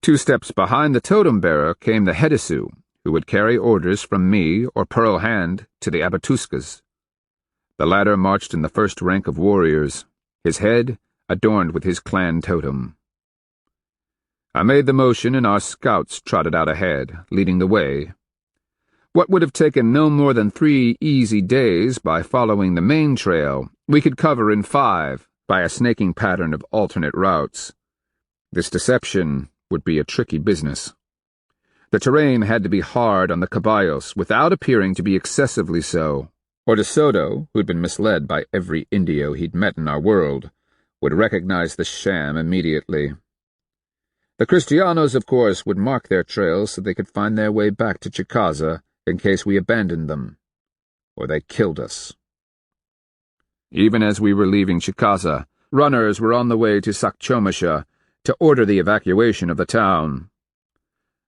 2 steps behind the totem-bearer came the Hedisu, who would carry orders from me or Pearl Hand to the Abatuskas. The latter marched in the first rank of warriors, his head adorned with his clan totem. I made the motion and our scouts trotted out ahead, leading the way. What would have taken no more than 3 easy days by following the main trail, we could cover in 5 by a snaking pattern of alternate routes. This deception would be a tricky business. The terrain had to be hard on the caballos without appearing to be excessively so, or De Soto, who'd been misled by every Indio he'd met in our world, would recognize the sham immediately. The Kristianos, of course, would mark their trails so they could find their way back to Chicaza in case we abandoned them, or they killed us. Even as we were leaving Chicaza, runners were on the way to Sakchomisha to order the evacuation of the town.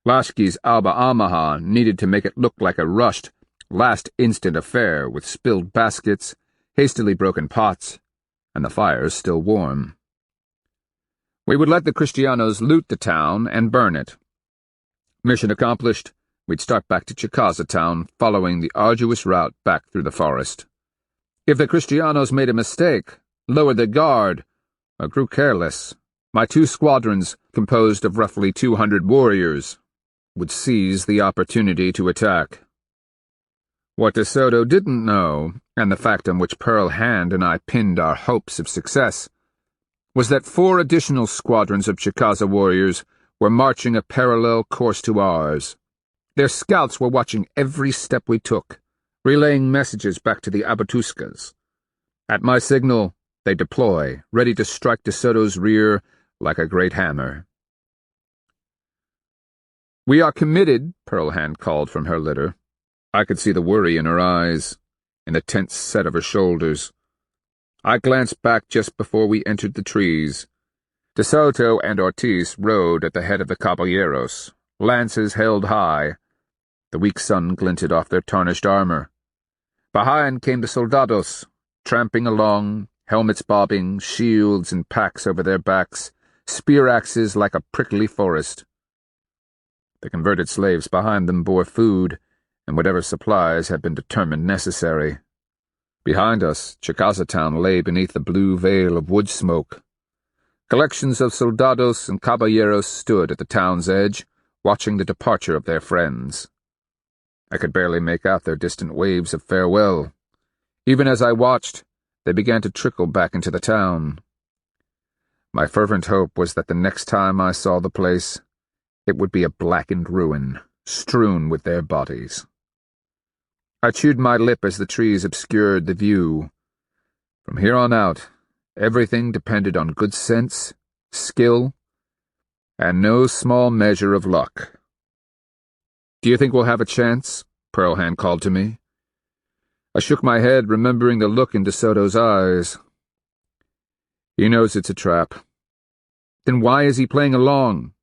Lashki's Alba Amaha needed to make it look like a rushed, last-instant affair with spilled baskets, hastily broken pots, and the fires still warm. We would let the Kristianos loot the town and burn it. Mission accomplished, we'd start back to Chicaza town, following the arduous route back through the forest. If the Kristianos made a mistake, lowered their guard, or grew careless, my 2 squadrons, composed of roughly 200 warriors, would seize the opportunity to attack. What De Soto didn't know, and the fact on which Pearl Hand and I pinned our hopes of success, was that 4 additional squadrons of Chicaza warriors were marching a parallel course to ours. Their scouts were watching every step we took, relaying messages back to the Abatuskas. At my signal, they deploy, ready to strike De Soto's rear like a great hammer. "We are committed," Pearl Hand called from her litter. I could see the worry in her eyes, in the tense set of her shoulders. I glanced back just before we entered the trees. De Soto and Ortiz rode at the head of the caballeros, lances held high. The weak sun glinted off their tarnished armor. Behind came the soldados, tramping along, helmets bobbing, shields and packs over their backs, spear-axes like a prickly forest. The converted slaves behind them bore food, and whatever supplies had been determined necessary. Behind us, Chicaza town lay beneath the blue veil of wood smoke. Collections of soldados and caballeros stood at the town's edge, watching the departure of their friends. I could barely make out their distant waves of farewell. Even as I watched, they began to trickle back into the town. My fervent hope was that the next time I saw the place, it would be a blackened ruin, strewn with their bodies. I chewed my lip as the trees obscured the view. From here on out, everything depended on good sense, skill, and no small measure of luck. "Do you think we'll have a chance?" Pearl Hand called to me. I shook my head, remembering the look in De Soto's eyes. "He knows it's a trap." "Then why is he playing along?"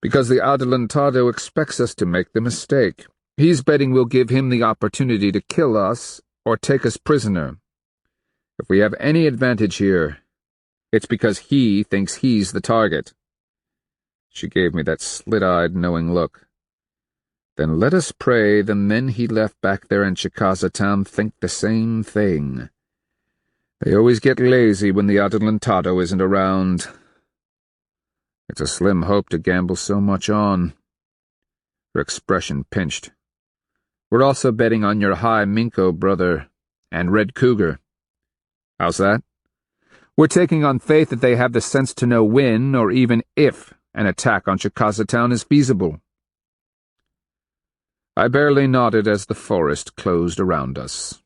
"Because the Adelantado expects us to make the mistake. He's betting we'll give him the opportunity to kill us or take us prisoner. If we have any advantage here, it's because he thinks he's the target." She gave me that slit-eyed, knowing look. "Then let us pray the men he left back there in Chicaza town think the same thing. They always get lazy when the Adelantado isn't around. It's a slim hope to gamble so much on." Her expression pinched. "We're also betting on your high Minko brother and Red Cougar." "How's that?" "We're taking on faith that they have the sense to know when, or even if, an attack on Chicaza town is feasible." I barely nodded as the forest closed around us.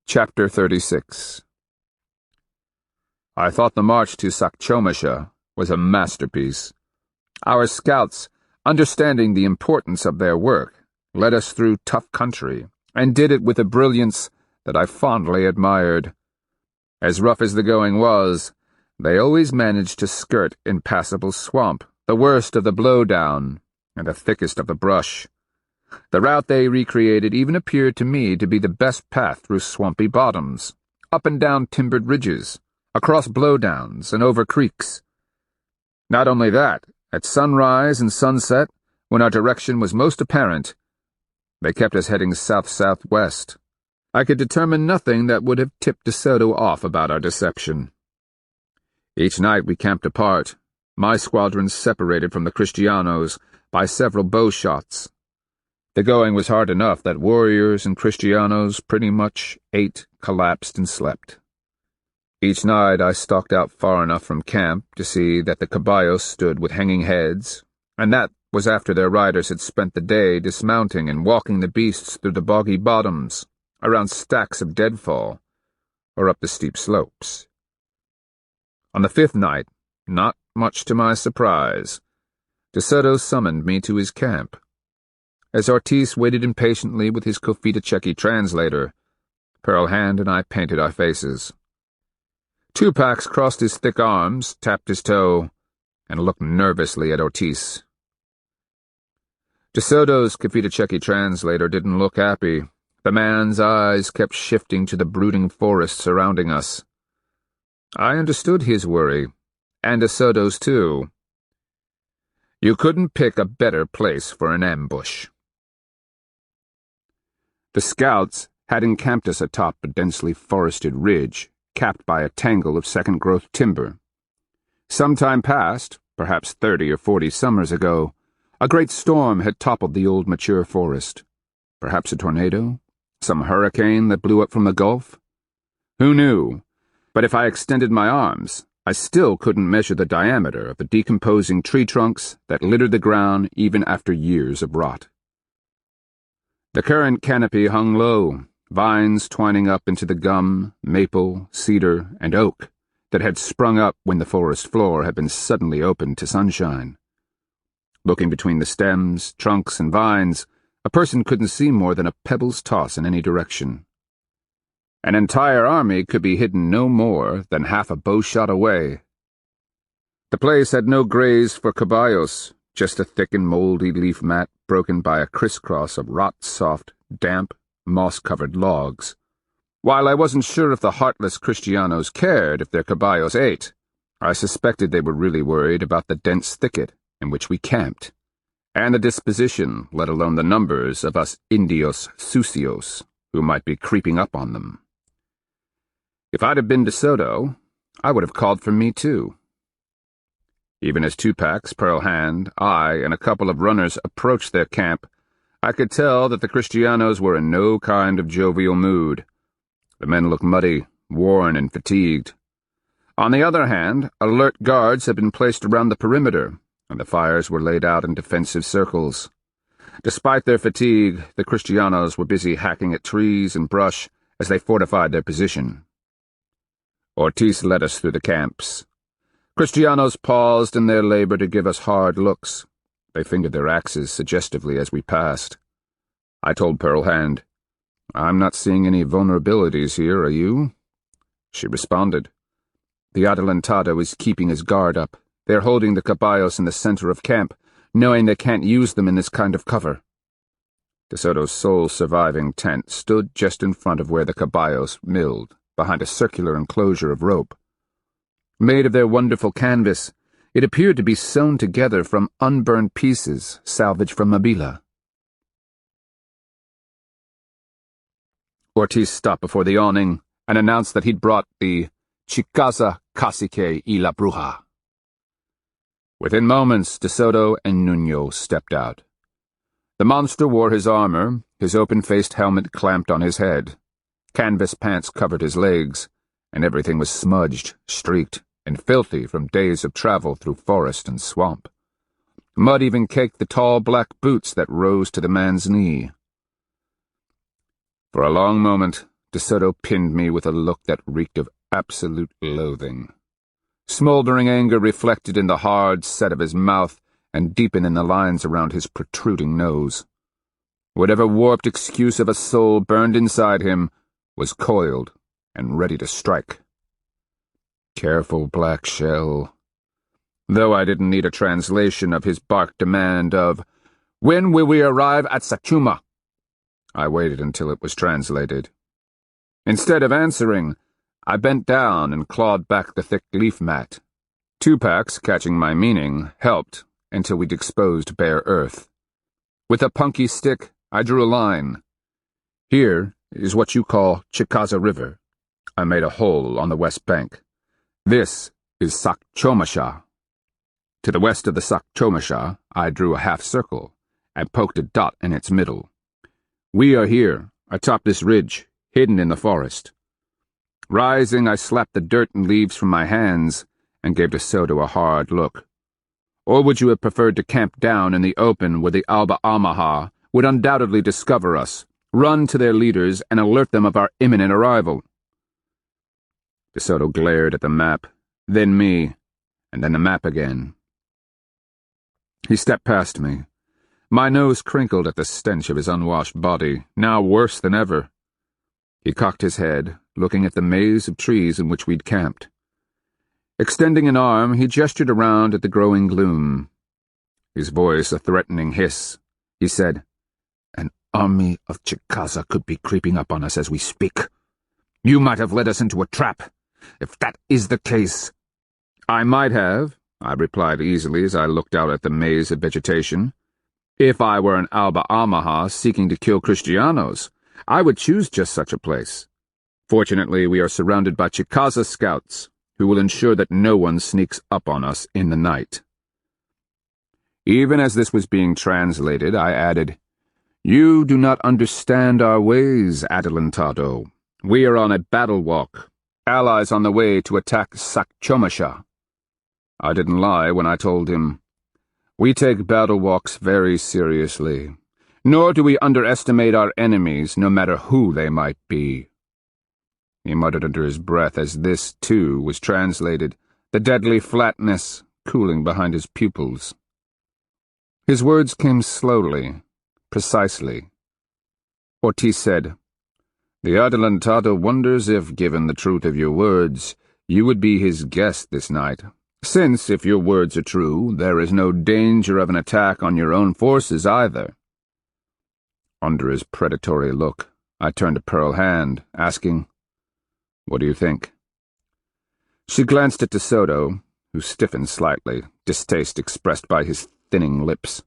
Chapter 36. I thought the march to Sakchomisha was a masterpiece. Our scouts, understanding the importance of their work, led us through tough country, and did it with a brilliance that I fondly admired. As rough as the going was, they always managed to skirt impassable swamp, the worst of the blowdown, and the thickest of the brush. The route they recreated even appeared to me to be the best path through swampy bottoms, up and down timbered ridges, across blowdowns and over creeks. Not only that, at sunrise and sunset, when our direction was most apparent, they kept us heading south-southwest. I could determine nothing that would have tipped De Soto off about our deception. Each night we camped apart, my squadron separated from the Kristianos by several bow shots. The going was hard enough that warriors and Kristianos pretty much ate, collapsed, and slept. Each night I stalked out far enough from camp to see that the caballos stood with hanging heads, and that was after their riders had spent the day dismounting and walking the beasts through the boggy bottoms, around stacks of deadfall, or up the steep slopes. On the 5th night, not much to my surprise, De Soto summoned me to his camp. As Ortiz waited impatiently with his Kofita translator, Pearl Hand and I painted our faces. Tupac crossed his thick arms, tapped his toe, and looked nervously at Ortiz. De Soto's Kofita translator didn't look happy. The man's eyes kept shifting to the brooding forest surrounding us. I understood his worry, and De Soto's too. You couldn't pick a better place for an ambush. The scouts had encamped us atop a densely forested ridge, capped by a tangle of second-growth timber. Some time past, perhaps 30 or 40 summers ago, a great storm had toppled the old mature forest. Perhaps a tornado? Some hurricane that blew up from the Gulf? Who knew? But if I extended my arms, I still couldn't measure the diameter of the decomposing tree trunks that littered the ground even after years of rot. The current canopy hung low, vines twining up into the gum, maple, cedar, and oak that had sprung up when the forest floor had been suddenly opened to sunshine. Looking between the stems, trunks, and vines, a person couldn't see more than a pebble's toss in any direction. An entire army could be hidden no more than half a bowshot away. The place had no graze for caballos, just a thick and moldy leaf mat broken by a crisscross of rot-soft, damp, moss-covered logs. While I wasn't sure if the heartless Kristianos cared if their caballos ate, I suspected they were really worried about the dense thicket in which we camped, and the disposition, let alone the numbers, of us indios sucios who might be creeping up on them. If I'd have been De Soto, I would have called for me too. Even as Tupac, Pearl Hand, I, and a couple of runners approached their camp, I could tell that the Kristianos were in no kind of jovial mood. The men looked muddy, worn, and fatigued. On the other hand, alert guards had been placed around the perimeter, and the fires were laid out in defensive circles. Despite their fatigue, the Kristianos were busy hacking at trees and brush as they fortified their position. Ortiz led us through the camps. Kristianos paused in their labor to give us hard looks. They fingered their axes suggestively as we passed. I told Pearl Hand, "I'm not seeing any vulnerabilities here, are you?" She responded, "The Adelantado is keeping his guard up. They're holding the caballos in the center of camp, knowing they can't use them in this kind of cover." De Soto's sole surviving tent stood just in front of where the caballos milled, behind a circular enclosure of rope. Made of their wonderful canvas, it appeared to be sewn together from unburned pieces salvaged from Mabila. Ortiz stopped before the awning and announced that he'd brought the Chicaza, Cacique y la Bruja. Within moments, De Soto and Nuño stepped out. The monster wore his armor, his open-faced helmet clamped on his head. Canvas pants covered his legs, and everything was smudged, streaked, and filthy from days of travel through forest and swamp. Mud even caked the tall black boots that rose to the man's knee. For a long moment, De Soto pinned me with a look that reeked of absolute loathing. Smoldering anger reflected in the hard set of his mouth and deepened in the lines around his protruding nose. Whatever warped excuse of a soul burned inside him was coiled and ready to strike. Careful, Black Shell. Though I didn't need a translation of his barked demand of, "When will we arrive at Sachuma?" I waited until it was translated. Instead of answering, I bent down and clawed back the thick leaf mat. Tupacs, catching my meaning, helped until we'd exposed bare earth. With a punky stick, I drew a line. Here is what you call Chicaza River. I made a hole on the west bank. This is Sakchomasha. To the west of the Sakchomasha, I drew a half circle and poked a dot in its middle. We are here, atop this ridge, hidden in the forest. Rising, I slapped the dirt and leaves from my hands and gave De Soto a hard look. Or would you have preferred to camp down in the open where the Alba Amaha would undoubtedly discover us, run to their leaders, and alert them of our imminent arrival? De Soto glared at the map, then me, and then the map again. He stepped past me. My nose crinkled at the stench of his unwashed body, now worse than ever. He cocked his head, looking at the maze of trees in which we'd camped. Extending an arm, he gestured around at the growing gloom. His voice a threatening hiss. He said, "An army of Chicaza could be creeping up on us as we speak. You might have led us into a trap. If that is the case—" "I might have," I replied easily as I looked out at the maze of vegetation. "If I were an Alba Amaha seeking to kill Kristianos, I would choose just such a place. Fortunately, we are surrounded by Chicaza scouts, who will ensure that no one sneaks up on us in the night." Even as this was being translated, I added, "You do not understand our ways, Adelantado. We are on a battle walk, allies on the way to attack Sakchomasha." I didn't lie when I told him, "We take battle walks very seriously, nor do we underestimate our enemies, no matter who they might be." He muttered under his breath as this, too, was translated, the deadly flatness cooling behind his pupils. His words came slowly, precisely. Ortiz said, "The Adelantado wonders if, given the truth of your words, you would be his guest this night, since, if your words are true, there is no danger of an attack on your own forces either." Under his predatory look, I turned to Pearl Hand, asking, "What do you think?" She glanced at De Soto, who stiffened slightly, distaste expressed by his thinning lips.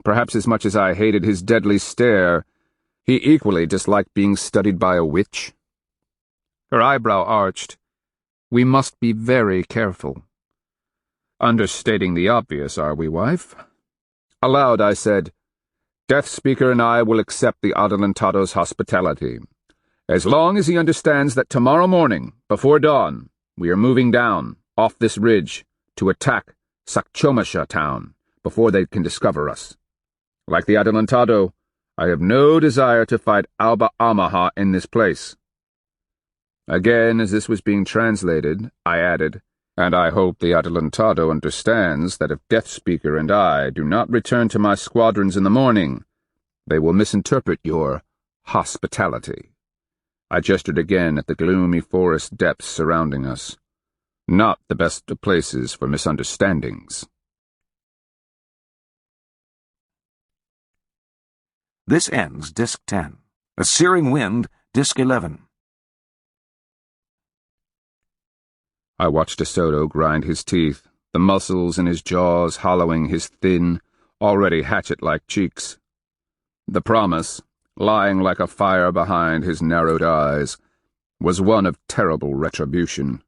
Perhaps as much as I hated his deadly stare, he equally disliked being studied by a witch. Her eyebrow arched. "We must be very careful." "Understating the obvious, are we, wife?" Aloud I said, "Death Speaker and I will accept the Adelantado's hospitality, as long as he understands that tomorrow morning, before dawn, we are moving down, off this ridge, to attack Sakchomasha town, before they can discover us. Like the Adelantado, I have no desire to fight Alba Amaha in this place." Again, as this was being translated, I added, "And I hope the Adelantado understands that if Death Speaker and I do not return to my squadrons in the morning, they will misinterpret your hospitality." I gestured again at the gloomy forest depths surrounding us. Not the best of places for misunderstandings. This ends Disc 10. A Searing Wind, Disc 11. I watched De Soto grind his teeth, the muscles in his jaws hollowing his thin, already hatchet-like cheeks. The promise, lying like a fire behind his narrowed eyes, was one of terrible retribution.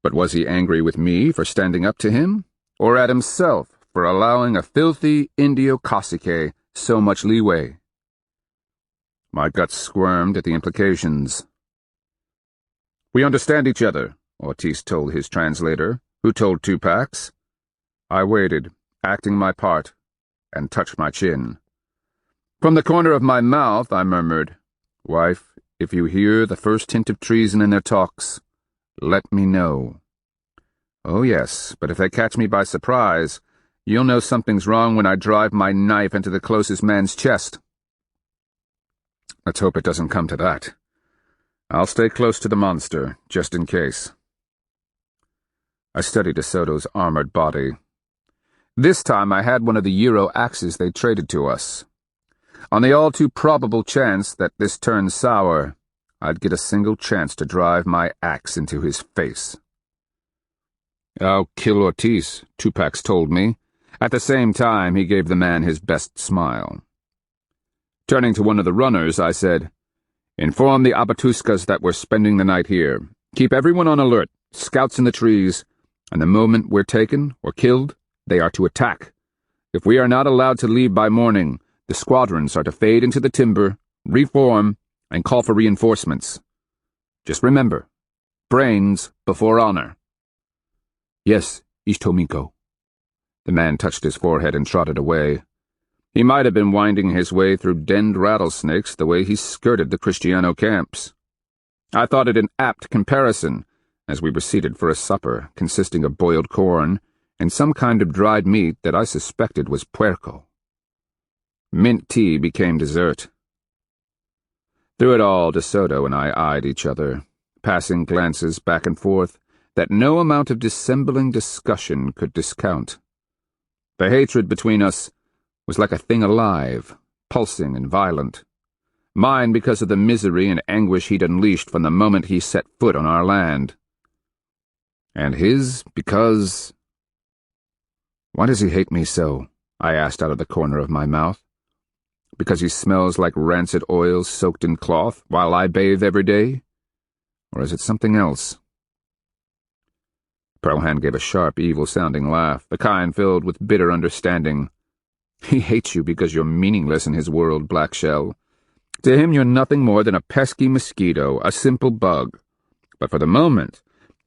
But was he angry with me for standing up to him, or at himself for allowing a filthy Indio cacique so much leeway? My guts squirmed at the implications. "We understand each other," Ortiz told his translator, who told Tupacs. I waited, acting my part, and touched my chin. From the corner of my mouth I murmured, "Wife, if you hear the first hint of treason in their talks, let me know." "Oh yes, but if they catch me by surprise, you'll know something's wrong when I drive my knife into the closest man's chest." Let's hope it doesn't come to that. I'll stay close to the monster, just in case. I studied De Soto's armored body. This time I had one of the Euro axes they traded to us. On the all-too-probable chance that this turned sour, I'd get a single chance to drive my axe into his face. "I'll kill Ortiz," Tupac told me. At the same time, he gave the man his best smile. Turning to one of the runners, I said, "Inform the Abatuscas that we're spending the night here. Keep everyone on alert, scouts in the trees, and the moment we're taken or killed, they are to attack. If we are not allowed to leave by morning, the squadrons are to fade into the timber, reform, and call for reinforcements. Just remember, brains before honor." "Yes, Ishtomiko." The man touched his forehead and trotted away. He might have been winding his way through denned rattlesnakes the way he skirted the Kristiano camps. I thought it an apt comparison, as we were seated for a supper consisting of boiled corn and some kind of dried meat that I suspected was puerco. Mint tea became dessert. Through it all, De Soto and I eyed each other, passing glances back and forth that no amount of dissembling discussion could discount. The hatred between us was like a thing alive, pulsing and violent. Mine because of the misery and anguish he'd unleashed from the moment he set foot on our land. And his because— "Why does he hate me so?" I asked out of the corner of my mouth. "Because he smells like rancid oil soaked in cloth while I bathe every day? Or is it something else?" Pearlhand gave a sharp, evil-sounding laugh, the kind filled with bitter understanding. "He hates you because you're meaningless in his world, Blackshell. To him you're nothing more than a pesky mosquito, a simple bug. But for the moment,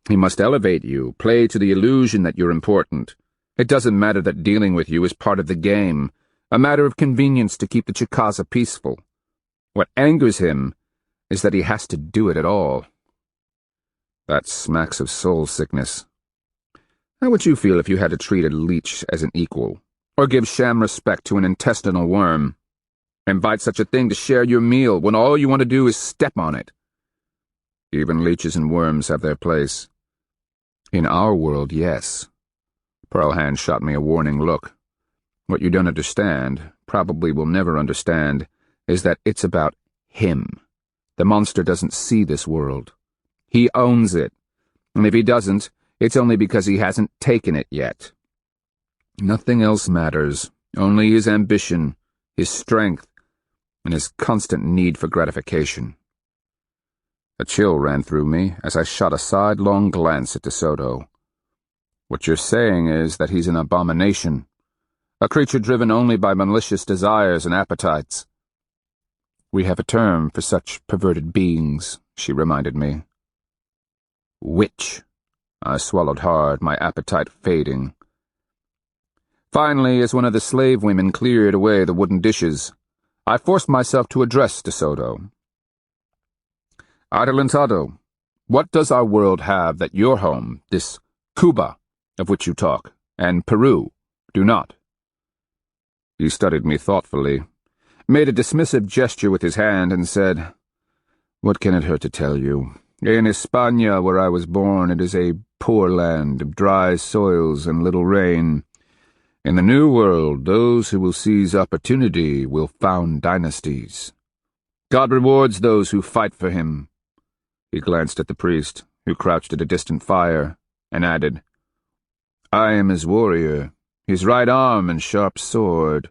he must elevate you, play to the illusion that you're important. It doesn't matter that dealing with you is part of the game, a matter of convenience to keep the Chicaza peaceful. What angers him is that he has to do it at all." That smacks of soul sickness. How would you feel if you had to treat a leech as an equal, or give sham respect to an intestinal worm? Invite such a thing to share your meal when all you want to do is step on it. Even leeches and worms have their place. In our world, yes. Pearlhand shot me a warning look. What you don't understand, probably will never understand, is that it's about him. The monster doesn't see this world. He owns it, and if he doesn't, it's only because he hasn't taken it yet. Nothing else matters, only his ambition, his strength, and his constant need for gratification. A chill ran through me as I shot a sidelong glance at De Soto. What you're saying is that he's an abomination, a creature driven only by malicious desires and appetites. We have a term for such perverted beings, she reminded me. Witch. I swallowed hard, my appetite fading. Finally, as one of the slave women cleared away the wooden dishes, I forced myself to address De Soto. Adelantado, what does our world have that your home, this Cuba, of which you talk, and Peru, do not? He studied me thoughtfully, made a dismissive gesture with his hand, and said, "What can it hurt to tell you? In España, where I was born, it is a poor land of dry soils and little rain. In the New World, those who will seize opportunity will found dynasties. God rewards those who fight for him." He glanced at the priest, who crouched at a distant fire, and added, "I am his warrior, his right arm and sharp sword.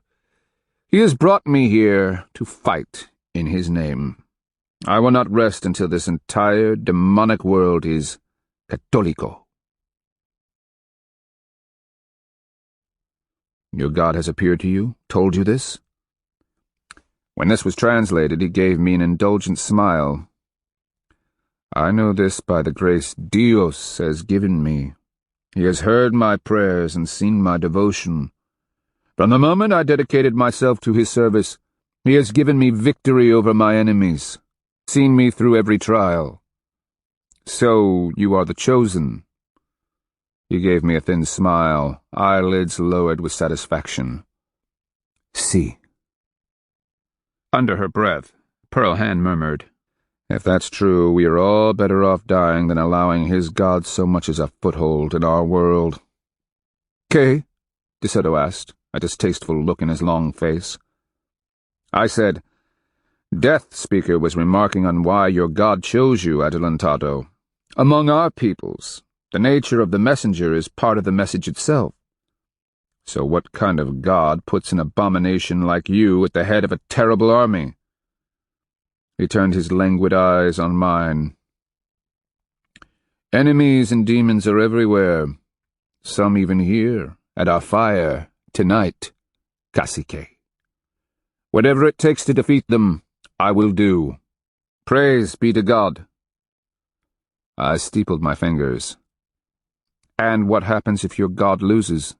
He has brought me here to fight in his name. I will not rest until this entire demonic world is católico." "Your God has appeared to you, told you this?" When this was translated, he gave me an indulgent smile. "I know this by the grace Dios has given me. He has heard my prayers and seen my devotion. From the moment I dedicated myself to his service, he has given me victory over my enemies, seen me through every trial. So you are the chosen." He gave me a thin smile, eyelids lowered with satisfaction. "Si." Under her breath, Pearlhand murmured, "If that's true, we are all better off dying than allowing his God so much as a foothold in our world." "Que?" De Soto asked, a distasteful look in his long face. I said, Death Speaker was remarking on why your god chose you, Adelantado. Among our peoples, the nature of the messenger is part of the message itself. So what kind of god puts an abomination like you at the head of a terrible army? He turned his languid eyes on mine. Enemies and demons are everywhere, some even here, at our fire, tonight, cacique. Whatever it takes to defeat them, I will do. Praise be to God. I steepled my fingers. And what happens if your god loses?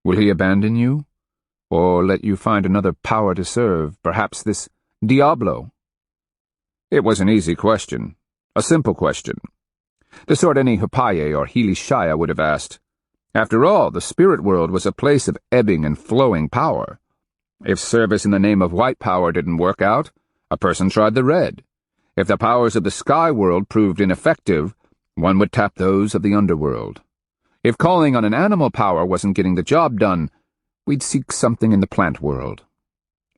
Will he abandon you? Or let you find another power to serve, perhaps this Diablo? It was an easy question, a simple question. The sort any Hupaye or Healy Shia would have asked. After all, the spirit world was a place of ebbing and flowing power. If service in the name of white power didn't work out, a person tried the red. If the powers of the sky world proved ineffective, one would tap those of the underworld. If calling on an animal power wasn't getting the job done, we'd seek something in the plant world.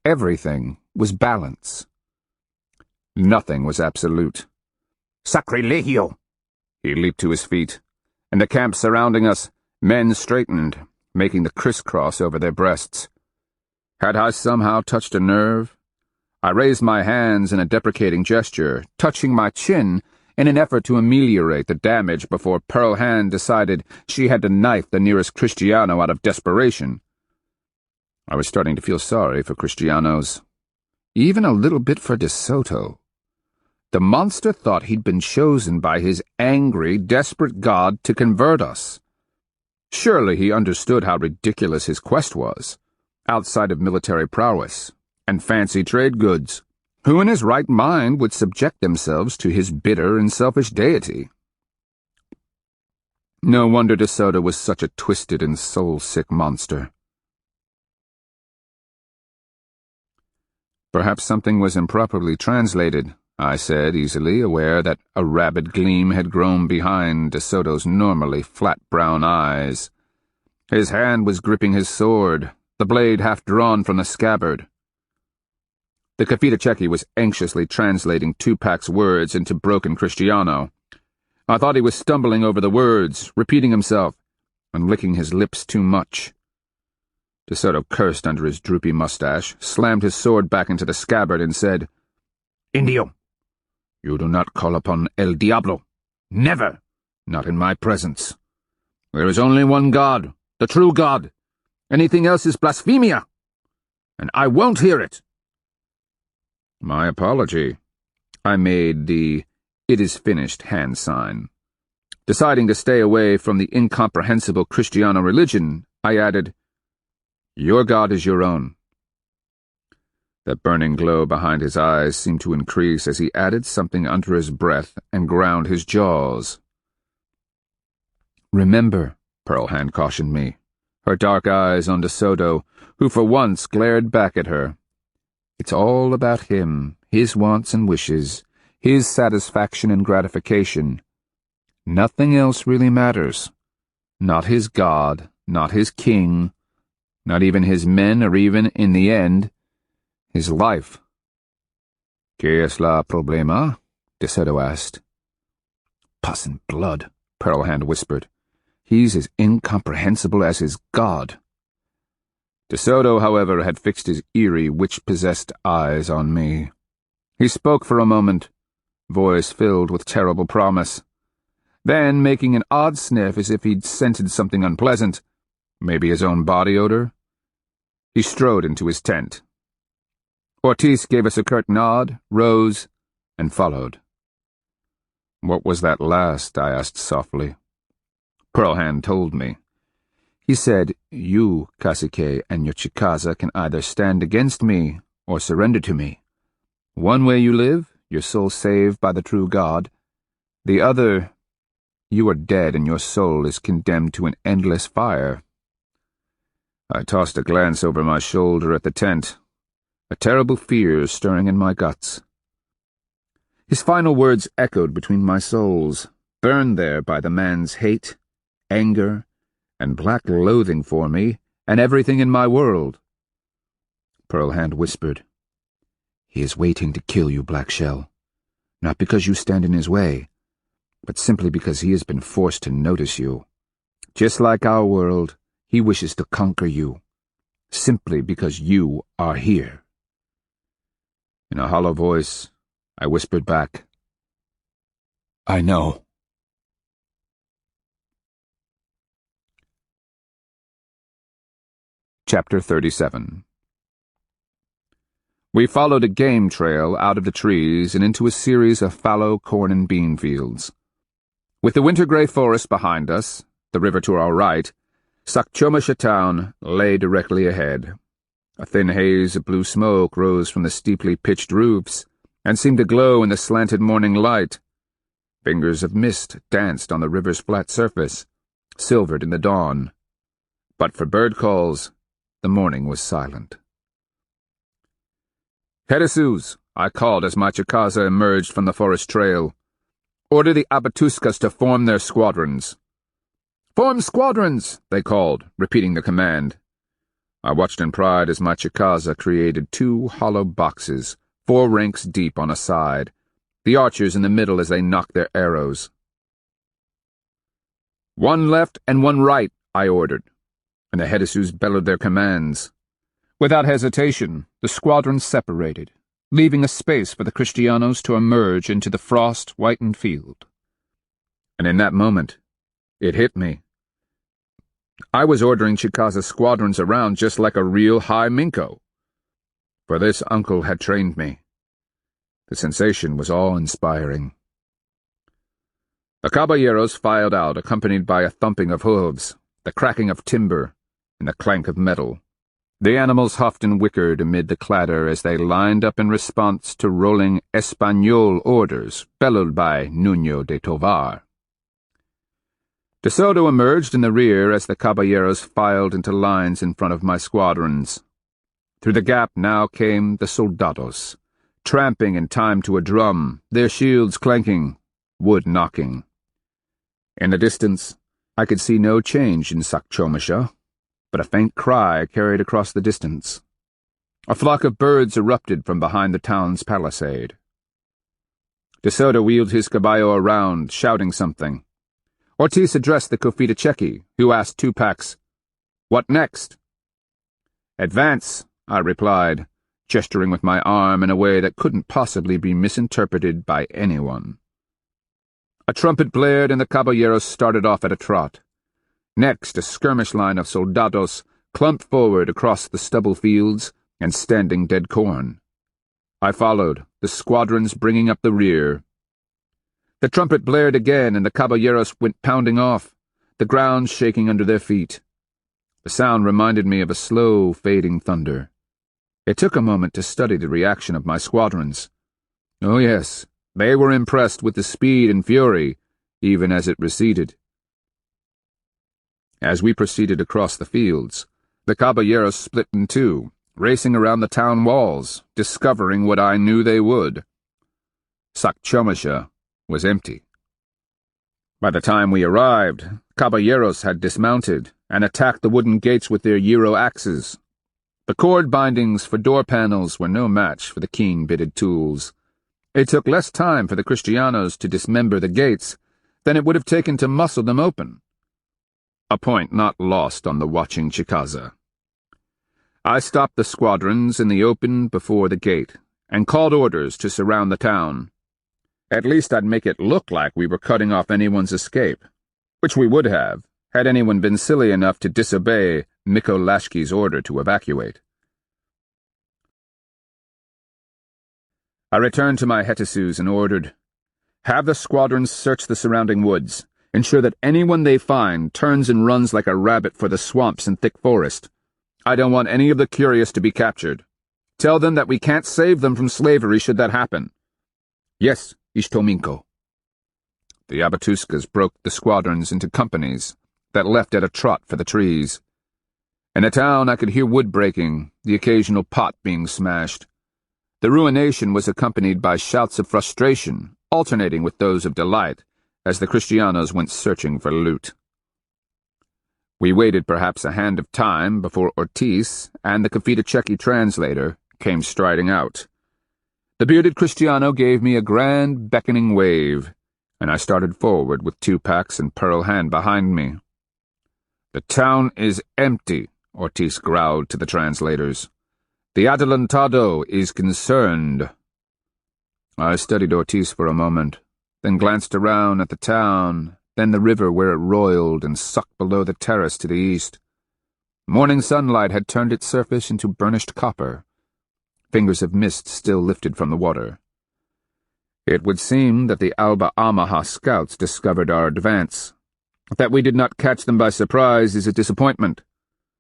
Everything was balance. Nothing was absolute. Sacrilegio! He leaped to his feet. In the camp surrounding us, men straightened, making the crisscross over their breasts. Had I somehow touched a nerve? I raised my hands in a deprecating gesture, touching my chin in an effort to ameliorate the damage before Pearl Hand decided she had to knife the nearest Kristiano out of desperation. I was starting to feel sorry for Kristianos, even a little bit for De Soto. The monster thought he'd been chosen by his angry, desperate god to convert us. Surely he understood how ridiculous his quest was, outside of military prowess and fancy trade goods. Who in his right mind would subject themselves to his bitter and selfish deity? No wonder De Soto was such a twisted and soul-sick monster. Perhaps something was improperly translated, I said easily, aware that a rabid gleam had grown behind De Soto's normally flat brown eyes. His hand was gripping his sword, the blade half drawn from the scabbard. The Cafetacheki was anxiously translating Tupac's words into broken Kristiano. I thought he was stumbling over the words, repeating himself, and licking his lips too much. De Soto cursed under his droopy mustache, slammed his sword back into the scabbard, and said, "Indio, you do not call upon El Diablo. Never! Not in my presence. There is only one God, the true God. Anything else is blasphemia, and I won't hear it." My apology. I made the "it is finished" hand sign. Deciding to stay away from the incomprehensible Kristiano religion, I added, "Your God is your own." The burning glow behind his eyes seemed to increase as he added something under his breath and ground his jaws. "Remember," Pearl Hand cautioned me, her dark eyes on De Soto, who for once glared back at her. "It's all about him, his wants and wishes, his satisfaction and gratification. Nothing else really matters. Not his God, not his king, not even his men, or even, in the end, his life." "¿Qué es la problema?" De Soto asked. "Pus and blood," Pearl Hand whispered. "He's as incomprehensible as his God." De Soto, however, had fixed his eerie, witch-possessed eyes on me. He spoke for a moment, voice filled with terrible promise. Then, making an odd sniff as if he'd scented something unpleasant, maybe his own body odor, he strode into his tent. Ortiz gave us a curt nod, rose, and followed. "What was that last?" I asked softly. Pearl Hand told me. He said, "You, cacique, and your Chicaza can either stand against me or surrender to me. One way you live, your soul saved by the true God. The other, you are dead and your soul is condemned to an endless fire." I tossed a glance over my shoulder at the tent, a terrible fear stirring in my guts. His final words echoed between my souls, burned there by the man's hate, anger, and black loathing for me and everything in my world. Pearl Hand whispered, He is waiting to kill you, Black Shell. Not because you stand in his way, but simply because he has been forced to notice you. Just like our world, he wishes to conquer you, simply because you are here." In a hollow voice, I whispered back, "I know." Chapter 37. We followed a game trail out of the trees and into a series of fallow corn and bean fields. With the winter-grey forest behind us, the river to our right, Sakchomisha town lay directly ahead. A thin haze of blue smoke rose from the steeply pitched roofs and seemed to glow in the slanted morning light. Fingers of mist danced on the river's flat surface, silvered in the dawn. But for bird calls, the morning was silent. "Herisus," I called as my Chicaza emerged from the forest trail. "Order the Abatuskas to form their squadrons." "Form squadrons," they called, repeating the command. I watched in pride as my Chicaza created 2 hollow boxes, 4 ranks deep on a side, the archers in the middle as they nocked their arrows. "One left and one right," I ordered, and the Herisus bellowed their commands. Without hesitation, the squadrons separated, leaving a space for the Kristianos to emerge into the frost-whitened field. And in that moment, it hit me. I was ordering Chicaza squadrons around just like a real high Minko. For this uncle had trained me. The sensation was awe-inspiring. The caballeros filed out, accompanied by a thumping of hooves, the cracking of timber, and the clank of metal. The animals huffed and whickered amid the clatter as they lined up in response to rolling Español orders bellowed by Nuño de Tovar. De Soto emerged in the rear as the caballeros filed into lines in front of my squadrons. Through the gap now came the soldados, tramping in time to a drum, their shields clanking, wood knocking. In the distance, I could see no change in Sakchomisha, but a faint cry carried across the distance. A flock of birds erupted from behind the town's palisade. De Soto wheeled his caballo around, shouting something. Ortiz addressed the Kofita Chechi, who asked 2 packs, "What next?" "Advance," I replied, gesturing with my arm in a way that couldn't possibly be misinterpreted by anyone. A trumpet blared and the caballeros started off at a trot. Next, a skirmish line of soldados clumped forward across the stubble fields and standing dead corn. I followed, the squadrons bringing up the rear. The trumpet blared again and the caballeros went pounding off, the ground shaking under their feet. The sound reminded me of a slow, fading thunder. It took a moment to study the reaction of my squadrons. Oh yes, they were impressed with the speed and fury, even as it receded. As we proceeded across the fields, the caballeros split in 2, racing around the town walls, discovering what I knew they would. Sakchomisha was empty. By the time we arrived, caballeros had dismounted and attacked the wooden gates with their gyro axes. The cord bindings for door panels were no match for the keen-bitted tools. It took less time for the Kristianos to dismember the gates than it would have taken to muscle them open. A point not lost on the watching Chicaza. I stopped the squadrons in the open before the gate and called orders to surround the town. At least I'd make it look like we were cutting off anyone's escape, which we would have, had anyone been silly enough to disobey Mikko Lashki's order to evacuate. I returned to my Hetisus and ordered, "Have the squadrons search the surrounding woods. Ensure that anyone they find turns and runs like a rabbit for the swamps and thick forest. I don't want any of the curious to be captured. Tell them that we can't save them from slavery should that happen." "Yes, Ishtominko." The Abatuskas broke the squadrons into companies that left at a trot for the trees. In the town I could hear wood breaking, the occasional pot being smashed. The ruination was accompanied by shouts of frustration, alternating with those of delight, as the Kristianos went searching for loot. We waited perhaps a hand of time before Ortiz and the Kofita Chechi translator came striding out. The bearded Kristiano gave me a grand beckoning wave, and I started forward with 2 packs and Pearl Hand behind me. "The town is empty," Ortiz growled to the translators. "The Adelantado is concerned." I studied Ortiz for a moment, then glanced around at the town, then the river where it roiled and sucked below the terrace to the east. Morning sunlight had turned its surface into burnished copper. Fingers of mist still lifted from the water. It would seem that the Alba Amaha scouts discovered our advance. That we did not catch them by surprise is a disappointment.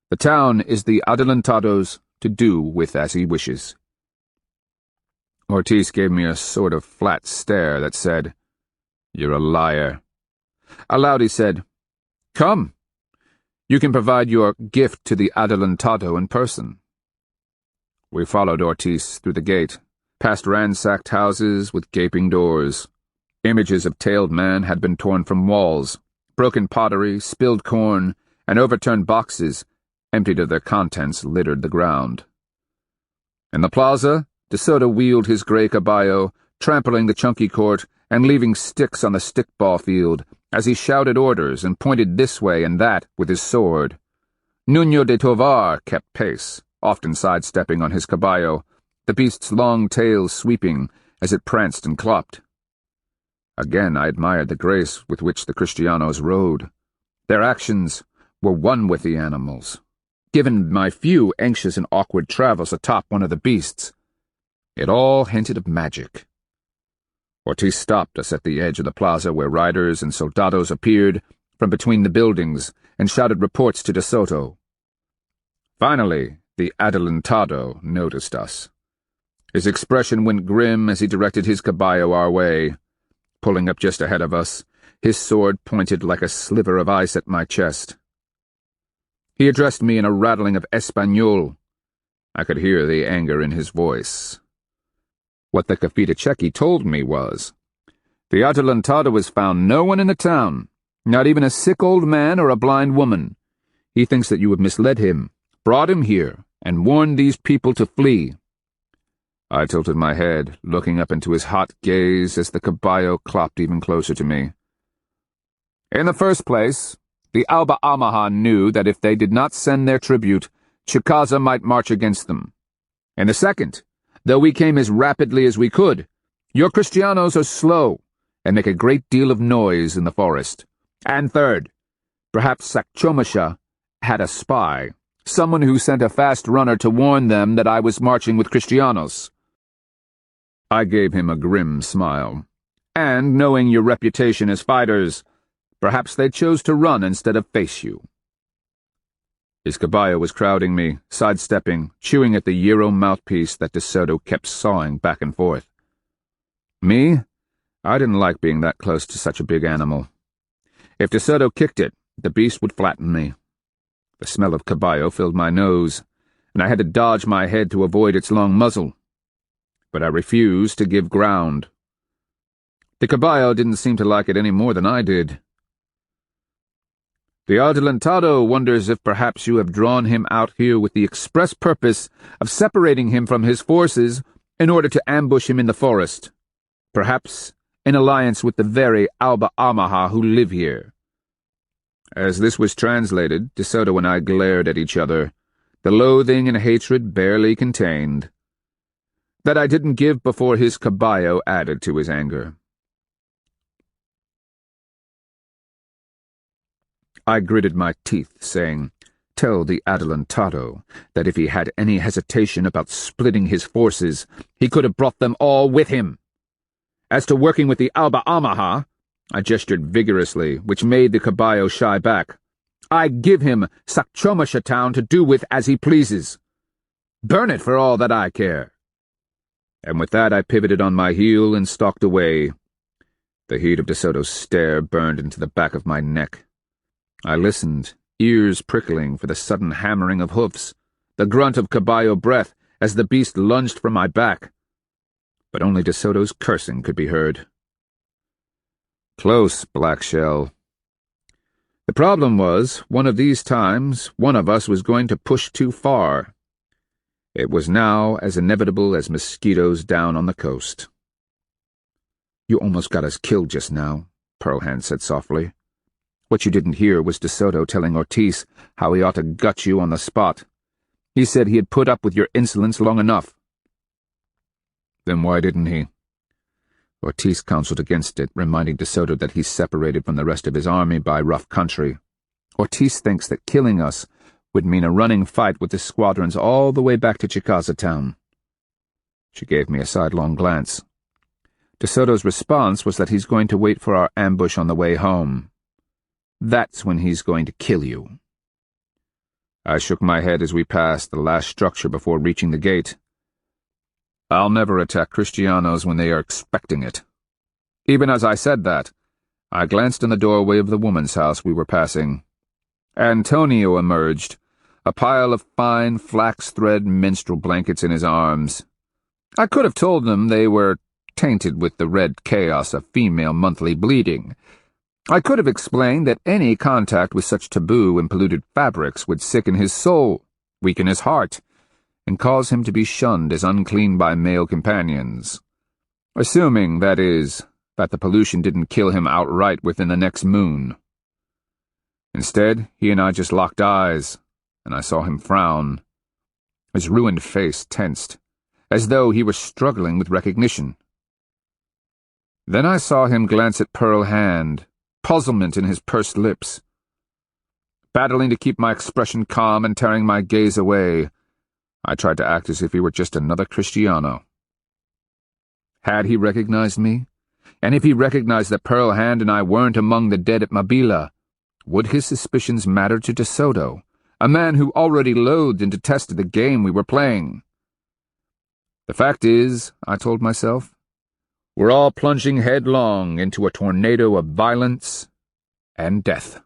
The town is the Adelantado's, to do with as he wishes. Ortiz gave me a sort of flat stare that said, "You're a liar." Aloud he said, "Come. You can provide your gift to the Adelantado in person." We followed Ortiz through the gate, past ransacked houses with gaping doors. Images of tailed man had been torn from walls. Broken pottery, spilled corn, and overturned boxes, emptied of their contents, littered the ground. In the plaza, De Soto wheeled his grey caballo, trampling the chunky court and leaving sticks on the stickball field as he shouted orders and pointed this way and that with his sword. Nuno de Tovar kept pace, often sidestepping on his caballo, the beast's long tail sweeping as it pranced and clopped. Again I admired the grace with which the Kristianos rode. Their actions were one with the animals. Given my few anxious and awkward travels atop one of the beasts, it all hinted of magic. Ortiz stopped us at the edge of the plaza where riders and soldados appeared from between the buildings and shouted reports to De Soto. Finally, the Adelantado noticed us. His expression went grim as he directed his caballo our way. Pulling up just ahead of us, his sword pointed like a sliver of ice at my chest. He addressed me in a rattling of Espanol. I could hear the anger in his voice. What the Cafetacheki told me was, "The Adelantado has found no one in the town, not even a sick old man or a blind woman. He thinks that you have misled him, brought him here, and warned these people to flee." I tilted my head, looking up into his hot gaze as the caballo clopped even closer to me. "In the first place, the Alba Amaha knew that if they did not send their tribute, Chicaza might march against them. In the second, though we came as rapidly as we could, your Kristianos are slow and make a great deal of noise in the forest. And third, perhaps Sakchomasha had a spy, someone who sent a fast runner to warn them that I was marching with Kristianos." I gave him a grim smile. "And, knowing your reputation as fighters, perhaps they chose to run instead of face you." His caballo was crowding me, sidestepping, chewing at the gyro mouthpiece that De Soto kept sawing back and forth. Me? I didn't like being that close to such a big animal. If De Soto kicked it, the beast would flatten me. The smell of caballo filled my nose, and I had to dodge my head to avoid its long muzzle. But I refused to give ground. The caballo didn't seem to like it any more than I did. "The Adelantado wonders if perhaps you have drawn him out here with the express purpose of separating him from his forces in order to ambush him in the forest, perhaps in alliance with the very Alba Amaha who live here." As this was translated, De Soto and I glared at each other, the loathing and hatred barely contained. That I didn't give before his caballo added to his anger. I gritted my teeth, saying, "Tell the Adelantado that if he had any hesitation about splitting his forces, he could have brought them all with him. As to working with the Alba Amaha," I gestured vigorously, which made the caballo shy back, "I give him Sakchomasha town to do with as he pleases. Burn it for all that I care." And with that I pivoted on my heel and stalked away. The heat of De Soto's stare burned into the back of my neck. I listened, ears prickling for the sudden hammering of hoofs, the grunt of caballo breath as the beast lunged from my back. But only De Soto's cursing could be heard. Close, Black Shell. The problem was, one of these times, one of us was going to push too far. It was now as inevitable as mosquitoes down on the coast. "You almost got us killed just now," Pearlhand said softly. "What you didn't hear was De Soto telling Ortiz how he ought to gut you on the spot. He said he had put up with your insolence long enough." "Then why didn't he?" Ortiz counseled against it, reminding De Soto that he's separated from the rest of his army by rough country. "Ortiz thinks that killing us would mean a running fight with the squadrons all the way back to Chicaza town." She gave me a sidelong glance. De Soto's response was that he's going to wait for our ambush on the way home. That's when he's going to kill you. I shook my head as we passed the last structure before reaching the gate. I'll never attack Kristianos when they are expecting it. Even as I said that, I glanced in the doorway of the woman's house we were passing. Antonio emerged, a pile of fine flax-thread minstrel blankets in his arms. I could have told them they were tainted with the red chaos of female monthly bleeding. I could have explained that any contact with such taboo and polluted fabrics would sicken his soul, weaken his heart, and cause him to be shunned as unclean by male companions. Assuming, that is, that the pollution didn't kill him outright within the next moon. Instead, he and I just locked eyes, and I saw him frown. His ruined face tensed, as though he were struggling with recognition. Then I saw him glance at Pearl Hand, puzzlement in his pursed lips. Battling to keep my expression calm and tearing my gaze away, I tried to act as if he were just another Kristiano. Had he recognized me? And if he recognized that Pearl Hand and I weren't among the dead at Mabila, would his suspicions matter to De Soto, a man who already loathed and detested the game we were playing? The fact is, I told myself, we're all plunging headlong into a tornado of violence and death.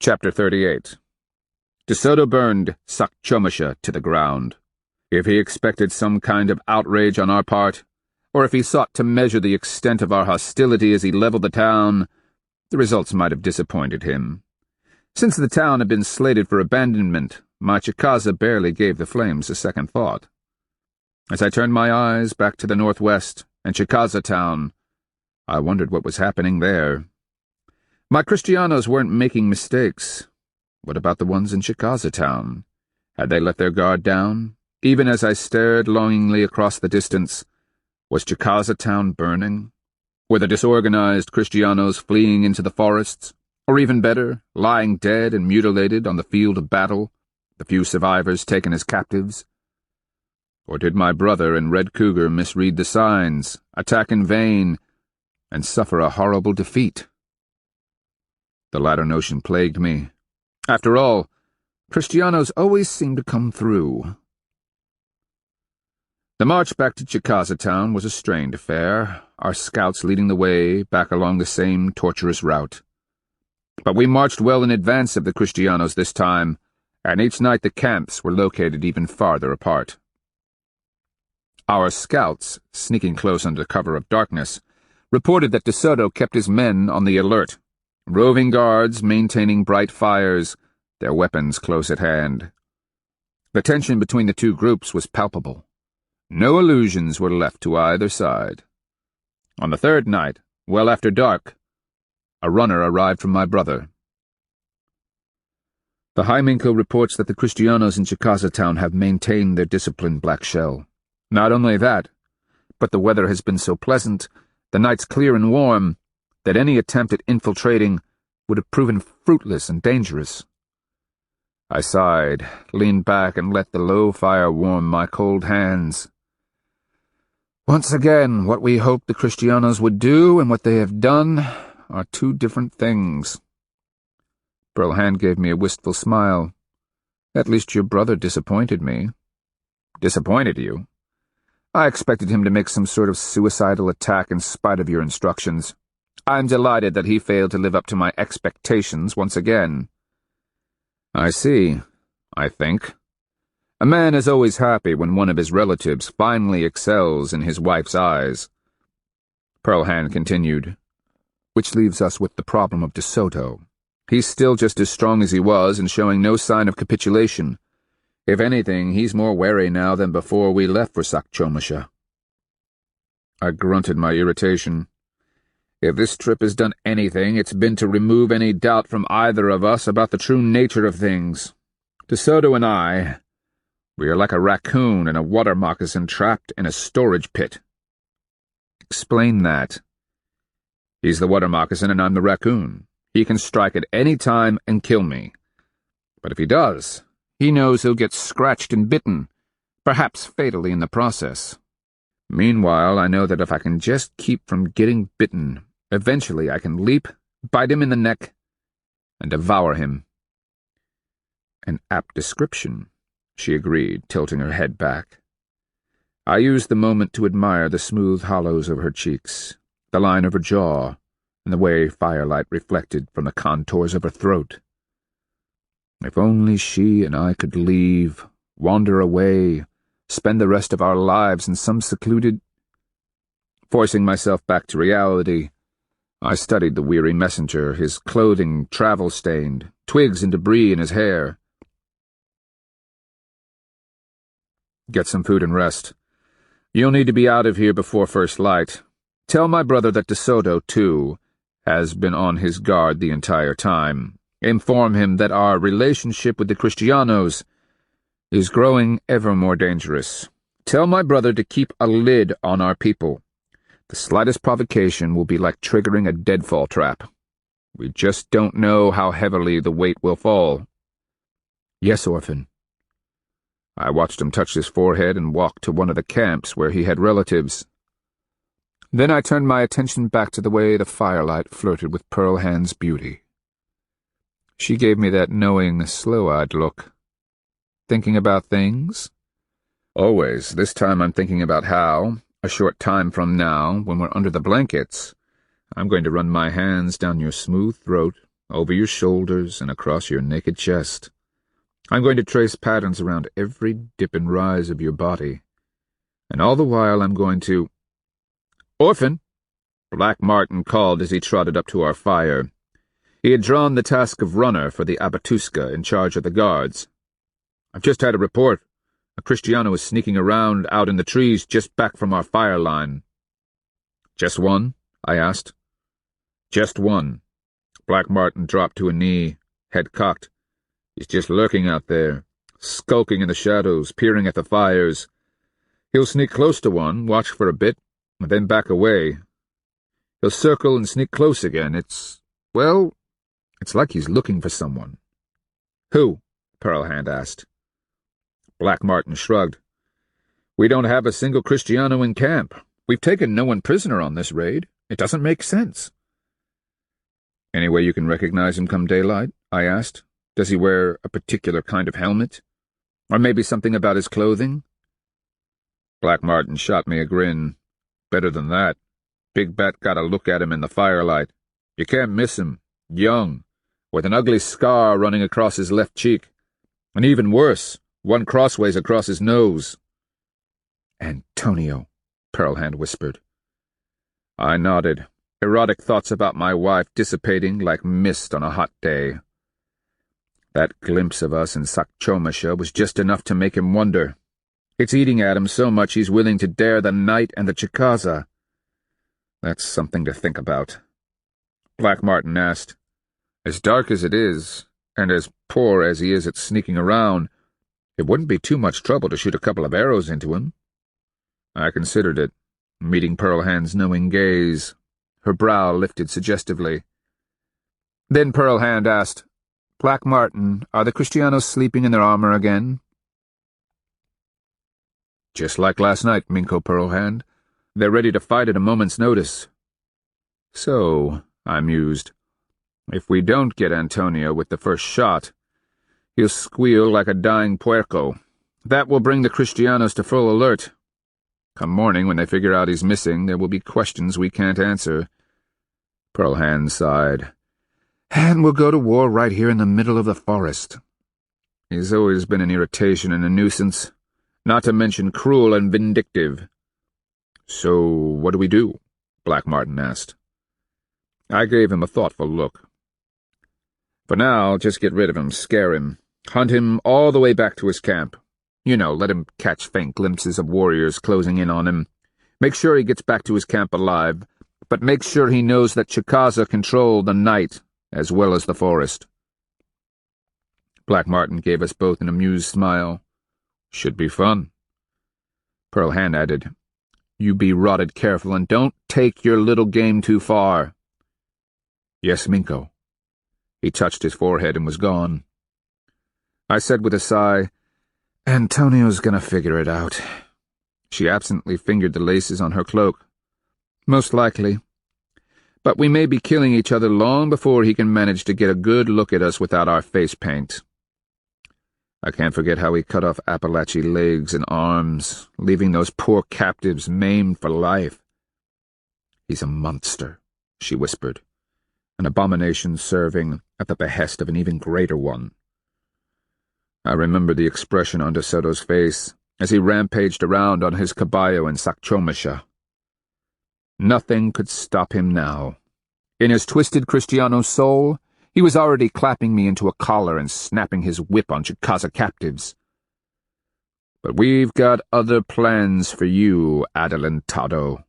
Chapter 38. De Soto burned Sakchomisha to the ground. If he expected some kind of outrage on our part, or if he sought to measure the extent of our hostility as he leveled the town, the results might have disappointed him. Since the town had been slated for abandonment, my Chicaza barely gave the flames a second thought. As I turned my eyes back to the northwest and Chicaza town, I wondered what was happening there. My Kristianos weren't making mistakes. What about the ones in Chicaza town? Had they let their guard down? Even as I stared longingly across the distance, was Chicaza town burning? Were the disorganized Kristianos fleeing into the forests? Or even better, lying dead and mutilated on the field of battle, the few survivors taken as captives? Or did my brother and Red Cougar misread the signs, attack in vain, and suffer a horrible defeat? The latter notion plagued me. After all, Kristianos always seemed to come through. The march back to Chicaza town was a strained affair, our scouts leading the way back along the same tortuous route. But we marched well in advance of the Kristianos this time, and each night the camps were located even farther apart. Our scouts, sneaking close under cover of darkness, reported that De Soto kept his men on the alert, roving guards maintaining bright fires, their weapons close at hand. The tension between the two groups was palpable. No illusions were left to either side. On the third night, well after dark, a runner arrived from my brother. The Hyminko reports that the Kristianos in Chicaza town have maintained their disciplined black shell. Not only that, but the weather has been so pleasant, the nights clear and warm, that any attempt at infiltrating would have proven fruitless and dangerous. I sighed, leaned back, and let the low fire warm my cold hands. Once again, what we hoped the Kristianos would do and what they have done are two different things. Pearl Hand gave me a wistful smile. At least your brother disappointed me. Disappointed you? I expected him to make some sort of suicidal attack in spite of your instructions. I'm delighted that he failed to live up to my expectations once again. I see, I think. A man is always happy when one of his relatives finally excels in his wife's eyes. Pearl Hand continued, which leaves us with the problem of De Soto. He's still just as strong as he was and showing no sign of capitulation. If anything, he's more wary now than before we left for Sakchomasha. I grunted my irritation. If this trip has done anything, it's been to remove any doubt from either of us about the true nature of things. De Soto and I, we are like a raccoon in a water moccasin trapped in a storage pit. Explain that. He's the water moccasin and I'm the raccoon. He can strike at any time and kill me. But if he does, he knows he'll get scratched and bitten, perhaps fatally in the process. Meanwhile, I know that if I can just keep from getting bitten, eventually I can leap, bite him in the neck, and devour him. An apt description, she agreed, tilting her head back. I used the moment to admire the smooth hollows of her cheeks, the line of her jaw, and the way firelight reflected from the contours of her throat. If only she and I could leave, wander away, spend the rest of our lives in some secluded... Forcing myself back to reality, I studied the weary messenger, his clothing travel-stained, twigs and debris in his hair. Get some food and rest. You'll need to be out of here before first light. Tell my brother that De Soto, too, has been on his guard the entire time. Inform him that our relationship with the Kristianos is growing ever more dangerous. Tell my brother to keep a lid on our people. The slightest provocation will be like triggering a deadfall trap. We just don't know how heavily the weight will fall. Yes, Orphan. I watched him touch his forehead and walk to one of the camps where he had relatives. Then I turned my attention back to the way the firelight flirted with Pearl Hand's beauty. She gave me that knowing, slow-eyed look. Thinking about things? Always. This time I'm thinking about how, a short time from now, when we're under the blankets, I'm going to run my hands down your smooth throat, over your shoulders, and across your naked chest. I'm going to trace patterns around every dip and rise of your body. And all the while I'm going to... Orphan! Black Martin called as he trotted up to our fire. He had drawn the task of runner for the Abatuska in charge of the guards. I've just had a report. A Kristiano is sneaking around out in the trees just back from our fire line. Just one? I asked. Just one. Black Martin dropped to a knee, head cocked. He's just lurking out there, skulking in the shadows, peering at the fires. He'll sneak close to one, watch for a bit, and then back away. He'll circle and sneak close again. It's like he's looking for someone. Who? Pearl Hand asked. Black Martin shrugged. We don't have a single Kristiano in camp. We've taken no one prisoner on this raid. It doesn't make sense. Any way you can recognize him come daylight? I asked. Does he wear a particular kind of helmet? Or maybe something about his clothing? Black Martin shot me a grin. Better than that. Big Bet got a look at him in the firelight. You can't miss him. Young, with an ugly scar running across his left cheek. And even worse, one crossways across his nose. Antonio, Pearl Hand whispered. I nodded, erotic thoughts about my wife dissipating like mist on a hot day. That glimpse of us in Sakchomasha was just enough to make him wonder. It's eating at him so much he's willing to dare the night and the Chicaza. That's something to think about. Black Martin asked, As dark as it is, and as poor as he is at sneaking around, it wouldn't be too much trouble to shoot a couple of arrows into him. I considered it, meeting Pearl Hand's knowing gaze. Her brow lifted suggestively. Then Pearl Hand asked, Black Martin, are the Kristianos sleeping in their armor again? Just like last night, Minko Pearl Hand. They're ready to fight at a moment's notice. So, I mused, if we don't get Antonio with the first shot, he'll squeal like a dying puerco. That will bring the Kristianos to full alert. Come morning, when they figure out he's missing, there will be questions we can't answer. Pearl Hand sighed. And we'll go to war right here in the middle of the forest. He's always been an irritation and a nuisance, not to mention cruel and vindictive. So what do we do? Black Martin asked. I gave him a thoughtful look. For now, just get rid of him, scare him, hunt him all the way back to his camp. Let him catch faint glimpses of warriors closing in on him. Make sure he gets back to his camp alive, but make sure he knows that Chicaza controlled the night as well as the forest." Black Martin gave us both an amused smile. "Should be fun." Pearl Hand added, "You be rotted careful and don't take your little game too far." "Yes, Minko." He touched his forehead and was gone. I said with a sigh, "Antonio's gonna figure it out." She absently fingered the laces on her cloak. "Most likely. But we may be killing each other long before he can manage to get a good look at us without our face paint." I can't forget how he cut off Appalachie legs and arms, leaving those poor captives maimed for life. "He's a monster," she whispered, "an abomination serving at the behest of an even greater one." I remember the expression on De Soto's face as he rampaged around on his caballo in Sacchomisha. Nothing could stop him now. In his twisted Kristiano soul, he was already clapping me into a collar and snapping his whip on Chicaza captives. "But we've got other plans for you, Adelantado."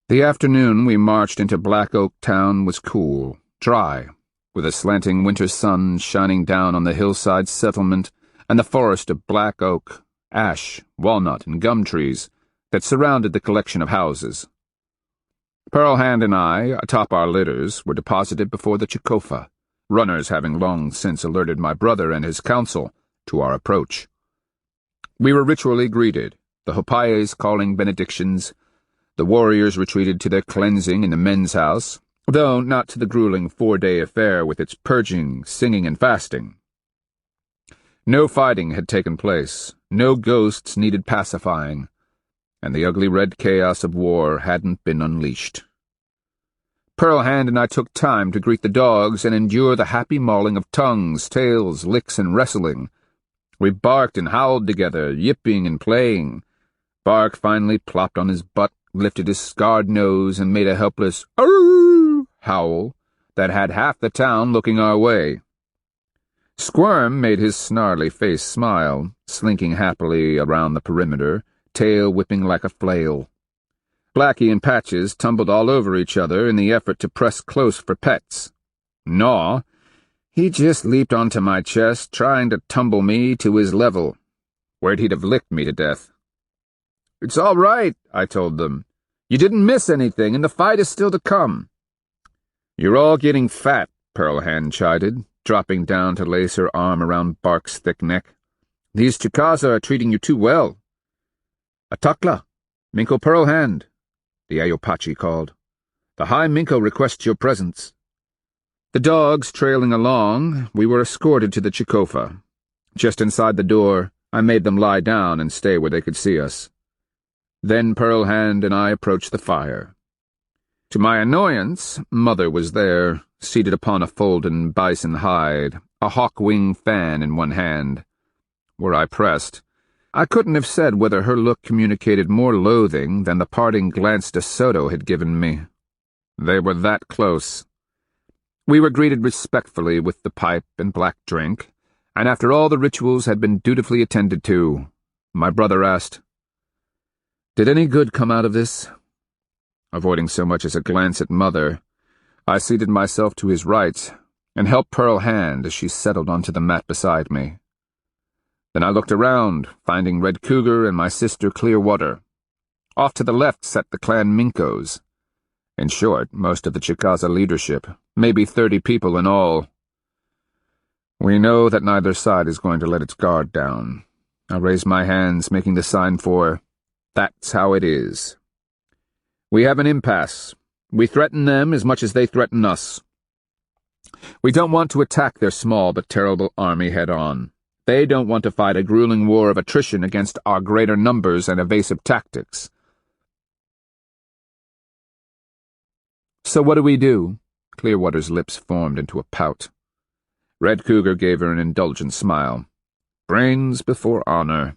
The afternoon we marched into Black Oak Town was cool, dry, with a slanting winter sun shining down on the hillside settlement and the forest of black oak, ash, walnut, and gum trees that surrounded the collection of houses. Pearl Hand and I, atop our litters, were deposited before the Chicofa, runners having long since alerted my brother and his council to our approach. We were ritually greeted, the Hopayes calling benedictions. The warriors retreated to their cleansing in the men's house, though not to the grueling 4-day affair with its purging, singing, and fasting. No fighting had taken place, no ghosts needed pacifying, and the ugly red chaos of war hadn't been unleashed. Pearl Hand and I took time to greet the dogs and endure the happy mauling of tongues, tails, licks, and wrestling. We barked and howled together, yipping and playing. Bark finally plopped on his butt, lifted his scarred nose, and made a helpless "Arr!" howl that had half the town looking our way. Squirm made his snarly face smile, slinking happily around the perimeter, tail whipping like a flail. Blackie and Patches tumbled all over each other in the effort to press close for pets. Gnaw, he just leaped onto my chest, trying to tumble me to his level, where'd he'd have licked me to death. "It's all right," I told them. "You didn't miss anything, and the fight is still to come." "You're all getting fat," Pearl Hand chided, dropping down to lace her arm around Bark's thick neck. "These Chicaza are treating you too well." "Atakla, Minko Pearl Hand," the Ayopachi called. "The High Minko requests your presence." The dogs trailing along, we were escorted to the Chicofa. Just inside the door, I made them lie down and stay where they could see us. Then Pearl Hand and I approached the fire. To my annoyance, Mother was there, seated upon a folded bison hide, a hawk-wing fan in one hand. Were I pressed, I couldn't have said whether her look communicated more loathing than the parting glance De Soto had given me. They were that close. We were greeted respectfully with the pipe and black drink, and after all the rituals had been dutifully attended to, my brother asked, "Did any good come out of this?" Avoiding so much as a glance at Mother, I seated myself to his right and helped Pearl Hand as she settled onto the mat beside me. Then I looked around, finding Red Cougar and my sister Clearwater. Off to the left sat the clan Minkos. In short, most of the Chicaza leadership, maybe 30 people in all. We know that neither side is going to let its guard down. I raised my hands, making the sign for, "That's how it is." We have an impasse. We threaten them as much as they threaten us. We don't want to attack their small but terrible army head-on. They don't want to fight a grueling war of attrition against our greater numbers and evasive tactics. So what do? Clearwater's lips formed into a pout. Red Cougar gave her an indulgent smile. Brains before honor.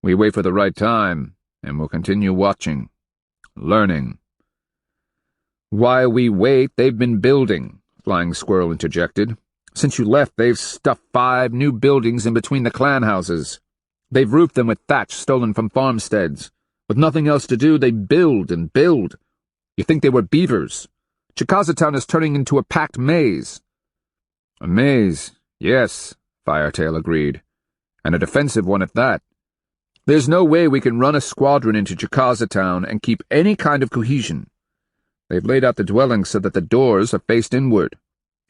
We wait for the right time, and we'll continue watching, learning. While we wait, they've been building, Flying Squirrel interjected. Since you left, they've stuffed 5 new buildings in between the clan houses. They've roofed them with thatch stolen from farmsteads. With nothing else to do, they build and build. You think they were beavers? Chicaza town is turning into a packed maze. A maze, yes, Firetail agreed. And a defensive one at that. There's no way we can run a squadron into Chicaza town and keep any kind of cohesion. They've laid out the dwellings so that the doors are faced inward,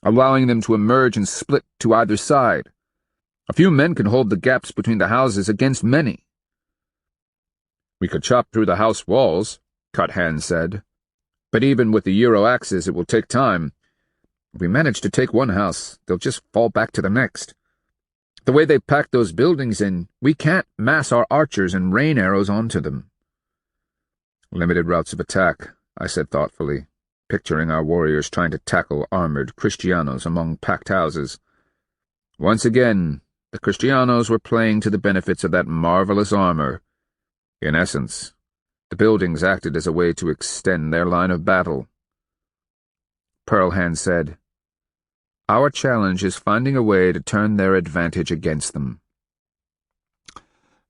allowing them to emerge and split to either side. A few men can hold the gaps between the houses against many. We could chop through the house walls, Cut Hand said. But even with the Euro axes, it will take time. If we manage to take one house, they'll just fall back to the next. The way they packed those buildings in, we can't mass our archers and rain arrows onto them. Limited routes of attack, I said thoughtfully, picturing our warriors trying to tackle armored Kristianos among packed houses. Once again, the Kristianos were playing to the benefits of that marvelous armor. In essence, the buildings acted as a way to extend their line of battle. Pearl Hand said, "Our challenge is finding a way to turn their advantage against them."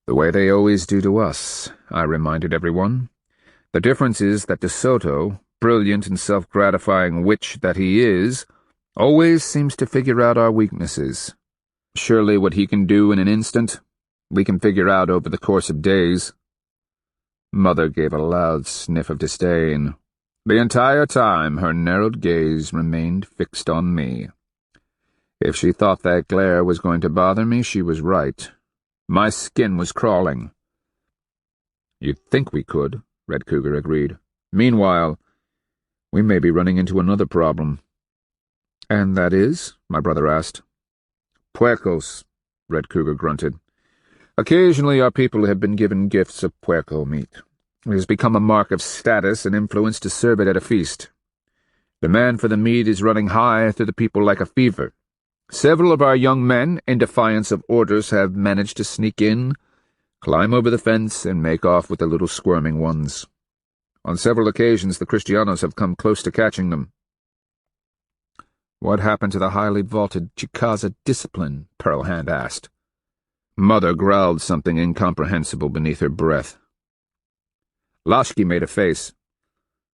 "The way they always do to us," I reminded everyone. "The difference is that De Soto, brilliant and self-gratifying witch that he is, always seems to figure out our weaknesses. Surely what he can do in an instant, we can figure out over the course of days." Mother gave a loud sniff of disdain. The entire time her narrowed gaze remained fixed on me. If she thought that glare was going to bother me, she was right. My skin was crawling. "You'd think we could," Red Cougar agreed. "Meanwhile, we may be running into another problem." "And that is?" my brother asked. "Puercos," Red Cougar grunted. "Occasionally our people have been given gifts of puerco meat. It has become a mark of status and influence to serve it at a feast. Demand for the meat is running high through the people like a fever. Several of our young men, in defiance of orders, have managed to sneak in, climb over the fence, and make off with the little squirming ones. On several occasions the Kristianos have come close to catching them." "What happened to the highly vaulted Chicaza discipline?" Pearl Hand asked. Mother growled something incomprehensible beneath her breath. Lashki made a face.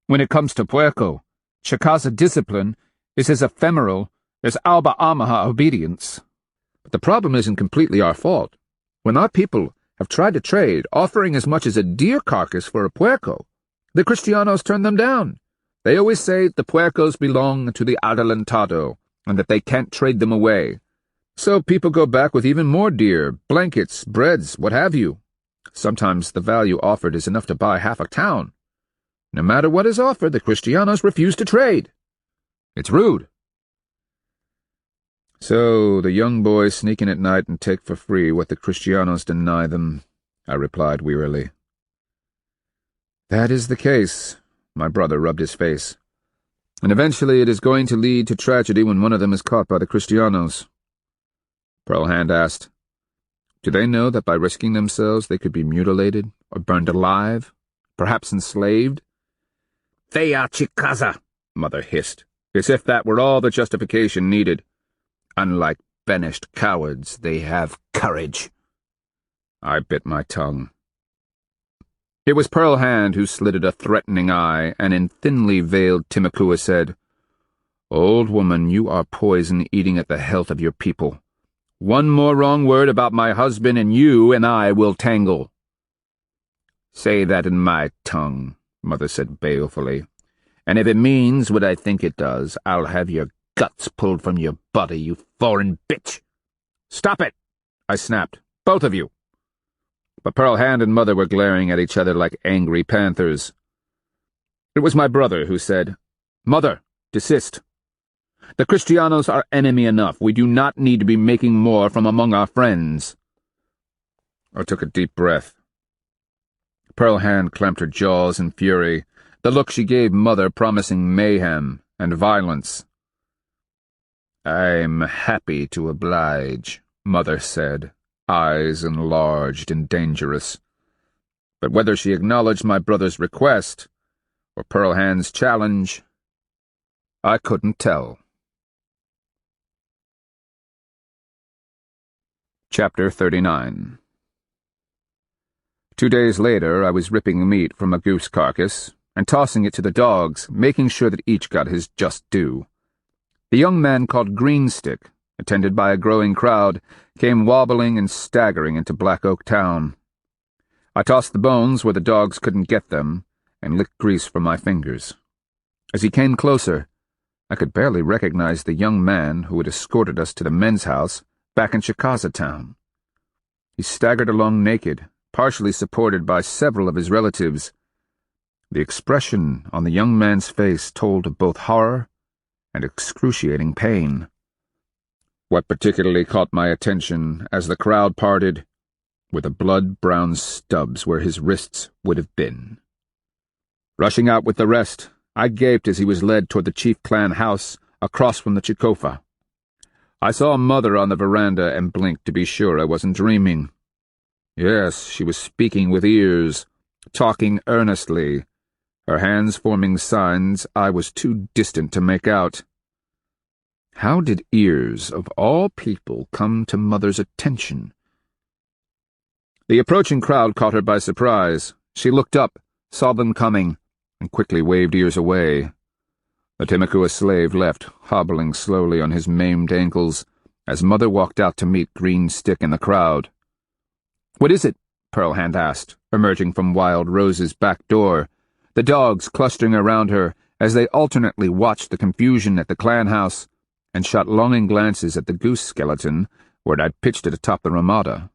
"When it comes to Puerco, Chicaza discipline is as ephemeral as Alba Amaha obedience. But the problem isn't completely our fault. When our people have tried to trade, offering as much as a deer carcass for a Puerco, the Kristianos turn them down. They always say the Puercos belong to the Adelantado, and that they can't trade them away. So people go back with even more deer, blankets, breads, what have you. Sometimes the value offered is enough to buy half a town. No matter what is offered, the Kristianos refuse to trade. It's rude." "So the young boys sneak in at night and take for free what the Kristianos deny them," I replied wearily. "That is the case," my brother rubbed his face. "And eventually it is going to lead to tragedy when one of them is caught by the Kristianos." Pearl Hand asked, "Do they know that by risking themselves they could be mutilated or burned alive, perhaps enslaved?" "They are Chicaza," Mother hissed, as if that were all the justification needed. "Unlike banished cowards, they have courage." I bit my tongue. It was Pearl Hand who slitted a threatening eye, and in thinly veiled Timakua said, "Old woman, you are poison eating at the health of your people. One more wrong word about my husband and you and I will tangle." "Say that in my tongue," Mother said balefully. "And if it means what I think it does, I'll have your guts pulled from your body, you foreign bitch." "Stop it!" I snapped. "Both of you." But Pearl Hand and Mother were glaring at each other like angry panthers. It was my brother who said, "Mother, desist. The Kristianos are enemy enough. We do not need to be making more from among our friends." I took a deep breath. Pearl Hand clamped her jaws in fury, the look she gave Mother promising mayhem and violence. "I'm happy to oblige," Mother said, eyes enlarged and dangerous. But whether she acknowledged my brother's request or Pearl Hand's challenge, I couldn't tell. Chapter 39. 2 days later, I was ripping meat from a goose carcass and tossing it to the dogs, making sure that each got his just due. The young man called Greenstick, attended by a growing crowd, came wobbling and staggering into Black Oak Town. I tossed the bones where the dogs couldn't get them and licked grease from my fingers. As he came closer, I could barely recognize the young man who had escorted us to the men's house back in Chicaza town. He staggered along naked, partially supported by several of his relatives. The expression on the young man's face told of both horror and excruciating pain. What particularly caught my attention as the crowd parted were the blood-brown stubs where his wrists would have been. Rushing out with the rest, I gaped as he was led toward the chief clan house across from the Chicofa. I saw Mother on the veranda and blinked to be sure I wasn't dreaming. Yes, she was speaking with ears, talking earnestly, her hands forming signs I was too distant to make out. How did ears, of all people, come to Mother's attention? The approaching crowd caught her by surprise. She looked up, saw them coming, and quickly waved ears away. The Timucua slave left, hobbling slowly on his maimed ankles, as Mother walked out to meet Greenstick in the crowd. "What is it?" Pearl Hand asked, emerging from Wild Rose's back door, the dogs clustering around her as they alternately watched the confusion at the clan house and shot longing glances at the goose skeleton where I'd pitched it atop the ramada.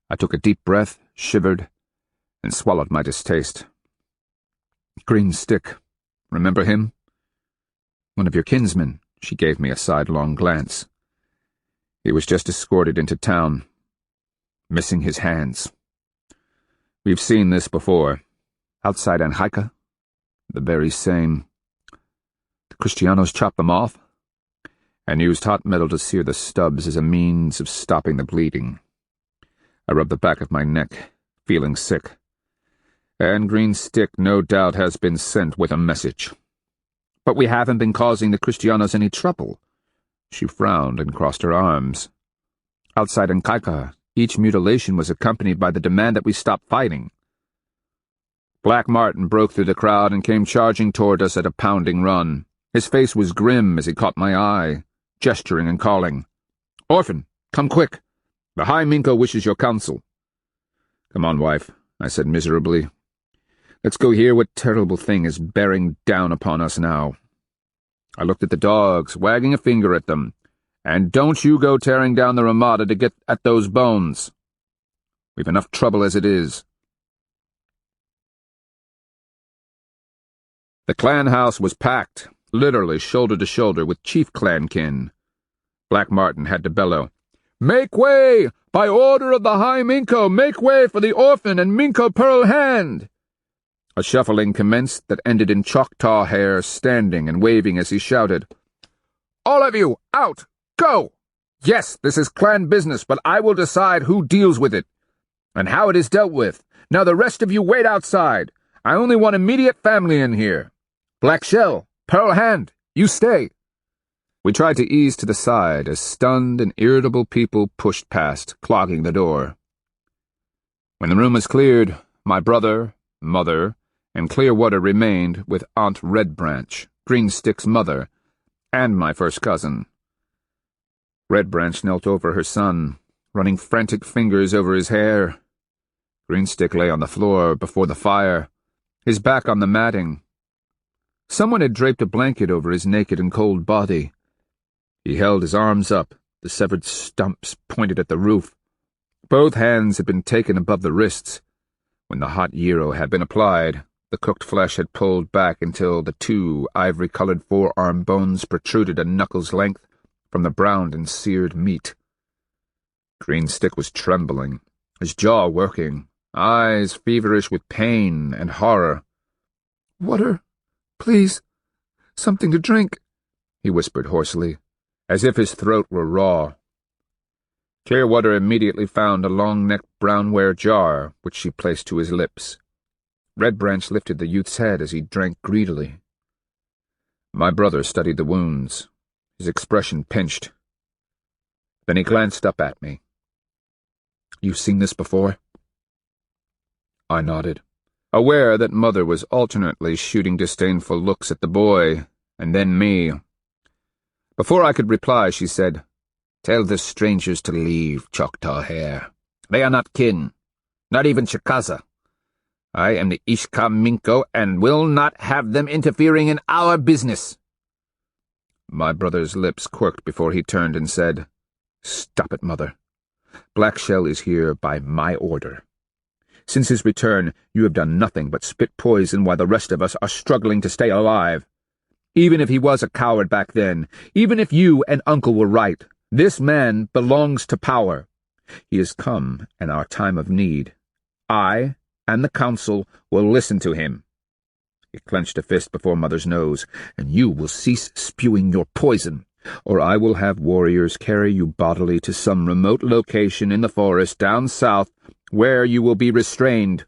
I took a deep breath, shivered, and swallowed my distaste. Greenstick. Remember him? One of your kinsmen, she gave me a sidelong glance. He was just escorted into town, missing his hands. We've seen this before. Outside Anjaika, the very same. The Kristianos chopped them off and used hot metal to sear the stubs as a means of stopping the bleeding. I rubbed the back of my neck, feeling sick. And Greenstick no doubt has been sent with a message. But we haven't been causing the Kristianos any trouble. She frowned and crossed her arms. Outside Anjaika, each mutilation was accompanied by the demand that we stop fighting. Black Martin broke through the crowd and came charging toward us at a pounding run. His face was grim as he caught my eye, gesturing and calling. "Orphan, come quick. The High Minko wishes your counsel." "Come on, wife," I said miserably. "Let's go hear what terrible thing is bearing down upon us now." I looked at the dogs, wagging a finger at them. "And don't you go tearing down the ramada to get at those bones. We've enough trouble as it is." The clan house was packed, literally shoulder to shoulder with chief clan kin. Black Martin had to bellow, "Make way! By order of the High Minko, make way for the orphan and Minko Pearl Hand!" A shuffling commenced that ended in Choctaw Hair standing and waving as he shouted, "All of you, out! Go! Yes, this is clan business, but I will decide who deals with it, and how it is dealt with. Now the rest of you wait outside. I only want immediate family in here. Black Shell, Pearl Hand, you stay." We tried to ease to the side as stunned and irritable people pushed past, clogging the door. When the room was cleared, my brother, Mother, and Clearwater remained with Aunt Redbranch, Greenstick's mother, and my first cousin. Redbranch knelt over her son, running frantic fingers over his hair. Greenstick lay on the floor before the fire, his back on the matting. Someone had draped a blanket over his naked and cold body. He held his arms up, the severed stumps pointed at the roof. Both hands had been taken above the wrists. When the hot gyro had been applied, the cooked flesh had pulled back until the 2 ivory-colored forearm bones protruded a knuckle's length from the browned and seared meat. Greenstick was trembling, his jaw working, eyes feverish with pain and horror. "Water, please, something to drink," he whispered hoarsely, as if his throat were raw. Clearwater immediately found a long-necked brownware jar, which she placed to his lips. Redbranch lifted the youth's head as he drank greedily. My brother studied the wounds, his expression pinched. Then he glanced up at me. "You've seen this before?" I nodded, aware that Mother was alternately shooting disdainful looks at the boy, and then me. Before I could reply, she said, "Tell the strangers to leave, Choctaw Hare. They are not kin, not even Chicaza. I am the Ishka Minko and will not have them interfering in our business." My brother's lips quirked before he turned and said, "Stop it, Mother. Black Shell is here by my order. Since his return, you have done nothing but spit poison while the rest of us are struggling to stay alive. Even if he was a coward back then, even if you and Uncle were right, this man belongs to power. He has come in our time of need. I and the Council will listen to him." He clenched a fist before Mother's nose. "And you will cease spewing your poison, or I will have warriors carry you bodily to some remote location in the forest down south where you will be restrained."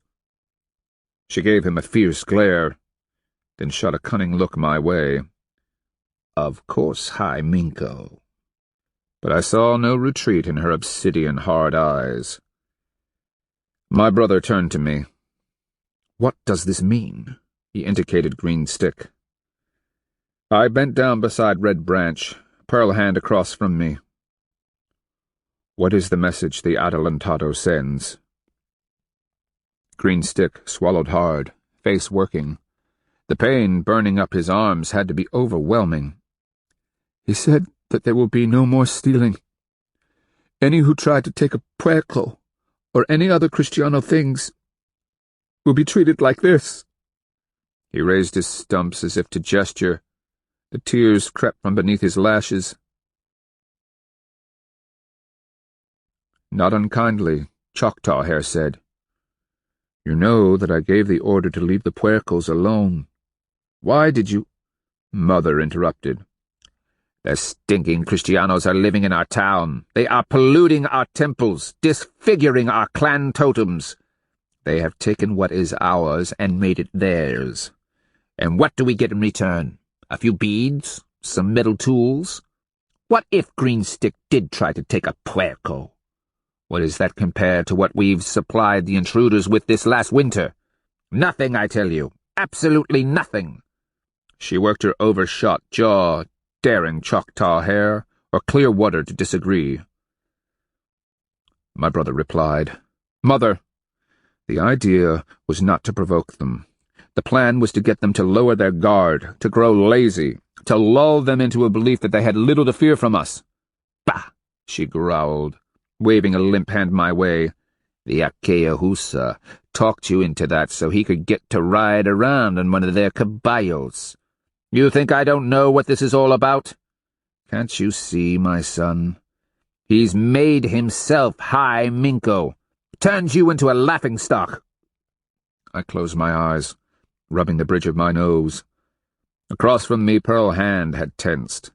She gave him a fierce glare, then shot a cunning look my way. "Of course, High Minko." But I saw no retreat in her obsidian hard eyes. My brother turned to me. "What does this mean?" He indicated Green Stick. I bent down beside Red Branch, Pearl Hand across from me. "What is the message the Adelantado sends?" Green Stick swallowed hard, face working. The pain burning up his arms had to be overwhelming. "He said that there will be no more stealing. Any who try to take a puerco or any other Kristiano things will be treated like this." He raised his stumps as if to gesture. The tears crept from beneath his lashes. Not unkindly, Choctaw Hare said, "You know that I gave the order to leave the puercos alone. Why did you—" Mother interrupted. "The stinking Kristianos are living in our town. They are polluting our temples, disfiguring our clan totems. They have taken what is ours and made it theirs. And what do we get in return? A few beads? Some metal tools? What if Green Stick did try to take a puerco? What is that compared to what we've supplied the intruders with this last winter? Nothing, I tell you. Absolutely nothing." She worked her overshot jaw, daring Choctaw Hare or Clearwater to disagree. My brother replied, "Mother, the idea was not to provoke them. The plan was to get them to lower their guard, to grow lazy, to lull them into a belief that they had little to fear from us." "Bah!" she growled, waving a limp hand my way. "The Akeahusa talked you into that so he could get to ride around on one of their caballos. You think I don't know what this is all about? Can't you see, my son? He's made himself High Minko, turned you into a laughingstock." I closed my eyes, rubbing the bridge of my nose. Across from me, Pearl Hand had tensed.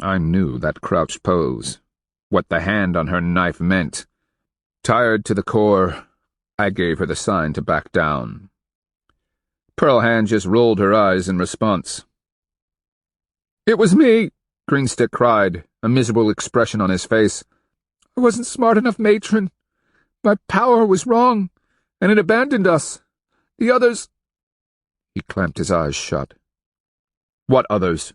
I knew that crouched pose, what the hand on her knife meant. Tired to the core, I gave her the sign to back down. Pearl Hand just rolled her eyes in response. "It was me," Greenstick cried, a miserable expression on his face. "I wasn't smart enough, matron. My power was wrong, and it abandoned us. The others—" He clamped his eyes shut. "What others?"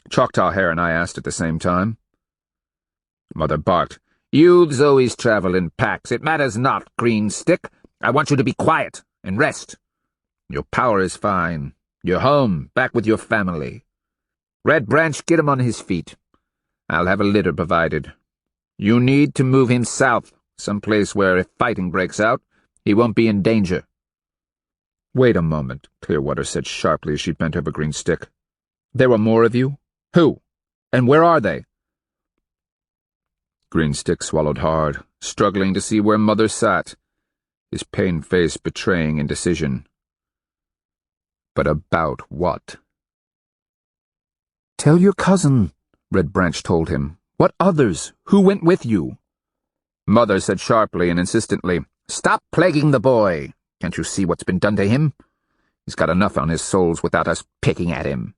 Choctaw Hare and I asked at the same time. Mother barked. "Youths always travel in packs. It matters not, Green Stick. I want you to be quiet and rest. Your power is fine. You're home, back with your family. Red Branch, get him on his feet. I'll have a litter provided. You need to move him south, someplace where if fighting breaks out, he won't be in danger." "Wait a moment," Clearwater said sharply as she bent over Green Stick. "There are more of you? Who? And where are they?" Green Stick swallowed hard, struggling to see where Mother sat, his pained face betraying indecision. But about what? "Tell your cousin," Red Branch told him. "What others? Who went with you?" Mother said sharply and insistently, "Stop plaguing the boy. Can't you see what's been done to him? He's got enough on his souls without us picking at him.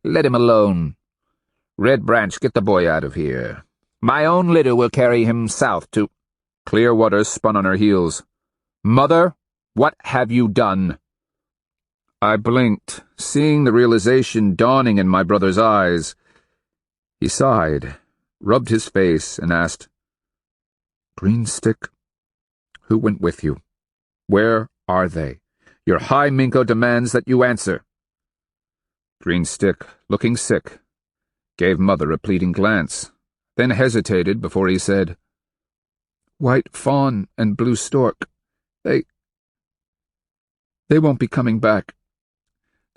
Let him alone. Red Branch, get the boy out of here. My own litter will carry him south to— Clearwater spun on her heels. Mother, what have you done? I blinked, seeing the realization dawning in my brother's eyes. He sighed, rubbed his face, and asked, Greenstick, who went with you? Where are they? Your High Minko demands that you answer. Greenstick, looking sick, gave Mother a pleading glance, then hesitated before he said, White Fawn and Blue Stork, they won't be coming back.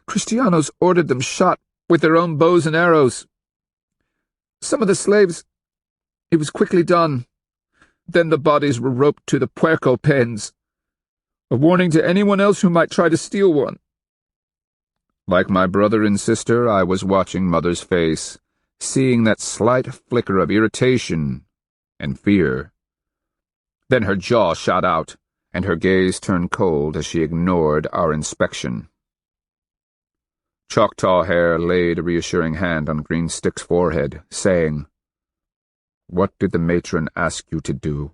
Kristiano's ordered them shot with their own bows and arrows. Some of the slaves, it was quickly done. Then the bodies were roped to the puerco pens, a warning to anyone else who might try to steal one. Like my brother and sister, I was watching Mother's face, seeing that slight flicker of irritation and fear. Then her jaw shot out, and her gaze turned cold as she ignored our inspection. Choctaw Hair laid a reassuring hand on Greenstick's forehead, saying, What did the matron ask you to do?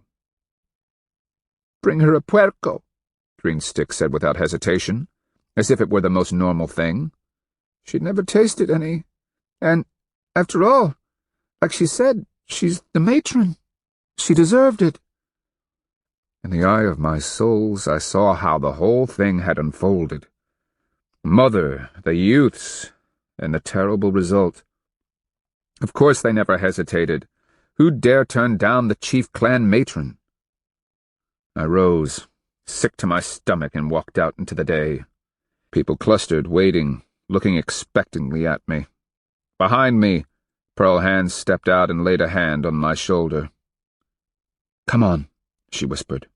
Bring her a puerco, Greenstick said without hesitation, as if it were the most normal thing. She'd never tasted any, and, after all, like she said, she's the matron. She deserved it. In the eye of my souls, I saw how the whole thing had unfolded. Mother, the youths, and the terrible result. Of course they never hesitated. Who'd dare turn down the chief clan matron? I rose, sick to my stomach, and walked out into the day. People clustered, waiting, looking expectantly at me. Behind me, Pearl Hand stepped out and laid a hand on my shoulder. Come on, she whispered.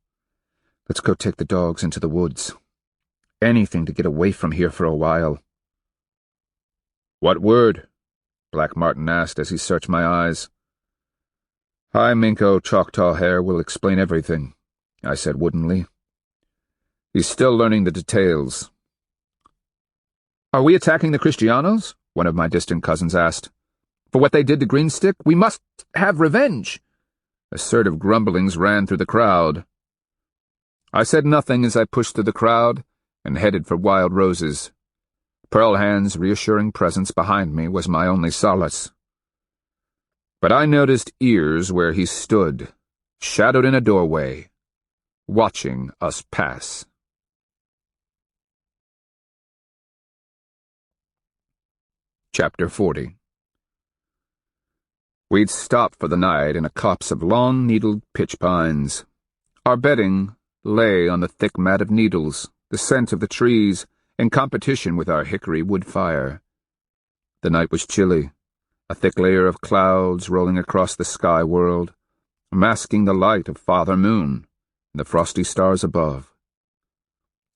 Let's go take the dogs into the woods. Anything to get away from here for a while. What word? Black Martin asked as he searched my eyes. High Minko Choctaw Hair will explain everything, I said woodenly. He's still learning the details. Are we attacking the Kristianos? One of my distant cousins asked. For what they did to Greenstick, we must have revenge. Assertive grumblings ran through the crowd. I said nothing as I pushed through the crowd and headed for Wild Roses. Pearl Hand's reassuring presence behind me was my only solace. But I noticed ears where he stood, shadowed in a doorway, watching us pass. Chapter 40. We'd stopped for the night in a copse of long-needled pitch pines. Our bedding lay on the thick mat of needles, the scent of the trees, in competition with our hickory wood fire. The night was chilly, a thick layer of clouds rolling across the sky world, masking the light of Father Moon and the frosty stars above.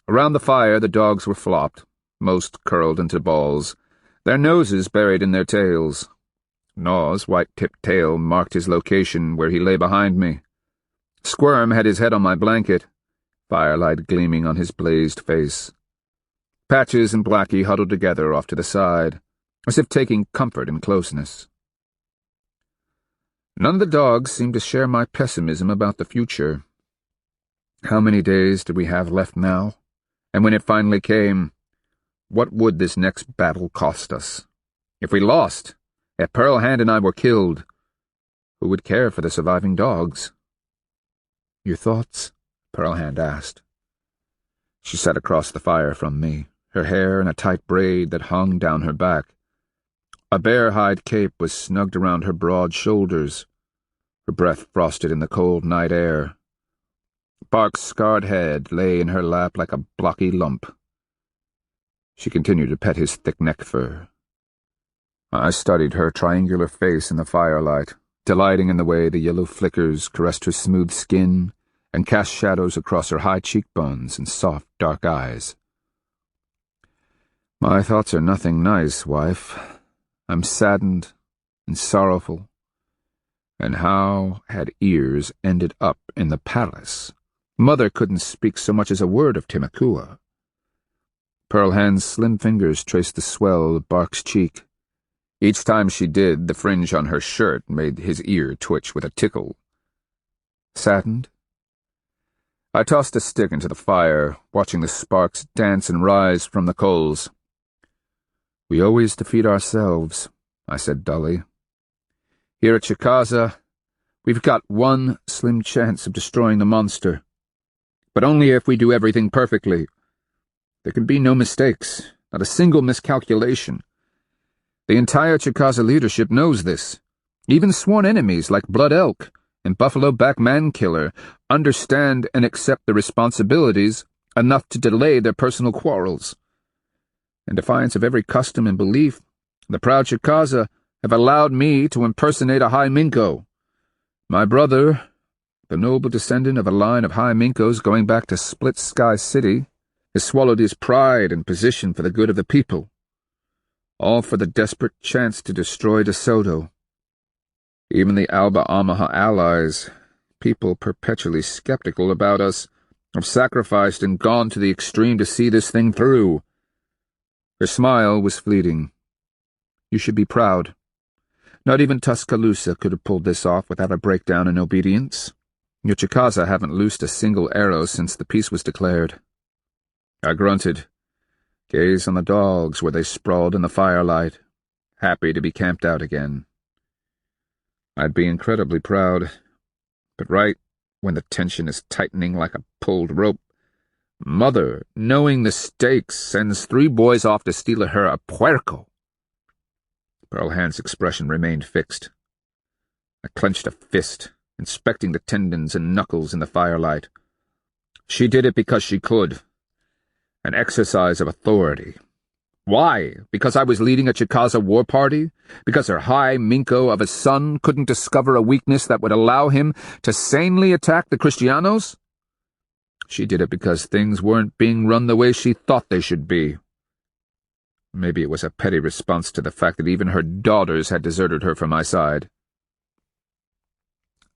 Around the fire the dogs were flopped, most curled into balls, their noses buried in their tails. Gnaw's white-tipped tail marked his location where he lay behind me. Squirm had his head on my blanket, firelight gleaming on his blazed face. Patches and Blackie huddled together off to the side, as if taking comfort in closeness. None of the dogs seemed to share my pessimism about the future. How many days did we have left now? And when it finally came, what would this next battle cost us? If we lost, if Pearl Hand and I were killed, who would care for the surviving dogs? Your thoughts? Pearl Hand asked. She sat across the fire from me, her hair in a tight braid that hung down her back. A bear-hide cape was snugged around her broad shoulders, her breath frosted in the cold night air. Bark's scarred head lay in her lap like a blocky lump. She continued to pet his thick neck fur. I studied her triangular face in the firelight, delighting in the way the yellow flickers caressed her smooth skin and cast shadows across her high cheekbones and soft, dark eyes. My thoughts are nothing nice, wife. I'm saddened and sorrowful. And how had Ears ended up in the palace? Mother couldn't speak so much as a word of Timakua. Pearl Hand's slim fingers traced the swell of Bark's cheek, Each time she did, the fringe on her shirt made his ear twitch with a tickle. Saddened? I tossed a stick into the fire, watching the sparks dance and rise from the coals. We always defeat ourselves, I said dully. Here at Chicaza, we've got one slim chance of destroying the monster. But only if we do everything perfectly. There can be no mistakes, not a single miscalculation. The entire Chicaza leadership knows this. Even sworn enemies like Blood Elk and Buffalo Back Man-Killer understand and accept the responsibilities enough to delay their personal quarrels. In defiance of every custom and belief, the proud Chicaza have allowed me to impersonate a High Minko. My brother, the noble descendant of a line of High Minkos going back to Split Sky City, has swallowed his pride and position for the good of the people. All for the desperate chance to destroy De Soto. Even the Alba Omaha allies, people perpetually skeptical about us, have sacrificed and gone to the extreme to see this thing through. Her smile was fleeting. You should be proud. Not even Tuscaloosa could have pulled this off without a breakdown in obedience. Your Chicaza haven't loosed a single arrow since the peace was declared. I grunted, gazed on the dogs where they sprawled in the firelight, happy to be camped out again. I'd be incredibly proud, but right when the tension is tightening like a pulled rope, Mother, knowing the stakes, sends 3 boys off to steal her a puerco. Pearl Hand's expression remained fixed. I clenched a fist, inspecting the tendons and knuckles in the firelight. She did it because she could. An exercise of authority. Why? Because I was leading a Chicaza war party? Because her High Minko of a son couldn't discover a weakness that would allow him to sanely attack the Kristianos? She did it because things weren't being run the way she thought they should be. Maybe it was a petty response to the fact that even her daughters had deserted her from my side.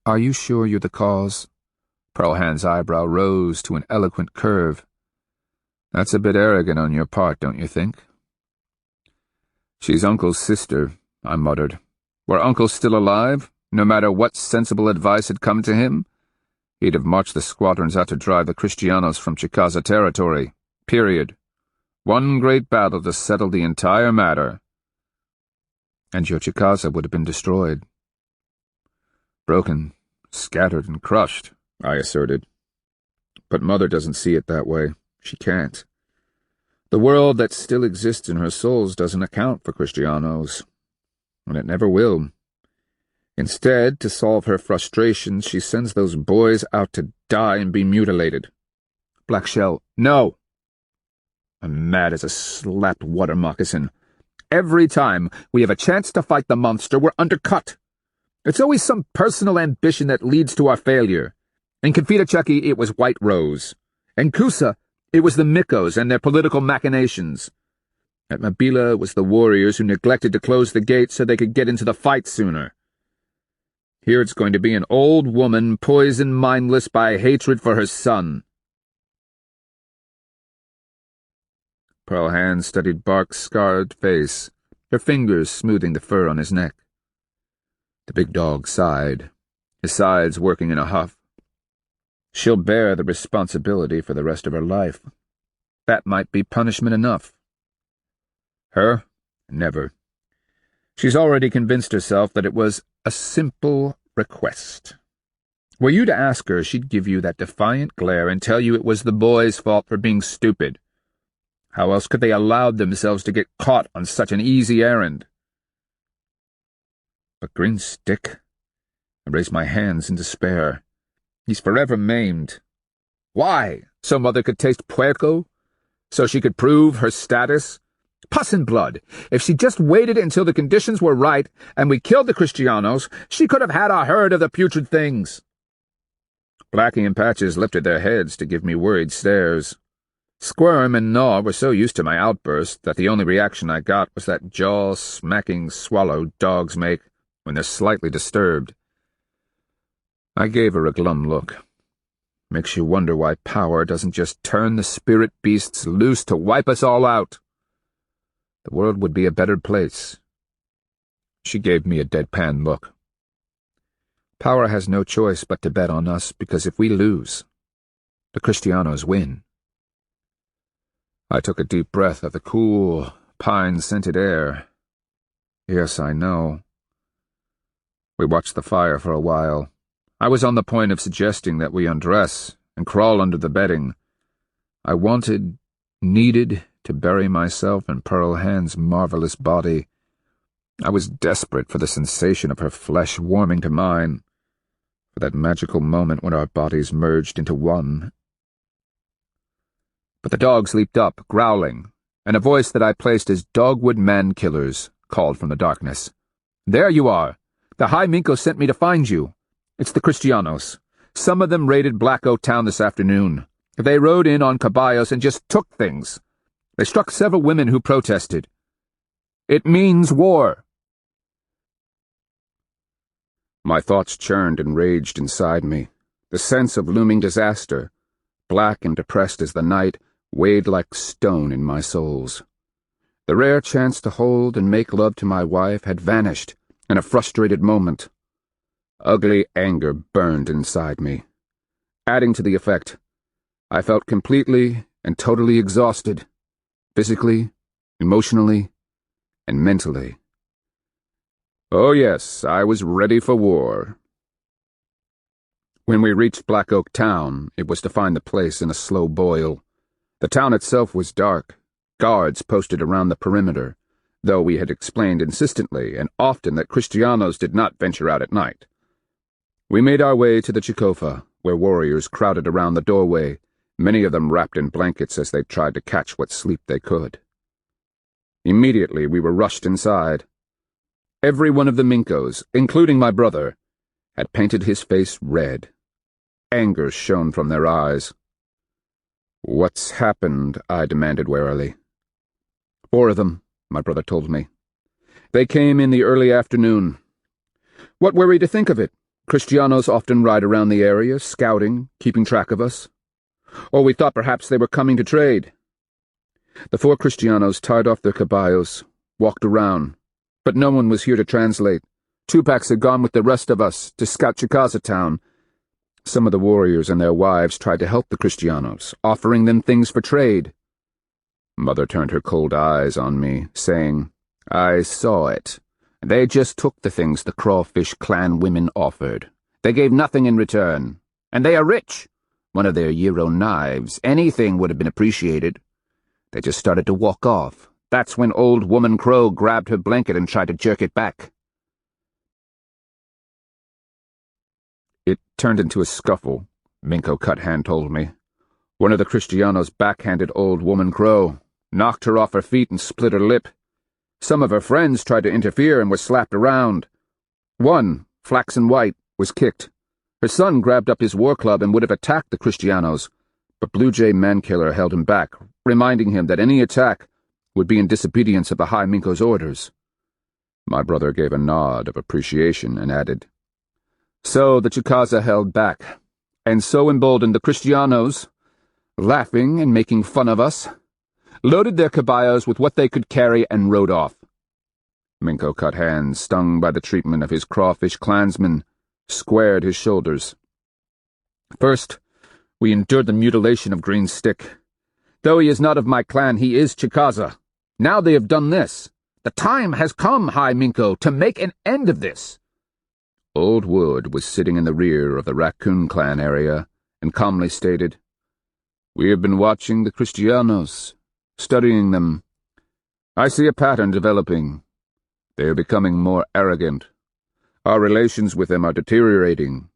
Are you sure you're the cause? Pearl Hand's eyebrow rose to an eloquent curve. That's a bit arrogant on your part, don't you think? She's Uncle's sister, I muttered. Were Uncle still alive, no matter what sensible advice had come to him? He'd have marched the squadrons out to drive the Kristianos from Chicaza territory. Period. One great battle to settle the entire matter. And your Chicaza would have been destroyed. Broken, scattered, and crushed, I asserted. But Mother doesn't see it that way. She can't. The world that still exists in her souls doesn't account for Kristianos, and it never will. Instead, to solve her frustrations, she sends those boys out to die and be mutilated. Black Shell, no! I'm mad as a slapped water moccasin. Every time we have a chance to fight the monster, we're undercut. It's always some personal ambition that leads to our failure. In Confitacheki, it was White Rose. In Kusa, it was the Mikos and their political machinations. At Mabila, it was the warriors who neglected to close the gates so they could get into the fight sooner. Here it's going to be an old woman poisoned mindless by hatred for her son. Pearl Hand studied Bark's scarred face, her fingers smoothing the fur on his neck. The big dog sighed, his sides working in a huff. She'll bear the responsibility for the rest of her life. That might be punishment enough. Her? Never. She's already convinced herself that it was a simple request. Were you to ask her, she'd give you that defiant glare and tell you it was the boys' fault for being stupid. How else could they allow themselves to get caught on such an easy errand? But Green Stick? I raised my hands in despair. He's forever maimed. Why? So Mother could taste puerco? So she could prove her status? Pus and blood! If she just waited until the conditions were right and we killed the Kristianos, she could have had a herd of the putrid things. Blackie and Patches lifted their heads to give me worried stares. Squirm and Gnaw were so used to my outburst that the only reaction I got was that jaw-smacking swallow dogs make when they're slightly disturbed. I gave her a glum look. Makes you wonder why power doesn't just turn the spirit beasts loose to wipe us all out. The world would be a better place. She gave me a deadpan look. Power has no choice but to bet on us, because if we lose, the Kristianos win. I took a deep breath of the cool, pine-scented air. Yes, I know. We watched the fire for a while. I was on the point of suggesting that we undress and crawl under the bedding. I needed to bury myself in Pearl Hand's marvelous body. I was desperate for the sensation of her flesh warming to mine, for that magical moment when our bodies merged into one. But the dogs leaped up, growling, and a voice that I placed as dogwood man-killers called from the darkness. "There you are! The High Minko sent me to find you. It's the Kristianos. Some of them raided Black Oak Town this afternoon. They rode in on caballos and just took things. They struck several women who protested. It means war." My thoughts churned and raged inside me. The sense of looming disaster, black and depressed as the night, weighed like stone in my soles. The rare chance to hold and make love to my wife had vanished in a frustrated moment. Ugly anger burned inside me. Adding to the effect, I felt completely and totally exhausted, physically, emotionally, and mentally. Oh yes, I was ready for war. When we reached Black Oak Town, it was to find the place in a slow boil. The town itself was dark, guards posted around the perimeter, though we had explained insistently and often that Kristianos did not venture out at night. We made our way to the Chicaza, where warriors crowded around the doorway, many of them wrapped in blankets as they tried to catch what sleep they could. Immediately we were rushed inside. Every one of the Minkos, including my brother, had painted his face red. Anger shone from their eyes. "What's happened?" I demanded warily. 4 of them, my brother told me. They came in the early afternoon. What were we to think of it? Kristianos often ride around the area, scouting, keeping track of us. Or we thought perhaps they were coming to trade. The 4 Kristianos tied off their caballos, walked around, but no one was here to translate. Tupacs had gone with the rest of us to scout Chicaza town. Some of the warriors and their wives tried to help the Kristianos, offering them things for trade. Mother turned her cold eyes on me, saying, "I saw it. They just took the things the Crawfish clan women offered. They gave nothing in return. And they are rich. One of their Euro knives, anything would have been appreciated. They just started to walk off. That's when Old Woman Crow grabbed her blanket and tried to jerk it back." "It turned into a scuffle," Minko Cuthand told me. "One of the Kristianos backhanded Old Woman Crow, knocked her off her feet and split her lip. Some of her friends tried to interfere and were slapped around. One, Flaxen White, was kicked. Her son grabbed up his war club and would have attacked the Kristianos, but Blue Jay Mankiller held him back, reminding him that any attack would be in disobedience of the High Minko's orders." My brother gave a nod of appreciation and added, "So the Chicaza held back, and so emboldened the Kristianos, laughing and making fun of us, loaded their caballos with what they could carry and rode off." Minko Cuthand, stung by the treatment of his Crawfish clansmen, squared his shoulders. "First, we endured the mutilation of Green Stick. Though he is not of my clan, he is Chicaza. Now they have done this. The time has come, High Minko, to make an end of this." Old Wood was sitting in the rear of the Raccoon clan area and calmly stated, "We have been watching the Kristianos, studying them. I see a pattern developing. They are becoming more arrogant. Our relations with them are deteriorating.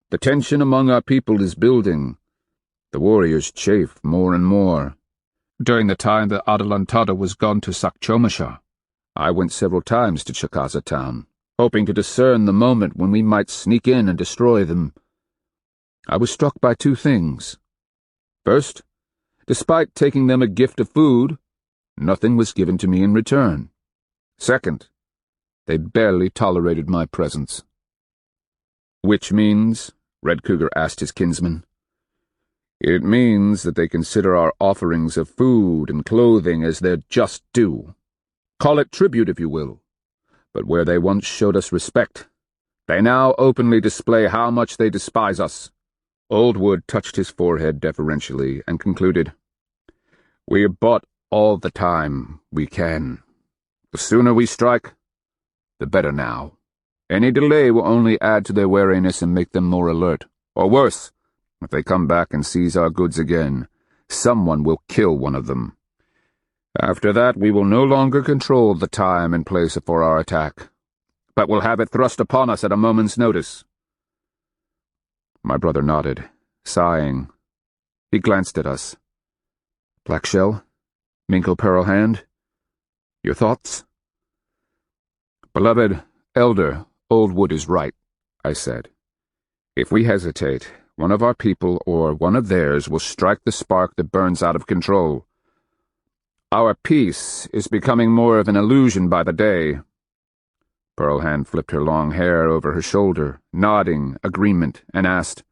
The tension among our people is building. The warriors chafe more and more. During the time that Adelantada was gone to Sakchomasha, I went several times to Chicaza town, hoping to discern the moment when we might sneak in and destroy them. I was struck by 2 things. First, despite taking them a gift of food, nothing was given to me in return. Second, they barely tolerated my presence." "Which means?" Red Cougar asked his kinsman. "It means that they consider our offerings of food and clothing as their just due. Call it tribute if you will. But where they once showed us respect, they now openly display how much they despise us." Old Wood touched his forehead deferentially and concluded, "We bought all the time we can. The sooner we strike, the better now. Any delay will only add to their wariness and make them more alert. Or worse, if they come back and seize our goods again, someone will kill one of them. After that, we will no longer control the time and place for our attack, but will have it thrust upon us at a moment's notice." My brother nodded, sighing. He glanced at us. "Black Shell? Minko Pearlhand? Your thoughts?" "Beloved Elder, Old Wood is right," I said. "If we hesitate, one of our people or one of theirs will strike the spark that burns out of control. Our peace is becoming more of an illusion by the day." Pearlhand flipped her long hair over her shoulder, nodding agreement, and asked,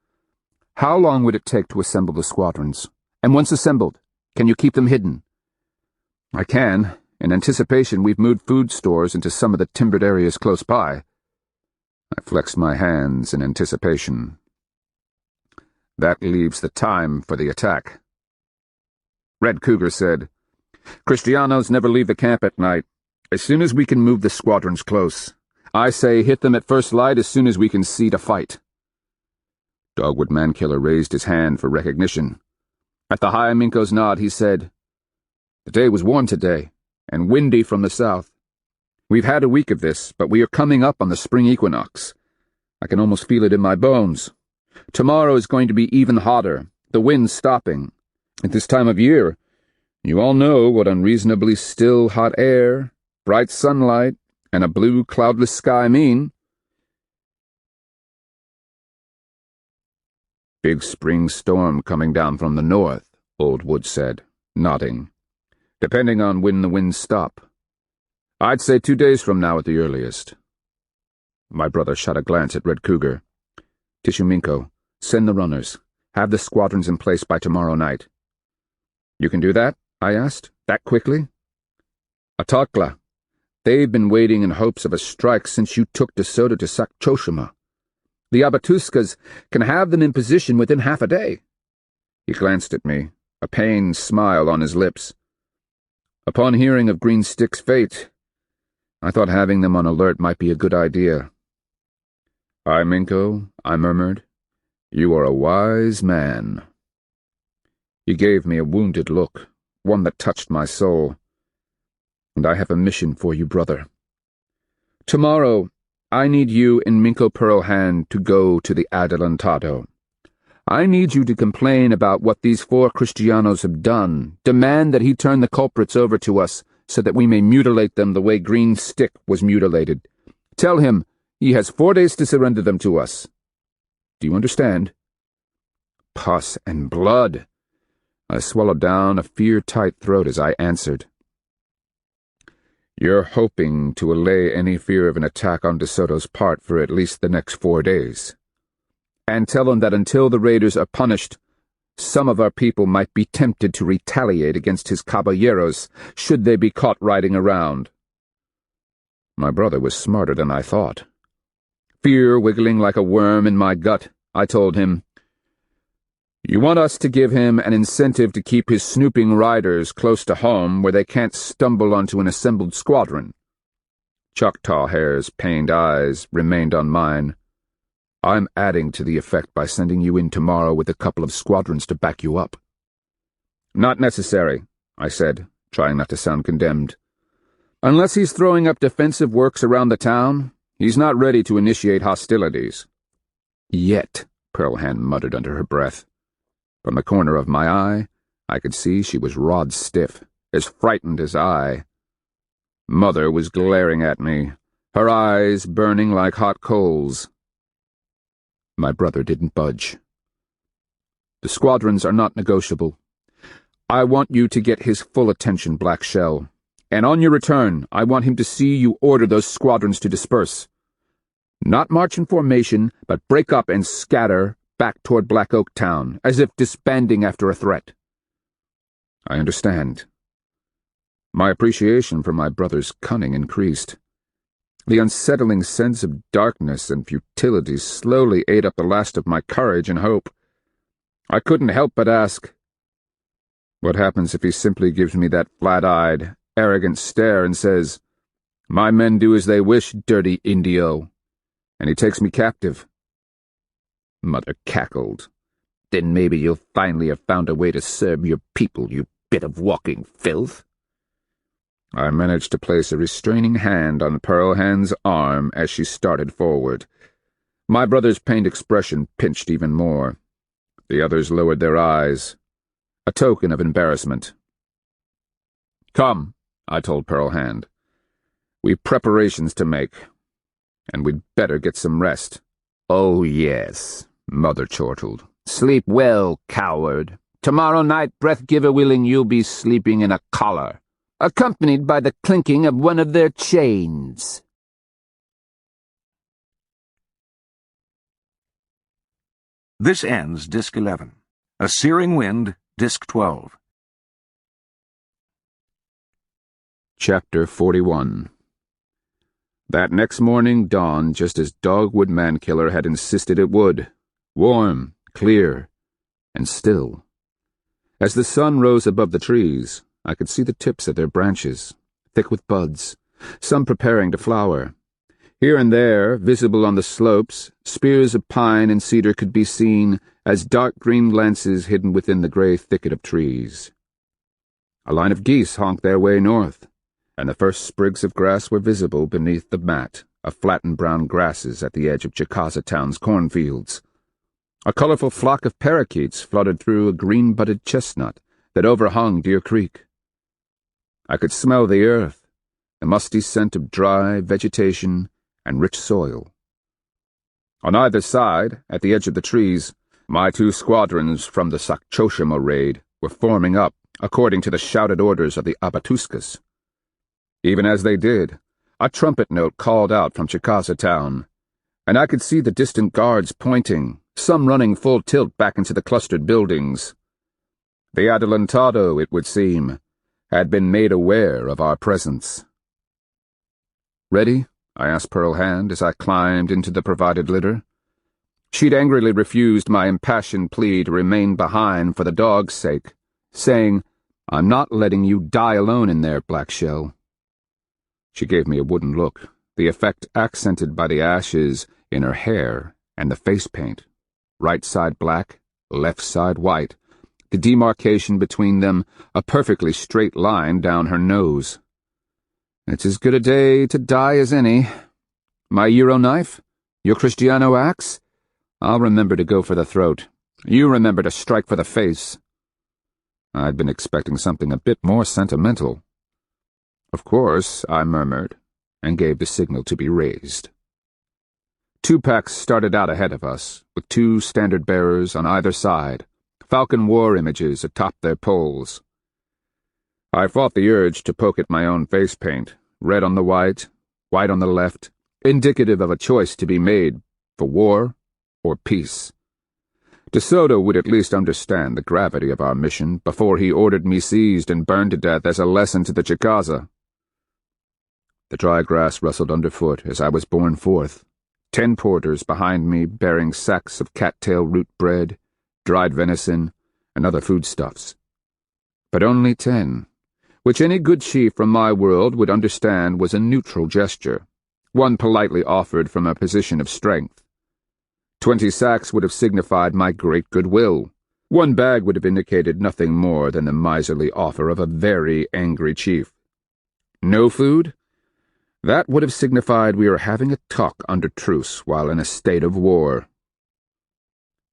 "How long would it take to assemble the squadrons? And once assembled, can you keep them hidden?" "I can. In anticipation, we've moved food stores into some of the timbered areas close by." I flexed my hands in anticipation. "That leaves the time for the attack." Red Cougar said, "Kristianos never leave the camp at night. As soon as we can move the squadrons close, I say hit them at first light as soon as we can see to fight." Dogwood Mankiller raised his hand for recognition. At the High Minko's nod, he said, "The day was warm today, and windy from the south. We've had a week of this, but we are coming up on the spring equinox. I can almost feel it in my bones. Tomorrow is going to be even hotter, the wind stopping. At this time of year, you all know what unreasonably still hot air, bright sunlight, and a blue cloudless sky mean." "Big spring storm coming down from the north," Old Wood said, nodding. "Depending on when the winds stop. I'd say 2 days from now at the earliest." My brother shot a glance at Red Cougar. "Tishuminko, send the runners. Have the squadrons in place by tomorrow night." "You can do that?" I asked. "That quickly?" "Atakla. They've been waiting in hopes of a strike since you took De Soto to sack Choshima. The Abatuskas can have them in position within half a day." He glanced at me, a pained smile on his lips. "Upon hearing of Green Stick's fate, I thought having them on alert might be a good idea." "Aye, Minko," I murmured. "You are a wise man." He gave me a wounded look, one that touched my soul. "And I have a mission for you, brother. Tomorrow, I need you and Minko Pearlhand to go to the Adelantado. I need you to complain about what these 4 Kristianos have done, demand that he turn the culprits over to us so that we may mutilate them the way Green Stick was mutilated. Tell him he has 4 days to surrender them to us. Do you understand?" Pus and blood! I swallowed down a fear-tight throat as I answered. "You're hoping to allay any fear of an attack on De Soto's part for at least the next 4 days. And tell him that until the raiders are punished, some of our people might be tempted to retaliate against his caballeros should they be caught riding around." My brother was smarter than I thought. Fear wiggling like a worm in my gut, I told him, "You want us to give him an incentive to keep his snooping riders close to home where they can't stumble onto an assembled squadron." Choctaw Hare's pained eyes remained on mine. "I'm adding to the effect by sending you in tomorrow with a couple of squadrons to back you up." "Not necessary," I said, trying not to sound condemned. "Unless he's throwing up defensive works around the town, he's not ready to initiate hostilities." "Yet," Pearlhand muttered under her breath. From the corner of my eye, I could see she was rod-stiff, as frightened as I. Mother was glaring at me, her eyes burning like hot coals. My brother didn't budge. "The squadrons are not negotiable. I want you to get his full attention, Black Shell, and on your return, I want him to see you order those squadrons to disperse. Not march in formation, but break up and scatter back toward Black Oak Town, as if disbanding after a threat." "I understand." My appreciation for my brother's cunning increased. The unsettling sense of darkness and futility slowly ate up the last of my courage and hope. I couldn't help but ask, what happens if he simply gives me that flat-eyed, arrogant stare and says, "My men do as they wish, dirty Indio," and he takes me captive? Mother cackled. "Then maybe you'll finally have found a way to serve your people, you bit of walking filth." I managed to place a restraining hand on Pearl Hand's arm as she started forward. My brother's pained expression pinched even more. The others lowered their eyes, a token of embarrassment. "Come," I told Pearl Hand. "We've preparations to make, and we'd better get some rest." "Oh, yes," Mother chortled. "Sleep well, coward. Tomorrow night, breath-giver willing, you'll be sleeping in a collar, accompanied by the clinking of one of their chains." This ends Disc 11. A Searing Wind, Disc 12. Chapter 41. That next morning dawned just as Dogwood Mankiller had insisted it would. Warm, clear, and still. As the sun rose above the trees, I could see the tips of their branches, thick with buds, some preparing to flower. Here and there, visible on the slopes, spears of pine and cedar could be seen as dark green lances hidden within the gray thicket of trees. A line of geese honked their way north, and the first sprigs of grass were visible beneath the mat of flattened brown grasses at the edge of Chicaza town's cornfields. A colorful flock of parakeets fluttered through a green-budded chestnut that overhung Deer Creek. I could smell the earth, the musty scent of dry vegetation and rich soil. On either side, at the edge of the trees, my two squadrons from the Sakchoshima raid were forming up according to the shouted orders of the Abatuskas. Even as they did, a trumpet note called out from Chicaza town, and I could see the distant guards pointing, some running full tilt back into the clustered buildings. The Adelantado, it would seem, had been made aware of our presence. "Ready?" I asked Pearl Hand as I climbed into the provided litter. She'd angrily refused my impassioned plea to remain behind for the dog's sake, saying, "I'm not letting you die alone in there, Black Shell." She gave me a wooden look, the effect accented by the ashes in her hair and the face paint. Right side black, left side white, the demarcation between them a perfectly straight line down her nose. "It's as good a day to die as any. My Euro knife? Your Kristiano axe? I'll remember to go for the throat. You remember to strike for the face." I'd been expecting something a bit more sentimental. "Of course," I murmured, and gave the signal to be raised. Two packs started out ahead of us, with two standard-bearers on either side, falcon war images atop their poles. I fought the urge to poke at my own face paint, red on the white on the left, indicative of a choice to be made for war or peace. De Soto would at least understand the gravity of our mission before he ordered me seized and burned to death as a lesson to the Chicaza. The dry grass rustled underfoot as I was borne forth, 10 porters behind me bearing sacks of cattail root bread, dried venison, and other foodstuffs. But only 10, which any good chief from my world would understand was a neutral gesture, one politely offered from a position of strength. 20 sacks would have signified my great goodwill. One bag would have indicated nothing more than the miserly offer of a very angry chief. No food? That would have signified we were having a talk under truce while in a state of war.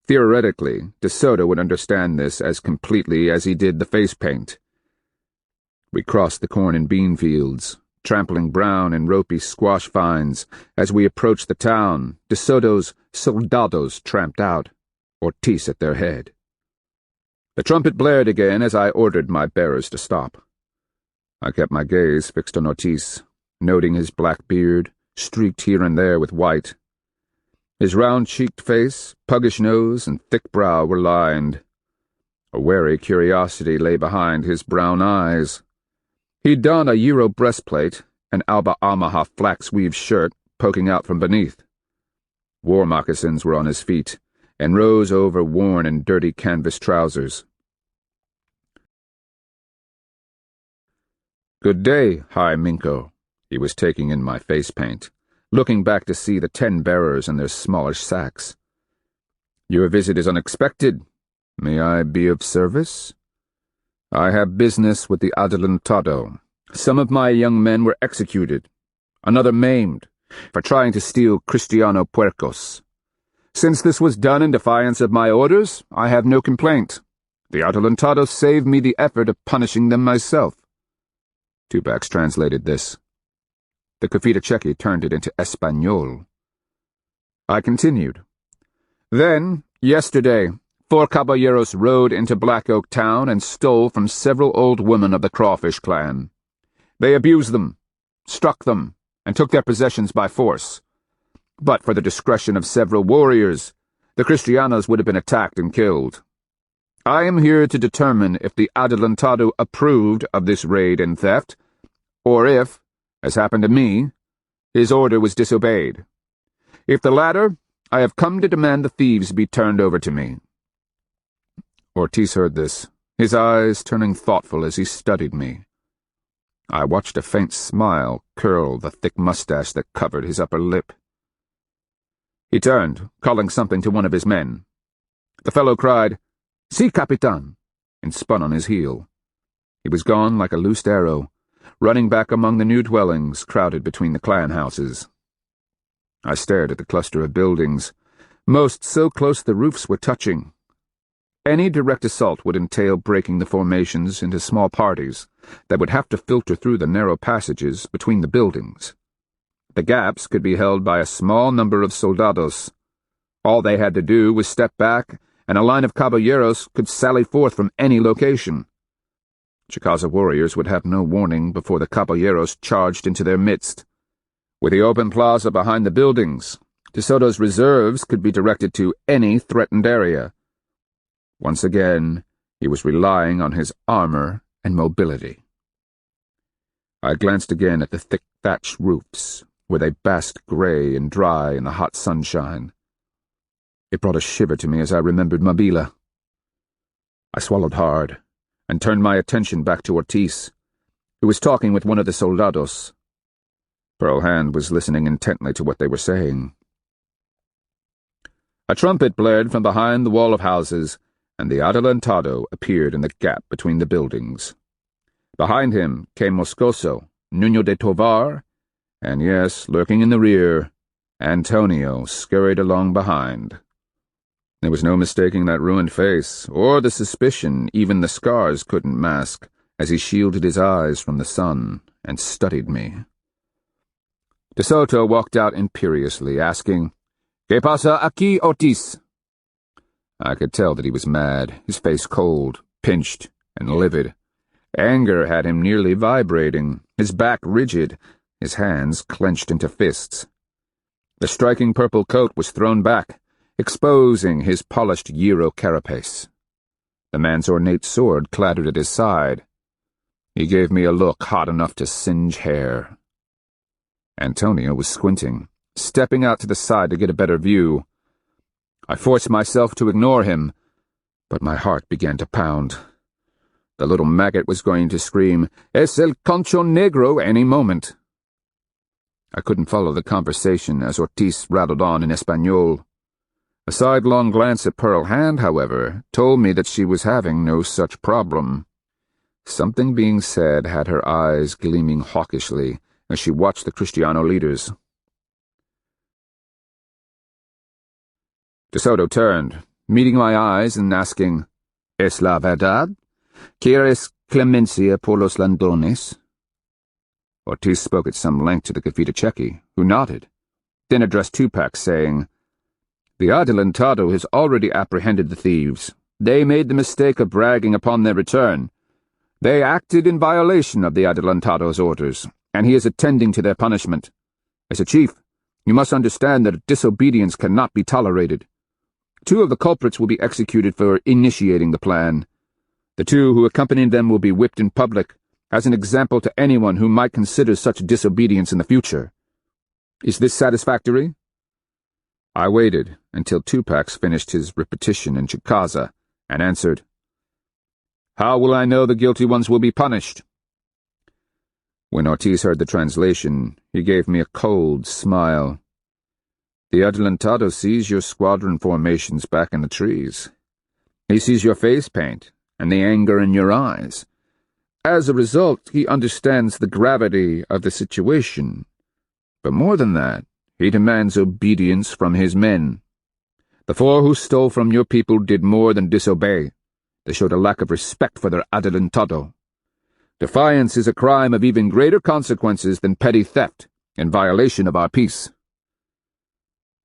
Theoretically, De Soto would understand this as completely as he did the face paint. We crossed the corn and bean fields, trampling brown and ropey squash vines. As we approached the town, De Soto's soldados tramped out, Ortiz at their head. The trumpet blared again as I ordered my bearers to stop. I kept my gaze fixed on Ortiz, noting his black beard, streaked here and there with white. His round-cheeked face, puggish nose, and thick brow were lined. A wary curiosity lay behind his brown eyes. He'd don a Euro breastplate, an Alba Almaha flax-weave shirt poking out from beneath. War moccasins were on his feet, and rose over worn and dirty canvas trousers. "Good day, High Minko." He was taking in my face paint, looking back to see the 10 bearers and their smallish sacks. "Your visit is unexpected. May I be of service? I have business with the Adelantado. Some of my young men were executed, another maimed, for trying to steal Kristiano puercos. Since this was done in defiance of my orders, I have no complaint. The Adelantado saved me the effort of punishing them myself." Tupac translated this. The Cafita turned it into Espanol. I continued. "Then, yesterday, 4 caballeros rode into Black Oak Town and stole from several old women of the Crawfish clan. They abused them, struck them, and took their possessions by force. But for the discretion of several warriors, the Kristianos would have been attacked and killed. I am here to determine if the Adelantado approved of this raid and theft, or if, as happened to me, his order was disobeyed. If the latter, I have come to demand the thieves be turned over to me." Ortiz heard this, his eyes turning thoughtful as he studied me. I watched a faint smile curl the thick mustache that covered his upper lip. He turned, calling something to one of his men. The fellow cried, "Si, Capitan," and spun on his heel. He was gone like a loosed arrow, running back among the new dwellings crowded between the clan houses. I stared at the cluster of buildings, most so close the roofs were touching. Any direct assault would entail breaking the formations into small parties that would have to filter through the narrow passages between the buildings. The gaps could be held by a small number of soldados. All they had to do was step back, and a line of caballeros could sally forth from any location. Chicaza warriors would have no warning before the caballeros charged into their midst. With the open plaza behind the buildings, De Soto's reserves could be directed to any threatened area. Once again, he was relying on his armor and mobility. I glanced again at the thick thatched roofs, where they basked gray and dry in the hot sunshine. It brought a shiver to me as I remembered Mabila. I swallowed hard and turned my attention back to Ortiz, who was talking with one of the soldados. Pearl Hand was listening intently to what they were saying. A trumpet blared from behind the wall of houses, and the Adelantado appeared in the gap between the buildings. Behind him came Moscoso, Nuno de Tovar, and yes, lurking in the rear, Antonio scurried along behind. There was no mistaking that ruined face, or the suspicion even the scars couldn't mask, as he shielded his eyes from the sun and studied me. De Soto walked out imperiously, asking, "¿Qué pasa aquí, Ortiz?" I could tell that he was mad, his face cold, pinched, and livid. Anger had him nearly vibrating, his back rigid, his hands clenched into fists. The striking purple coat was thrown back, exposing his polished gyro carapace. The man's ornate sword clattered at his side. He gave me a look hot enough to singe hair. Antonio was squinting, stepping out to the side to get a better view. I forced myself to ignore him, but my heart began to pound. The little maggot was going to scream, "Es el concho negro," any moment. I couldn't follow the conversation as Ortiz rattled on in Espanol. A sidelong glance at Pearl Hand, however, told me that she was having no such problem. Something being said had her eyes gleaming hawkishly as she watched the Kristiano leaders. De Soto turned, meeting my eyes and asking, "Es la verdad? ¿Quieres clemencia por los ladrones?" Ortiz spoke at some length to the Cafita, who nodded, then addressed Tupac, saying, "The Adelantado has already apprehended the thieves. They made the mistake of bragging upon their return. They acted in violation of the Adelantado's orders, and he is attending to their punishment. As a chief, you must understand that disobedience cannot be tolerated. 2 of the culprits will be executed for initiating the plan. The 2 who accompanied them will be whipped in public, as an example to anyone who might consider such disobedience in the future. Is this satisfactory?" I waited until Tupac finished his repetition in Chicaza and answered, "How will I know the guilty ones will be punished?" When Ortiz heard the translation, he gave me a cold smile. "The Adelantado sees your squadron formations back in the trees. He sees your face paint and the anger in your eyes. As a result, he understands the gravity of the situation. But more than that, he demands obedience from his men. The 4 who stole from your people did more than disobey. They showed a lack of respect for their Adelantado. Defiance is a crime of even greater consequences than petty theft and violation of our peace."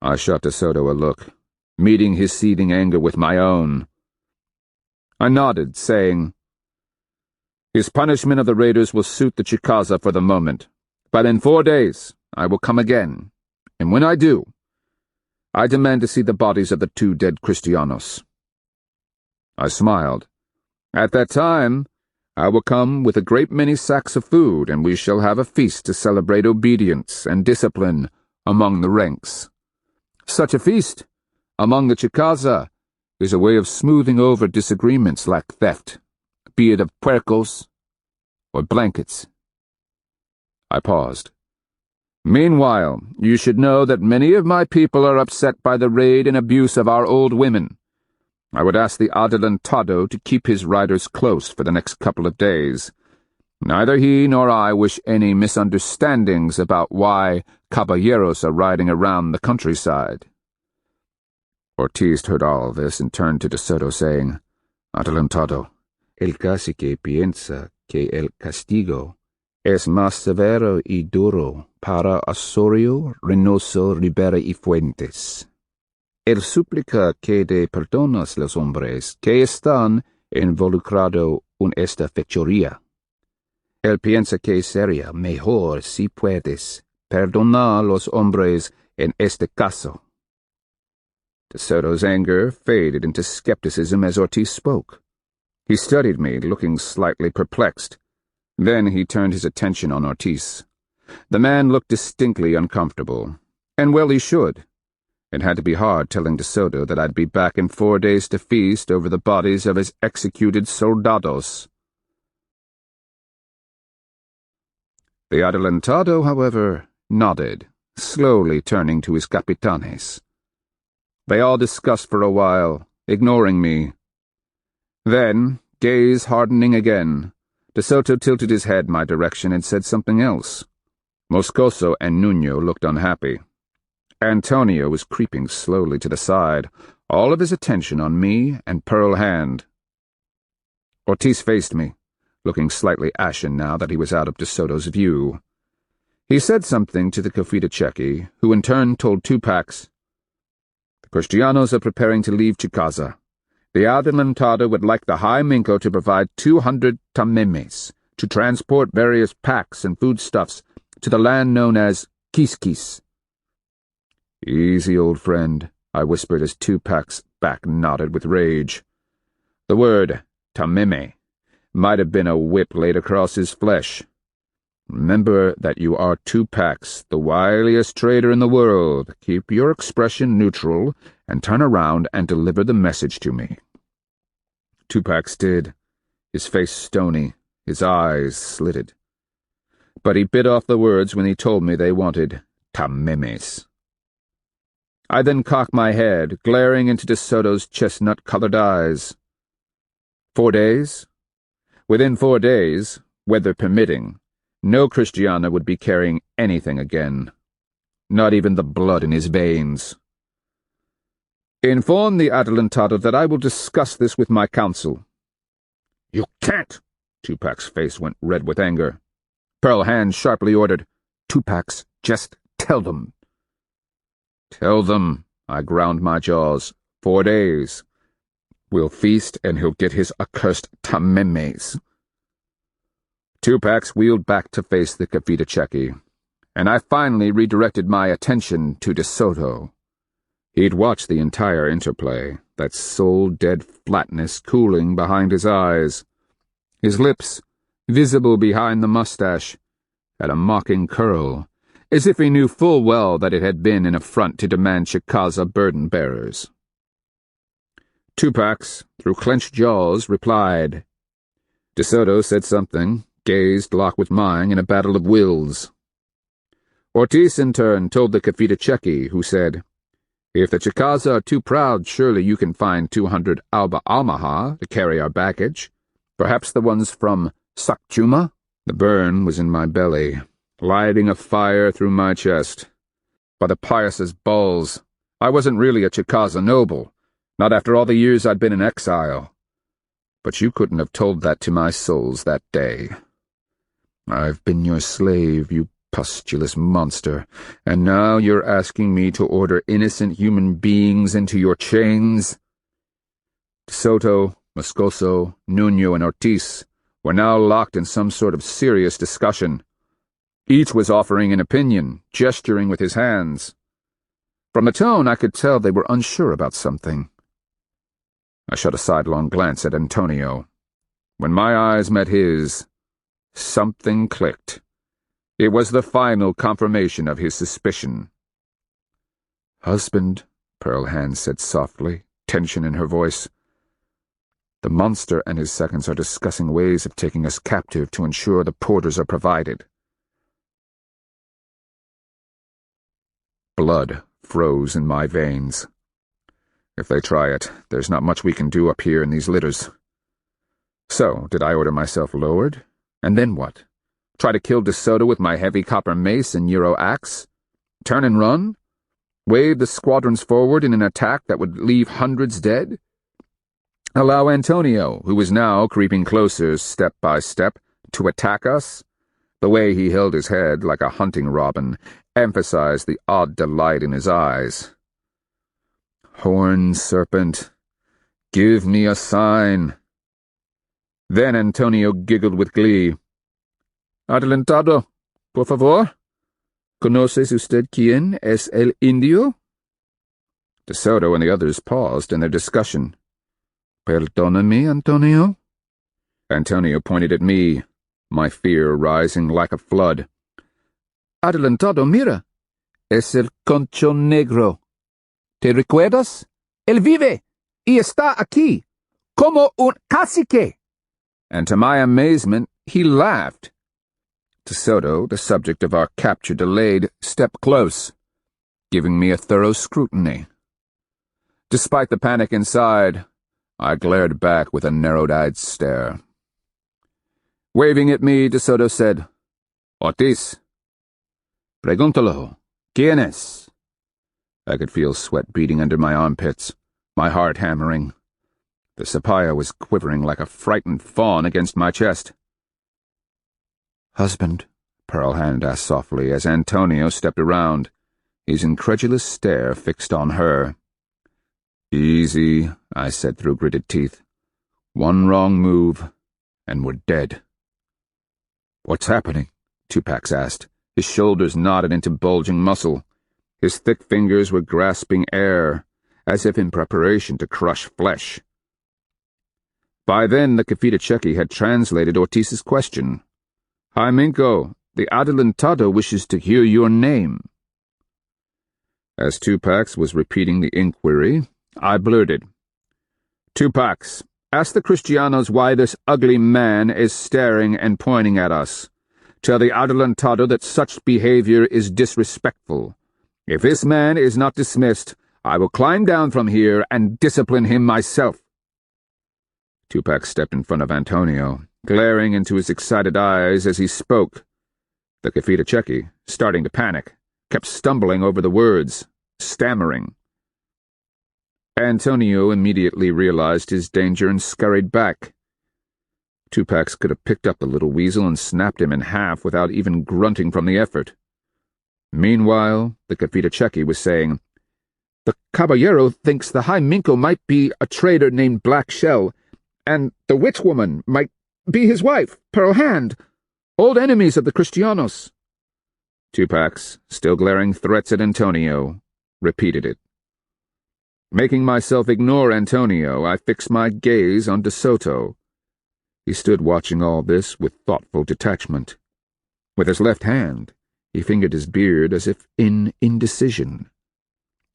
I shot De Soto a look, meeting his seething anger with my own. I nodded, saying, "His punishment of the raiders will suit the Chicaza for the moment, but in 4 days I will come again, and when I do, I demand to see the bodies of the 2 dead Kristianos." I smiled. "At that time, I will come with a great many sacks of food, and we shall have a feast to celebrate obedience and discipline among the ranks. Such a feast, among the Chicaza, is a way of smoothing over disagreements like theft, be it of puercos or blankets." I paused. "Meanwhile, you should know that many of my people are upset by the raid and abuse of our old women. I would ask the Adelantado to keep his riders close for the next couple of days. Neither he nor I wish any misunderstandings about why caballeros are riding around the countryside." Ortiz heard all this and turned to De Soto, saying, "Adelantado, el cacique piensa que el castigo es más severo y duro para Osorio, Reynoso, Rivera y Fuentes. Él suplica que de perdonas los hombres que están involucrados en esta fechoría. Él piensa que sería mejor si puedes perdonar los hombres en este caso." De Soto's anger faded into skepticism as Ortiz spoke. He studied me, looking slightly perplexed. Then he turned his attention on Ortiz. The man looked distinctly uncomfortable, and well he should. It had to be hard telling De Soto that I'd be back in 4 days to feast over the bodies of his executed soldados. The Adelantado, however, nodded, slowly turning to his capitanes. They all discussed for a while, ignoring me. Then, gaze hardening again, De Soto tilted his head my direction and said something else. Moscoso and Nuño looked unhappy. Antonio was creeping slowly to the side, all of his attention on me and Pearl Hand. Ortiz faced me, looking slightly ashen now that he was out of De Soto's view. He said something to the Confitechechi, who in turn told Tupac, "The Kristianos are preparing to leave Chicaza. The Adelantado would like the High Minco to provide 200 tamemes to transport various packs and foodstuffs to the land known as Quisquis." "Easy, old friend," I whispered as Tupac's back knotted with rage. The word tameme might have been a whip laid across his flesh. "Remember that you are Tupac, the wiliest trader in the world. Keep your expression neutral and turn around and deliver the message to me." Tupac did, his face stony, his eyes slitted. But he bit off the words when he told me they wanted tamemes. I then cocked my head, glaring into De Soto's chestnut-colored eyes. 4 days? Within 4 days, weather permitting, no Kristiano would be carrying anything again, not even the blood in his veins. "Inform the Adelantado that I will discuss this with my council." "You can't!" Tupac's face went red with anger. Pearl Hand sharply ordered, "Tupac, just tell them." "Tell them," I ground my jaws. 4 days. We'll feast and he'll get his accursed tamemes. Tupac wheeled back to face the Confitechechi, and I finally redirected my attention to De Soto. He'd watched the entire interplay, that soul-dead flatness cooling behind his eyes. His lips, visible behind the mustache, had a mocking curl, as if he knew full well that it had been an affront to demand Chicaza burden-bearers. Tupac, through clenched jaws, replied. De Soto said something, gazed locked with mine in a battle of wills. Ortiz, in turn, told the Cafita who said, "If the Chicaza are too proud, surely you can find 200 Alba Almaha to carry our baggage. Perhaps the ones from Sakchuma?" The burn was in my belly, lighting a fire through my chest. By the pious balls, I wasn't really a Chicaza noble, not after all the years I'd been in exile. But you couldn't have told that to my souls that day. I've been your slave, you pustulous monster, and now you're asking me to order innocent human beings into your chains? De Soto, Moscoso, Nuno, and Ortiz were now locked in some sort of serious discussion. Each was offering an opinion, gesturing with his hands. From the tone, I could tell they were unsure about something. I shot a sidelong glance at Antonio. When my eyes met his, something clicked. It was the final confirmation of his suspicion. "Husband," Pearl Hand said softly, tension in her voice. "The monster and his seconds are discussing ways of taking us captive to ensure the porters are provided." Blood froze in my veins. If they try it, there's not much we can do up here in these litters. So, did I order myself lowered? And then what? Try to kill De Soto with my heavy copper mace and Euro axe? Turn and run? Wave the squadrons forward in an attack that would leave hundreds dead? Allow Antonio, who was now creeping closer step by step, to attack us? The way he held his head like a hunting robin emphasized the odd delight in his eyes. Horned serpent, give me a sign. Then Antonio giggled with glee. Adelantado, por favor. ¿Conoces usted quién es el indio? De Soto and the others paused in their discussion. Perdóname, Antonio? Antonio pointed at me, my fear rising like a flood. Adelantado, mira. Es el concho negro. ¿Te recuerdas? Él vive y está aquí, como un cacique. And to my amazement, he laughed. De Soto, the subject of our capture delayed, stepped close, giving me a thorough scrutiny. Despite the panic inside, I glared back with a narrowed-eyed stare. Waving at me, De Soto said, Ortiz. Pregúntalo. ¿Quién es? I could feel sweat beating under my armpits, my heart hammering. The sapaya was quivering like a frightened fawn against my chest. Husband, Pearl Hand asked softly as Antonio stepped around, his incredulous stare fixed on her. Easy, I said through gritted teeth. One wrong move, and we're dead. What's happening? Tupac asked, his shoulders knotted into bulging muscle. His thick fingers were grasping air, as if in preparation to crush flesh. By then the Cafita had translated Ortiz's question. Jaiminko, the Adelantado wishes to hear your name. As Tupac was repeating the inquiry, I blurted. Tupac, ask the Kristianos why this ugly man is staring and pointing at us. Tell the Adelantado that such behavior is disrespectful. If this man is not dismissed, I will climb down from here and discipline him myself. Tupac stepped in front of Antonio, glaring into his excited eyes as he spoke. The Cafita, starting to panic, kept stumbling over the words, stammering. Antonio immediately realized his danger and scurried back. Tupac could have picked up the little weasel and snapped him in half without even grunting from the effort. Meanwhile, the Cafita was saying, The caballero thinks the Jaiminko might be a trader named Black Shell, and the witch woman might be his wife, Pearl Hand, old enemies of the Kristianos. Tupac, still glaring threats at Antonio, repeated it. Making myself ignore Antonio, I fixed my gaze on De Soto. He stood watching all this with thoughtful detachment. With his left hand, he fingered his beard as if in indecision.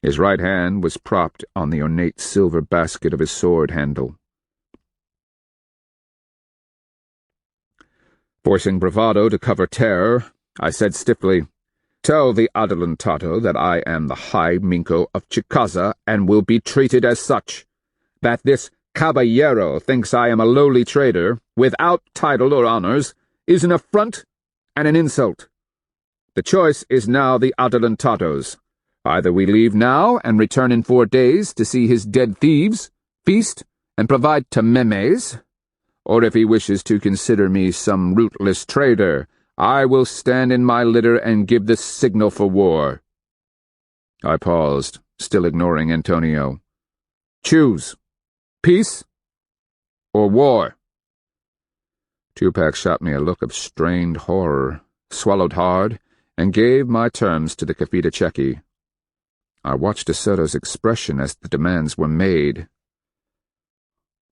His right hand was propped on the ornate silver basket of his sword handle. Forcing bravado to cover terror, I said stiffly, "Tell the Adelantado that I am the High Minko of Chicaza and will be treated as such. That this caballero thinks I am a lowly trader, without title or honors, is an affront and an insult. The choice is now the Adelantado's. Either we leave now and return in 4 days to see his dead thieves, feast, and provide tamemes, or if he wishes to consider me some rootless trader, I will stand in my litter and give the signal for war." I paused, still ignoring Antonio. "Choose. Peace or war?" Tupac shot me a look of strained horror, swallowed hard, and gave my terms to the Kafita Cheki. I watched De Soto's expression as the demands were made.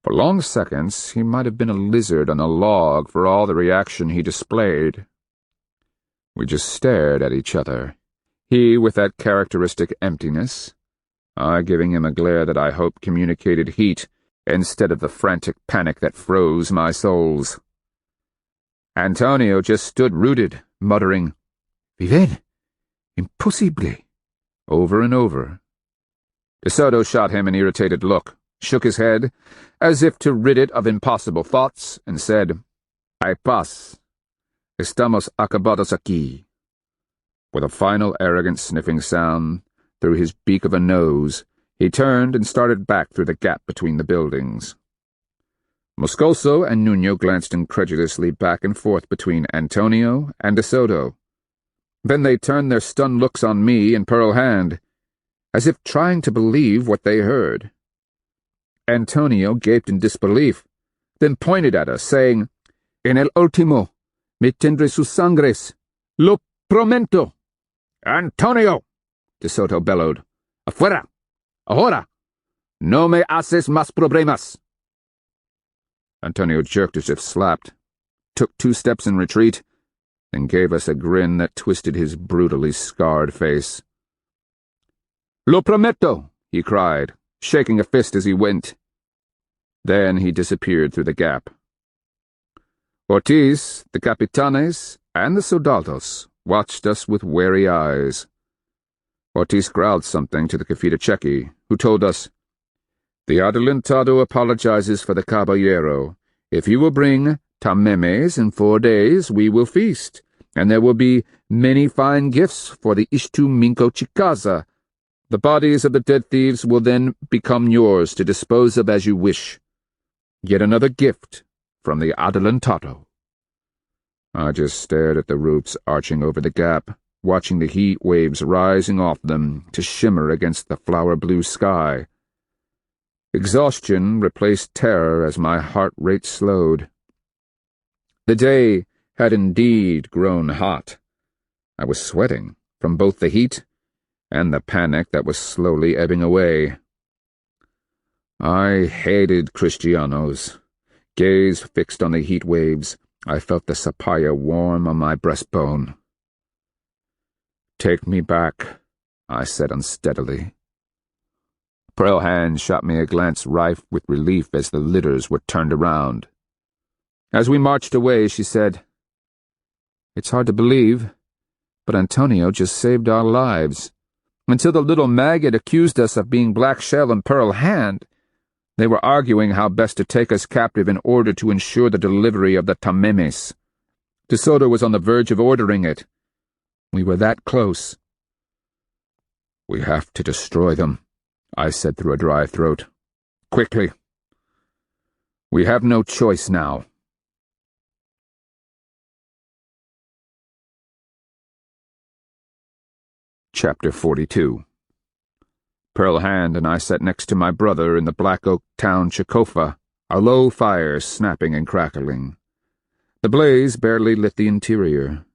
For long seconds, he might have been a lizard on a log for all the reaction he displayed. We just stared at each other, he with that characteristic emptiness, I giving him a glare that I hoped communicated heat instead of the frantic panic that froze my soles. Antonio just stood rooted, muttering, "Viven, impossible," over and over. De Soto shot him an irritated look, shook his head, as if to rid it of impossible thoughts, and said, "Hay paz. Estamos acabados aquí." With a final arrogant sniffing sound through his beak of a nose, he turned and started back through the gap between the buildings. Moscoso and Nuno glanced incredulously back and forth between Antonio and De Soto. Then they turned their stunned looks on me and Pearl Hand, as if trying to believe what they heard. Antonio gaped in disbelief, then pointed at us, saying, "En el último, me tendré sus sangres. Lo prometo." "Antonio!" De Soto bellowed. "Afuera! Ahora! No me haces más problemas!" Antonio jerked as if slapped, took 2 steps in retreat, then gave us a grin that twisted his brutally scarred face. "Lo prometo!" he cried, shaking a fist as he went. Then he disappeared through the gap. Ortiz, the capitanes, and the soldados watched us with wary eyes. Ortiz growled something to the Kafita Cheki, who told us, "The Adelantado apologizes for the caballero. If you will bring tamemes in 4 days, we will feast, and there will be many fine gifts for the Ishtu Minko Chicaza. The bodies of the dead thieves will then become yours to dispose of as you wish. Yet another gift from the Adelantado." I just stared at the roofs arching over the gap, watching the heat waves rising off them to shimmer against the flower-blue sky. Exhaustion replaced terror as my heart rate slowed. The day had indeed grown hot. I was sweating from both the heat and the panic that was slowly ebbing away. I hated Kristianos. Gaze fixed on the heat waves, I felt the sapaya warm on my breastbone. "Take me back," I said unsteadily. Pearl Hand shot me a glance rife with relief as the litters were turned around. As we marched away, she said, "It's hard to believe, but Antonio just saved our lives. Until the little maggot accused us of being Black Shell and Pearl Hand, they were arguing how best to take us captive in order to ensure the delivery of the tamemes. De Soto was on the verge of ordering it. We were that close." "We have to destroy them," I said through a dry throat. "Quickly. We have no choice now." Chapter 42. Pearl Hand and I sat next to my brother in the Black Oak town Chicofa, a low fire snapping and crackling. The blaze barely lit the interior,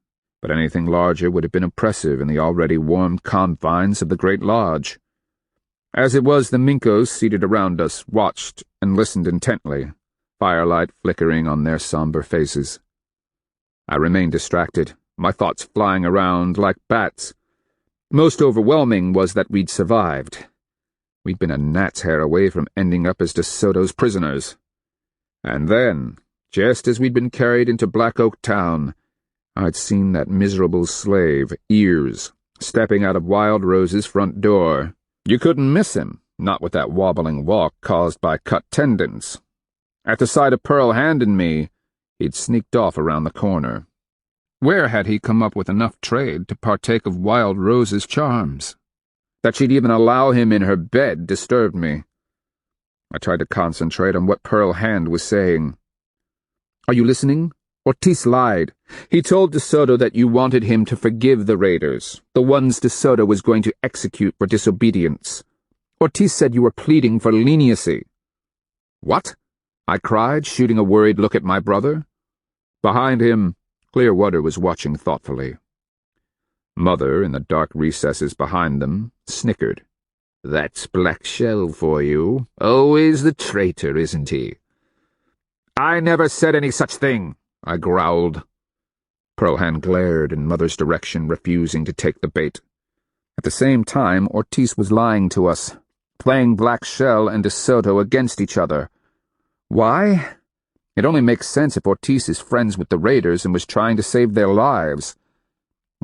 but anything larger would have been oppressive in the already warm confines of the great lodge. As it was, the Minkos seated around us watched and listened intently, firelight flickering on their somber faces. I remained distracted, my thoughts flying around like bats. Most overwhelming was that we'd survived. We'd been a gnat's hair away from ending up as De Soto's prisoners. And then, just as we'd been carried into Black Oak Town, I'd seen that miserable slave, Ears, stepping out of Wild Rose's front door. You couldn't miss him, not with that wobbling walk caused by cut tendons. At the sight of Pearl Hand and me, he'd sneaked off around the corner. Where had he come up with enough trade to partake of Wild Rose's charms? That she'd even allow him in her bed disturbed me. I tried to concentrate on what Pearl Hand was saying. "Are you listening? Ortiz lied. He told De Soto that you wanted him to forgive the raiders, the ones De Soto was going to execute for disobedience. Ortiz said you were pleading for leniency." "What?" I cried, shooting a worried look at my brother. Behind him, Clearwater was watching thoughtfully. Mother, in the dark recesses behind them, snickered. "That's Black Shell for you. Always the traitor, isn't he?" "I never said any such thing," I growled. Pearl Hand glared in Mother's direction, refusing to take the bait. At the same time, Ortiz was lying to us, playing Black Shell and De Soto against each other. Why? It only makes sense if Ortiz is friends with the raiders and was trying to save their lives.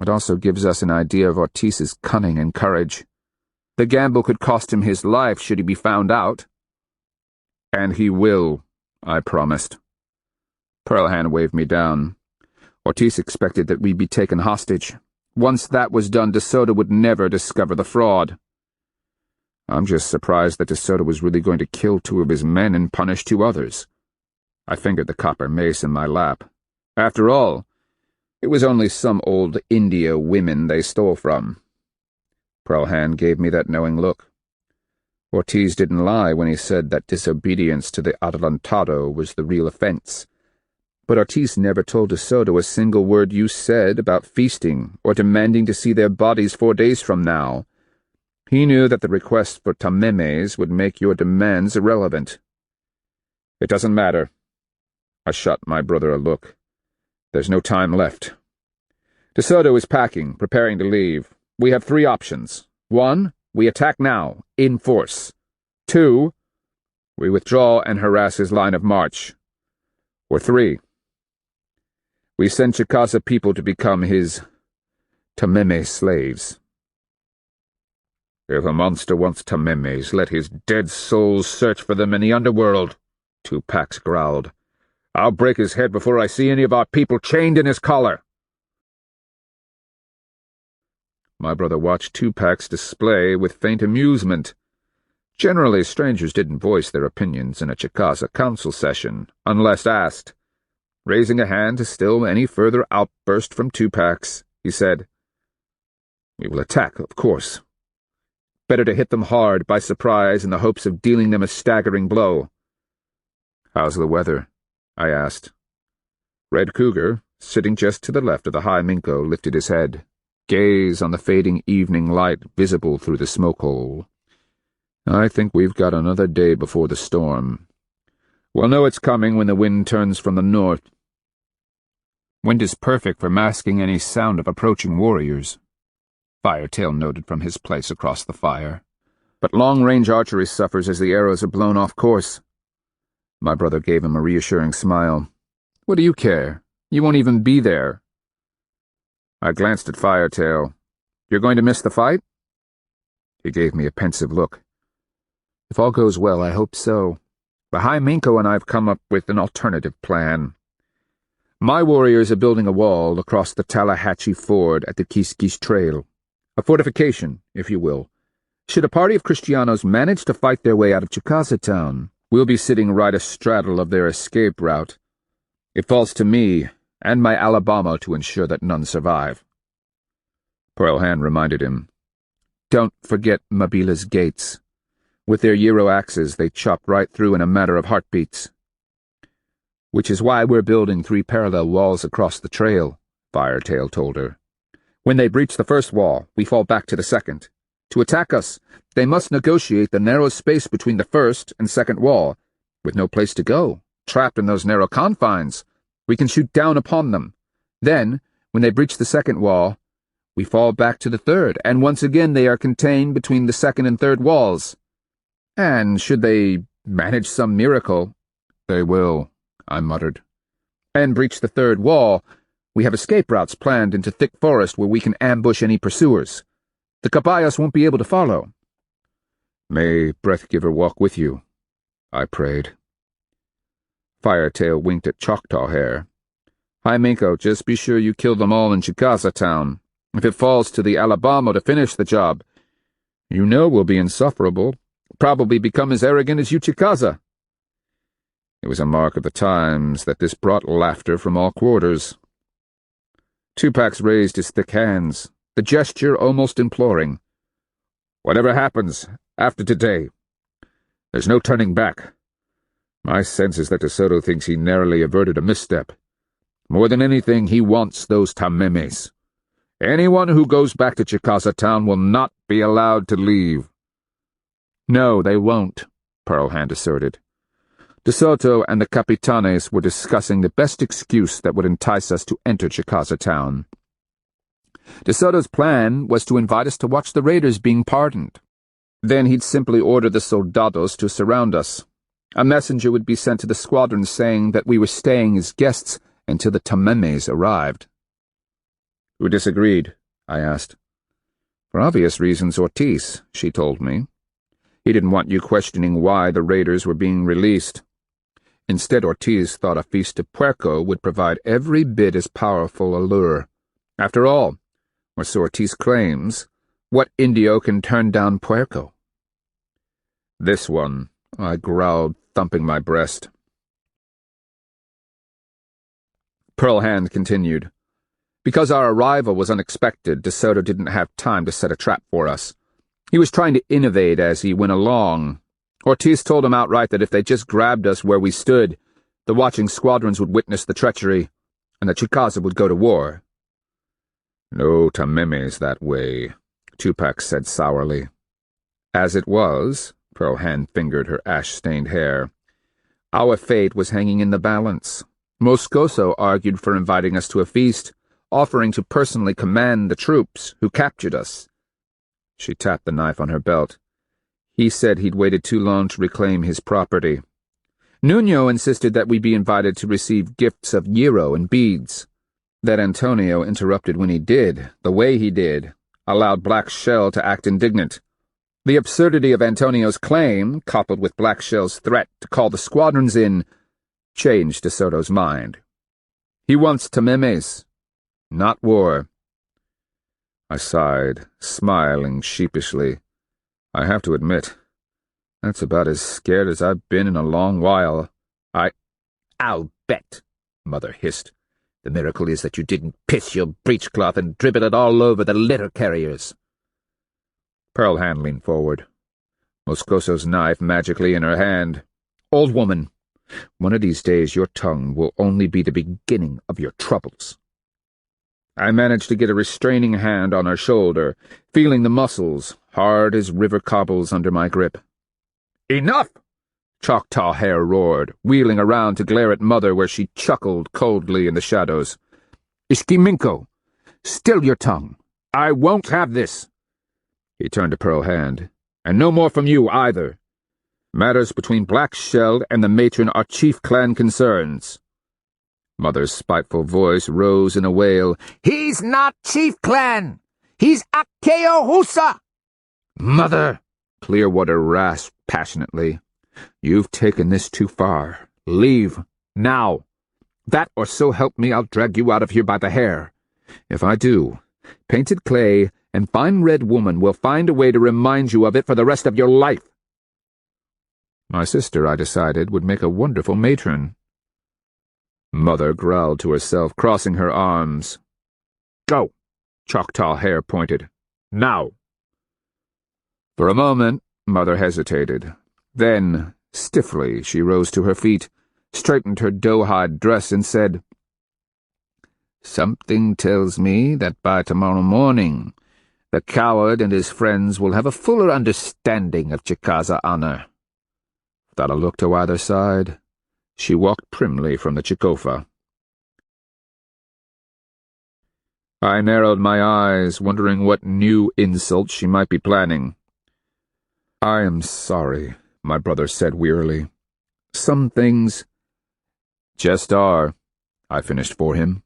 It also gives us an idea of Ortiz's cunning and courage. The gamble could cost him his life should he be found out. "And he will," I promised. Pearl Hand waved me down. Ortiz expected that we'd be taken hostage. Once that was done, De Soto would never discover the fraud. I'm just surprised that De Soto was really going to kill 2 of his men and punish 2 others. I fingered the copper mace in my lap. After all, it was only some old India women they stole from. Pearl Hand gave me that knowing look. Ortiz didn't lie when he said that disobedience to the adelantado was the real offense. But Ortiz never told De Soto a single word you said about feasting or demanding to see their bodies 4 days from now. He knew that the request for tamemes would make your demands irrelevant. "It doesn't matter." I shot my brother a look. "There's no time left. De Soto is packing, preparing to leave. We have 3 options. 1, we attack now, in force. 2, we withdraw and harass his line of march. Or 3, we send Chicaza people to become his tameme slaves." "If a monster wants tamemes, let his dead souls search for them in the underworld," 2 Packs growled. "I'll break his head before I see any of our people chained in his collar." My brother watched 2 Packs display with faint amusement. Generally, strangers didn't voice their opinions in a Chicaza council session, unless asked. Raising a hand to still any further outburst from 2 Packs, he said, "We will attack, of course. Better to hit them hard by surprise in the hopes of dealing them a staggering blow." "How's the weather?" I asked. Red Cougar, sitting just to the left of the high Minko, lifted his head, gaze on the fading evening light visible through the smoke hole. "I think we've got another day before the storm. We'll know it's coming when the wind turns from the north." "Wind is perfect for masking any sound of approaching warriors," Firetail noted from his place across the fire. "But long-range archery suffers as the arrows are blown off course." My brother gave him a reassuring smile. "What do you care? You won't even be there." I glanced at Firetail. "You're going to miss the fight?" He gave me a pensive look. "If all goes well, I hope so. The High Minko and I have come up with an alternative plan. My warriors are building a wall across the Tallahatchie Ford at the Kiskis Trail. A fortification, if you will. Should a party of Kristianos manage to fight their way out of Chicaza town, we'll be sitting right astraddle of their escape route. It falls to me and my Alabama to ensure that none survive." Pearl Hand reminded him, "Don't forget Mabila's gates. With their Euro axes, they chop right through in a matter of heartbeats." "Which is why we're building 3 parallel walls across the trail," Firetail told her. "When they breach the first wall, we fall back to the second. To attack us, they must negotiate the narrow space between the first and second wall, with no place to go, trapped in those narrow confines. We can shoot down upon them. Then, when they breach the second wall, we fall back to the third, and once again they are contained between the second and third walls. And should they manage some miracle—" "They will," I muttered. "And breach the third wall, we have escape routes planned into thick forest where we can ambush any pursuers. The caballos won't be able to follow." "May Breathgiver walk with you," I prayed. Firetail winked at Choctaw Hair. "Hi, Minko, just be sure you kill them all in Chicaza town. If it falls to the Alabama to finish the job, you know we'll be insufferable, probably become as arrogant as you Chicaza." It was a mark of the times that this brought laughter from all quarters. Tupac raised his thick hands, the gesture almost imploring. "Whatever happens after today, there's no turning back. My sense is that De Soto thinks he narrowly averted a misstep. More than anything, he wants those tamemes. Anyone who goes back to Chicaza town will not be allowed to leave." "No, they won't," Pearl Hand asserted. De Soto and the capitanes were discussing the best excuse that would entice us to enter Chicaza town. De Soto's plan was to invite us to watch the raiders being pardoned. Then he'd simply order the soldados to surround us. A messenger would be sent to the squadron saying that we were staying as guests until the tamemes arrived. "Who disagreed?" I asked. "For obvious reasons, Ortiz," she told me. "He didn't want you questioning why the raiders were being released. Instead, Ortiz thought a feast of puerco would provide every bit as powerful a lure. After all, or so Ortiz claims, what Indio can turn down puerco?" "This one," I growled, thumping my breast. Pearl Hand continued. "Because our arrival was unexpected, De Soto didn't have time to set a trap for us. He was trying to innovate as he went along. Ortiz told him outright that if they just grabbed us where we stood, the watching squadrons would witness the treachery, and that Chicaza would go to war." "No tamemes that way," Tupac said sourly. As it was, Pearl Hand fingered her ash-stained hair, our fate was hanging in the balance. Moscoso argued for inviting us to a feast, offering to personally command the troops who captured us. She tapped the knife on her belt. He said he'd waited too long to reclaim his property. Nuno insisted that we be invited to receive gifts of gyro and beads. That Antonio interrupted when he did, the way he did, allowed Black Shell to act indignant. The absurdity of Antonio's claim, coupled with Black Shell's threat to call the squadrons in, changed De Soto's mind. He wants tamemes, not war. I sighed, smiling sheepishly. I have to admit, that's about as scared as I've been in a long while. "I'll bet," Mother hissed. "The miracle is that you didn't piss your breechcloth and dribble it all over the litter carriers." Pearl Hand leaned forward, Moscoso's knife magically in her hand. "Old woman, one of these days your tongue will only be the beginning of your troubles." I managed to get a restraining hand on her shoulder, feeling the muscles, hard as river cobbles, under my grip. "Enough!" Choctaw Hair roared, wheeling around to glare at Mother where she chuckled coldly in the shadows. "Iskiminko, still your tongue. I won't have this." He turned to Pearl Hand. "And no more from you, either. Matters between Black Shell and the matron are chief clan concerns." Mother's spiteful voice rose in a wail. "He's not chief clan! He's Akeo Husa!" "Mother!" Clearwater rasped passionately. "You've taken this too far. Leave, now. That, or so help me, I'll drag you out of here by the hair. If I do, Painted Clay and Fine Red Woman will find a way to remind you of it for the rest of your life." My sister, I decided, would make a wonderful matron. Mother growled to herself, crossing her arms. "Go," Choctaw Hair pointed. "Now." For a moment, Mother hesitated. Then, stiffly, she rose to her feet, straightened her doe-hide dress, and said, "Something tells me that by tomorrow morning, the coward and his friends will have a fuller understanding of Chicaza honor." Without a look to either side, She walked primly from the Chicofa. I narrowed my eyes, wondering what new insult she might be planning. "I am sorry," my brother said wearily. "Some things—" "Just are," I finished for him.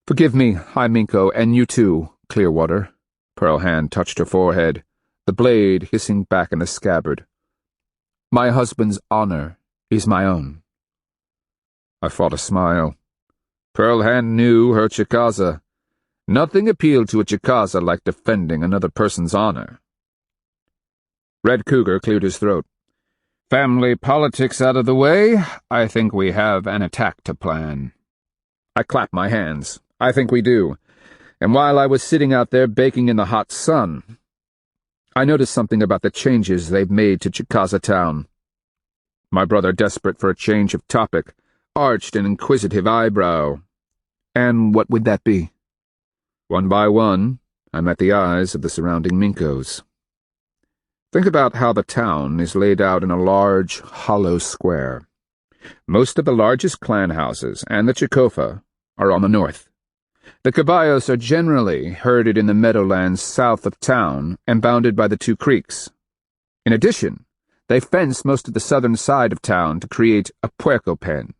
"Forgive me, High Minko, and you too, Clearwater." Pearl Hand touched her forehead, the blade hissing back in the scabbard. "My husband's honor is my own." I fought a smile. Pearl Hand knew her Chicaza. Nothing appealed to a Chicaza like defending another person's honor. Red Cougar cleared his throat. "Family politics out of the way, I think we have an attack to plan." I clapped my hands. "I think we do. And while I was sitting out there baking in the hot sun, I noticed something about the changes they've made to Chicaza town." My brother, desperate for a change of topic, arched an inquisitive eyebrow. "And what would that be?" One by one, I met the eyes of the surrounding Minkos. Think about how the town is laid out in a large, hollow square. Most of the largest clan houses and the Chicofa are on the north. The caballos are generally herded in the meadowlands south of town and bounded by the two creeks. In addition, they fence most of the southern side of town to create a puerco pen.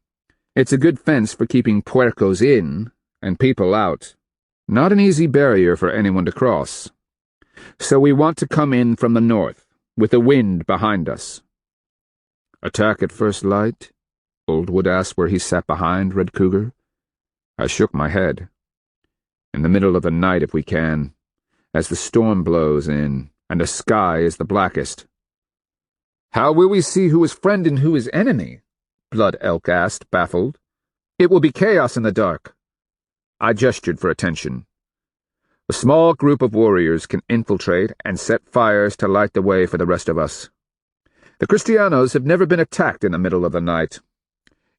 It's a good fence for keeping puercos in and people out. Not an easy barrier for anyone to cross. So we want to come in from the north, with the wind behind us. "Attack at first light?" Oldwood asked where he sat behind Red Cougar. I shook my head. "In the middle of the night if we can, as the storm blows in and the sky is the blackest." "How will we see who is friend and who is enemy?" Blood Elk asked, baffled. "It will be chaos in the dark." I gestured for attention. "A small group of warriors can infiltrate and set fires to light the way for the rest of us. The Kristianos have never been attacked in the middle of the night.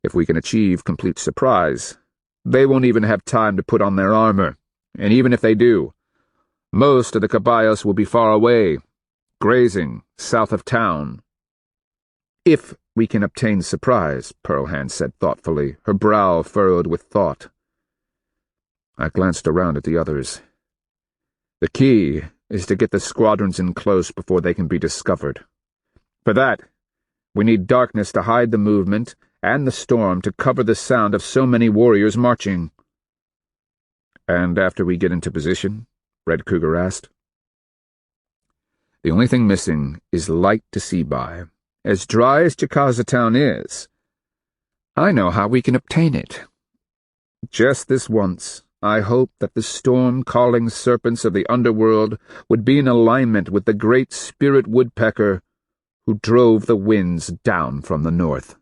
If we can achieve complete surprise, they won't even have time to put on their armor, and even if they do, most of the caballos will be far away, grazing south of town." "If we can obtain surprise," Pearl Hand said thoughtfully, her brow furrowed with thought. I glanced around at the others. "The key is to get the squadrons in close before they can be discovered. For that, we need darkness to hide the movement and the storm to cover the sound of so many warriors marching." "And after we get into position?" Red Cougar asked. "The only thing missing is light to see by. As dry as Chicaza town is, I know how we can obtain it. Just this once, I hope that the storm-calling serpents of the underworld would be in alignment with the great spirit woodpecker who drove the winds down from the north."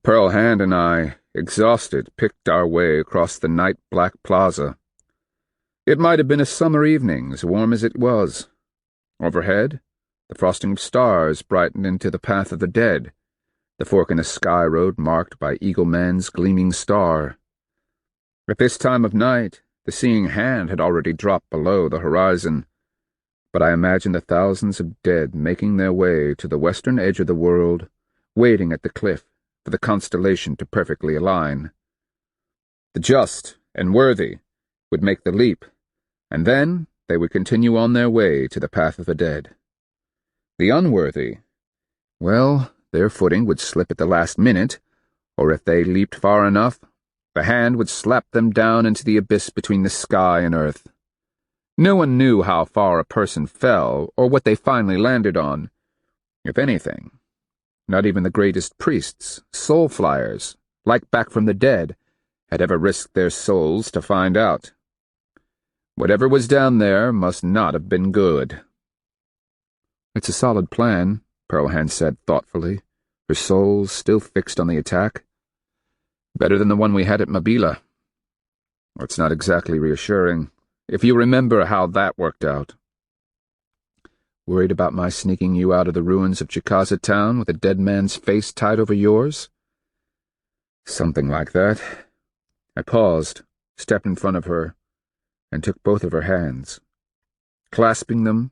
Pearl Hand and I, exhausted, picked our way across the night-black plaza. It might have been a summer evening, as warm as it was. Overhead, the frosting of stars brightened into the path of the dead, the fork in the sky road marked by Eagle Man's gleaming star. At this time of night, the seeing hand had already dropped below the horizon, but I imagined the thousands of dead making their way to the western edge of the world, waiting at the cliff for the constellation to perfectly align. The just and worthy would make the leap, and then they would continue on their way to the path of the dead. The unworthy, well, their footing would slip at the last minute, or if they leaped far enough, the hand would slap them down into the abyss between the sky and earth. No one knew how far a person fell or what they finally landed on. If anything, not even the greatest priests, soul flyers, like back from the dead, had ever risked their souls to find out. Whatever was down there must not have been good. "It's a solid plan," Pearl Hand said thoughtfully, her soul still fixed on the attack. "Better than the one we had at Mabila. It's not exactly reassuring, if you remember how that worked out." "Worried about my sneaking you out of the ruins of Chicaza town with a dead man's face tied over yours?" "Something like that." I paused, stepped in front of her, and took both of her hands. Clasping them,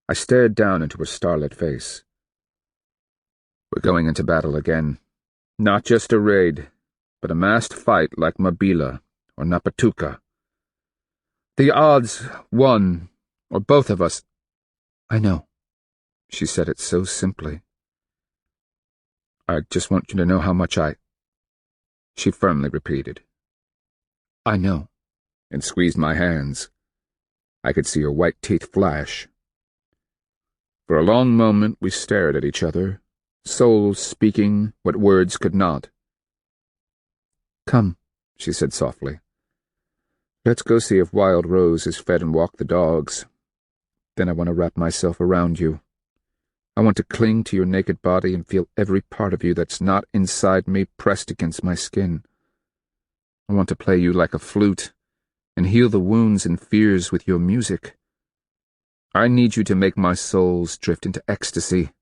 I stared down into her starlit face. We're going into battle again. Not just a raid, but a massed fight like Mabila or Napatuka. The odds, one, or both of us. I know. She said it so simply. I just want you to know how much She firmly repeated. I know, and squeezed my hands. I could see her white teeth flash. For a long moment we stared at each other, souls speaking what words could not. Come, she said softly. Let's go see if Wild Rose is fed and walk the dogs. Then I want to wrap myself around you. I want to cling to your naked body and feel every part of you that's not inside me pressed against my skin. I want to play you like a flute and heal the wounds and fears with your music. I need you to make my souls drift into ecstasy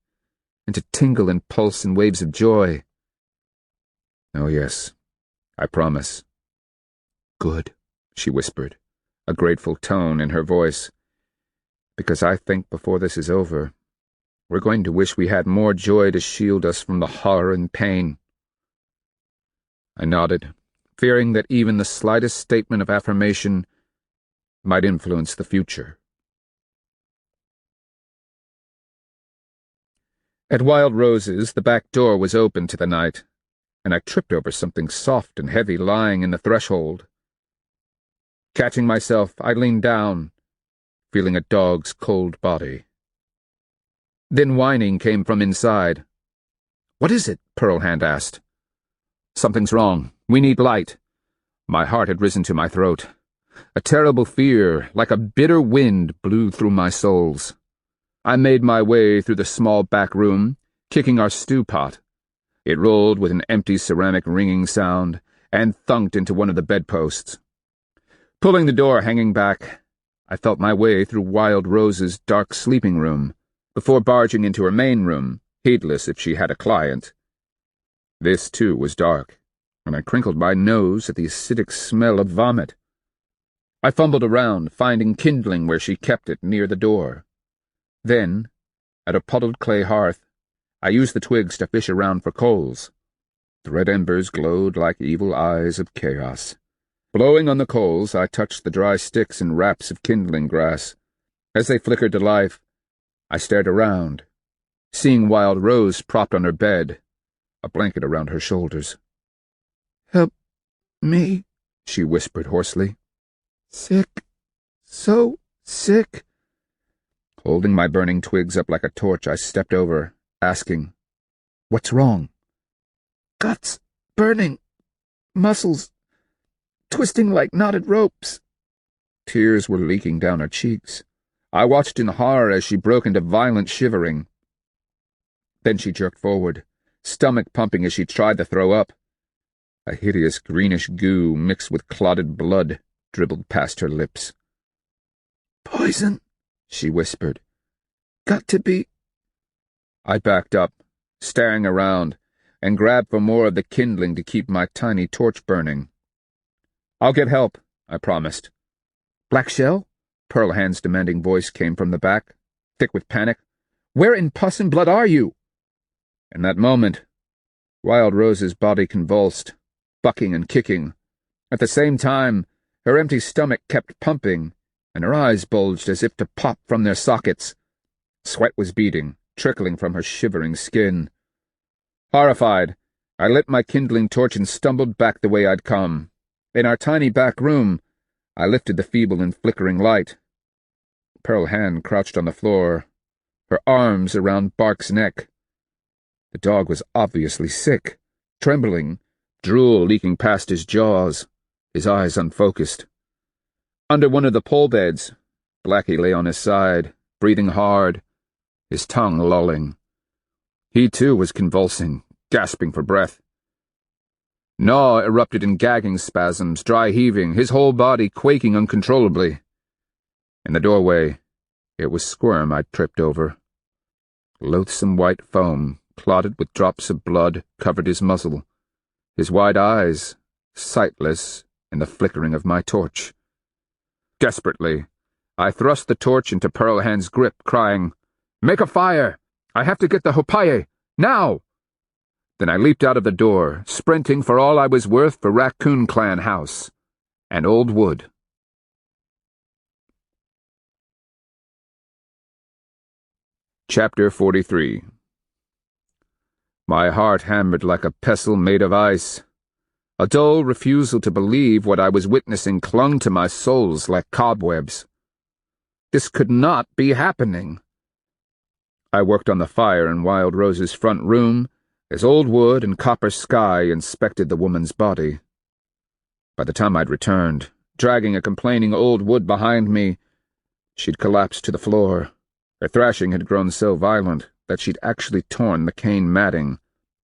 and to tingle and pulse in waves of joy. Oh, yes, I promise. Good, she whispered, a grateful tone in her voice. Because I think before this is over, we're going to wish we had more joy to shield us from the horror and pain. I nodded, fearing that even the slightest statement of affirmation might influence the future. At Wild Rose's, the back door was open to the night, and I tripped over something soft and heavy lying in the threshold. Catching myself, I leaned down, feeling a dog's cold body. Then whining came from inside. What is it? Pearlhand asked. Something's wrong. We need light. My heart had risen to my throat. A terrible fear, like a bitter wind, blew through my soles. I made my way through the small back room, kicking our stew pot. It rolled with an empty ceramic ringing sound and thunked into one of the bedposts. Pulling the door hanging back, I felt my way through Wild Rose's dark sleeping room, before barging into her main room, heedless if she had a client. This, too, was dark, and I crinkled my nose at the acidic smell of vomit. I fumbled around, finding kindling where she kept it near the door. Then, at a puddled clay hearth, I used the twigs to fish around for coals. The red embers glowed like evil eyes of chaos. Blowing on the coals, I touched the dry sticks and wraps of kindling grass. As they flickered to life, I stared around, seeing Wild Rose propped on her bed, a blanket around her shoulders. "Help me," she whispered hoarsely. "Sick, so sick." Holding my burning twigs up like a torch, I stepped over, asking, "What's wrong?" "Guts burning, muscles twisting like knotted ropes." Tears were leaking down her cheeks. I watched in horror as she broke into violent shivering. Then she jerked forward, stomach pumping as she tried to throw up. A hideous greenish goo mixed with clotted blood dribbled past her lips. "Poison," she whispered. "Got to be—" I backed up, staring around, and grabbed for more of the kindling to keep my tiny torch burning. "I'll get help," I promised. "Black Shell?" Pearlhand's demanding voice came from the back, thick with panic. "Where in pus and blood are you?" In that moment, Wild Rose's body convulsed, bucking and kicking. At the same time, her empty stomach kept pumping, and her eyes bulged as if to pop from their sockets. Sweat was beading, trickling from her shivering skin. Horrified, I lit my kindling torch and stumbled back the way I'd come. In our tiny back room, I lifted the feeble and flickering light. Pearlhand crouched on the floor, her arms around Bark's neck. The dog was obviously sick, trembling, drool leaking past his jaws, his eyes unfocused. Under one of the pole beds, Blackie lay on his side, breathing hard, his tongue lolling. He, too, was convulsing, gasping for breath. Gnaw erupted in gagging spasms, dry heaving, his whole body quaking uncontrollably. In the doorway, it was Squirm I'd tripped over. Loathsome white foam, clotted with drops of blood, covered his muzzle, his wide eyes, sightless in the flickering of my torch. Desperately, I thrust the torch into Pearl Hand's grip, crying, "Make a fire! I have to get the hopaye! Now!" Then I leaped out of the door, sprinting for all I was worth for Raccoon Clan House and Old Wood. Chapter 43. My heart hammered like a pestle made of ice. A dull refusal to believe what I was witnessing clung to my soles like cobwebs. This could not be happening. I worked on the fire in Wild Rose's front room as Old Wood and Copper Sky inspected the woman's body. By the time I'd returned, dragging a complaining Old Wood behind me, she'd collapsed to the floor. Her thrashing had grown so violent that she'd actually torn the cane matting,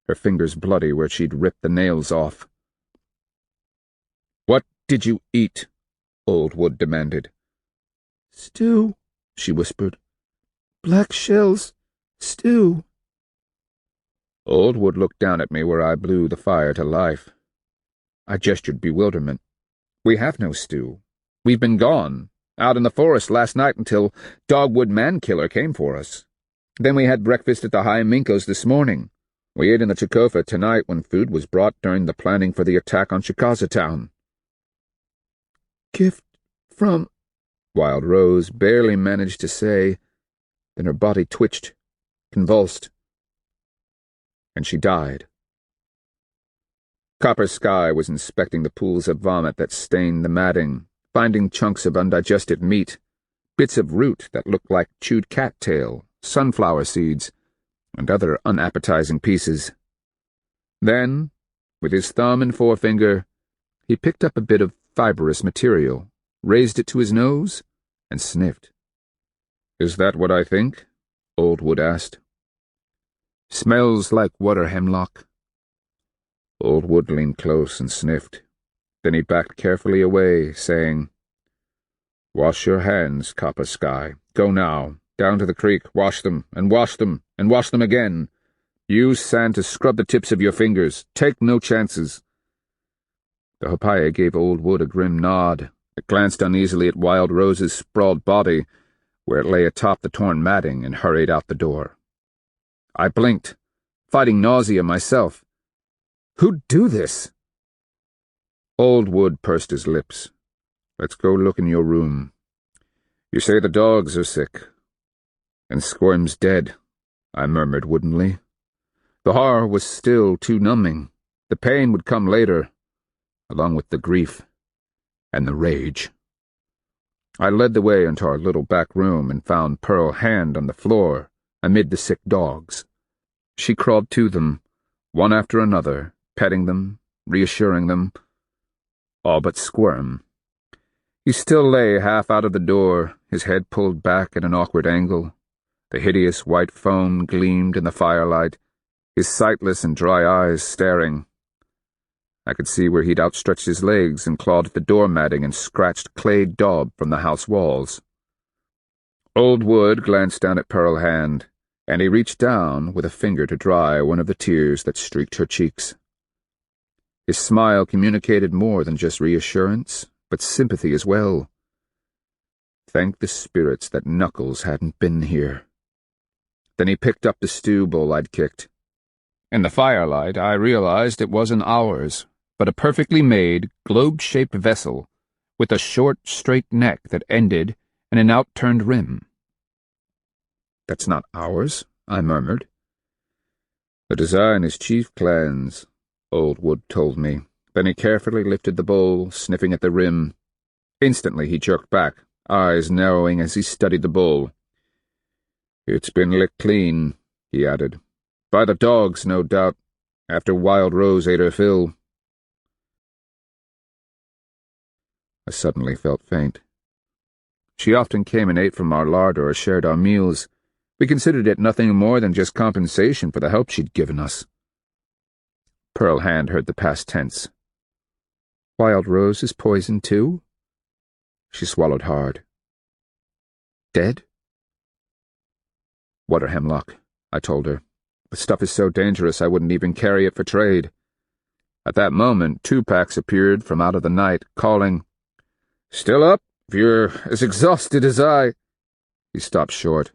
her fingers bloody where she'd ripped the nails off. "What did you eat?" Old Wood demanded. "Stew," she whispered. "Black shells. Stew." Old Wood looked down at me where I blew the fire to life. I gestured bewilderment. "We have no stew. We've been gone, out in the forest last night until Dogwood Mankiller came for us. Then we had breakfast at the High Minko's this morning. We ate in the Chicaza tonight when food was brought during the planning for the attack on Chicaza town." "Gift from—" Wild Rose barely managed to say, then her body twitched, convulsed, and she died. Copper Sky was inspecting the pools of vomit that stained the matting, finding chunks of undigested meat, bits of root that looked like chewed cattail, sunflower seeds, and other unappetizing pieces. Then, with his thumb and forefinger, he picked up a bit of fibrous material, raised it to his nose, and sniffed. "Is that what I think?" Old Wood asked. "Smells like water hemlock." Old Wood leaned close and sniffed. Then he backed carefully away, saying, "Wash your hands, Copper Sky. Go now, down to the creek, wash them, and wash them, and wash them again. Use sand to scrub the tips of your fingers. Take no chances." The hopaye gave Old Wood a grim nod. It glanced uneasily at Wild Rose's sprawled body, where it lay atop the torn matting, and hurried out the door. I blinked, fighting nausea myself. Who'd do this? Old Wood pursed his lips. "Let's go look in your room. You say the dogs are sick." "And Squirm's dead," I murmured woodenly. The horror was still too numbing. The pain would come later, along with the grief and the rage. I led the way into our little back room and found Pearl Hand on the floor amid the sick dogs. She crawled to them, one after another, petting them, reassuring them, all but Squirm. He still lay half out of the door, his head pulled back at an awkward angle. The hideous white foam gleamed in the firelight, his sightless and dry eyes staring. I could see where he'd outstretched his legs and clawed at the door matting and scratched clay daub from the house walls. Old Wood glanced down at Pearl Hand, and he reached down with a finger to dry one of the tears that streaked her cheeks. His smile communicated more than just reassurance, but sympathy as well. Thank the spirits that Knuckles hadn't been here. Then he picked up the stew bowl I'd kicked. In the firelight, I realized it wasn't ours, but a perfectly made, globe-shaped vessel with a short, straight neck that ended in an outturned rim. "That's not ours," I murmured. "The design is Chief Clan's," Old Wood told me. Then he carefully lifted the bowl, sniffing at the rim. Instantly he jerked back, eyes narrowing as he studied the bowl. "It's been licked clean," he added. "By the dogs, no doubt, after Wild Rose ate her fill." I suddenly felt faint. She often came and ate from our larder or shared our meals. We considered it nothing more than just compensation for the help she'd given us. Pearl Hand heard the past tense. "Wild Rose is poisoned too?" She swallowed hard. "Dead?" "Water hemlock," I told her. "The stuff is so dangerous I wouldn't even carry it for trade." At that moment, 2 packs appeared from out of the night, calling, "Still up? If you're as exhausted as I—" He stopped short,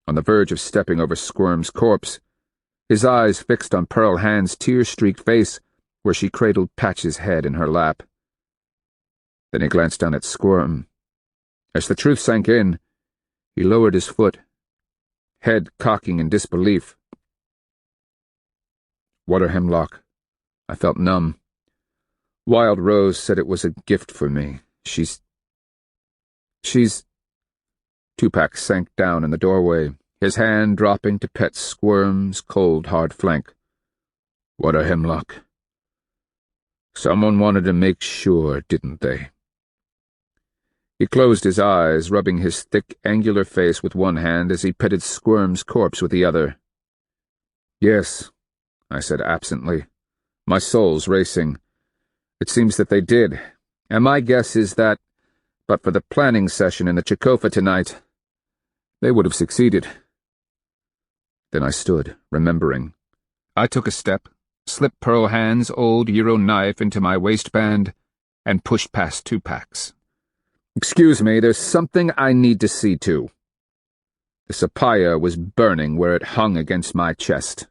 on the verge of stepping over Squirm's corpse, his eyes fixed on Pearl Hand's tear-streaked face where she cradled Patch's head in her lap. Then he glanced down at Squirm. As the truth sank in, he lowered his foot, head cocking in disbelief. Water hemlock. I felt numb. Wild Rose said it was a gift for me. She's... Tupac sank down in the doorway, his hand dropping to pet Squirm's cold, hard flank. Water hemlock. Someone wanted to make sure, didn't they? He closed his eyes, rubbing his thick, angular face with one hand as he petted Squirm's corpse with the other. Yes, I said absently, my soul's racing. It seems that they did, and my guess is that, but for the planning session in the Chicaza tonight, they would have succeeded. Then I stood, remembering. I took a step, slipped Pearl Hand's old Euro knife into my waistband, and pushed past Tupac's. Excuse me, there's something I need to see to. The sapphire was burning where it hung against my chest.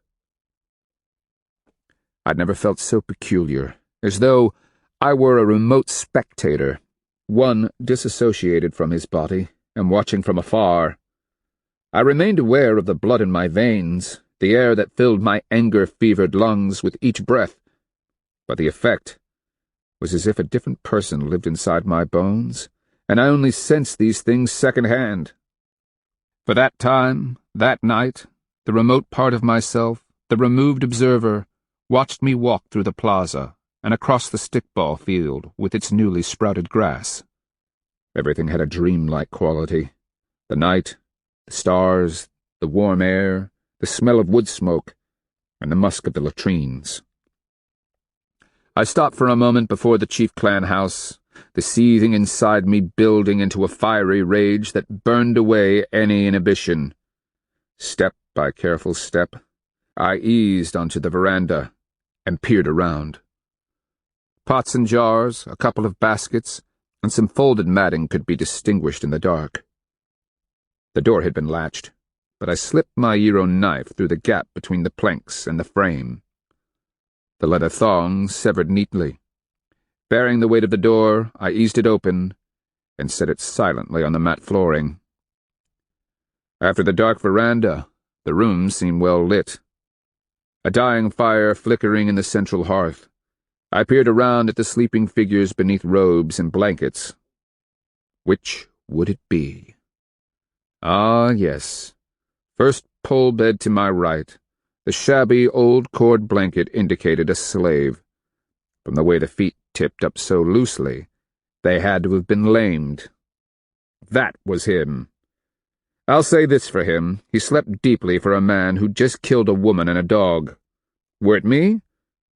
I'd never felt so peculiar, as though I were a remote spectator, one disassociated from his body and watching from afar. I remained aware of the blood in my veins, the air that filled my anger-fevered lungs with each breath, but the effect was as if a different person lived inside my bones, and I only sensed these things second-hand. For that time, that night, the remote part of myself, the removed observer, watched me walk through the plaza and across the stickball field with its newly sprouted grass. Everything had a dreamlike quality. The night, the stars, the warm air, the smell of wood smoke, and the musk of the latrines. I stopped for a moment before the chief clan house, the seething inside me building into a fiery rage that burned away any inhibition. Step by careful step, I eased onto the veranda and peered around. Pots and jars, a couple of baskets, and some folded matting could be distinguished in the dark. The door had been latched, but I slipped my Euro knife through the gap between the planks and the frame. The leather thongs severed neatly. Bearing the weight of the door, I eased it open and set it silently on the mat flooring. After the dark veranda, the room seemed well lit. A dying fire flickering in the central hearth. I peered around at the sleeping figures beneath robes and blankets. Which would it be? Ah, yes. First pole bed to my right. The shabby old cord blanket indicated a slave. From the way the feet tipped up so loosely, they had to have been lamed. That was him. I'll say this for him, he slept deeply for a man who'd just killed a woman and a dog. Were it me,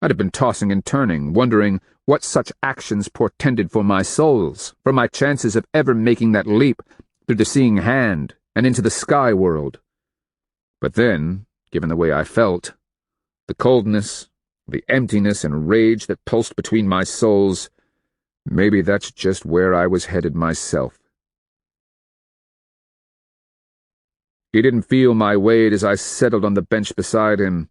I'd have been tossing and turning, wondering what such actions portended for my souls, for my chances of ever making that leap through the seeing hand and into the sky world. But then, given the way I felt, the coldness, the emptiness and rage that pulsed between my souls, maybe that's just where I was headed myself. He didn't feel my weight as I settled on the bench beside him.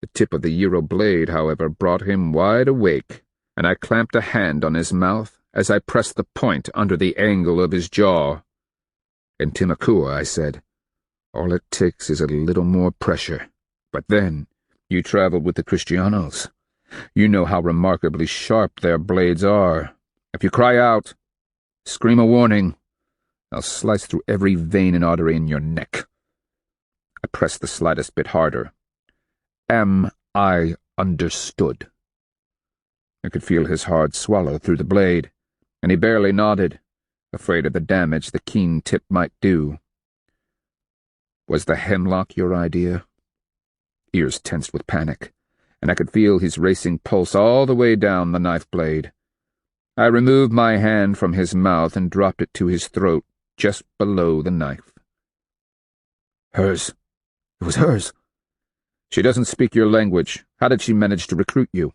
The tip of the Euro blade, however, brought him wide awake, and I clamped a hand on his mouth as I pressed the point under the angle of his jaw. In Timakua, I said, all it takes is a little more pressure. But then, you traveled with the Kristianos. You know how remarkably sharp their blades are. If you cry out, scream a warning, I'll slice through every vein and artery in your neck. I pressed the slightest bit harder. Am I understood? I could feel his hard swallow through the blade, and he barely nodded, afraid of the damage the keen tip might do. Was the hemlock your idea? Ears tensed with panic, and I could feel his racing pulse all the way down the knife blade. I removed my hand from his mouth and dropped it to his throat, just below the knife. Hers. It was hers. She doesn't speak your language. How did she manage to recruit you?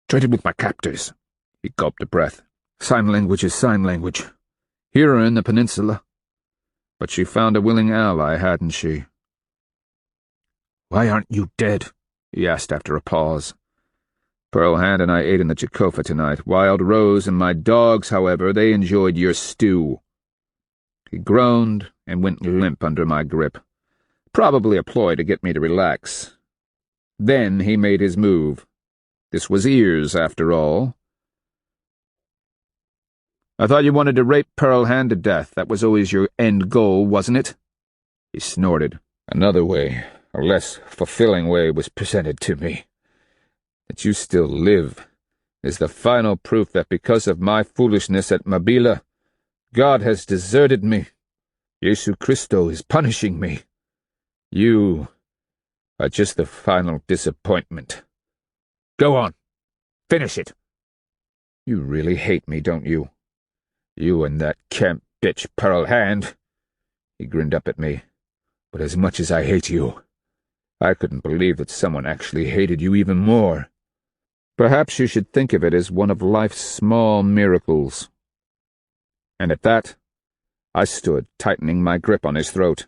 Traded with my captors. He gulped a breath. Sign language is sign language. Here in the peninsula. But she found a willing ally, hadn't she? Why aren't you dead? He asked after a pause. Pearl Hand and I ate in the Chicaza tonight. Wild Rose and my dogs, however, they enjoyed your stew. He groaned and went limp under my grip. Probably a ploy to get me to relax. Then he made his move. This was Ears, after all. I thought you wanted to rape Pearl Hand to death. That was always your end goal, wasn't it? He snorted. Another way, a less fulfilling way, was presented to me. That you still live is the final proof that because of my foolishness at Mabila, God has deserted me. Jesu Christo is punishing me. You are just the final disappointment. Go on. Finish it. You really hate me, don't you? You and that camp bitch Pearl Hand. He grinned up at me. But as much as I hate you, I couldn't believe that someone actually hated you even more. Perhaps you should think of it as one of life's small miracles. And at that, I stood, tightening my grip on his throat.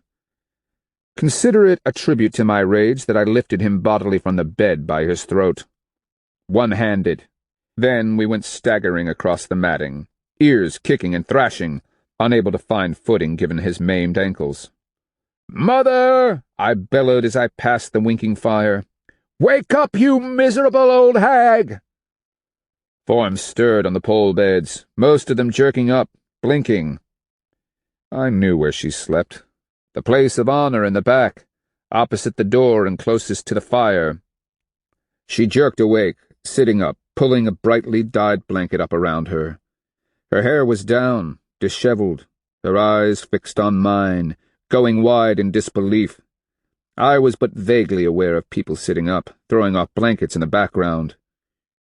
Consider it a tribute to my rage that I lifted him bodily from the bed by his throat. One-handed. Then we went staggering across the matting, Ears kicking and thrashing, unable to find footing given his maimed ankles. "Mother!" I bellowed as I passed the winking fire. "Wake up, you miserable old hag!" Forms stirred on the pole beds, most of them jerking up, blinking. I knew where she slept. The place of honor in the back, opposite the door and closest to the fire. She jerked awake, sitting up, pulling a brightly dyed blanket up around her. Her hair was down, disheveled, her eyes fixed on mine, going wide in disbelief. I was but vaguely aware of people sitting up, throwing off blankets in the background.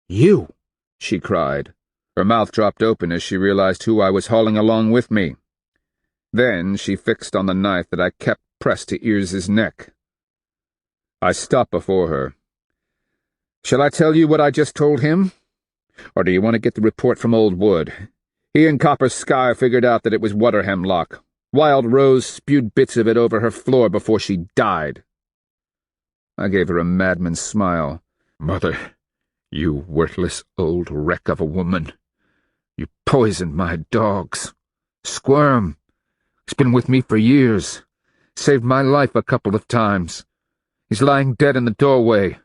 "You!" she cried. Her mouth dropped open as she realized who I was hauling along with me. Then she fixed on the knife that I kept pressed to Ears's neck. I stopped before her. "Shall I tell you what I just told him? Or do you want to get the report from Old Wood? He and Copper Sky figured out that it was water hemlock. Wild Rose spewed bits of it over her floor before she died." I gave her a madman's smile. "Mother, you worthless old wreck of a woman. You poisoned my dogs. Squirm. He's been with me for years. Saved my life a couple of times. He's lying dead in the doorway.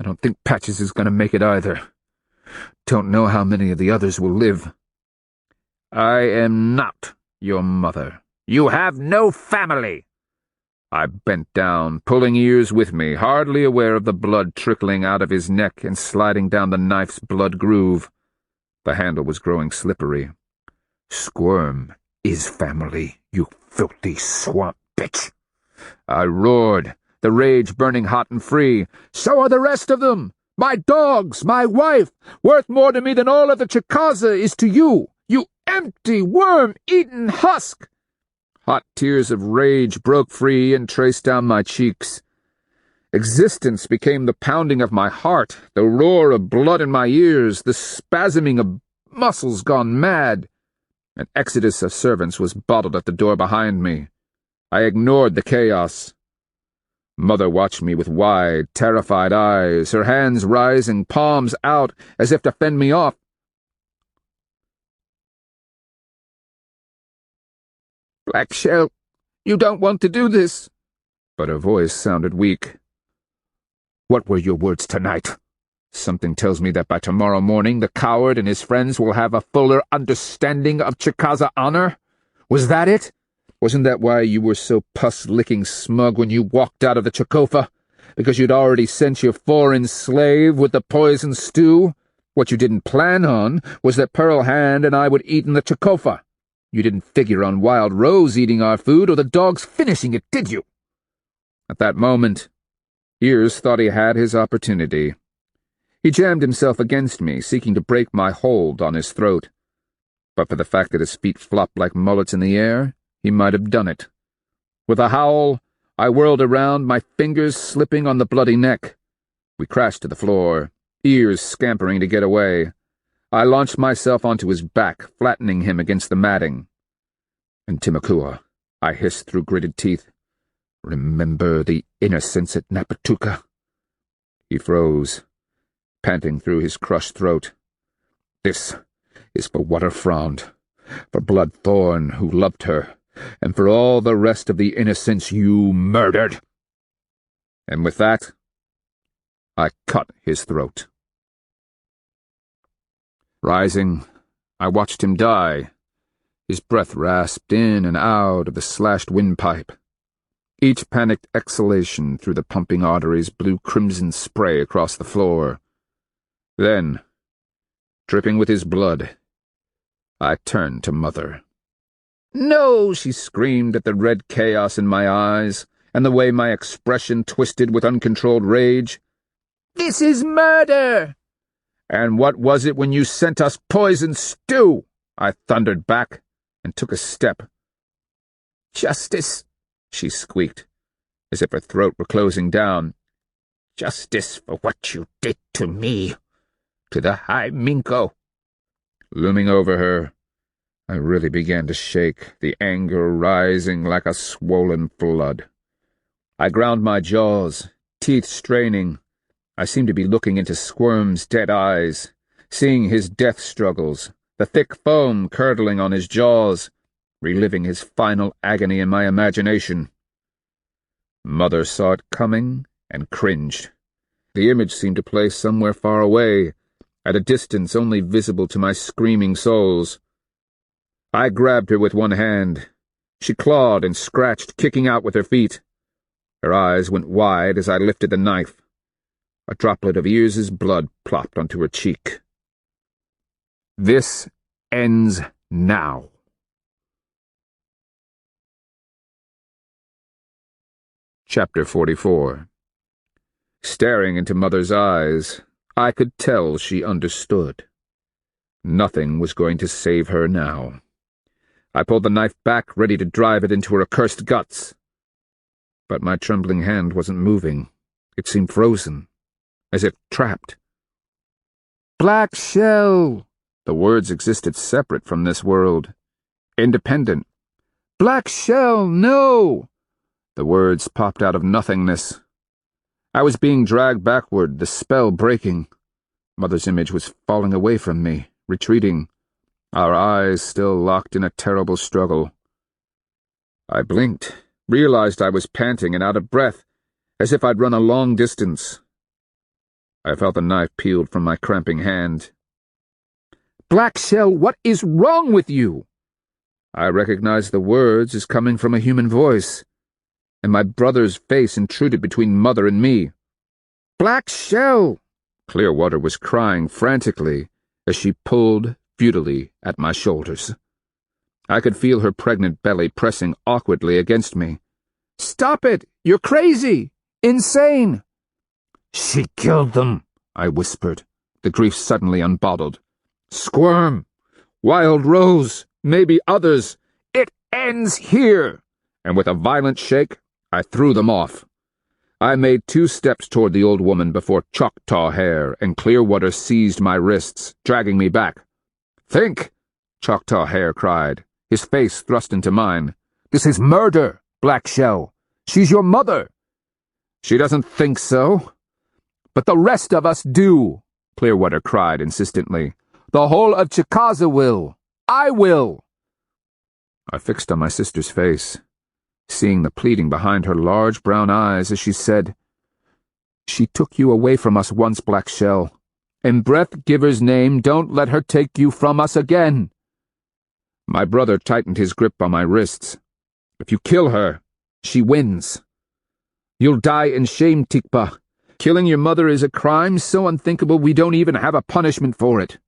I don't think Patches is going to make it either. Don't know how many of the others will live. I am not your mother. You have no family." I bent down, pulling Ears with me, hardly aware of the blood trickling out of his neck and sliding down the knife's blood groove. The handle was growing slippery. "Squirm is family, you filthy swamp bitch!" I roared, the rage burning hot and free. "So are the rest of them! My dogs, my wife, worth more to me than all of the Chicaza is to you, you empty, worm-eaten husk!" Hot tears of rage broke free and traced down my cheeks. Existence became the pounding of my heart, the roar of blood in my ears, the spasming of muscles gone mad. An exodus of servants was bottled at the door behind me. I ignored the chaos. Mother watched me with wide, terrified eyes, her hands rising, palms out, as if to fend me off. "Black Shell, you don't want to do this." But her voice sounded weak. "What were your words tonight? Something tells me that by tomorrow morning the coward and his friends will have a fuller understanding of Chicaza honor. Was that it? Wasn't that why you were so pus-licking smug when you walked out of the Chicaza? Because you'd already sent your foreign slave with the poison stew? What you didn't plan on was that Pearl Hand and I would eat in the Chicaza. You didn't figure on Wild Rose eating our food or the dogs finishing it, did you?" At that moment, Ears thought he had his opportunity. He jammed himself against me, seeking to break my hold on his throat. But for the fact that his feet flopped like mullets in the air, he might have done it. With a howl, I whirled around, my fingers slipping on the bloody neck. We crashed to the floor, Ears scampering to get away. I launched myself onto his back, flattening him against the matting. And Timakua, I hissed through gritted teeth, remember the innocents at Napatuka? He froze, panting through his crushed throat. This is for Waterfront, for Bloodthorn, who loved her, and for all the rest of the innocents you murdered. And with that, I cut his throat. Rising, I watched him die, his breath rasped in and out of the slashed windpipe. Each panicked exhalation through the pumping arteries blew crimson spray across the floor. Then, dripping with his blood, I turned to Mother. "No!" she screamed at the red chaos in my eyes, and the way my expression twisted with uncontrolled rage. "This is murder!" "And what was it when you sent us poison stew?" I thundered back, and took a step. "Justice," she squeaked, as if her throat were closing down. "Justice for what you did to me, to the High Minko." Looming over her, I really began to shake, the anger rising like a swollen flood. I ground my jaws, teeth straining. I seemed to be looking into Squirm's dead eyes, seeing his death struggles, the thick foam curdling on his jaws, reliving his final agony in my imagination. Mother saw it coming and cringed. The image seemed to play somewhere far away, at a distance only visible to my screaming souls. I grabbed her with one hand. She clawed and scratched, kicking out with her feet. Her eyes went wide as I lifted the knife. A droplet of Ears's blood plopped onto her cheek. This ends now. Chapter 44. Staring into Mother's eyes, I could tell she understood. Nothing was going to save her now. I pulled the knife back, ready to drive it into her accursed guts. But my trembling hand wasn't moving. It seemed frozen, as if trapped. "Black shell!" The words existed separate from this world, independent. "Black shell, no!" The words popped out of nothingness. I was being dragged backward, the spell breaking. Mother's image was falling away from me, retreating, our eyes still locked in a terrible struggle. I blinked, realized I was panting and out of breath, as if I'd run a long distance. I felt the knife peeled from my cramping hand. "Black shell, what is wrong with you?" I recognized the words as coming from a human voice, and my brother's face intruded between Mother and me. "Black shell!" Clearwater was crying frantically as she pulled futilely at my shoulders. I could feel her pregnant belly pressing awkwardly against me. "Stop it! You're crazy! Insane!" "She killed them," I whispered, the grief suddenly unbottled. "Squirm! Wild Rose! Maybe others! It ends here!" And with a violent shake, I threw them off. I made 2 steps toward the old woman before Choctaw Hair and Clearwater seized my wrists, dragging me back. "Think!" Choctaw Hair cried, his face thrust into mine. "This is murder, Black Shell. She's your mother." "She doesn't think so." "But the rest of us do," Clearwater cried insistently. "The whole of Chicaza will. I will." I fixed on my sister's face, seeing the pleading behind her large brown eyes as she said, "She took you away from us once, Black Shell. In Breath Giver's name, don't let her take you from us again." My brother tightened his grip on my wrists. "If you kill her, she wins. You'll die in shame, Tikpa. Killing your mother is a crime so unthinkable we don't even have a punishment for it.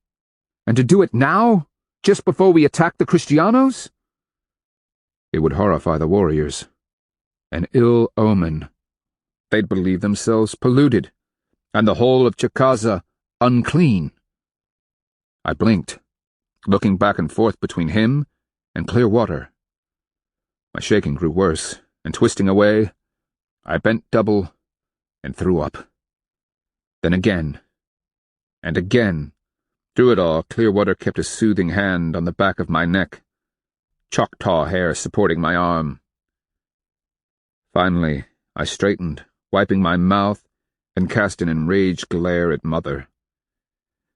And to do it now, just before we attack the Kristianos? It would horrify the warriors. An ill omen. They'd believe themselves polluted, and the whole of Chicaza unclean." I blinked, looking back and forth between him and Clearwater. My shaking grew worse, and twisting away, I bent double and threw up. Then again, and again, Through it all, Clearwater kept a soothing hand on the back of my neck, Choctaw hair supporting my arm. Finally, I straightened, wiping my mouth, and cast an enraged glare at Mother.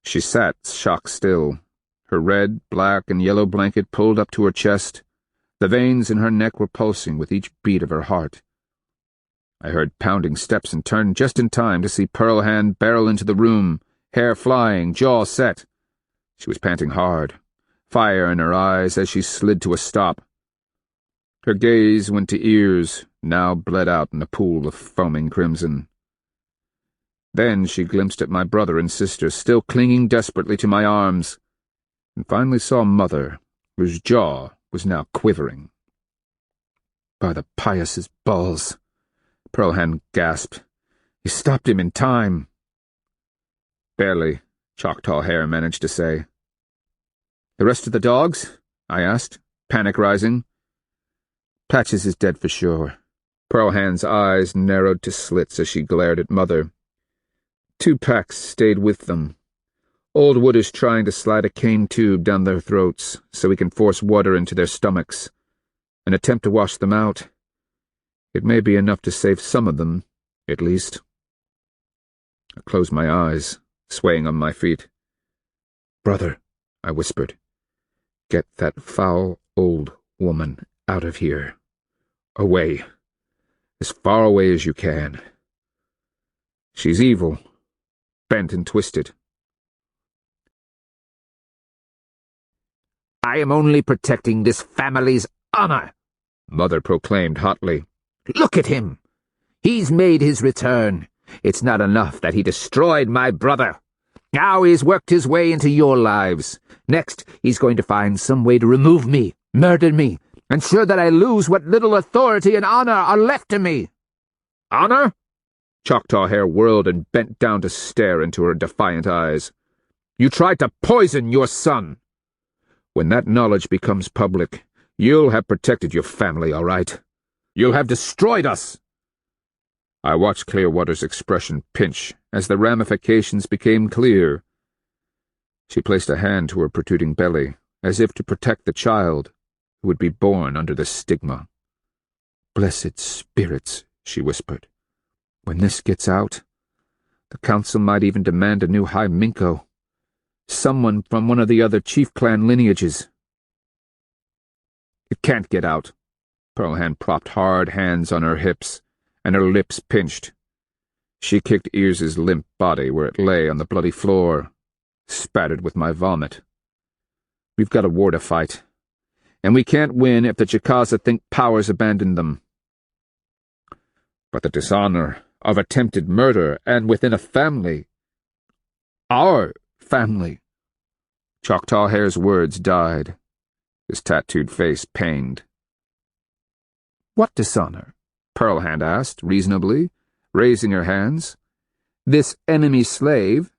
She sat shock-still, her red, black, and yellow blanket pulled up to her chest. The veins in her neck were pulsing with each beat of her heart. I heard pounding steps and turned just in time to see Pearl Hand barrel into the room, hair flying, jaw set. She was panting hard, fire in her eyes as she slid to a stop. Her gaze went to ears, now bled out in a pool of foaming crimson. Then she glimpsed at my brother and sister, still clinging desperately to my arms, and finally saw Mother, whose jaw was now quivering. "By the pious balls," Pearl Hand gasped. "You stopped him in time." "Barely," Choctaw Hair managed to say. "The rest of the dogs?" I asked, panic rising. "Patches is dead for sure." Pearl Hand's eyes narrowed to slits as she glared at Mother. 2 packs stayed with them. Old Wood is trying to slide a cane tube down their throats so he can force water into their stomachs, and attempt to wash them out. It may be enough to save some of them, at least. I closed my eyes, swaying on my feet. "Brother," I whispered, "get that foul old woman out of here. Away. As far away as you can. She's evil, bent and twisted." "I am only protecting this family's honor," Mother proclaimed hotly. "Look at him. He's made his return. It's not enough that he destroyed my brother. Now he's worked his way into your lives. Next, he's going to find some way to remove me, murder me, ensure that I lose what little authority and honor are left to me." "Honor?" Choctaw Hair whirled and bent down to stare into her defiant eyes. "You tried to poison your son. When that knowledge becomes public, you'll have protected your family, all right. You'll have destroyed us." I watched Clearwater's expression pinch as the ramifications became clear. She placed a hand to her protruding belly, as if to protect the child who would be born under the stigma. "Blessed spirits," she whispered. "When this gets out, the council might even demand a new High Minko. Someone from one of the other chief clan lineages." "It can't get out." Pearl Hand propped hard hands on her hips, and her lips pinched. She kicked Ears's limp body where it lay on the bloody floor, spattered with my vomit. "We've got a war to fight, and we can't win if the Chicaza think power's abandoned them." "But the dishonor of attempted murder, and within a family. Our family." Choctaw Hair's words died. His tattooed face pained. "What dishonor?" Pearl Hand asked, reasonably, raising her hands. "This enemy slave,"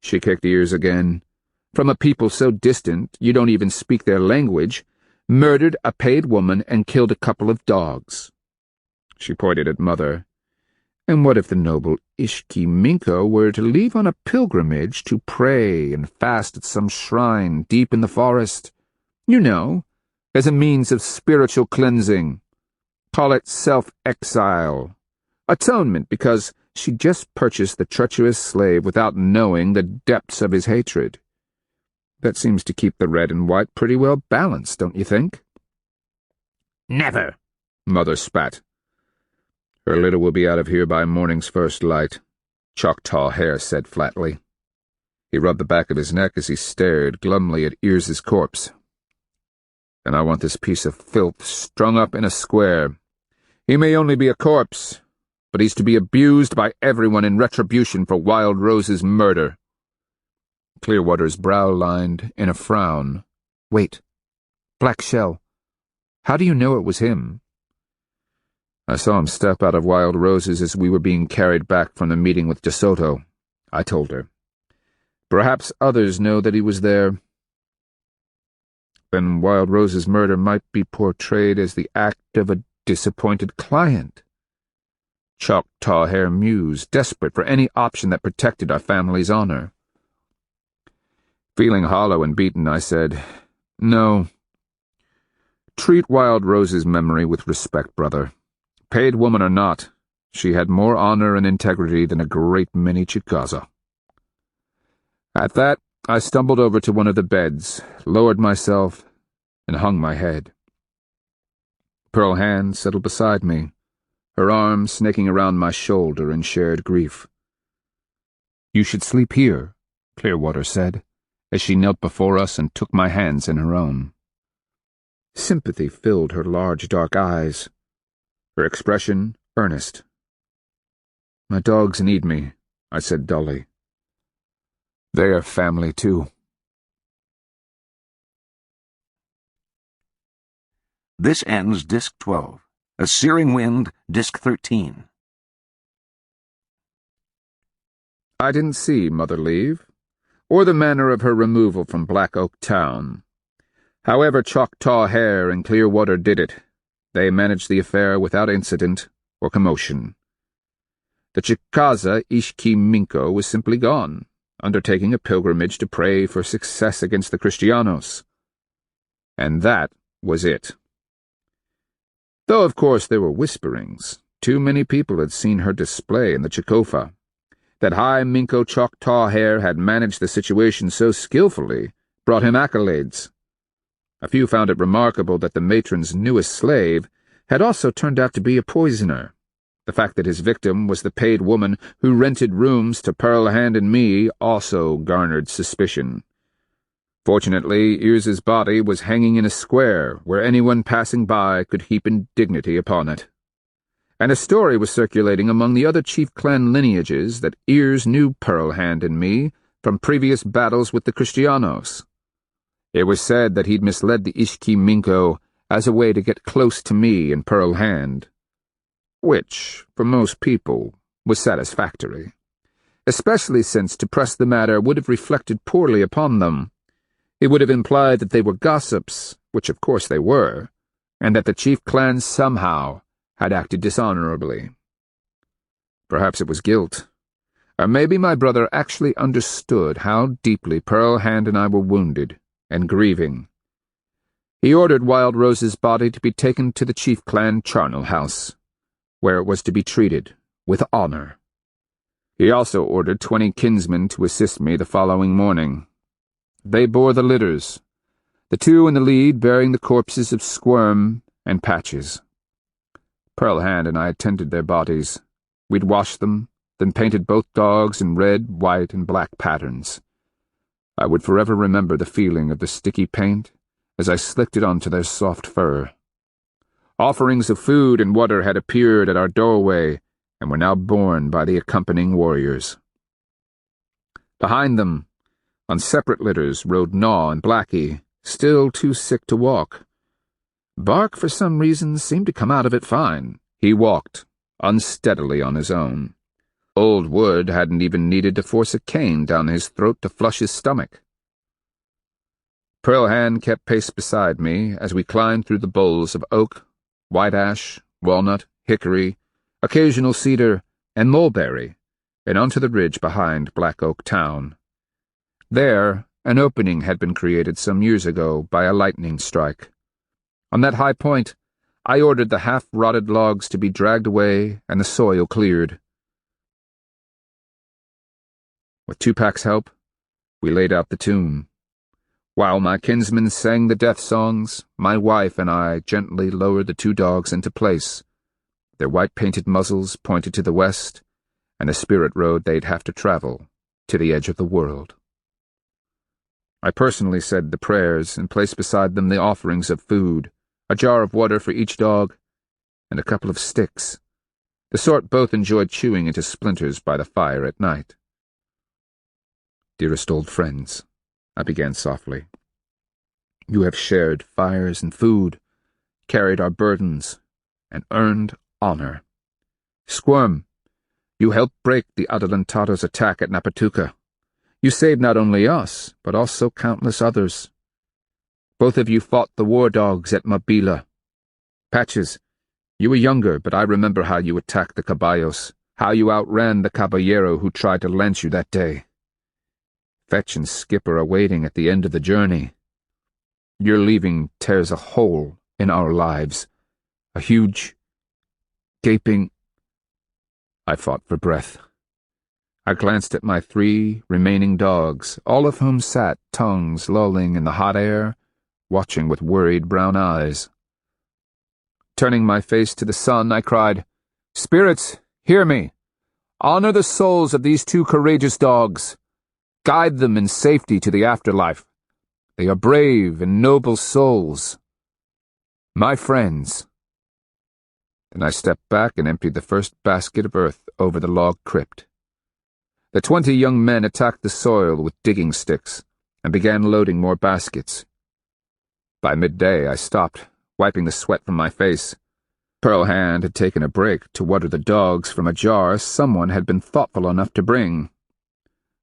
she kicked Ears again, "from a people so distant you don't even speak their language, murdered a paid woman and killed a couple of dogs." She pointed at Mother. "And what if the noble Ishki Minko were to leave on a pilgrimage to pray and fast at some shrine deep in the forest? You know, as a means of spiritual cleansing. Call it self-exile. Atonement because she just purchased the treacherous slave without knowing the depths of his hatred. That seems to keep the red and white pretty well balanced, don't you think?" "Never," Mother spat. "Her litter will be out of here by morning's first light," Choctaw Hair said flatly. He rubbed the back of his neck as he stared glumly at Ears's corpse. "And I want this piece of filth strung up in a square. He may only be a corpse, but he's to be abused by everyone in retribution for Wild Rose's murder." Clearwater's brow lined in a frown. "Wait. Black Shell. How do you know it was him?" "I saw him step out of Wild Rose's as we were being carried back from the meeting with De Soto," I told her. "Perhaps others know that he was there. Then Wild Rose's murder might be portrayed as the act of a disappointed client." Choctaw Hair mused, desperate for any option that protected our family's honor. Feeling hollow and beaten, I said, "No. Treat Wild Rose's memory with respect, brother. Paid woman or not, she had more honor and integrity than a great many Chicaza." At that, I stumbled over to one of the beds, lowered myself, and hung my head. Pearl Hand settled beside me, her arm snaking around my shoulder in shared grief. "You should sleep here," Clearwater said, as she knelt before us and took my hands in her own. Sympathy filled her large dark eyes, her expression earnest. "My dogs need me," I said dully. "They are family, too." This ends Disc 12. A Searing Wind, Disc 13. I didn't see Mother leave, or the manner of her removal from Black Oak Town. However Choctaw Hare and Clearwater did it, they managed the affair without incident or commotion. The Chicaza Ishki-Minko was simply gone, undertaking a pilgrimage to pray for success against the Kristianos. And that was it. Though, of course, there were whisperings. Too many people had seen her display in the Chikofa. That high Minko Choctaw Hare had managed the situation so skillfully brought him accolades. A few found it remarkable that the matron's newest slave had also turned out to be a poisoner. The fact that his victim was the paid woman who rented rooms to Pearl Hand and me also garnered suspicion. Fortunately, Ears's body was hanging in a square where anyone passing by could heap indignity upon it. And a story was circulating among the other chief clan lineages that Ears knew Pearl Hand and me from previous battles with the Kristianos. It was said that he'd misled the Ishki-Minko as a way to get close to me and Pearl Hand, which, for most people, was satisfactory, especially since to press the matter would have reflected poorly upon them. It would have implied that they were gossips, which of course they were, and that the chief clans somehow had acted dishonorably. Perhaps it was guilt, or maybe my brother actually understood how deeply Pearl Hand and I were wounded and grieving. He ordered Wild Rose's body to be taken to the chief clan charnel house, where it was to be treated with honor. He also ordered 20 kinsmen to assist me the following morning. They bore the litters, the two in the lead bearing the corpses of Squirm and Patches. Pearl Hand and I attended their bodies. We'd washed them, then painted both dogs in red, white, and black patterns. I would forever remember the feeling of the sticky paint as I slicked it onto their soft fur. Offerings of food and water had appeared at our doorway and were now borne by the accompanying warriors. Behind them, on separate litters, rode Gnaw and Blackie, still too sick to walk. Bark, for some reason, seemed to come out of it fine. He walked, unsteadily on his own. Old Wood hadn't even needed to force a cane down his throat to flush his stomach. Pearl Hand kept pace beside me as we climbed through the boles of oak, white ash, walnut, hickory, occasional cedar, and mulberry, and onto the ridge behind Black Oak Town. There, an opening had been created some years ago by a lightning strike. On that high point, I ordered the half-rotted logs to be dragged away and the soil cleared. With Tupac's help, we laid out the tomb. While my kinsmen sang the death songs, my wife and I gently lowered the two dogs into place. Their white-painted muzzles pointed to the west, and the spirit road they'd have to travel to the edge of the world. I personally said the prayers and placed beside them the offerings of food, a jar of water for each dog, and a couple of sticks, the sort both enjoyed chewing into splinters by the fire at night. "Dearest old friends," I began softly, "you have shared fires and food, carried our burdens, and earned honor. Squirm, you helped break the Adelantado's attack at Napatuca. You saved not only us, but also countless others. Both of you fought the war dogs at Mabila. Patches, you were younger, but I remember how you attacked the caballos, how you outran the caballero who tried to lynch you that day. Fetch and Skip are awaiting at the end of the journey. Your leaving tears a hole in our lives, a huge, gaping... I fought for breath. I glanced at my 3 remaining dogs, all of whom sat, tongues lolling in the hot air, watching with worried brown eyes. Turning my face to the sun, I cried, "Spirits, hear me! Honor the souls of these 2 courageous dogs. Guide them in safety to the afterlife. They are brave and noble souls. My friends." Then I stepped back and emptied the first basket of earth over the log crypt. The 20 young men attacked the soil with digging sticks and began loading more baskets. By midday, I stopped, wiping the sweat from my face. Pearl Hand had taken a break to water the dogs from a jar someone had been thoughtful enough to bring.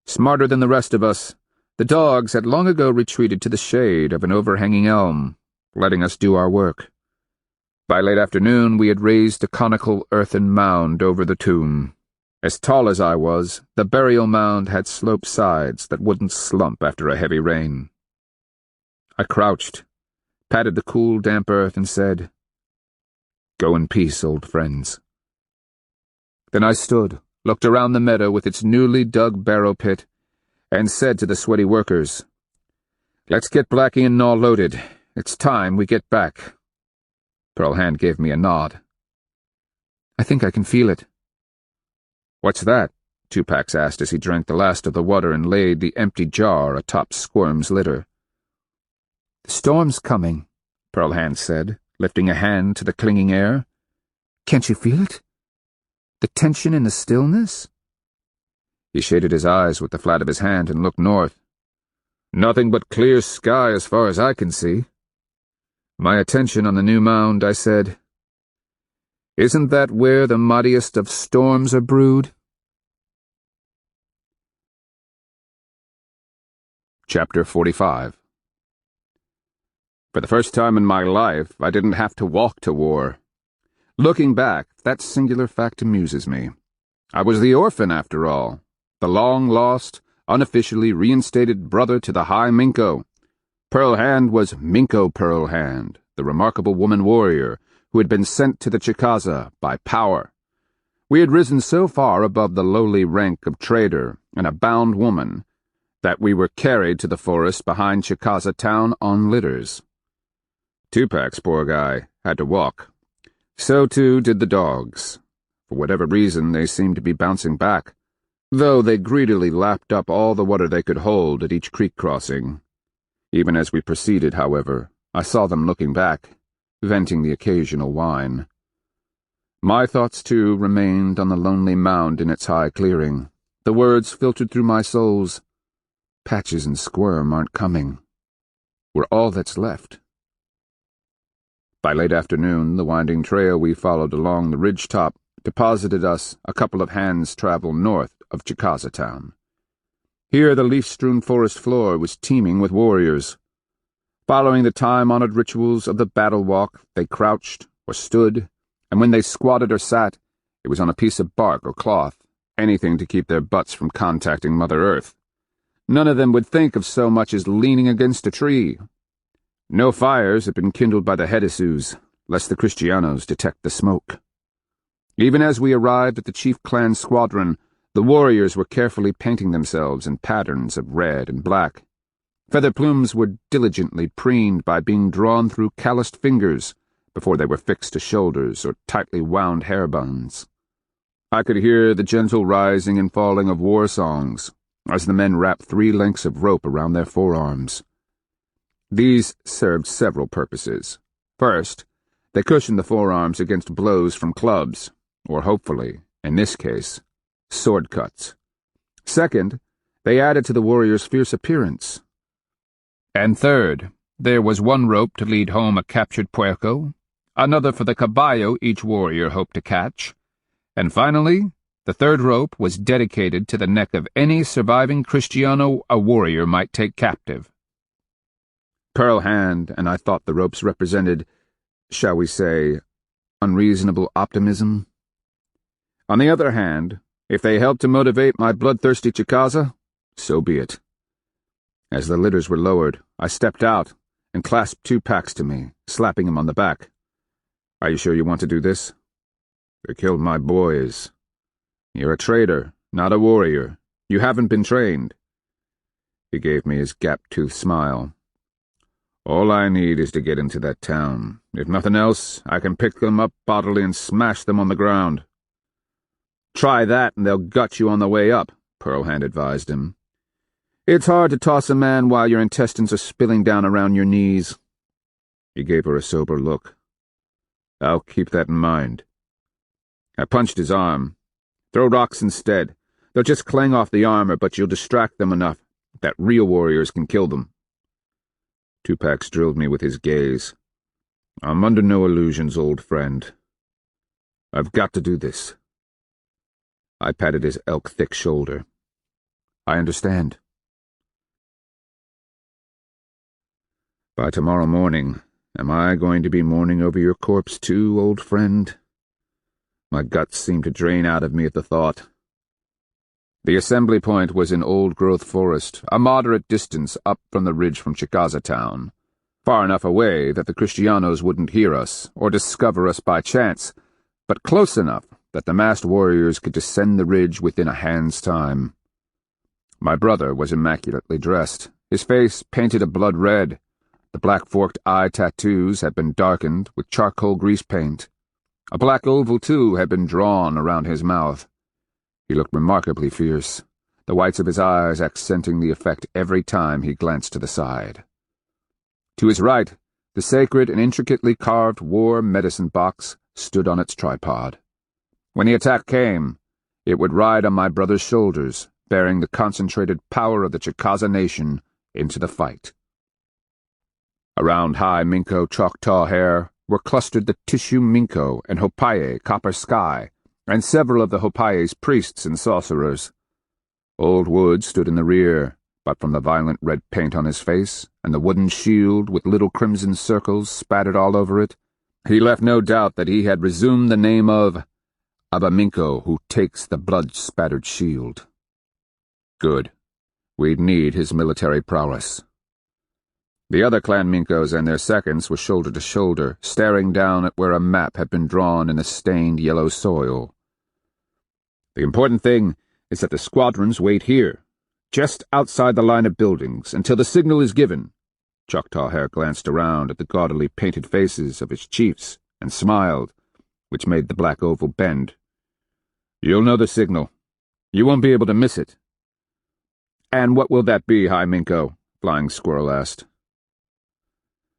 Smarter than the rest of us, the dogs had long ago retreated to the shade of an overhanging elm, letting us do our work. By late afternoon, we had raised a conical earthen mound over the tomb. As tall as I was, the burial mound had sloped sides that wouldn't slump after a heavy rain. I crouched, patted the cool, damp earth, and said, "Go in peace, old friends." Then I stood, looked around the meadow with its newly dug barrow pit, and said to the sweaty workers, "Let's get Blackie and Gnaw loaded. It's time we get back." Pearl Hand gave me a nod. "I think I can feel it." "What's that?" Tupac asked as he drank the last of the water and laid the empty jar atop Squirm's litter. "The storm's coming," Pearl Hand said, lifting a hand to the clinging air. "Can't you feel it? The tension in the stillness?" He shaded his eyes with the flat of his hand and looked north. "Nothing but clear sky as far as I can see." My attention on the new mound, I said, "Isn't that where the mightiest of storms are brewed?" Chapter 45. For the first time in my life, I didn't have to walk to war. Looking back, that singular fact amuses me. I was the orphan, after all, the long-lost, unofficially reinstated brother to the High Minko. Pearl Hand was Minko Pearl Hand, the remarkable woman warrior who had been sent to the Chicaza by power. We had risen so far above the lowly rank of trader and a bound woman that we were carried to the forest behind Chicaza town on litters. Tupac's poor guy had to walk. So too did the dogs. For whatever reason, they seemed to be bouncing back, though they greedily lapped up all the water they could hold at each creek crossing. Even as we proceeded, however, I saw them looking back, venting the occasional whine. My thoughts, too, remained on the lonely mound in its high clearing. The words filtered through my souls. Patches and Squirm aren't coming. We're all that's left. By late afternoon, the winding trail we followed along the ridge top deposited us a couple of hands' travel north of Chicaza town. Here the leaf-strewn forest floor was teeming with warriors. Following the time-honored rituals of the battle walk, they crouched or stood, and when they squatted or sat, it was on a piece of bark or cloth, anything to keep their butts from contacting Mother Earth. None of them would think of so much as leaning against a tree. No fires had been kindled by the Hedisus, lest the Kristianos detect the smoke. Even as we arrived at the chief clan squadron, the warriors were carefully painting themselves in patterns of red and black. Feather plumes were diligently preened by being drawn through calloused fingers before they were fixed to shoulders or tightly wound hair buns. I could hear the gentle rising and falling of war songs as the men wrapped 3 lengths of rope around their forearms. These served several purposes. First, they cushioned the forearms against blows from clubs, or hopefully, in this case, sword cuts. Second, they added to the warrior's fierce appearance. And third, there was 1 rope to lead home a captured puerco, another for the caballo each warrior hoped to catch, and finally, the 3rd rope was dedicated to the neck of any surviving Kristiano a warrior might take captive. Pearl Hand and I thought the ropes represented, shall we say, unreasonable optimism. On the other hand, if they helped to motivate my bloodthirsty Chicaza, so be it. As the litters were lowered, I stepped out and clasped Tupac to me, slapping him on the back. "Are you sure you want to do this? They killed my boys. You're a traitor, not a warrior. You haven't been trained." He gave me his gap-toothed smile. "All I need is to get into that town. If nothing else, I can pick them up bodily and smash them on the ground." "Try that and they'll gut you on the way up," Pearlhand advised him. "It's hard to toss a man while your intestines are spilling down around your knees." He gave her a sober look. "I'll keep that in mind." I punched his arm. "Throw rocks instead. They'll just clang off the armor, but you'll distract them enough that real warriors can kill them." Tupac drilled me with his gaze. "I'm under no illusions, old friend. I've got to do this." I patted his elk-thick shoulder. "I understand." "By tomorrow morning, am I going to be mourning over your corpse too, old friend?" My guts seemed to drain out of me at the thought. The assembly point was in old-growth forest, a moderate distance up from the ridge from Chicaza town, far enough away that the Kristianos wouldn't hear us or discover us by chance, but close enough that the masked warriors could descend the ridge within a hand's time. My brother was immaculately dressed, his face painted a blood red. The black forked eye tattoos had been darkened with charcoal grease paint. A black oval, too, had been drawn around his mouth. He looked remarkably fierce, the whites of his eyes accenting the effect every time he glanced to the side. To his right, the sacred and intricately carved war medicine box stood on its tripod. When the attack came, it would ride on my brother's shoulders, bearing the concentrated power of the Chicaza nation into the fight. Around high Minko Choctaw hair were clustered the tissue Minko and Hopaye Copper Sky, and several of the Hopaye's priests and sorcerers. Old Wood stood in the rear, but from the violent red paint on his face and the wooden shield with little crimson circles spattered all over it, he left no doubt that he had resumed the name of Abaminko, who takes the blood-spattered shield. Good. We'd need his military prowess. The other clan Minkos and their seconds were shoulder to shoulder, staring down at where a map had been drawn in the stained yellow soil. "The important thing is that the squadrons wait here, just outside the line of buildings, until the signal is given." Choctaw Hair glanced around at the gaudily painted faces of his chiefs and smiled, which made the black oval bend. "You'll know the signal. You won't be able to miss it." "And what will that be, High Minko?" Flying Squirrel asked.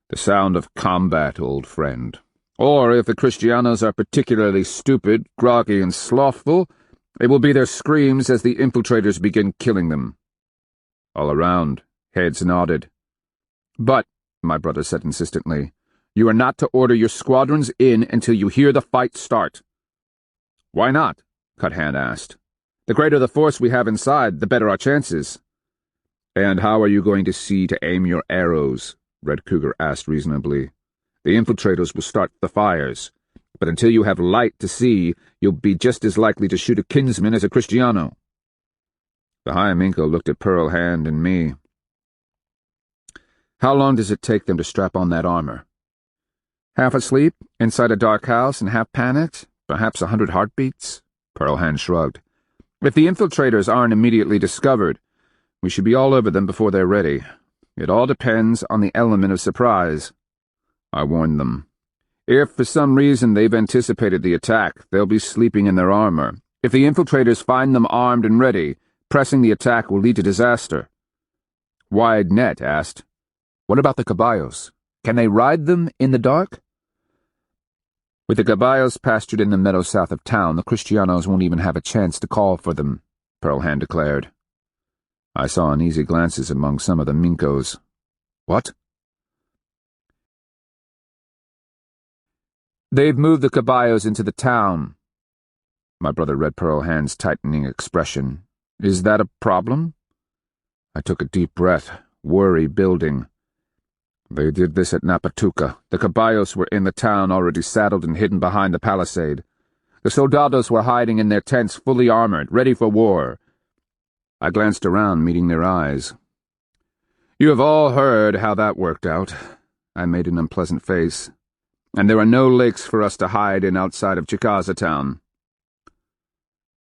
"The sound of combat, old friend. Or, if the Kristianos are particularly stupid, groggy, and slothful, it will be their screams as the infiltrators begin killing them." All around, heads nodded. "But," my brother said insistently, "you are not to order your squadrons in until you hear the fight start." "Why not?" Cuthand asked. "The greater the force we have inside, the better our chances." "And how are you going to see to aim your arrows?" Red Cougar asked reasonably. "The infiltrators will start the fires, but until you have light to see, you'll be just as likely to shoot a kinsman as a Kristiano." The High Minko looked at Pearlhand and me. "How long does it take them to strap on that armor?" "Half asleep, inside a dark house, and half panicked, perhaps 100 heartbeats?" Pearlhand shrugged. "If the infiltrators aren't immediately discovered, we should be all over them before they're ready. It all depends on the element of surprise." I warned them. "If for some reason they've anticipated the attack, they'll be sleeping in their armor. If the infiltrators find them armed and ready, pressing the attack will lead to disaster." Wide Net asked, "What about the caballos? Can they ride them in the dark?" "With the caballos pastured in the meadow south of town, the Kristianos won't even have a chance to call for them," Pearlhand declared. I saw uneasy glances among some of the Minkos. "What?" "They've moved the caballos into the town." My brother read Pearlhand's tightening expression. "Is that a problem?" I took a deep breath, worry building. "They did this at Napatuca. The caballos were in the town already saddled and hidden behind the palisade. The soldados were hiding in their tents fully armored, ready for war." I glanced around, meeting their eyes. You have all heard how that worked out. I made an unpleasant face. And there are no lakes for us to hide in outside of Chicaza town.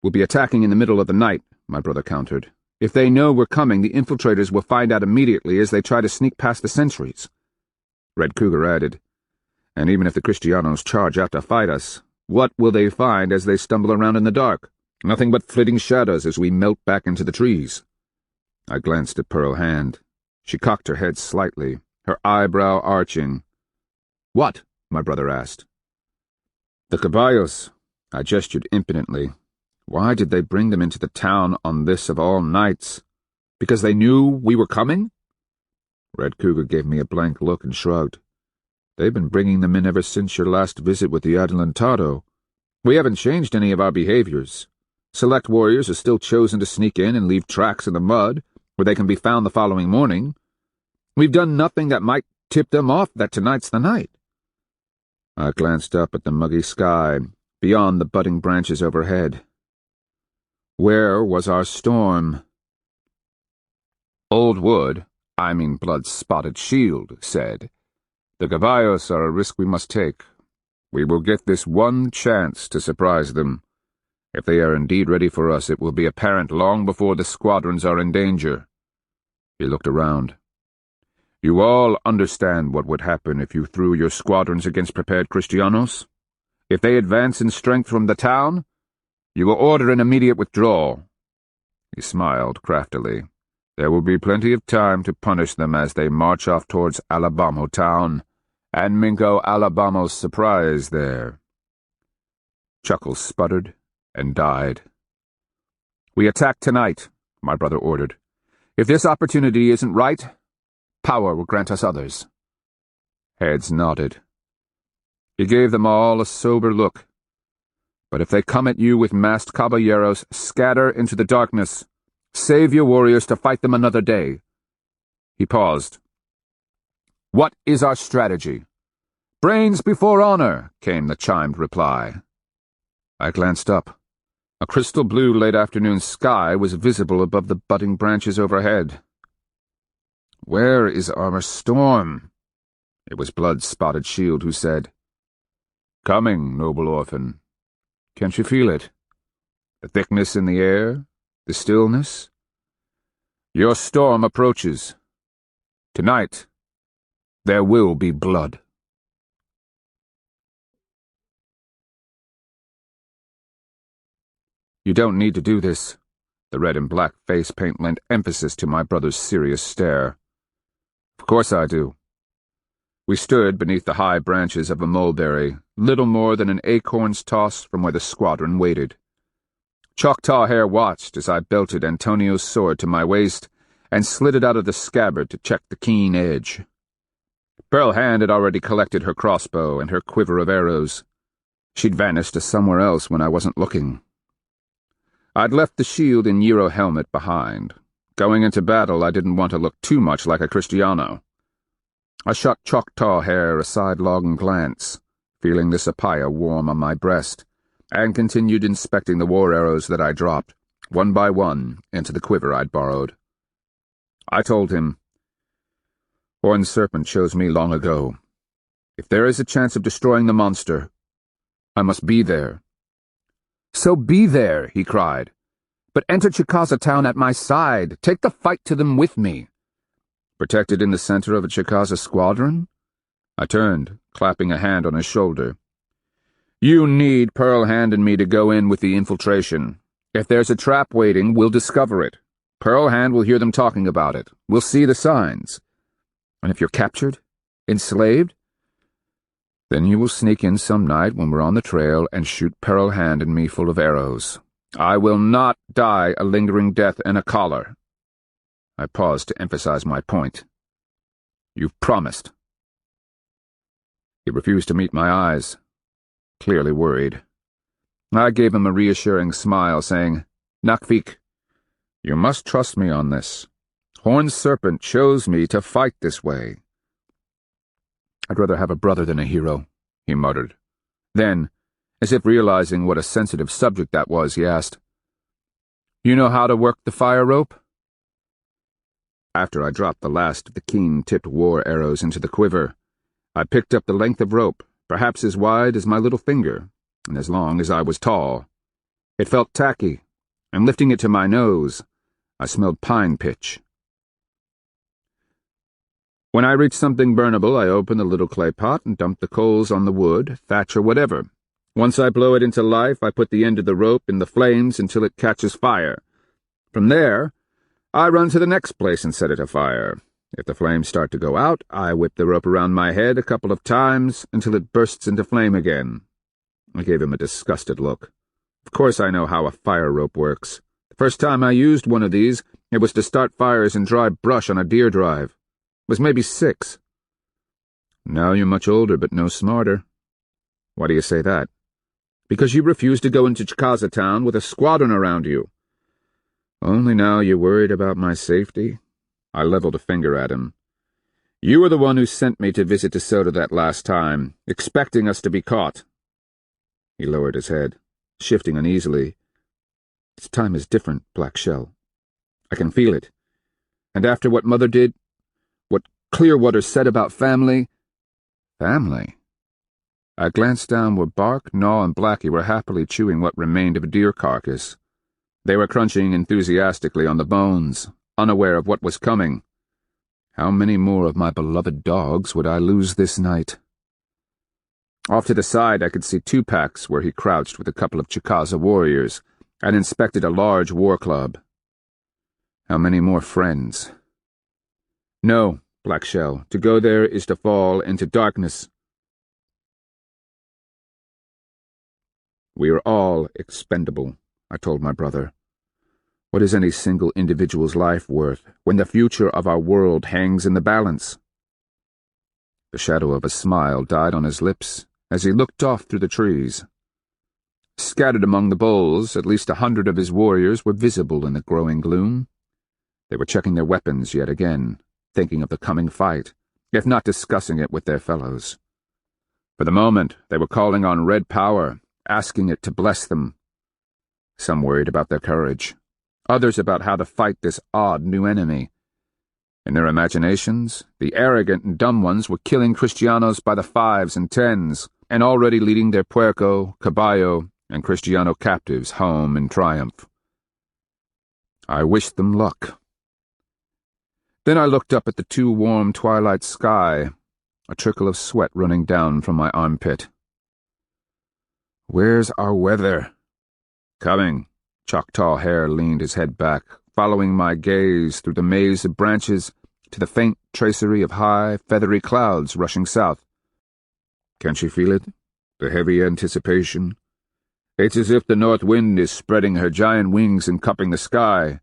We'll be attacking in the middle of the night, my brother countered. If they know we're coming, the infiltrators will find out immediately as they try to sneak past the sentries. Red Cougar added, and even if the Kristianos charge out to fight us, what will they find as they stumble around in the dark? Nothing but flitting shadows as we melt back into the trees. I glanced at Pearl Hand. She cocked her head slightly, her eyebrow arching. What? My brother asked. The caballos. I gestured impotently. Why did they bring them into the town on this of all nights? Because they knew we were coming? Red Cougar gave me a blank look and shrugged. They've been bringing them in ever since your last visit with the Adelantado. We haven't changed any of our behaviors. Select warriors are still chosen to sneak in and leave tracks in the mud, where they can be found the following morning. We've done nothing that might tip them off that tonight's the night. I glanced up at the muggy sky, beyond the budding branches overhead. Where was our storm? Old Wood, blood-spotted shield, said, The caballos are a risk we must take. We will get this one chance to surprise them. If they are indeed ready for us, it will be apparent long before the squadrons are in danger. He looked around. You all understand what would happen if you threw your squadrons against prepared Kristianos? If they advance in strength from the town, you will order an immediate withdrawal. He smiled craftily. There will be plenty of time to punish them as they march off towards Alabamo town, and Mingo Alabamo's surprise there. Chuckles sputtered and died. We attack tonight, my brother ordered. If this opportunity isn't right, power will grant us others. Heads nodded. He gave them all a sober look. But if they come at you with masked caballeros, scatter into the darkness. Save your warriors to fight them another day. He paused. What is our strategy? Brains before honor, came the chimed reply. I glanced up. A crystal blue late-afternoon sky was visible above the budding branches overhead. Where is Armor Storm? It was Blood-Spotted Shield who said, Coming, noble orphan. Can't you feel it? The thickness in the air? The stillness? Your storm approaches. Tonight, there will be blood. You don't need to do this. The red and black face paint lent emphasis to my brother's serious stare. Of course I do. We stood beneath the high branches of a mulberry, little more than an acorn's toss from where the squadron waited. Choctaw Hair watched as I belted Antonio's sword to my waist and slid it out of the scabbard to check the keen edge. Pearl Hand had already collected her crossbow and her quiver of arrows. She'd vanished to somewhere else when I wasn't looking. I'd left the shield and Gyro helmet behind. Going into battle, I didn't want to look too much like a Kristiano. I shot Choctaw Hair a sidelong glance, feeling the sapphire warm on my breast, and continued inspecting the war arrows that I dropped, one by one, into the quiver I'd borrowed. I told him, Horned Serpent chose me long ago. If there is a chance of destroying the monster, I must be there. So be there, he cried. But enter Chicaza town at my side. Take the fight to them with me. Protected in the center of a Chicaza squadron? I turned, clapping a hand on his shoulder. You need Pearl Hand and me to go in with the infiltration. If there's a trap waiting, we'll discover it. Pearl Hand will hear them talking about it. We'll see the signs. And if you're captured, enslaved, then you will sneak in some night when we're on the trail and shoot Pearl Hand and me full of arrows. I will not die a lingering death in a collar. I paused to emphasize my point. You've promised. He refused to meet my eyes, clearly worried. I gave him a reassuring smile, saying, Nakvik, you must trust me on this. Horned Serpent chose me to fight this way. I'd rather have a brother than a hero, he muttered. Then, as if realizing what a sensitive subject that was, he asked, You know how to work the fire rope? After I dropped the last of the keen-tipped war arrows into the quiver, I picked up the length of rope, perhaps as wide as my little finger, and as long as I was tall. It felt tacky, and lifting it to my nose, I smelled pine pitch. When I reached something burnable, I opened the little clay pot and dumped the coals on the wood, thatch, or whatever. Once I blow it into life, I put the end of the rope in the flames until it catches fire. From there, I run to the next place and set it afire. If the flames start to go out, I whip the rope around my head a couple of times until it bursts into flame again. I gave him a disgusted look. Of course I know how a fire rope works. The first time I used one of these, it was to start fires and dry brush on a deer drive. Was maybe 6. Now you're much older, but no smarter. Why do you say that? Because you refused to go into Chicaza town with a squadron around you. Only now you're worried about my safety? I leveled a finger at him. You were the one who sent me to visit De Soto that last time, expecting us to be caught. He lowered his head, shifting uneasily. This time is different, Black Shell. I can feel it. And after what Mother did, what Clearwater said about family... Family? I glanced down where Bark, Gnaw, and Blackie were happily chewing what remained of a deer carcass. They were crunching enthusiastically on the bones, unaware of what was coming. How many more of my beloved dogs would I lose this night? Off to the side I could see 2 packs where he crouched with a couple of Chicaza warriors and inspected a large war club. How many more friends? No, Black Shell, to go there is to fall into darkness. We are all expendable, I told my brother. What is any single individual's life worth when the future of our world hangs in the balance? The shadow of a smile died on his lips as he looked off through the trees. Scattered among the boles, at least 100 of his warriors were visible in the growing gloom. They were checking their weapons yet again, thinking of the coming fight, if not discussing it with their fellows. For the moment, they were calling on Red Power, asking it to bless them. Some worried about their courage, others about how to fight this odd new enemy. In their imaginations, the arrogant and dumb ones were killing Kristianos by the 5s and 10s, and already leading their Puerco, Caballo, and Kristiano captives home in triumph. I wished them luck. Then I looked up at the too warm twilight sky, a trickle of sweat running down from my armpit. Where's our weather? Coming. Choctaw Hare leaned his head back, following my gaze through the maze of branches to the faint tracery of high, feathery clouds rushing south. Can't you feel it? The heavy anticipation? It's as if the north wind is spreading her giant wings and cupping the sky.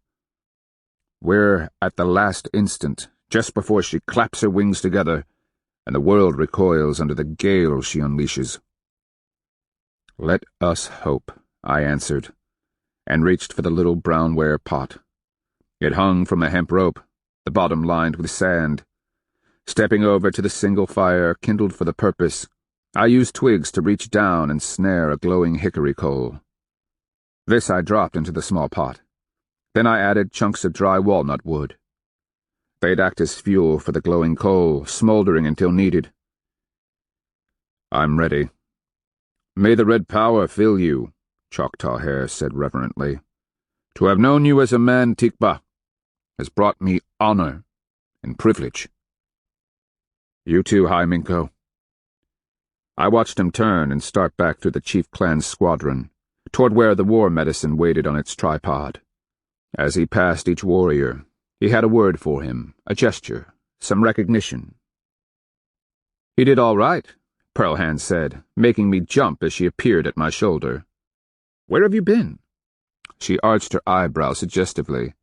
We're at the last instant, just before she claps her wings together, and the world recoils under the gale she unleashes. Let us hope, I answered, and reached for the little brownware pot. It hung from a hemp rope, the bottom lined with sand. Stepping over to the single fire kindled for the purpose, I used twigs to reach down and snare a glowing hickory coal. This I dropped into the small pot. Then I added chunks of dry walnut wood. They'd act as fuel for the glowing coal, smoldering until needed. I'm ready. May the Red Power fill you, Choctaw Hare said reverently. To have known you as a man, Tikba, has brought me honor and privilege. You too, High Minko. I watched him turn and start back through the chief clan's squadron, toward where the war medicine waited on its tripod. As he passed each warrior, he had a word for him, a gesture, some recognition. He did all right, Pearlhand said, making me jump as she appeared at my shoulder. Where have you been? She arched her eyebrows suggestively.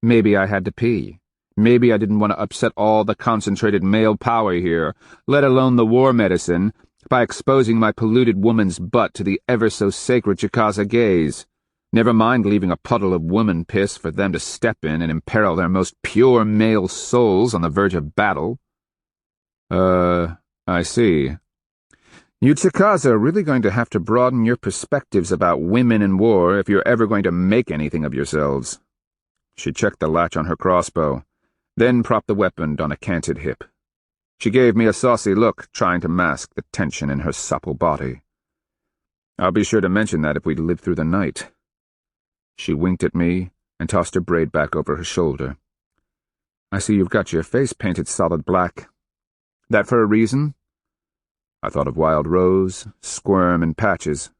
Maybe I had to pee. Maybe I didn't want to upset all the concentrated male power here, let alone the war medicine, by exposing my polluted woman's butt to the ever-so-sacred Chicaza gaze. Never mind leaving a puddle of woman piss for them to step in and imperil their most pure male souls on the verge of battle. I see. You Chicaza are really going to have to broaden your perspectives about women in war if you're ever going to make anything of yourselves. She checked the latch on her crossbow, then propped the weapon on a canted hip. She gave me a saucy look, trying to mask the tension in her supple body. I'll be sure to mention that if we live through the night. She winked at me and tossed her braid back over her shoulder. I see you've got your face painted solid black. That for a reason? I thought of Wild Rose, Squirm, and Patches.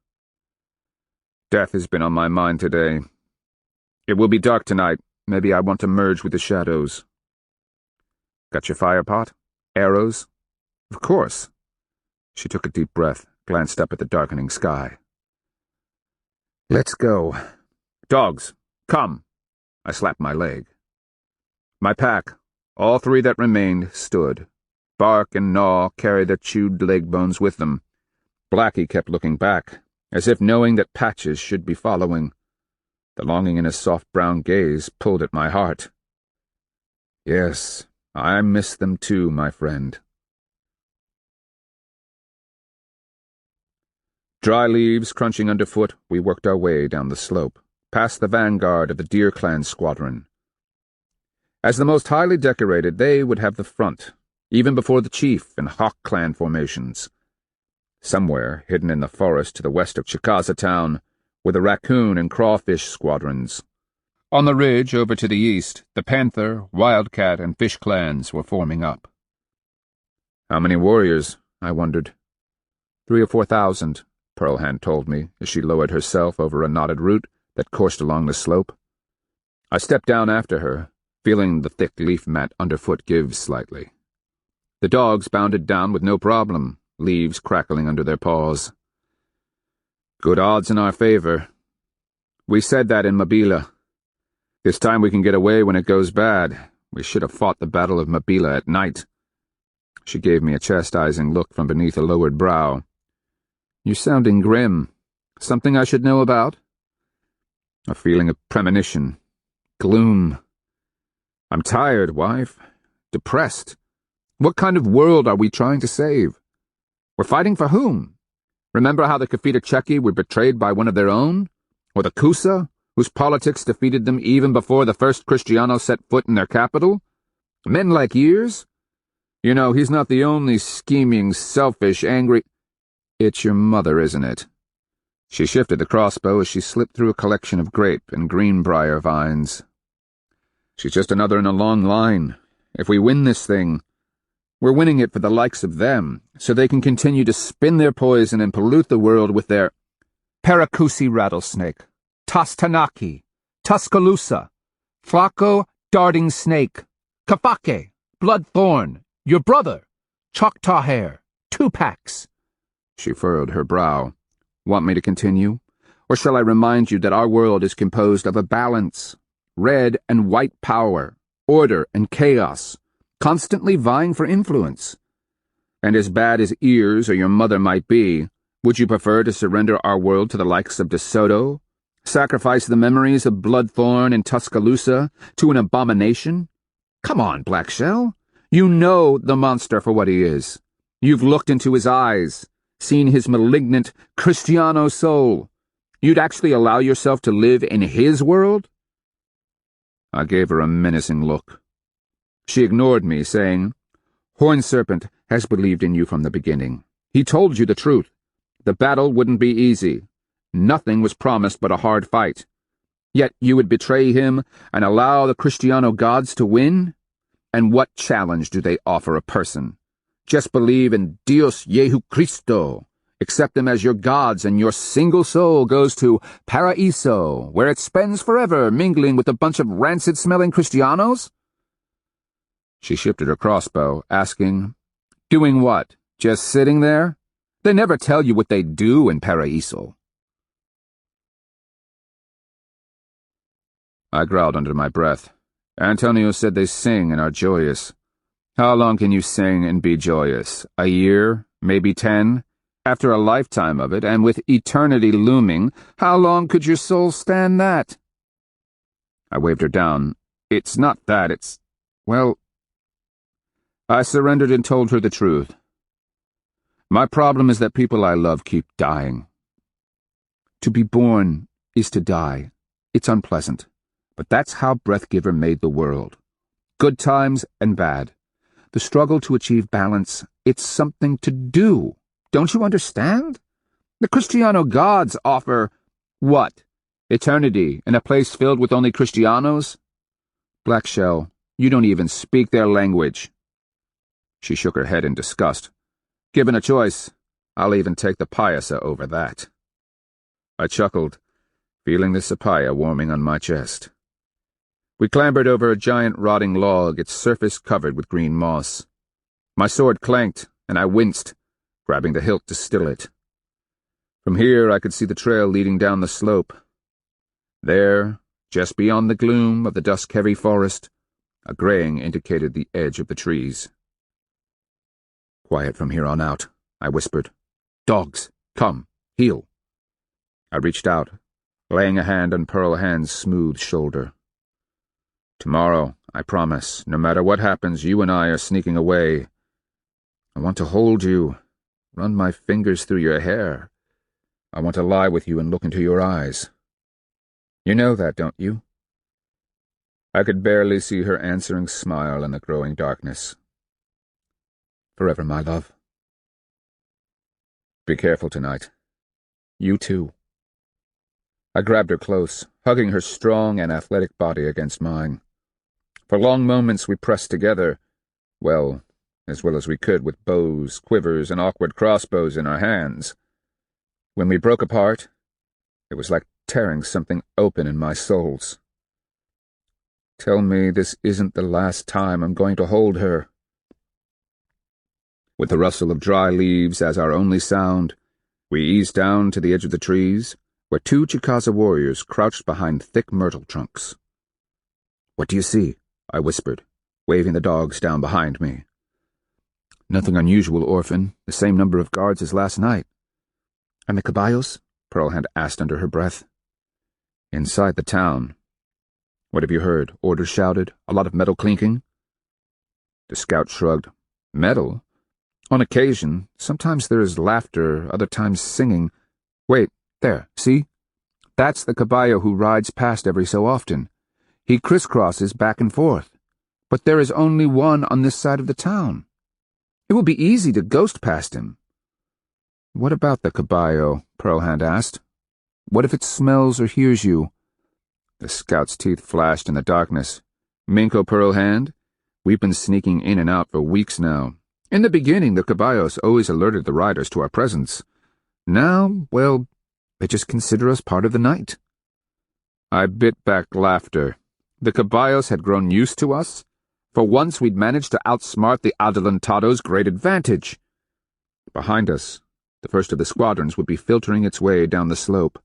Death has been on my mind today. It will be dark tonight. Maybe I want to merge with the shadows. Got your fire pot? Arrows? Of course. She took a deep breath, glanced up at the darkening sky. Let's go. Dogs, come. I slapped my leg. My pack, all three that remained, stood. Bark and Gnaw carried their chewed leg bones with them. Blackie kept looking back, as if knowing that Patches should be following. The longing in his soft brown gaze pulled at my heart. Yes, I miss them too, my friend. Dry leaves crunching underfoot, we worked our way down the slope, past the vanguard of the Deer Clan squadron. As the most highly decorated, they would have the front, even before the Chief and Hawk Clan formations. Somewhere, hidden in the forest to the west of Chicaza town, were the Raccoon and Crawfish squadrons. On the ridge over to the east, the Panther, Wildcat, and Fish clans were forming up. How many warriors? I wondered. 3,000 or 4,000, Pearlhand told me as she lowered herself over a knotted root that coursed along the slope. I stepped down after her, feeling the thick leaf mat underfoot give slightly. The dogs bounded down with no problem, leaves crackling under their paws. Good odds in our favor. We said that in Mabila. This time we can get away when it goes bad. We should have fought the Battle of Mabila at night. She gave me a chastising look from beneath a lowered brow. You're sounding grim. Something I should know about? A feeling of premonition. Gloom. I'm tired, wife. Depressed. What kind of world are we trying to save? We're fighting for whom? Remember how the Kafita Cheki were betrayed by one of their own? Or the Kusa, whose politics defeated them even before the first Kristiano set foot in their capital? Men like yours? You know, he's not the only scheming, selfish, angry— It's your mother, isn't it? She shifted the crossbow as she slipped through a collection of grape and greenbrier vines. She's just another in a long line. If we win this thing, we're winning it for the likes of them, so they can continue to spin their poison and pollute the world with their Paracusi rattlesnake, Tastanaki, Tuscaloosa, Flaco darting snake, Kafake, bloodthorn, your brother, Choctaw hare, 2 packs. She furrowed her brow. Want me to continue? Or shall I remind you that our world is composed of a balance, red and white power, order and chaos, constantly vying for influence? And as bad as Ears or your mother might be, would you prefer to surrender our world to the likes of De Soto? Sacrifice the memories of Bloodthorn and Tuscaloosa to an abomination? Come on, Blackshell. You know the monster for what he is. You've looked into his eyes, seen his malignant Kristiano soul. You'd actually allow yourself to live in his world? I gave her a menacing look. She ignored me, saying, Horn Serpent has believed in you from the beginning. He told you the truth. The battle wouldn't be easy. Nothing was promised but a hard fight. Yet you would betray him and allow the Kristiano gods to win? And what challenge do they offer a person? Just believe in Dios Jehu Cristo, accept them as your gods, and your single soul goes to Paraíso, where it spends forever mingling with a bunch of rancid-smelling Kristianos? She shifted her crossbow, asking, Doing what? Just sitting there? They never tell you what they do in Paraíso. I growled under my breath. Antonio said they sing and are joyous. How long can you sing and be joyous? A year? Maybe 10? After a lifetime of it, and with eternity looming, how long could your soul stand that? I waved her down. It's not that, it's— well— I surrendered and told her the truth. My problem is that people I love keep dying. To be born is to die. It's unpleasant, but that's how Breathgiver made the world. Good times and bad. The struggle to achieve balance, it's something to do. Don't you understand? The Kristiano gods offer, what? Eternity in a place filled with only Kristianos? Black Shell, you don't even speak their language. She shook her head in disgust. Given a choice, I'll even take the payasa over that. I chuckled, feeling the sapaya warming on my chest. We clambered over a giant rotting log, its surface covered with green moss. My sword clanked, and I winced, grabbing the hilt to still it. From here I could see the trail leading down the slope. There, just beyond the gloom of the dusk-heavy forest, a graying indicated the edge of the trees. Quiet from here on out, I whispered. Dogs, come, heel. I reached out, laying a hand on Pearl Hand's smooth shoulder. Tomorrow, I promise, no matter what happens, you and I are sneaking away. I want to hold you, run my fingers through your hair. I want to lie with you and look into your eyes. You know that, don't you? I could barely see her answering smile in the growing darkness. Forever, my love. Be careful tonight. You too. I grabbed her close, hugging her strong and athletic body against mine. For long moments we pressed together, as well as we could with bows, quivers, and awkward crossbows in our hands. When we broke apart, it was like tearing something open in my soles. Tell me this isn't the last time I'm going to hold her. With the rustle of dry leaves as our only sound, we eased down to the edge of the trees, where two Chicaza warriors crouched behind thick myrtle trunks. What do you see? I whispered, waving the dogs down behind me. Nothing unusual, Orphan. The same number of guards as last night. And the caballos? Pearl Hand asked under her breath. Inside the town. What have you heard? Orders shouted? A lot of metal clinking? The scout shrugged. Metal? On occasion. Sometimes there is laughter, other times singing. Wait, there, see? That's the caballo who rides past every so often. He crisscrosses back and forth. But there is only one on this side of the town. It will be easy to ghost past him. What about the caballo? Pearl Hand asked. What if it smells or hears you? The scout's teeth flashed in the darkness. Minko, Pearl Hand, we've been sneaking in and out for weeks now. In the beginning, the caballos always alerted the riders to our presence. Now, they just consider us part of the night. I bit back laughter. The caballos had grown used to us. For once we'd managed to outsmart the Adelantado's great advantage. Behind us, the first of the squadrons would be filtering its way down the slope,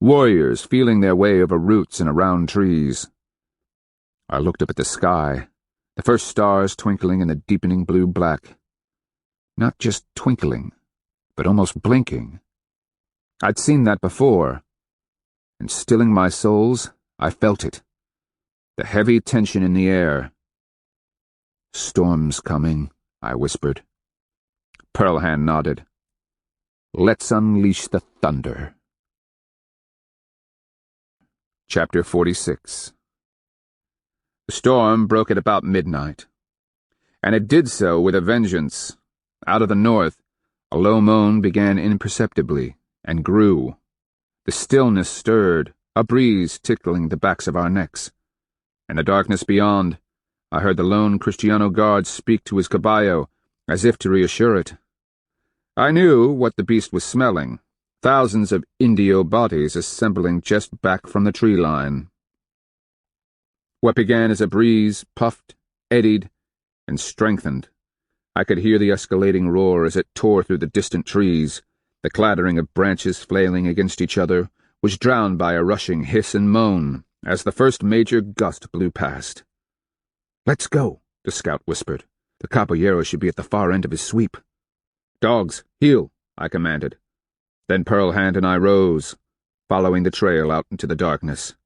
warriors feeling their way over roots and around trees. I looked up at the sky, the first stars twinkling in the deepening blue-black. Not just twinkling, but almost blinking. I'd seen that before, and stilling my soles, I felt it. The heavy tension in the air. Storm's coming, I whispered. Pearl Hand nodded. Let's unleash the thunder. Chapter 46. The storm broke at about midnight, and it did so with a vengeance. Out of the north, a low moan began imperceptibly and grew. The stillness stirred, a breeze tickling the backs of our necks. In the darkness beyond, I heard the lone Kristiano guard speak to his caballo, as if to reassure it. I knew what the beast was smelling, thousands of Indio bodies assembling just back from the tree line. What began as a breeze puffed, eddied, and strengthened. I could hear the escalating roar as it tore through the distant trees. The clattering of branches flailing against each other was drowned by a rushing hiss and moan as the first major gust blew past. Let's go, the scout whispered. The caballero should be at the far end of his sweep. Dogs, heel, I commanded. Then Pearl Hand and I rose, following the trail out into the darkness.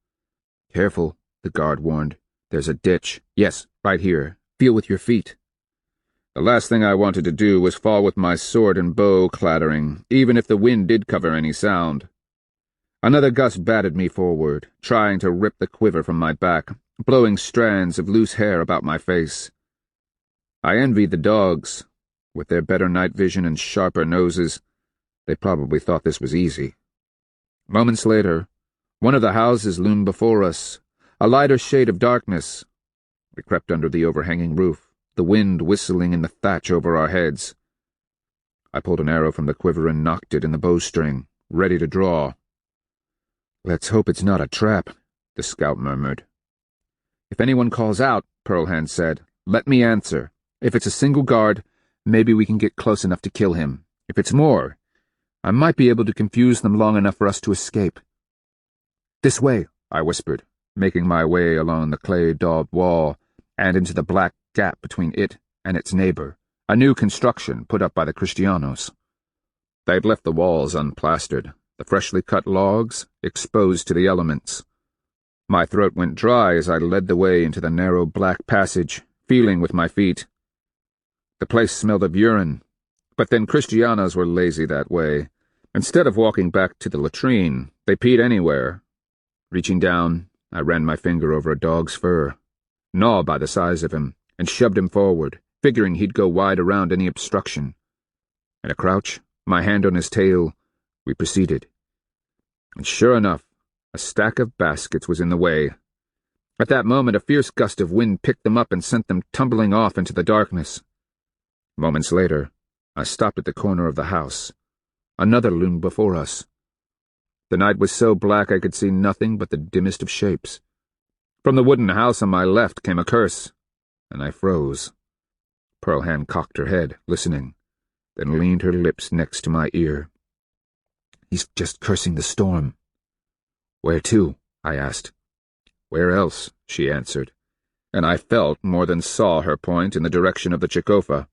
Careful, the guard warned. There's a ditch. Yes, right here. Feel with your feet. The last thing I wanted to do was fall with my sword and bow clattering, even if the wind did cover any sound. Another gust batted me forward, trying to rip the quiver from my back, blowing strands of loose hair about my face. I envied the dogs. With their better night vision and sharper noses, they probably thought this was easy. Moments later, one of the houses loomed before us, a lighter shade of darkness. We crept under the overhanging roof, the wind whistling in the thatch over our heads. I pulled an arrow from the quiver and nocked it in the bowstring, ready to draw. "Let's hope it's not a trap," the scout murmured. "If anyone calls out," Pearlhand said, "let me answer. If it's a single guard, maybe we can get close enough to kill him. If it's more, I might be able to confuse them long enough for us to escape." "This way," I whispered, making my way along the clay-daubed wall and into the black gap between it and its neighbor, a new construction put up by the Kristianos. They'd left the walls unplastered, the freshly cut logs exposed to the elements. My throat went dry as I led the way into the narrow black passage, feeling with my feet. The place smelled of urine, but then Kristianos were lazy that way. Instead of walking back to the latrine, they peed anywhere. Reaching down, I ran my finger over a dog's fur, gnawed by the size of him, and shoved him forward, figuring he'd go wide around any obstruction. In a crouch, my hand on his tail, we proceeded. And sure enough, a stack of baskets was in the way. At that moment, a fierce gust of wind picked them up and sent them tumbling off into the darkness. Moments later, I stopped at the corner of the house. Another loomed before us. The night was so black I could see nothing but the dimmest of shapes. From the wooden house on my left came a curse, and I froze. Pearlhand cocked her head, listening, then leaned her lips next to my ear. "He's just cursing the storm." "Where to?" I asked. "Where else?" she answered, and I felt more than saw her point in the direction of the Chicaza.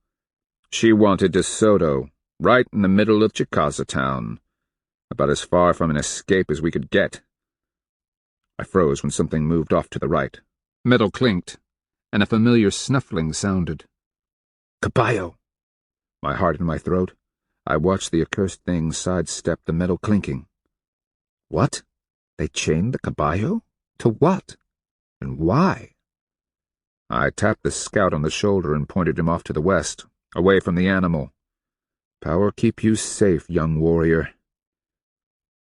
She wanted De Soto, right in the middle of Chicaza town, about as far from an escape as we could get. I froze when something moved off to the right. Metal clinked, and a familiar snuffling sounded. "Caballo!" My heart in my throat, I watched the accursed thing sidestep the metal clinking. What? They chained the caballo? To what? And why? I tapped the scout on the shoulder and pointed him off to the west, away from the animal. "Power keep you safe, young warrior."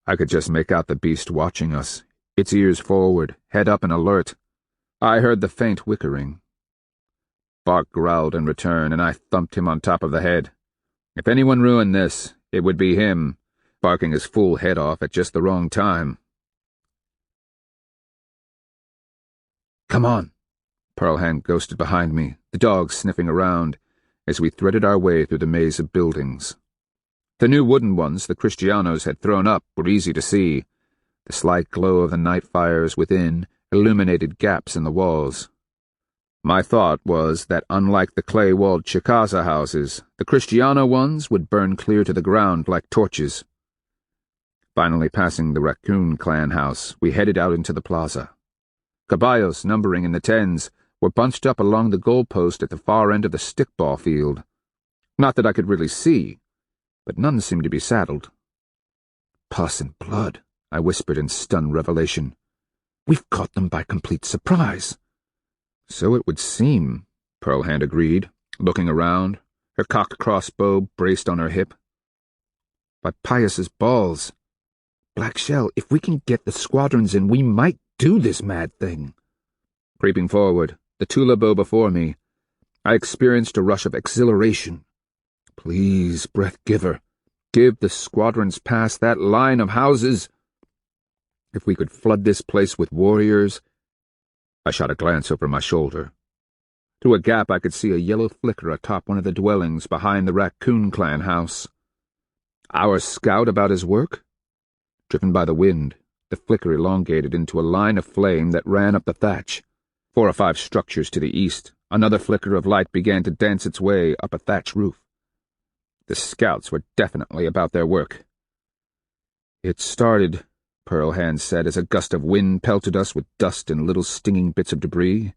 I could just make out the beast watching us, its ears forward, head up and alert. I heard the faint whickering. Bark growled in return, and I thumped him on top of the head. If anyone ruined this, it would be him, barking his full head off at just the wrong time. "Come on," Pearlhand ghosted behind me, the dogs sniffing around, as we threaded our way through the maze of buildings. The new wooden ones the Kristianos had thrown up were easy to see. The slight glow of the night fires within illuminated gaps in the walls. My thought was that unlike the clay-walled Chicaza houses, the Kristiano ones would burn clear to the ground like torches. Finally passing the Raccoon clan house, we headed out into the plaza. Caballos, numbering in the tens, were bunched up along the goalpost at the far end of the stickball field. Not that I could really see, but none seemed to be saddled. "Pus and blood," I whispered in stunned revelation. "We've caught them by complete surprise." "So it would seem," Pearlhand agreed, looking around, her cocked crossbow braced on her hip. "By Pius's balls. Black Shell, if we can get the squadrons in, we might do this mad thing." Creeping forward, the Tula bow before me, I experienced a rush of exhilaration. Please, Breath-Giver, give the squadrons past that line of houses. If we could flood this place with warriors. I shot a glance over my shoulder. Through a gap I could see a yellow flicker atop one of the dwellings behind the Raccoon clan house. Our scout about his work? Driven by the wind, the flicker elongated into a line of flame that ran up the thatch. 4 or 5 structures to the east, another flicker of light began to dance its way up a thatch roof. The scouts were definitely about their work. "It started," Pearlhand said as a gust of wind pelted us with dust and little stinging bits of debris.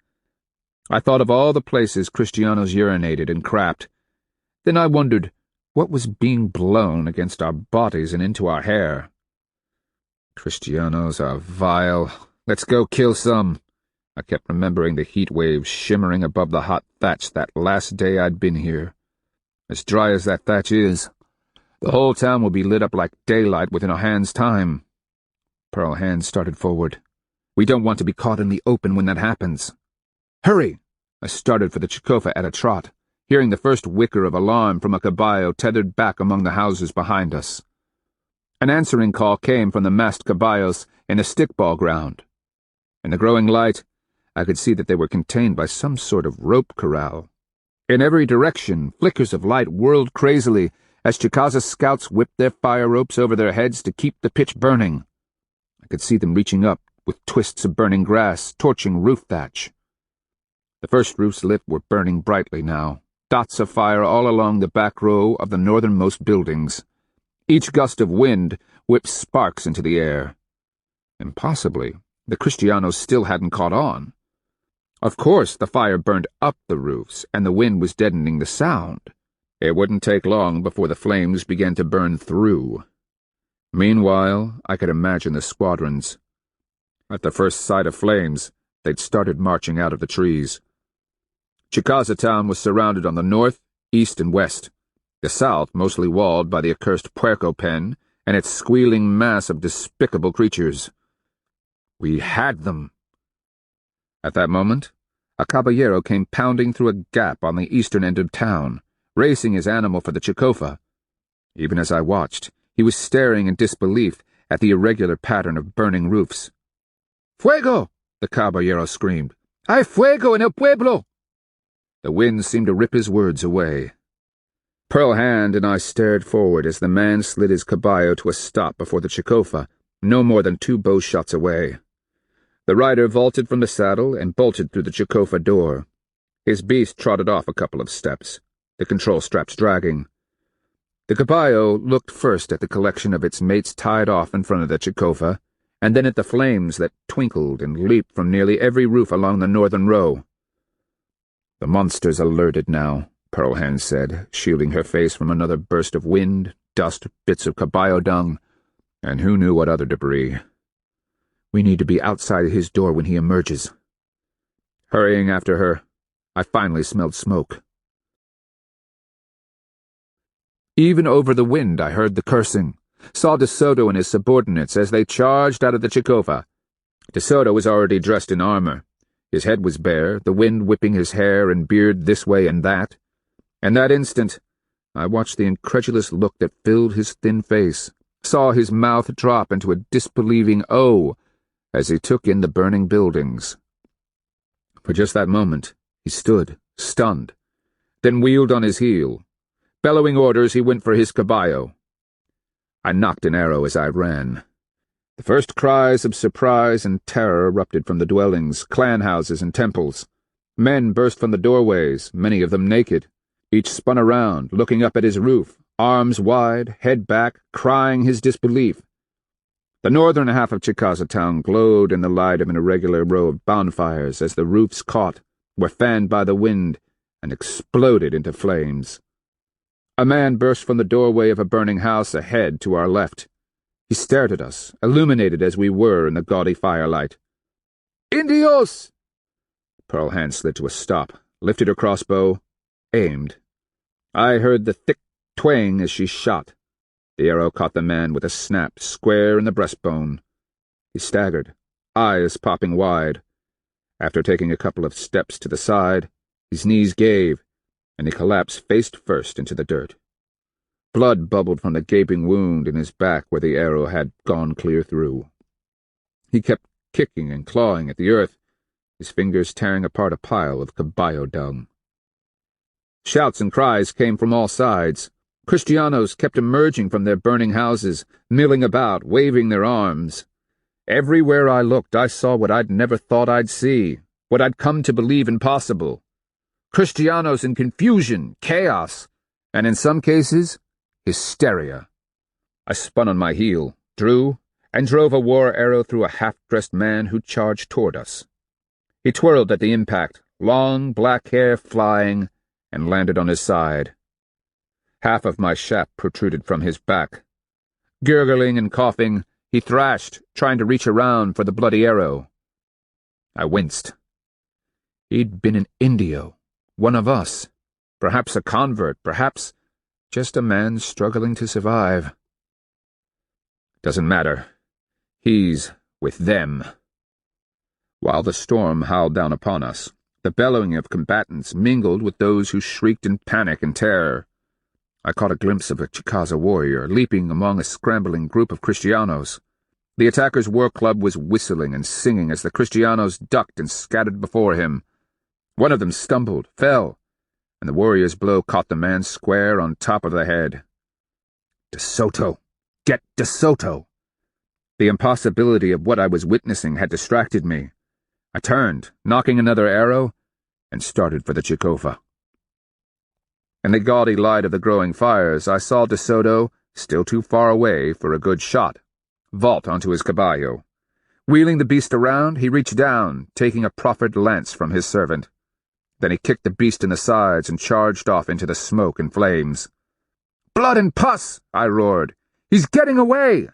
I thought of all the places Kristianos urinated and crapped. Then I wondered what was being blown against our bodies and into our hair. "Kristianos are vile. Let's go kill some." I kept remembering the heat waves shimmering above the hot thatch that last day I'd been here. As dry as that thatch is, the whole town will be lit up like daylight within a hand's time. Pearl Hand started forward. We don't want to be caught in the open when that happens. Hurry! I started for the Chicaza at a trot, hearing the first whicker of alarm from a caballo tethered back among the houses behind us. An answering call came from the masked caballos in the stickball ground. In the growing light, I could see that they were contained by some sort of rope corral. In every direction, flickers of light whirled crazily as Chicaza scouts whipped their fire ropes over their heads to keep the pitch burning. I could see them reaching up with twists of burning grass, torching roof thatch. The first roofs lit were burning brightly now, dots of fire all along the back row of the northernmost buildings. Each gust of wind whipped sparks into the air. Impossibly, the Kristianos still hadn't caught on. Of course, the fire burned up the roofs, and the wind was deadening the sound. It wouldn't take long before the flames began to burn through. Meanwhile, I could imagine the squadrons. At the first sight of flames, they'd started marching out of the trees. Chicaza town was surrounded on the north, east, and west, the south mostly walled by the accursed puerco pen and its squealing mass of despicable creatures. We had them. At that moment, a caballero came pounding through a gap on the eastern end of town, racing his animal for the Chicaza. Even as I watched, he was staring in disbelief at the irregular pattern of burning roofs. "Fuego!" the caballero screamed. "Hay fuego en el pueblo!" The wind seemed to rip his words away. Pearl Hand and I stared forward as the man slid his caballo to a stop before the Chicaza, no more than 2 bow shots away. The rider vaulted from the saddle and bolted through the Chicaza door. His beast trotted off a couple of steps, the control straps dragging. The caballo looked first at the collection of its mates tied off in front of the Chicaza, and then at the flames that twinkled and leaped from nearly every roof along the northern row. "The monster's alerted now," Pearl Hand said, shielding her face from another burst of wind, dust, bits of caballo dung, and who knew what other debris. "We need to be outside his door when he emerges." Hurrying after her, I finally smelled smoke. Even over the wind I heard the cursing, saw De Soto and his subordinates as they charged out of the Chicaza. De Soto was already dressed in armor. His head was bare, the wind whipping his hair and beard this way and that. In that instant, I watched the incredulous look that filled his thin face, saw his mouth drop into a disbelieving O as he took in the burning buildings. For just that moment, he stood, stunned, then wheeled on his heel. Bellowing orders, he went for his caballo. I knocked an arrow as I ran. The first cries of surprise and terror erupted from the dwellings, clan houses, and temples. Men burst from the doorways, many of them naked. Each spun around, looking up at his roof, arms wide, head back, crying his disbelief. The northern half of Chicaza town glowed in the light of an irregular row of bonfires as the roofs caught, were fanned by the wind, and exploded into flames. A man burst from the doorway of a burning house ahead to our left. He stared at us, illuminated as we were in the gaudy firelight. "Indios!" Pearl Hand slid to a stop, lifted her crossbow, aimed. I heard the thick twang as she shot. The arrow caught the man with a snap square in the breastbone. He staggered, eyes popping wide. After taking a couple of steps to the side, his knees gave, and he collapsed face first into the dirt. Blood bubbled from the gaping wound in his back where the arrow had gone clear through. He kept kicking and clawing at the earth, his fingers tearing apart a pile of caballo dung. Shouts and cries came from all sides. Kristianos kept emerging from their burning houses, milling about, waving their arms. Everywhere I looked, I saw what I'd never thought I'd see, what I'd come to believe impossible. Kristianos in confusion, chaos, and in some cases, hysteria. I spun on my heel, drew, and drove a war arrow through a half-dressed man who charged toward us. He twirled at the impact, long black hair flying, and landed on his side. Half of my shaft protruded from his back. Gurgling and coughing, he thrashed, trying to reach around for the bloody arrow. I winced, He'd been an Indio, one of us, perhaps a convert, perhaps just a man struggling to survive. Doesn't matter. He's with them. While the storm howled down upon us, the bellowing of combatants mingled with those who shrieked in panic and terror. I caught a glimpse of a Chicaza warrior leaping among a scrambling group of Kristianos. The attacker's war club was whistling and singing as the Kristianos ducked and scattered before him. One of them stumbled, fell, and the warrior's blow caught the man square on top of the head. De Soto! Get De Soto! The impossibility of what I was witnessing had distracted me. I turned, knocking another arrow, and started for the Chicaza. In the gaudy light of the growing fires, I saw De Soto, still too far away for a good shot, vault onto his caballo. Wheeling the beast around, he reached down, taking a proffered lance from his servant. Then he kicked the beast in the sides and charged off into the smoke and flames. "Blood and pus!" I roared. "He's getting away!"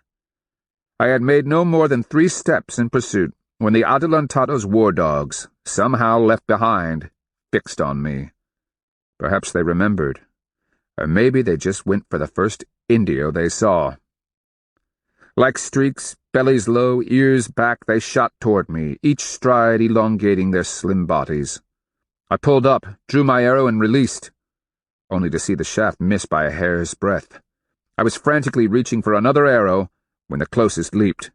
I had made no more than 3 steps in pursuit when the Adelantado's war dogs, somehow left behind, fixed on me. Perhaps they remembered, or maybe they just went for the first Indio they saw. Like streaks, bellies low, ears back, they shot toward me, each stride elongating their slim bodies. I pulled up, drew my arrow, and released, only to see the shaft miss by a hair's breadth. I was frantically reaching for another arrow when the closest leaped.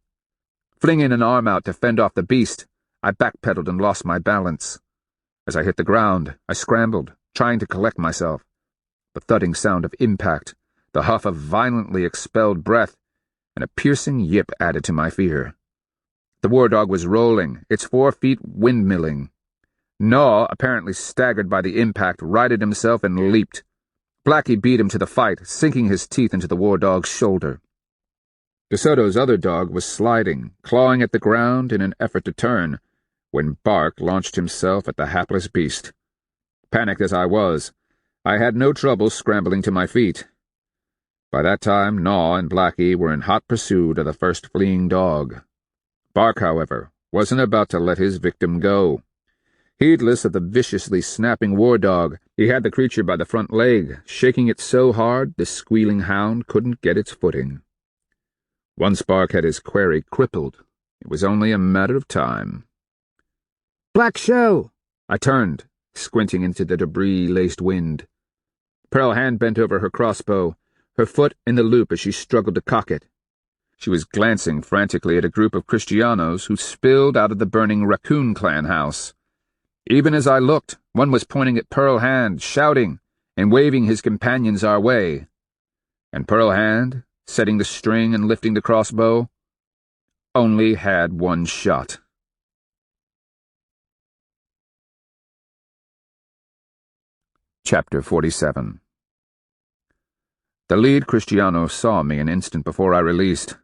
Flinging an arm out to fend off the beast, I backpedaled and lost my balance. As I hit the ground, I scrambled, trying to collect myself. The thudding sound of impact, the huff of violently expelled breath, and a piercing yip added to my fear. The war dog was rolling, its 4 feet windmilling. Gnaw, apparently staggered by the impact, righted himself and leaped. Blackie beat him to the fight, sinking his teeth into the war dog's shoulder. De Soto's other dog was sliding, clawing at the ground in an effort to turn, when Bark launched himself at the hapless beast. Panicked as I was, I had no trouble scrambling to my feet. By that time, Gnaw and Blackie were in hot pursuit of the first fleeing dog. Bark, however, wasn't about to let his victim go. Heedless of the viciously snapping war dog, he had the creature by the front leg, shaking it so hard the squealing hound couldn't get its footing. Once Bark had his quarry crippled, it was only a matter of time. "Black shell!" I turned, squinting into the debris-laced wind. Pearl Hand bent over her crossbow, her foot in the loop as she struggled to cock it. She was glancing frantically at a group of Kristianos who spilled out of the burning Raccoon Clan house. Even as I looked, one was pointing at Pearl Hand, shouting, and waving his companions our way. And Pearl Hand, setting the string and lifting the crossbow, only had 1 shot. Chapter 47. The lead Kristiano saw me an instant before I released.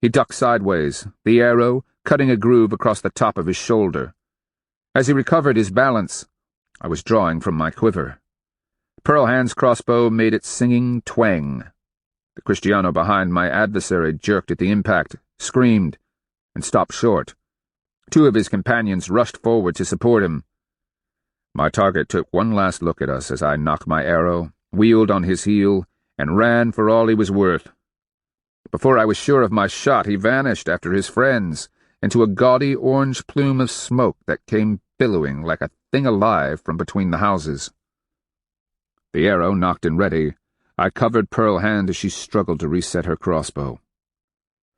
He ducked sideways, the arrow cutting a groove across the top of his shoulder. As he recovered his balance, I was drawing from my quiver. Pearl Hand's crossbow made its singing twang. The Kristiano behind my adversary jerked at the impact, screamed, and stopped short. 2 of his companions rushed forward to support him. My target took one last look at us as I knocked my arrow, wheeled on his heel, and ran for all he was worth. Before I was sure of my shot, he vanished after his friends, into a gaudy orange plume of smoke that came billowing like a thing alive from between the houses. The arrow knocked and ready, I covered Pearl Hand as she struggled to reset her crossbow.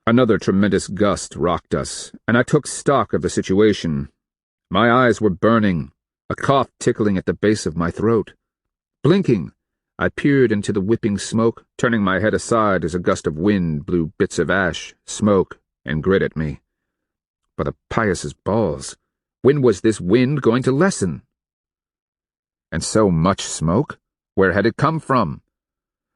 Another tremendous gust rocked us, and I took stock of the situation. My eyes were burning, a cough tickling at the base of my throat. Blinking, I peered into the whipping smoke, turning my head aside as a gust of wind blew bits of ash, smoke, and grit at me. By the pious balls, when was this wind going to lessen? And so much smoke? Where had it come from?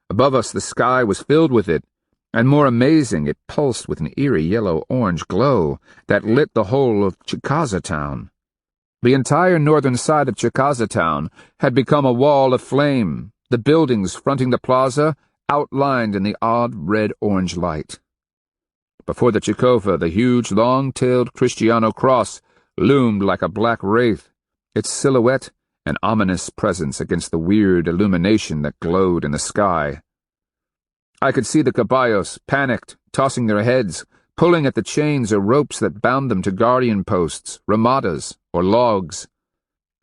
Above us the sky was filled with it, and more amazing, it pulsed with an eerie yellow-orange glow that lit the whole of Chicaza town. The entire northern side of Chicaza town had become a wall of flame, the buildings fronting the plaza outlined in the odd red-orange light. Before the Chicaza, the huge, long-tailed Kristiano cross loomed like a black wraith, its silhouette an ominous presence against the weird illumination that glowed in the sky. I could see the caballos, panicked, tossing their heads, pulling at the chains or ropes that bound them to guardian posts, ramadas, or logs.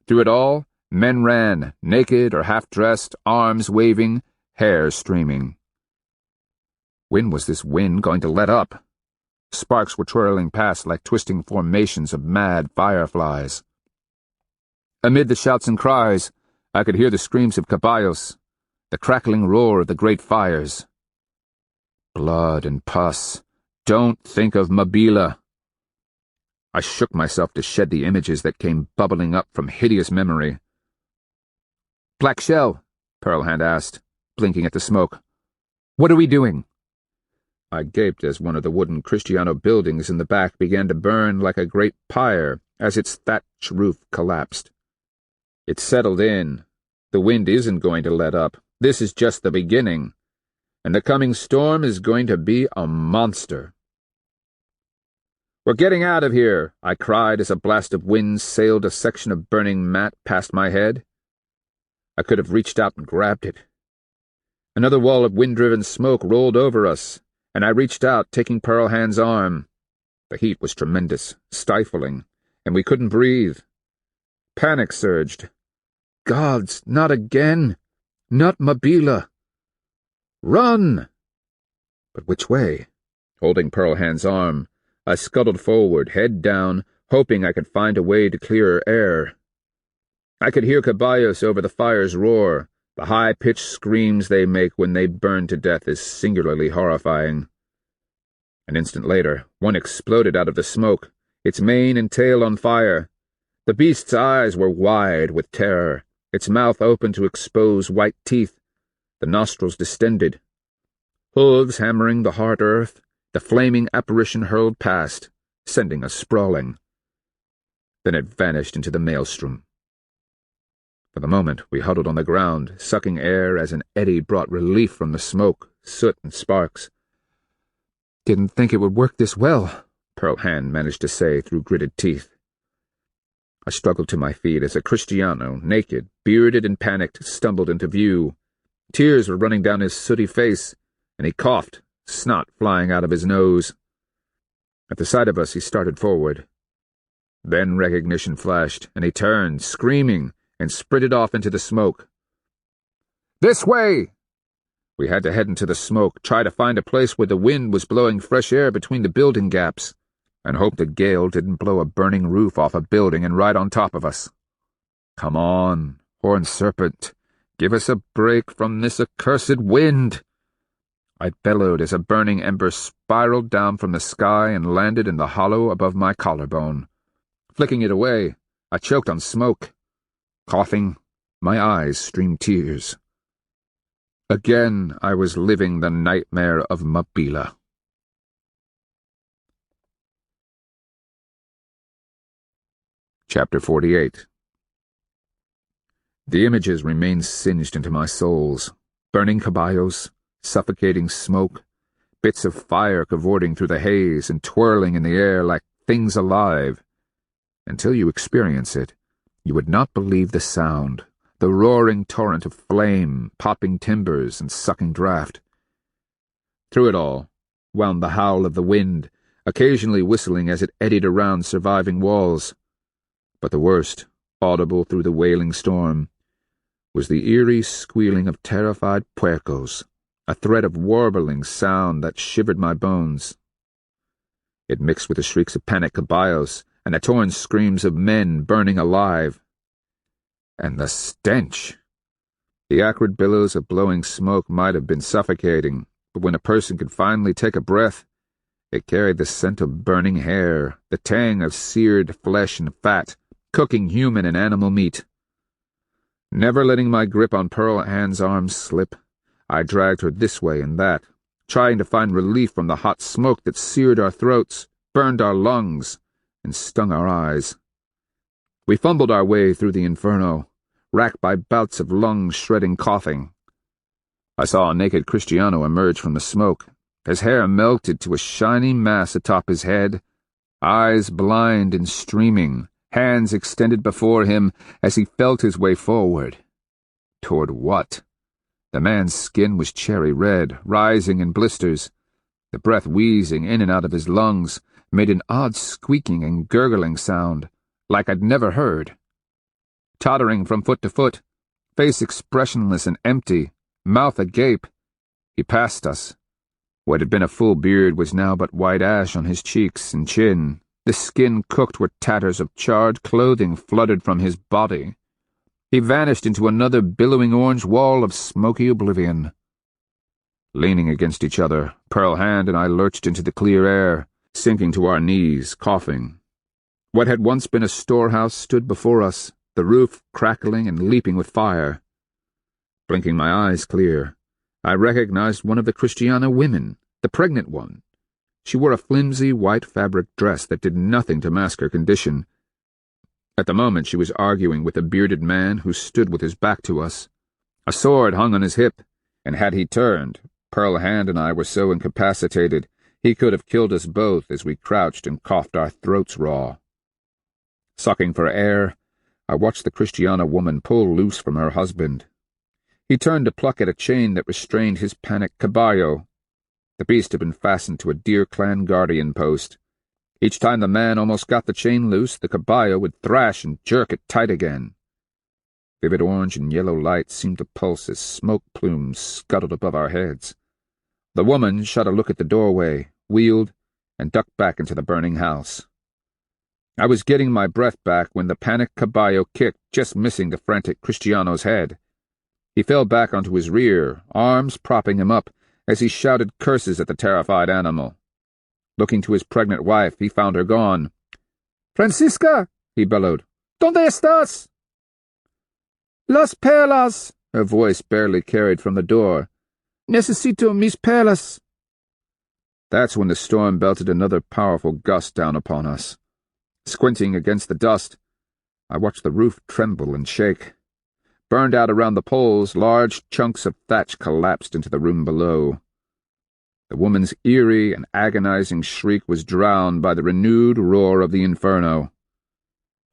Through it all, men ran, naked or half-dressed, arms waving, hair streaming. When was this wind going to let up? Sparks were twirling past like twisting formations of mad fireflies. Amid the shouts and cries, I could hear the screams of caballos, the crackling roar of the great fires. Blood and pus. Don't think of Mabila. I shook myself to shed the images that came bubbling up from hideous memory. Black Shell, Pearlhand asked, blinking at the smoke. What are we doing? I gaped as one of the wooden Kristiano buildings in the back began to burn like a great pyre as its thatch roof collapsed. It settled in. The wind isn't going to let up. This is just the beginning. And the coming storm is going to be a monster. We're getting out of here, I cried as a blast of wind sailed a section of burning mat past my head. I could have reached out and grabbed it. Another wall of wind-driven smoke rolled over us, and I reached out, taking Pearlhand's arm. The heat was tremendous, stifling, and we couldn't breathe. Panic surged. Gods, not again! Not Mabila! Run! But which way? Holding Pearlhand's arm, I scuttled forward, head down, hoping I could find a way to clearer air. I could hear caballos over the fire's roar. The high-pitched screams they make when they burn to death is singularly horrifying. An instant later, one exploded out of the smoke, its mane and tail on fire. The beast's eyes were wide with terror, its mouth open to expose white teeth, the nostrils distended. Hooves hammering the hard earth, the flaming apparition hurled past, sending us sprawling. Then it vanished into the maelstrom. For the moment, we huddled on the ground, sucking air as an eddy brought relief from the smoke, soot, and sparks. Didn't think it would work this well, Pearlhand managed to say through gritted teeth. I struggled to my feet as a Kristiano, naked, bearded and panicked, stumbled into view. Tears were running down his sooty face, and he coughed, snot flying out of his nose. At the sight of us, he started forward. Then recognition flashed, and he turned, screaming, and sprinted off into the smoke. This way! We had to head into the smoke, try to find a place where the wind was blowing fresh air between the building gaps, and hope the gale didn't blow a burning roof off a building and right on top of us. Come on, horned serpent, give us a break from this accursed wind! I bellowed as a burning ember spiraled down from the sky and landed in the hollow above my collarbone. Flicking it away, I choked on smoke. Coughing, my eyes streamed tears. Again I was living the nightmare of Mabila. Chapter 48. The images remained singed into my souls. Burning caballos, suffocating smoke, bits of fire cavorting through the haze and twirling in the air like things alive. Until you experience it, you would not believe the sound, the roaring torrent of flame, popping timbers, and sucking draught. Through it all wound the howl of the wind, occasionally whistling as it eddied around surviving walls. But the worst, audible through the wailing storm, was the eerie squealing of terrified puercos, a thread of warbling sound that shivered my bones. It mixed with the shrieks of panicked caballos and the torn screams of men burning alive. And the stench! The acrid billows of blowing smoke might have been suffocating, but when a person could finally take a breath, it carried the scent of burning hair, the tang of seared flesh and fat, cooking human and animal meat. Never letting my grip on Pearlhand's arm slip, I dragged her this way and that, trying to find relief from the hot smoke that seared our throats, burned our lungs, and stung our eyes. We fumbled our way through the inferno, racked by bouts of lung-shredding coughing. I saw a naked Kristiano emerge from the smoke, his hair melted to a shiny mass atop his head, eyes blind and streaming, hands extended before him as he felt his way forward. Toward what? The man's skin was cherry red, rising in blisters. The breath wheezing in and out of his lungs made an odd squeaking and gurgling sound, like I'd never heard. Tottering from foot to foot, face expressionless and empty, mouth agape, he passed us. What had been a full beard was now but white ash on his cheeks and chin. The skin cooked where tatters of charred clothing fluttered from his body. He vanished into another billowing orange wall of smoky oblivion. Leaning against each other, Pearl Hand and I lurched into the clear air, sinking to our knees, coughing. What had once been a storehouse stood before us, the roof crackling and leaping with fire. Blinking my eyes clear, I recognized one of the Kristiano women, the pregnant one. She wore a flimsy white fabric dress that did nothing to mask her condition. At the moment she was arguing with a bearded man who stood with his back to us. A sword hung on his hip, and had he turned, Pearl Hand and I were so incapacitated he could have killed us both as we crouched and coughed our throats raw. Sucking for air, I watched the Kristiano woman pull loose from her husband. He turned to pluck at a chain that restrained his panicked caballo. The beast had been fastened to a deer clan guardian post. Each time the man almost got the chain loose, the caballo would thrash and jerk it tight again. Vivid orange and yellow light seemed to pulse as smoke plumes scuttled above our heads. The woman shot a look at the doorway, wheeled, and ducked back into the burning house. I was getting my breath back when the panicked caballo kicked, just missing the frantic Kristiano's head. He fell back onto his rear, arms propping him up, as he shouted curses at the terrified animal. Looking to his pregnant wife, he found her gone. "Francisca!" he bellowed. "¿Dónde estás?" "Las perlas," her voice barely carried from the door. "Necesito mis perlas." That's when the storm belted another powerful gust down upon us. Squinting against the dust, I watched the roof tremble and shake. Burned out around the poles, large chunks of thatch collapsed into the room below. The woman's eerie and agonizing shriek was drowned by the renewed roar of the inferno.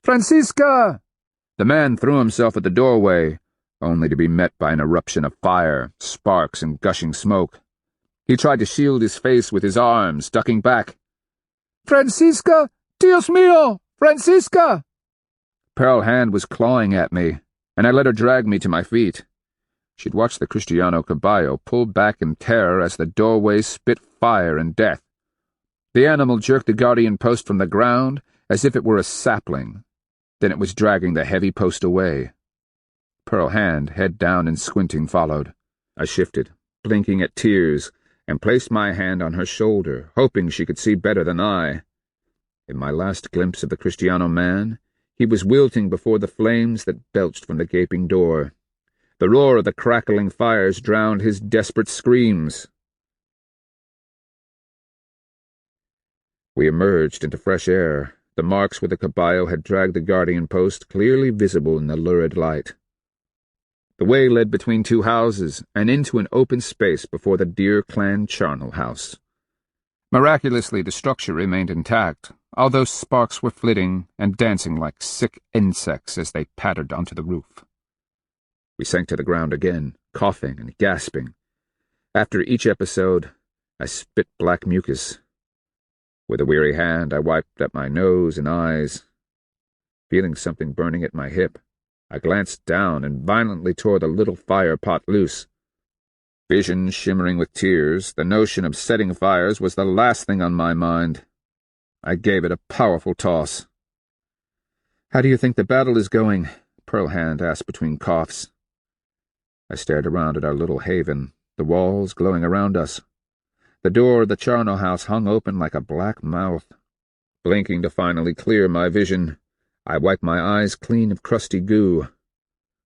"Francisca!" The man threw himself at the doorway, only to be met by an eruption of fire, sparks, and gushing smoke. He tried to shield his face with his arms, ducking back. "Francisca! Dios mío! Francisca!" Pearl Hand was clawing at me, and I let her drag me to my feet. She'd watched the Kristiano caballo pull back in terror as the doorway spit fire and death. The animal jerked the guardian post from the ground as if it were a sapling. Then it was dragging the heavy post away. Pearl Hand, head down and squinting, followed. I shifted, blinking at tears, and placed my hand on her shoulder, hoping she could see better than I. In my last glimpse of the Kristiano man, he was wilting before the flames that belched from the gaping door. The roar of the crackling fires drowned his desperate screams. We emerged into fresh air, the marks where the caballo had dragged the guardian post clearly visible in the lurid light. The way led between two houses and into an open space before the deer clan charnel house. Miraculously, the structure remained intact, although sparks were flitting and dancing like sick insects as they pattered onto the roof. We sank to the ground again, coughing and gasping. After each episode, I spit black mucus. With a weary hand, I wiped at my nose and eyes. Feeling something burning at my hip, I glanced down and violently tore the little fire pot loose. Vision shimmering with tears, the notion of setting fires was the last thing on my mind. I gave it a powerful toss. "How do you think the battle is going?" Pearl Hand asked between coughs. I stared around at our little haven, the walls glowing around us. The door of the charnel house hung open like a black mouth. Blinking to finally clear my vision, I wiped my eyes clean of crusty goo.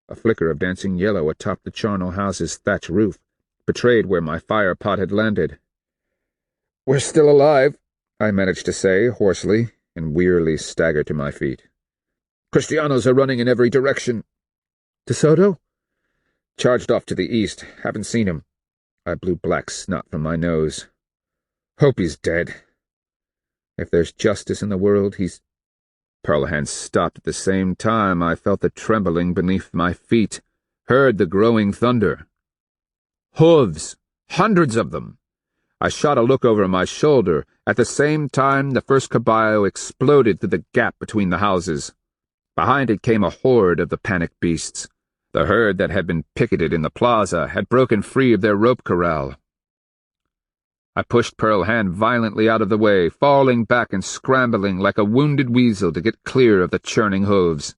A flicker of dancing yellow atop the charnel house's thatch roof betrayed where my fire pot had landed. "We're still alive," I managed to say hoarsely, and wearily staggered to my feet. "Kristianos are running in every direction." "De Soto?" "Charged off to the east. Haven't seen him." I blew black snot from my nose. "Hope he's dead. If there's justice in the world, he's—" Pearl Hand stopped at the same time I felt the trembling beneath my feet, heard the growing thunder. Hooves! Hundreds of them! I shot a look over my shoulder. At the same time, the first caballo exploded through the gap between the houses. Behind it came a horde of the panicked beasts. The herd that had been picketed in the plaza had broken free of their rope corral. I pushed Pearl Hand violently out of the way, falling back and scrambling like a wounded weasel to get clear of the churning hooves.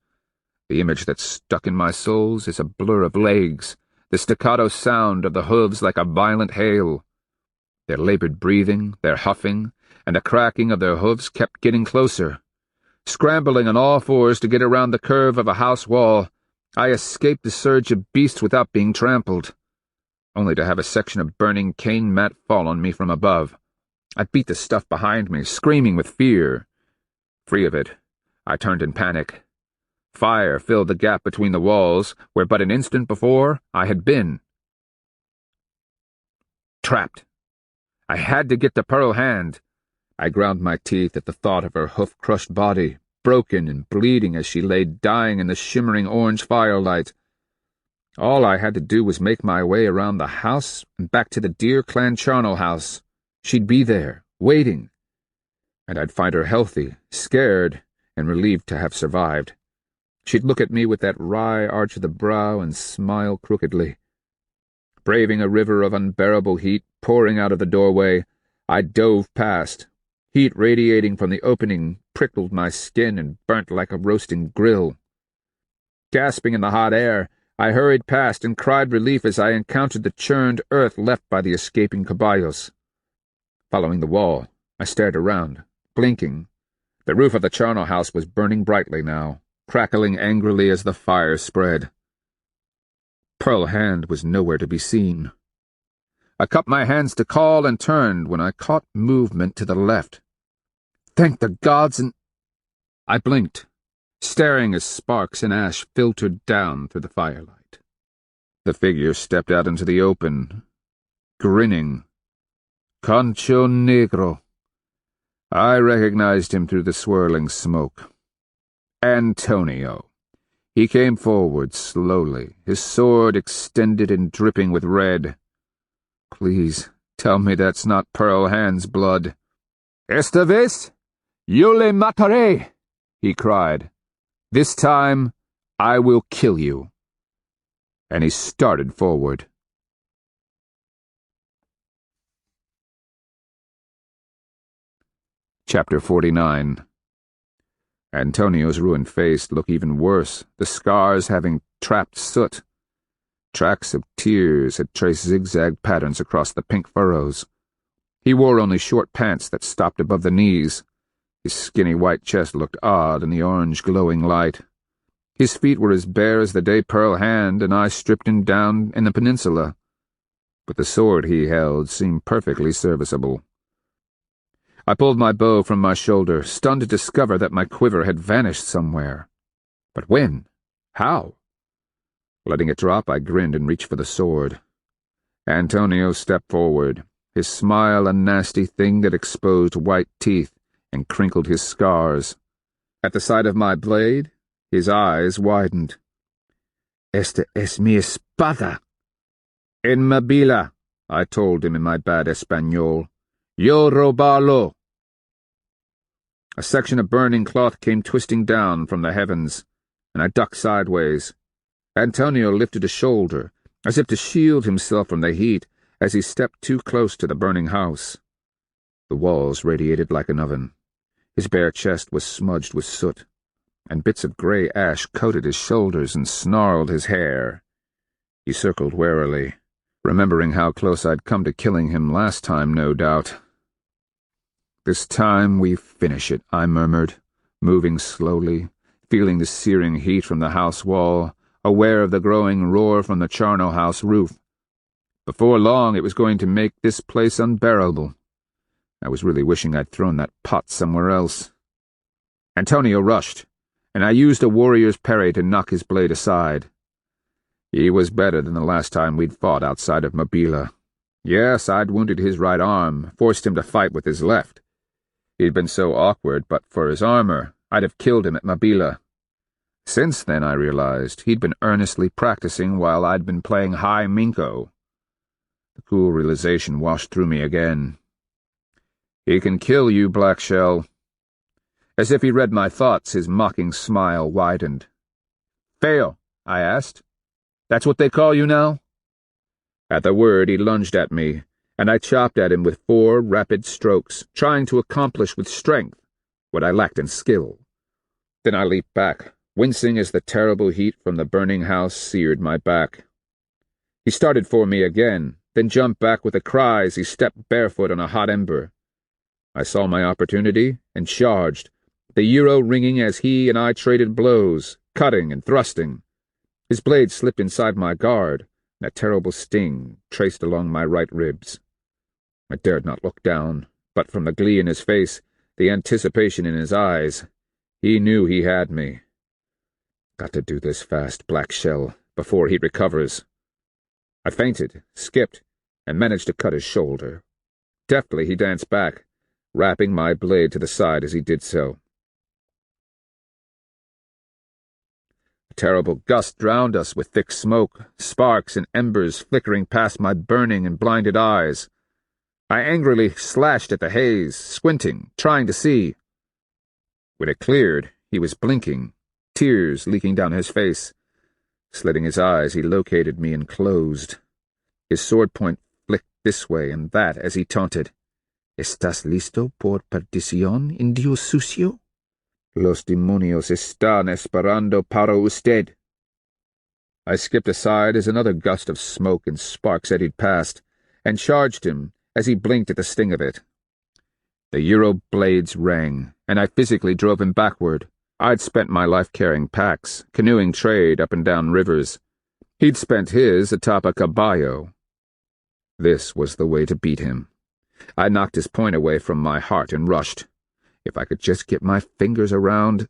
The image that stuck in my soul is a blur of legs, the staccato sound of the hooves like a violent hail. Their labored breathing, their huffing, and the cracking of their hoofs kept getting closer. Scrambling on all fours to get around the curve of a house wall, I escaped the surge of beasts without being trampled, only to have a section of burning cane mat fall on me from above. I beat the stuff behind me, screaming with fear. Free of it, I turned in panic. Fire filled the gap between the walls, where but an instant before I had been. Trapped. I had to get to Pearl Hand. I ground my teeth at the thought of her hoof-crushed body, broken and bleeding as she lay dying in the shimmering orange firelight. All I had to do was make my way around the house and back to the dear Clan Charnel house. She'd be there, waiting. And I'd find her healthy, scared, and relieved to have survived. She'd look at me with that wry arch of the brow and smile crookedly. Braving a river of unbearable heat pouring out of the doorway, I dove past. Heat radiating from the opening prickled my skin and burnt like a roasting grill. Gasping in the hot air, I hurried past and cried relief as I encountered the churned earth left by the escaping caballos. Following the wall, I stared around, blinking. The roof of the charnel house was burning brightly now, crackling angrily as the fire spread. Pearl Hand was nowhere to be seen. I cupped my hands to call and turned when I caught movement to the left. Thank the gods and... I blinked, staring as sparks and ash filtered down through the firelight. The figure stepped out into the open, grinning. Concho Negro. I recognized him through the swirling smoke. Antonio. He came forward slowly, his sword extended and dripping with red. Please, tell me that's not Pearl Hand's blood. Esta vez, yo le mataré, he cried. This time, I will kill you. And he started forward. Chapter 49. Antonio's ruined face looked even worse, the scars having trapped soot. Tracks of tears had traced zigzag patterns across the pink furrows. He wore only short pants that stopped above the knees. His skinny white chest looked odd in the orange glowing light. His feet were as bare as the day Pearl Hand and I stripped him down in the peninsula. But the sword he held seemed perfectly serviceable. I pulled my bow from my shoulder, stunned to discover that my quiver had vanished somewhere. But when? How? Letting it drop, I grinned and reached for the sword. Antonio stepped forward, his smile a nasty thing that exposed white teeth and crinkled his scars. At the sight of my blade, his eyes widened. Esta es mi espada. En Mabila, I told him in my bad Espanol. Yo robalo. A section of burning cloth came twisting down from the heavens, and I ducked sideways. Antonio lifted a shoulder, as if to shield himself from the heat, as he stepped too close to the burning house. The walls radiated like an oven. His bare chest was smudged with soot, and bits of gray ash coated his shoulders and snarled his hair. He circled warily, remembering how close I'd come to killing him last time, no doubt. This time we finish it, I murmured, moving slowly, feeling the searing heat from the house wall, aware of the growing roar from the charnel house roof. Before long it was going to make this place unbearable. I was really wishing I'd thrown that pot somewhere else. Antonio rushed, and I used a warrior's parry to knock his blade aside. He was better than the last time we'd fought outside of Mabila. Yes, I'd wounded his right arm, forced him to fight with his left. He'd been so awkward but for his armor, I'd have killed him at Mabila. Since then, I realized, he'd been earnestly practicing while I'd been playing high minko. The cool realization washed through me again. He can kill you, Black Shell. As if he read my thoughts, his mocking smile widened. Feo, I asked. That's what they call you now? At the word, he lunged at me, and I chopped at him with 4 rapid strokes, trying to accomplish with strength what I lacked in skill. Then I leaped back, wincing as the terrible heat from the burning house seared my back. He started for me again, then jumped back with a cry as he stepped barefoot on a hot ember. I saw my opportunity and charged, the euro ringing as he and I traded blows, cutting and thrusting. His blade slipped inside my guard, and a terrible sting traced along my right ribs. I dared not look down, but from the glee in his face, the anticipation in his eyes, he knew he had me. Got to do this fast, Black Shell, before he recovers. I feinted, skipped, and managed to cut his shoulder. Deftly he danced back, rapping my blade to the side as he did so. A terrible gust drowned us with thick smoke, sparks and embers flickering past my burning and blinded eyes. I angrily slashed at the haze, squinting, trying to see. When it cleared, he was blinking, tears leaking down his face. Slitting his eyes, he located me and closed. His sword point flicked this way and that as he taunted. ¿Estás listo por perdición, indio sucio? Los demonios están esperando para usted. I skipped aside as another gust of smoke and sparks eddied past, and charged him as he blinked at the sting of it. The euro blades rang, and I physically drove him backward. I'd spent my life carrying packs, canoeing trade up and down rivers. He'd spent his atop a caballo. This was the way to beat him. I knocked his point away from my heart and rushed. If I could just get my fingers around...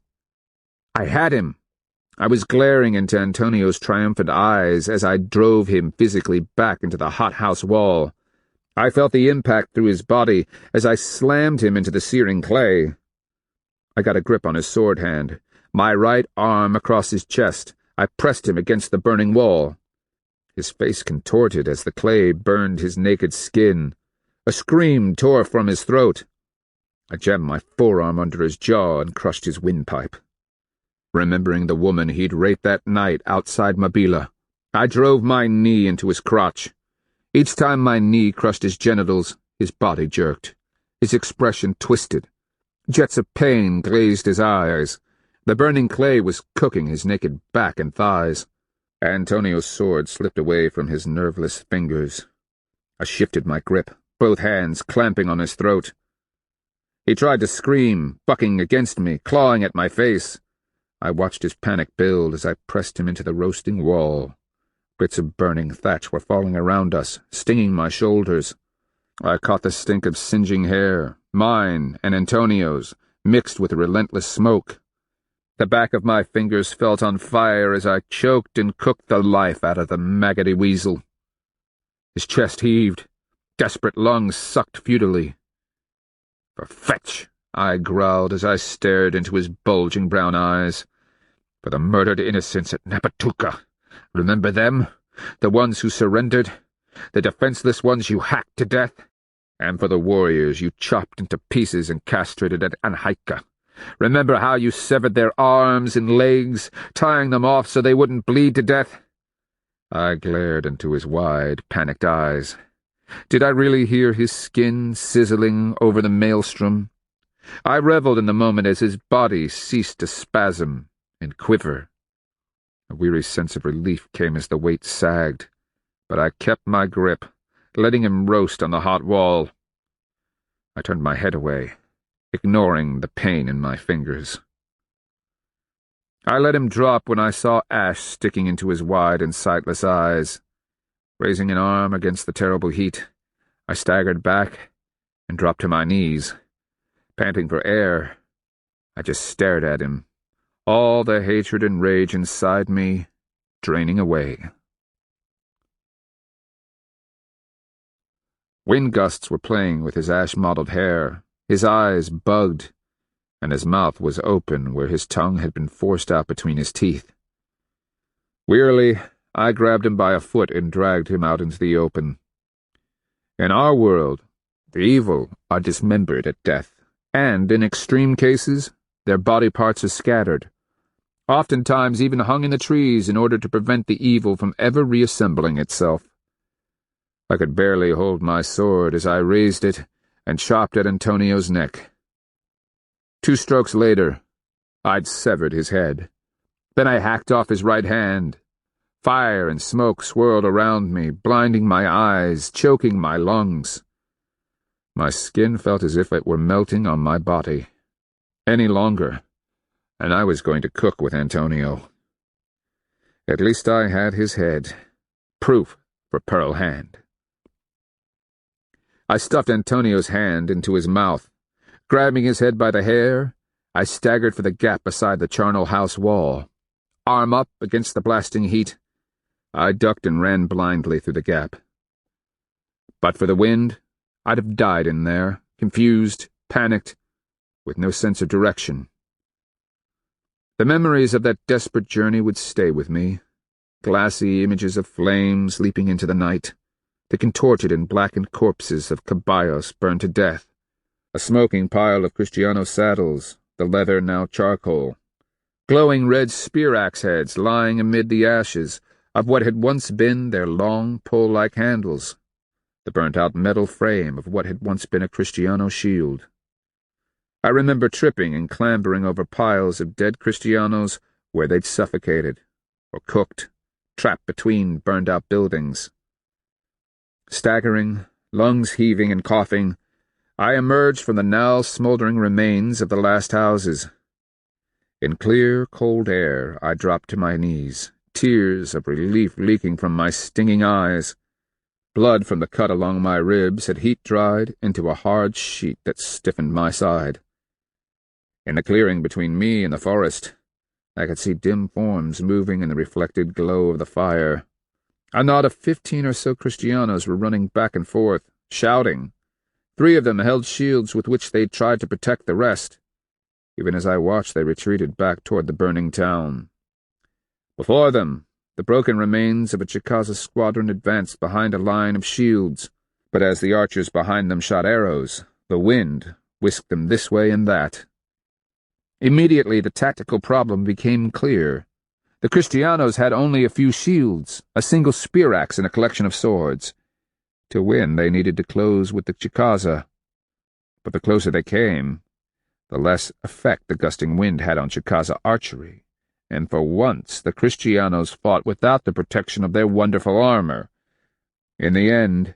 I had him! I was glaring into Antonio's triumphant eyes as I drove him physically back into the hothouse wall. I felt the impact through his body as I slammed him into the searing clay. I got a grip on his sword hand, my right arm across his chest. I pressed him against the burning wall. His face contorted as the clay burned his naked skin. A scream tore from his throat. I jammed my forearm under his jaw and crushed his windpipe. Remembering the woman he'd raped that night outside Mabila, I drove my knee into his crotch. Each time my knee crushed his genitals, his body jerked. His expression twisted. Jets of pain glazed his eyes. The burning clay was cooking his naked back and thighs. Antonio's sword slipped away from his nerveless fingers. I shifted my grip, both hands clamping on his throat. He tried to scream, bucking against me, clawing at my face. I watched his panic build as I pressed him into the roasting wall. Bits of burning thatch were falling around us, stinging my shoulders. I caught the stink of singeing hair, mine and Antonio's, mixed with relentless smoke. The back of my fingers felt on fire as I choked and cooked the life out of the maggoty weasel. His chest heaved. Desperate lungs sucked futilely. "For fetch," I growled as I stared into his bulging brown eyes. "For the murdered innocents at Napatuka. Remember them? The ones who surrendered? The defenseless ones you hacked to death? And for the warriors you chopped into pieces and castrated at Anhaika. Remember how you severed their arms and legs, tying them off so they wouldn't bleed to death?" I glared into his wide, panicked eyes. Did I really hear his skin sizzling over the maelstrom? I reveled in the moment as his body ceased to spasm and quiver. A weary sense of relief came as the weight sagged, but I kept my grip, letting him roast on the hot wall. I turned my head away, ignoring the pain in my fingers. I let him drop when I saw ash sticking into his wide and sightless eyes. Raising an arm against the terrible heat, I staggered back and dropped to my knees. Panting for air, I just stared at him, all the hatred and rage inside me draining away. Wind gusts were playing with his ash-mottled hair, his eyes bugged, and his mouth was open where his tongue had been forced out between his teeth. Wearily, I grabbed him by a foot and dragged him out into the open. In our world, the evil are dismembered at death, and, in extreme cases, their body parts are scattered, oftentimes even hung in the trees in order to prevent the evil from ever reassembling itself. I could barely hold my sword as I raised it and chopped at Antonio's neck. 2 strokes later, I'd severed his head. Then I hacked off his right hand. Fire and smoke swirled around me, blinding my eyes, choking my lungs. My skin felt as if it were melting on my body. Any longer, and I was going to cook with Antonio. At least I had his head. Proof for Pearl Hand. I stuffed Antonio's hand into his mouth. Grabbing his head by the hair, I staggered for the gap beside the charnel house wall. Arm up against the blasting heat, I ducked and ran blindly through the gap. But for the wind, I'd have died in there, confused, panicked, with no sense of direction. The memories of that desperate journey would stay with me, glassy images of flames leaping into the night, the contorted and blackened corpses of caballos burned to death, a smoking pile of Kristiano saddles, the leather now charcoal, glowing red spear-axe heads lying amid the ashes of what had once been their long pole-like handles, the burnt-out metal frame of what had once been a Kristiano shield. I remember tripping and clambering over piles of dead Kristianos where they'd suffocated, or cooked, trapped between burned-out buildings. Staggering, lungs heaving and coughing, I emerged from the now smoldering remains of the last houses. In clear, cold air, I dropped to my knees, tears of relief leaking from my stinging eyes. Blood from the cut along my ribs had heat-dried into a hard sheet that stiffened my side. In the clearing between me and the forest, I could see dim forms moving in the reflected glow of the fire. A knot of 15 or so Kristianos were running back and forth, shouting. 3 of them held shields with which they tried to protect the rest. Even as I watched, they retreated back toward the burning town. Before them, the broken remains of a Chicaza squadron advanced behind a line of shields, but as the archers behind them shot arrows, the wind whisked them this way and that. Immediately the tactical problem became clear. The Kristianos had only a few shields, a single spear-axe and a collection of swords. To win, they needed to close with the Chicaza. But the closer they came, the less effect the gusting wind had on Chicaza archery, and for once the Kristianos fought without the protection of their wonderful armor. In the end,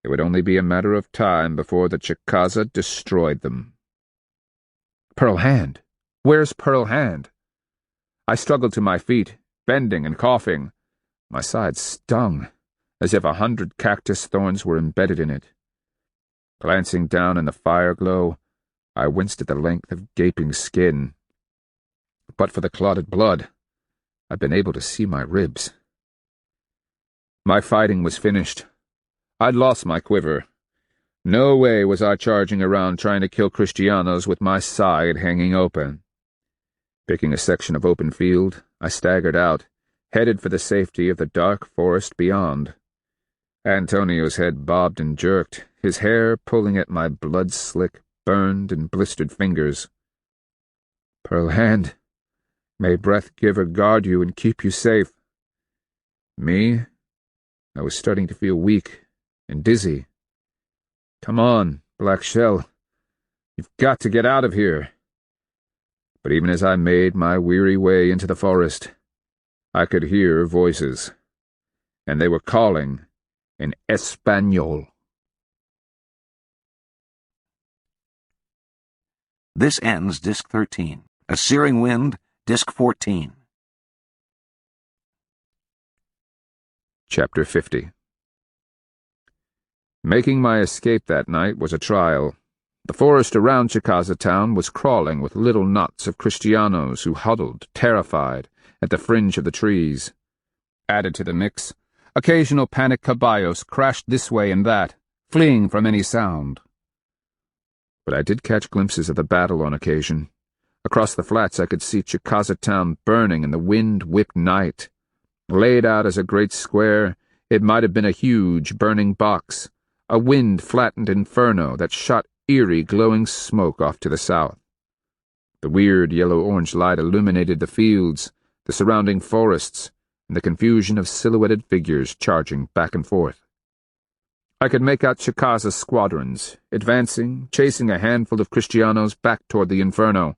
it would only be a matter of time before the Chicaza destroyed them. Pearl Hand! Where's Pearl Hand? I struggled to my feet, bending and coughing. My side stung, as if 100 cactus thorns were embedded in it. Glancing down in the fire glow, I winced at the length of gaping skin. But for the clotted blood, I'd been able to see my ribs. My fighting was finished. I'd lost my quiver. No way was I charging around trying to kill Kristianos with my side hanging open. Picking a section of open field, I staggered out, headed for the safety of the dark forest beyond. Antonio's head bobbed and jerked, his hair pulling at my blood-slick, burned and blistered fingers. Pearl Hand, may Breath-Giver guard you and keep you safe. Me? I was starting to feel weak and dizzy. Come on, Black Shell. You've got to get out of here. But even as I made my weary way into the forest, I could hear voices, and they were calling in Espanol. This ends Disc 13. A Searing Wind, Disc 14. Chapter 50. Making my escape that night was a trial. The forest around Chicaza town was crawling with little knots of Kristianos who huddled, terrified, at the fringe of the trees. Added to the mix, occasional panicked caballos crashed this way and that, fleeing from any sound. But I did catch glimpses of the battle on occasion, Across the flats I could see Chicaza town burning in the wind-whipped night. Laid out as a great square, it might have been a huge burning box, a wind-flattened inferno that shot eerie glowing smoke off to the south. The weird yellow-orange light illuminated the fields, the surrounding forests, and the confusion of silhouetted figures charging back and forth. I could make out Chicaza's squadrons, advancing, chasing a handful of Kristianos back toward the inferno.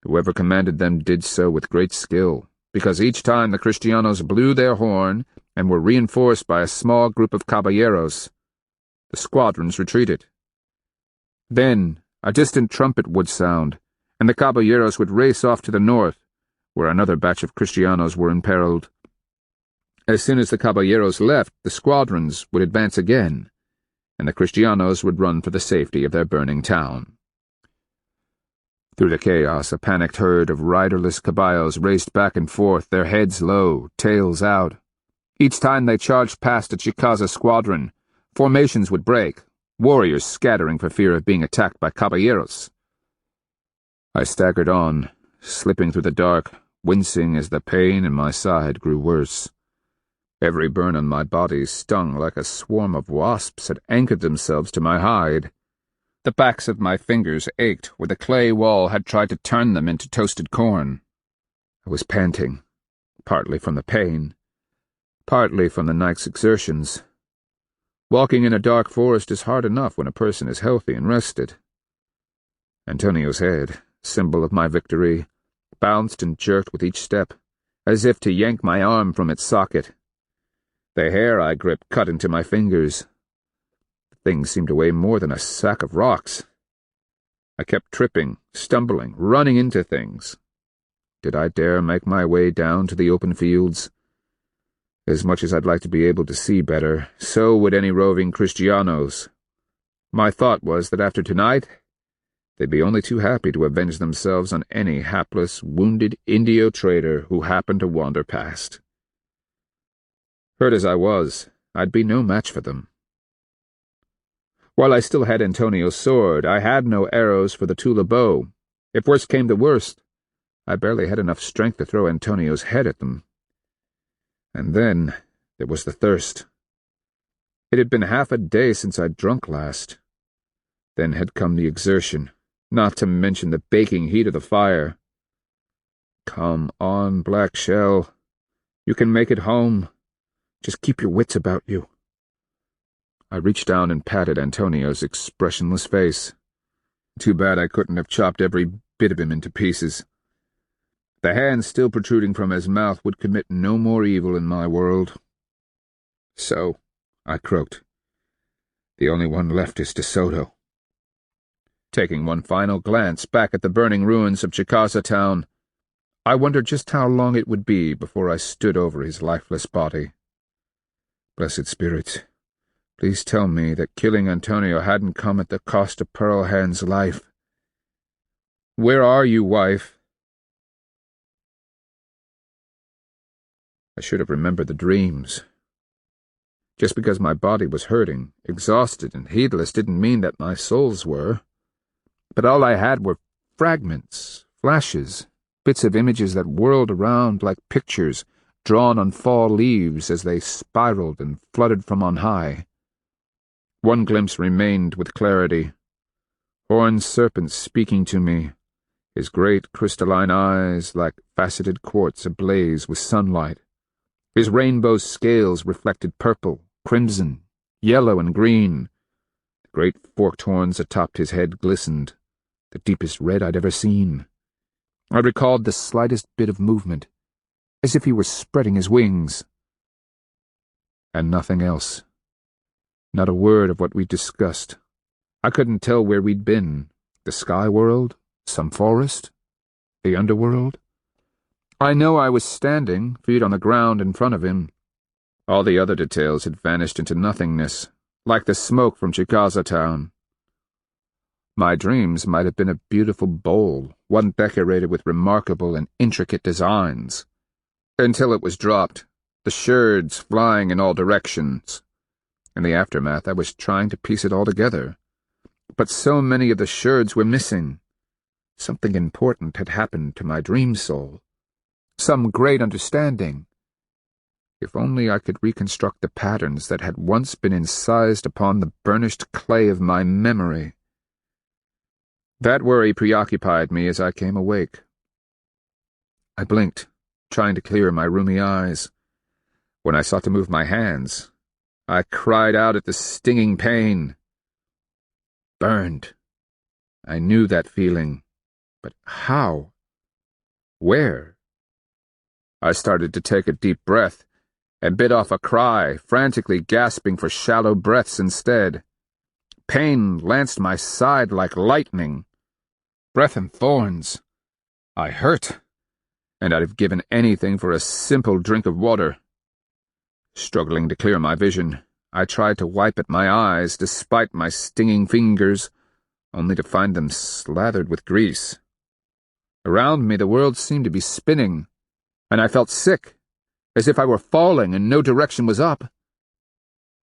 Whoever commanded them did so with great skill, because each time the Kristianos blew their horn and were reinforced by a small group of caballeros, the squadrons retreated. Then a distant trumpet would sound, and the caballeros would race off to the north, where another batch of Kristianos were imperiled. As soon as the caballeros left, the squadrons would advance again, and the Kristianos would run for the safety of their burning town. Through the chaos, a panicked herd of riderless caballos raced back and forth, their heads low, tails out. Each time they charged past a Chicaza squadron, formations would break, warriors scattering for fear of being attacked by caballeros. I staggered on, slipping through the dark, wincing as the pain in my side grew worse. Every burn on my body stung like a swarm of wasps had anchored themselves to my hide. The backs of my fingers ached where the clay wall had tried to turn them into toasted corn. I was panting, partly from the pain, partly from the night's exertions. Walking in a dark forest is hard enough when a person is healthy and rested. Antonio's head, symbol of my victory, bounced and jerked with each step, as if to yank my arm from its socket. The hair I gripped cut into my fingers. The thing seemed to weigh more than a sack of rocks. I kept tripping, stumbling, running into things. Did I dare make my way down to the open fields? As much as I'd like to be able to see better, so would any roving Kristianos. My thought was that after tonight, they'd be only too happy to avenge themselves on any hapless, wounded Indio trader who happened to wander past. Hurt as I was, I'd be no match for them. While I still had Antonio's sword, I had no arrows for the Tula bow. If worst came to worst, I barely had enough strength to throw Antonio's head at them. And then there was the thirst. It had been half a day since I'd drunk last. Then had come the exertion, not to mention the baking heat of the fire. Come on, Black Shell. You can make it home. Just keep your wits about you. I reached down and patted Antonio's expressionless face. Too bad I couldn't have chopped every bit of him into pieces. The hand still protruding from his mouth would commit no more evil in my world. So, I croaked, the only one left is De Soto. Taking one final glance back at the burning ruins of Chicaza town, I wondered just how long it would be before I stood over his lifeless body. Blessed spirits, please tell me that killing Antonio hadn't come at the cost of Pearl Hand's life. Where are you, wife? I should have remembered the dreams. Just because my body was hurting, exhausted, and heedless didn't mean that my souls were. But all I had were fragments, flashes, bits of images that whirled around like pictures drawn on fall leaves as they spiraled and fluttered from on high. One glimpse remained with clarity. Horned serpent speaking to me, his great crystalline eyes like faceted quartz ablaze with sunlight. His rainbow scales reflected purple, crimson, yellow, and green. The great forked horns atop his head glistened, the deepest red I'd ever seen. I recalled the slightest bit of movement, as if he were spreading his wings. And nothing else. Not a word of what we'd discussed. I couldn't tell where we'd been. The sky world? Some forest? The underworld? I know I was standing, feet on the ground in front of him. All the other details had vanished into nothingness, like the smoke from Chicaza town. My dreams might have been a beautiful bowl, one decorated with remarkable and intricate designs. Until it was dropped, the sherds flying in all directions. In the aftermath, I was trying to piece it all together. But so many of the sherds were missing. Something important had happened to my dream soul. Some great understanding. If only I could reconstruct the patterns that had once been incised upon the burnished clay of my memory. That worry preoccupied me as I came awake. I blinked, trying to clear my rheumy eyes. When I sought to move my hands, I cried out at the stinging pain. Burned. I knew that feeling. But how? Where? I started to take a deep breath and bit off a cry, frantically gasping for shallow breaths instead. Pain lanced my side like lightning. Breath and thorns. I hurt, and I'd have given anything for a simple drink of water. Struggling to clear my vision, I tried to wipe at my eyes despite my stinging fingers, only to find them slathered with grease. Around me the world seemed to be spinning, and I felt sick, as if I were falling and no direction was up.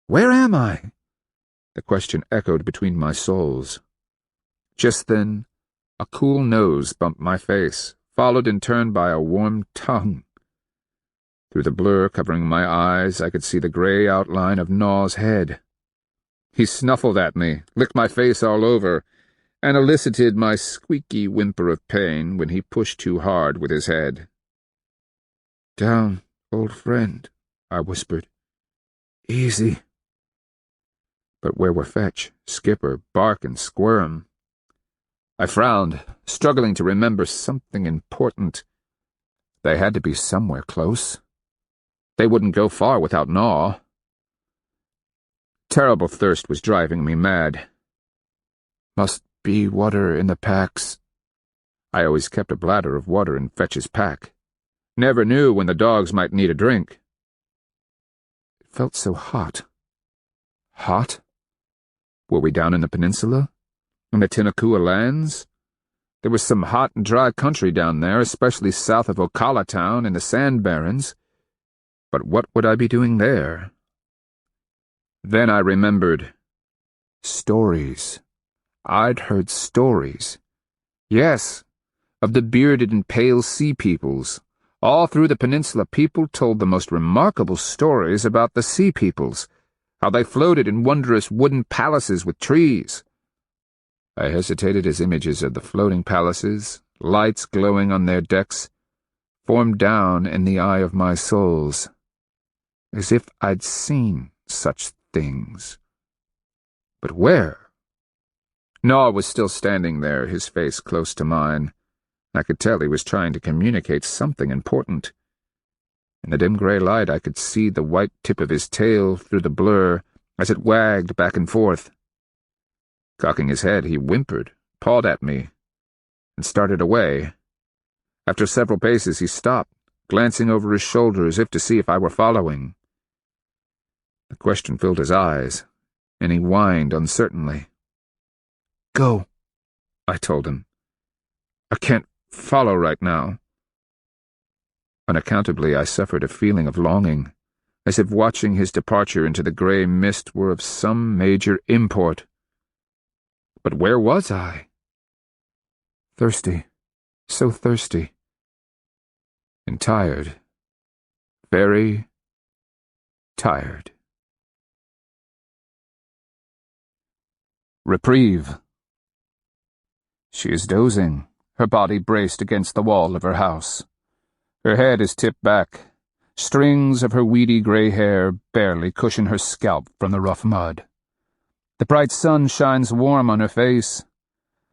Where am I? The question echoed between my souls. Just then, a cool nose bumped my face, followed in turn by a warm tongue. Through the blur covering my eyes, I could see the gray outline of Naw's head. He snuffled at me, licked my face all over, and elicited my squeaky whimper of pain when he pushed too hard with his head. "Down, old friend," I whispered. "Easy." But where were Fetch, Skipper, Bark, and Squirm? I frowned, struggling to remember something important. They had to be somewhere close. They wouldn't go far without Naw. Terrible thirst was driving me mad. Must be water in the packs. I always kept a bladder of water in Fetch's pack. Never knew when the dogs might need a drink. It felt so hot. Hot? Were we down in the peninsula? In the Tinakua lands? There was some hot and dry country down there, especially south of Ocala Town in the Sand Barrens. But what would I be doing there? Then I remembered. Stories. I'd heard stories. Yes, of the bearded and pale sea peoples. All through the peninsula, people told the most remarkable stories about the sea peoples, how they floated in wondrous wooden palaces with trees. I hesitated as images of the floating palaces, lights glowing on their decks, formed down in the eye of my souls, as if I'd seen such things. But where? Naw was still standing there, his face close to mine. I could tell he was trying to communicate something important. In the dim gray light, I could see the white tip of his tail through the blur as it wagged back and forth. Cocking his head, he whimpered, pawed at me, and started away. After several paces, he stopped, glancing over his shoulder as if to see if I were following. The question filled his eyes, and he whined uncertainly. "Go," I told him. "I can't follow right now." Unaccountably, I suffered a feeling of longing, as if watching his departure into the gray mist were of some major import. But where was I? Thirsty, so thirsty, and tired, very tired. Reprieve. She is dozing, her body braced against the wall of her house. Her head is tipped back. Strings of her weedy gray hair barely cushion her scalp from the rough mud. The bright sun shines warm on her face.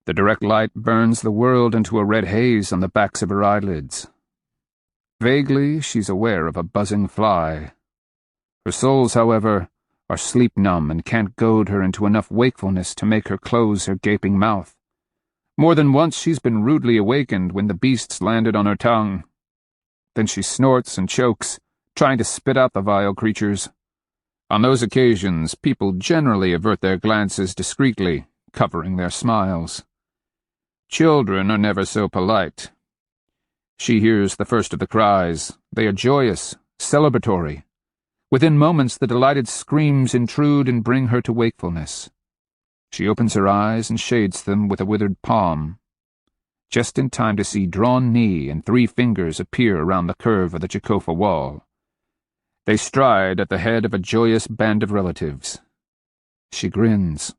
The direct light burns the world into a red haze on the backs of her eyelids. Vaguely, she's aware of a buzzing fly. Her soles, however, are sleep-numb and can't goad her into enough wakefulness to make her close her gaping mouth. More than once she's been rudely awakened when the beasts landed on her tongue. Then she snorts and chokes, trying to spit out the vile creatures. On those occasions, people generally avert their glances discreetly, covering their smiles. Children are never so polite. She hears the first of the cries. They are joyous, celebratory. Within moments, the delighted screams intrude and bring her to wakefulness. She opens her eyes and shades them with a withered palm. just in time to see drawn knee and 3 fingers appear around the curve of the Chicofa wall. They stride at the head of a joyous band of relatives. She grins,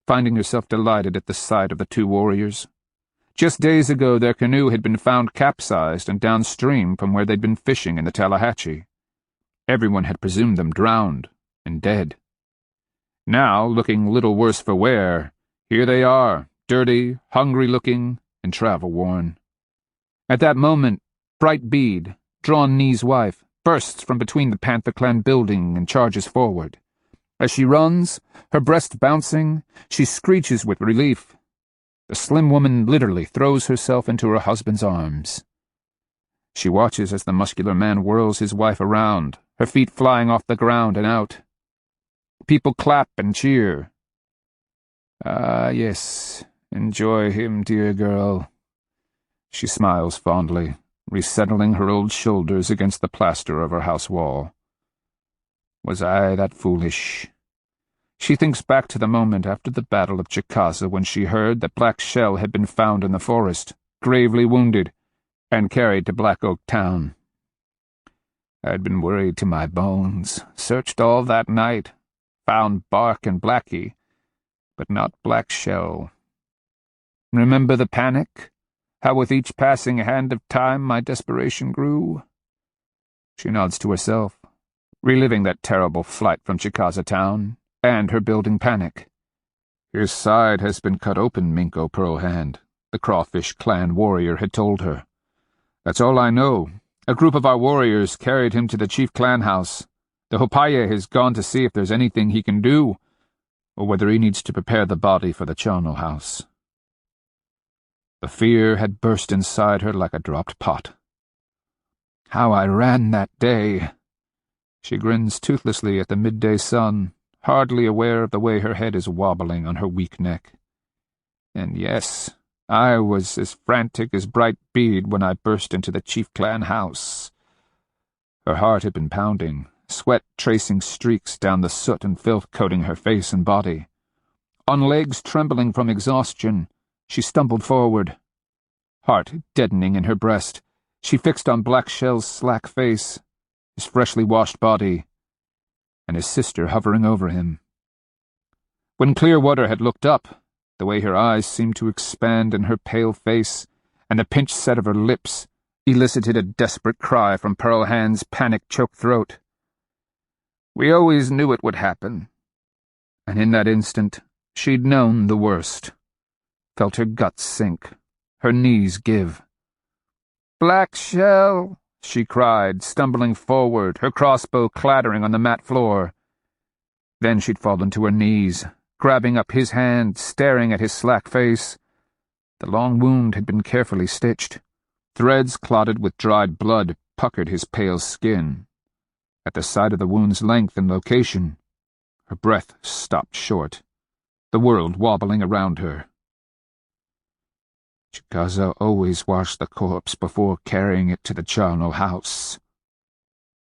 finding herself delighted at the sight of the 2 warriors. Just days ago their canoe had been found capsized and downstream from where they'd been fishing in the Tallahatchie. Everyone had presumed them drowned and dead. Now, looking little worse for wear, here they are, dirty, hungry-looking, and travel-worn. At that moment, Bright Bead, Drawn Knee's wife, bursts from between the Panther Clan building and charges forward. As she runs, her breast bouncing, she screeches with relief. The slim woman literally throws herself into her husband's arms. She watches as the muscular man whirls his wife around, her feet flying off the ground and out. People clap and cheer. Ah, yes, enjoy him, dear girl. She smiles fondly, resettling her old shoulders against the plaster of her house wall. Was I that foolish? She thinks back to the moment after the Battle of Chicaza when she heard that Black Shell had been found in the forest, gravely wounded, and carried to Black Oak Town. I had been worried to my bones, searched all that night, found Bark and Blackie, but not Black Shell. Remember the panic? How with each passing hand of time my desperation grew? She nods to herself, reliving that terrible flight from Chicaza town, and her building panic. His side has been cut open, Minko Pearlhand, the Crawfish Clan warrior had told her. That's all I know. A group of our warriors carried him to the chief clan house. The Hopaye has gone to see if there's anything he can do, or whether he needs to prepare the body for the charnel house. The fear had burst inside her like a dropped pot. How I ran that day! She grins toothlessly at the midday sun, hardly aware of the way her head is wobbling on her weak neck. And yes, I was as frantic as Bright Bead when I burst into the chief clan house. Her heart had been pounding, sweat tracing streaks down the soot and filth coating her face and body. On legs trembling from exhaustion, she stumbled forward. Heart deadening in her breast, she fixed on Black Shell's slack face, his freshly washed body, and his sister hovering over him. When Clearwater had looked up, the way her eyes seemed to expand in her pale face, and the pinched set of her lips elicited a desperate cry from Pearlhand's panic-choked throat. We always knew it would happen, and in that instant she'd known the worst, felt her guts sink, her knees give. "Black Shell!" she cried, stumbling forward, her crossbow clattering on the mat floor. Then she'd fallen to her knees, grabbing up his hand, staring at his slack face. The long wound had been carefully stitched. Threads clotted with dried blood puckered his pale skin. At the sight of the wound's length and location, her breath stopped short, the world wobbling around her. Chicaza always washed the corpse before carrying it to the charnel house.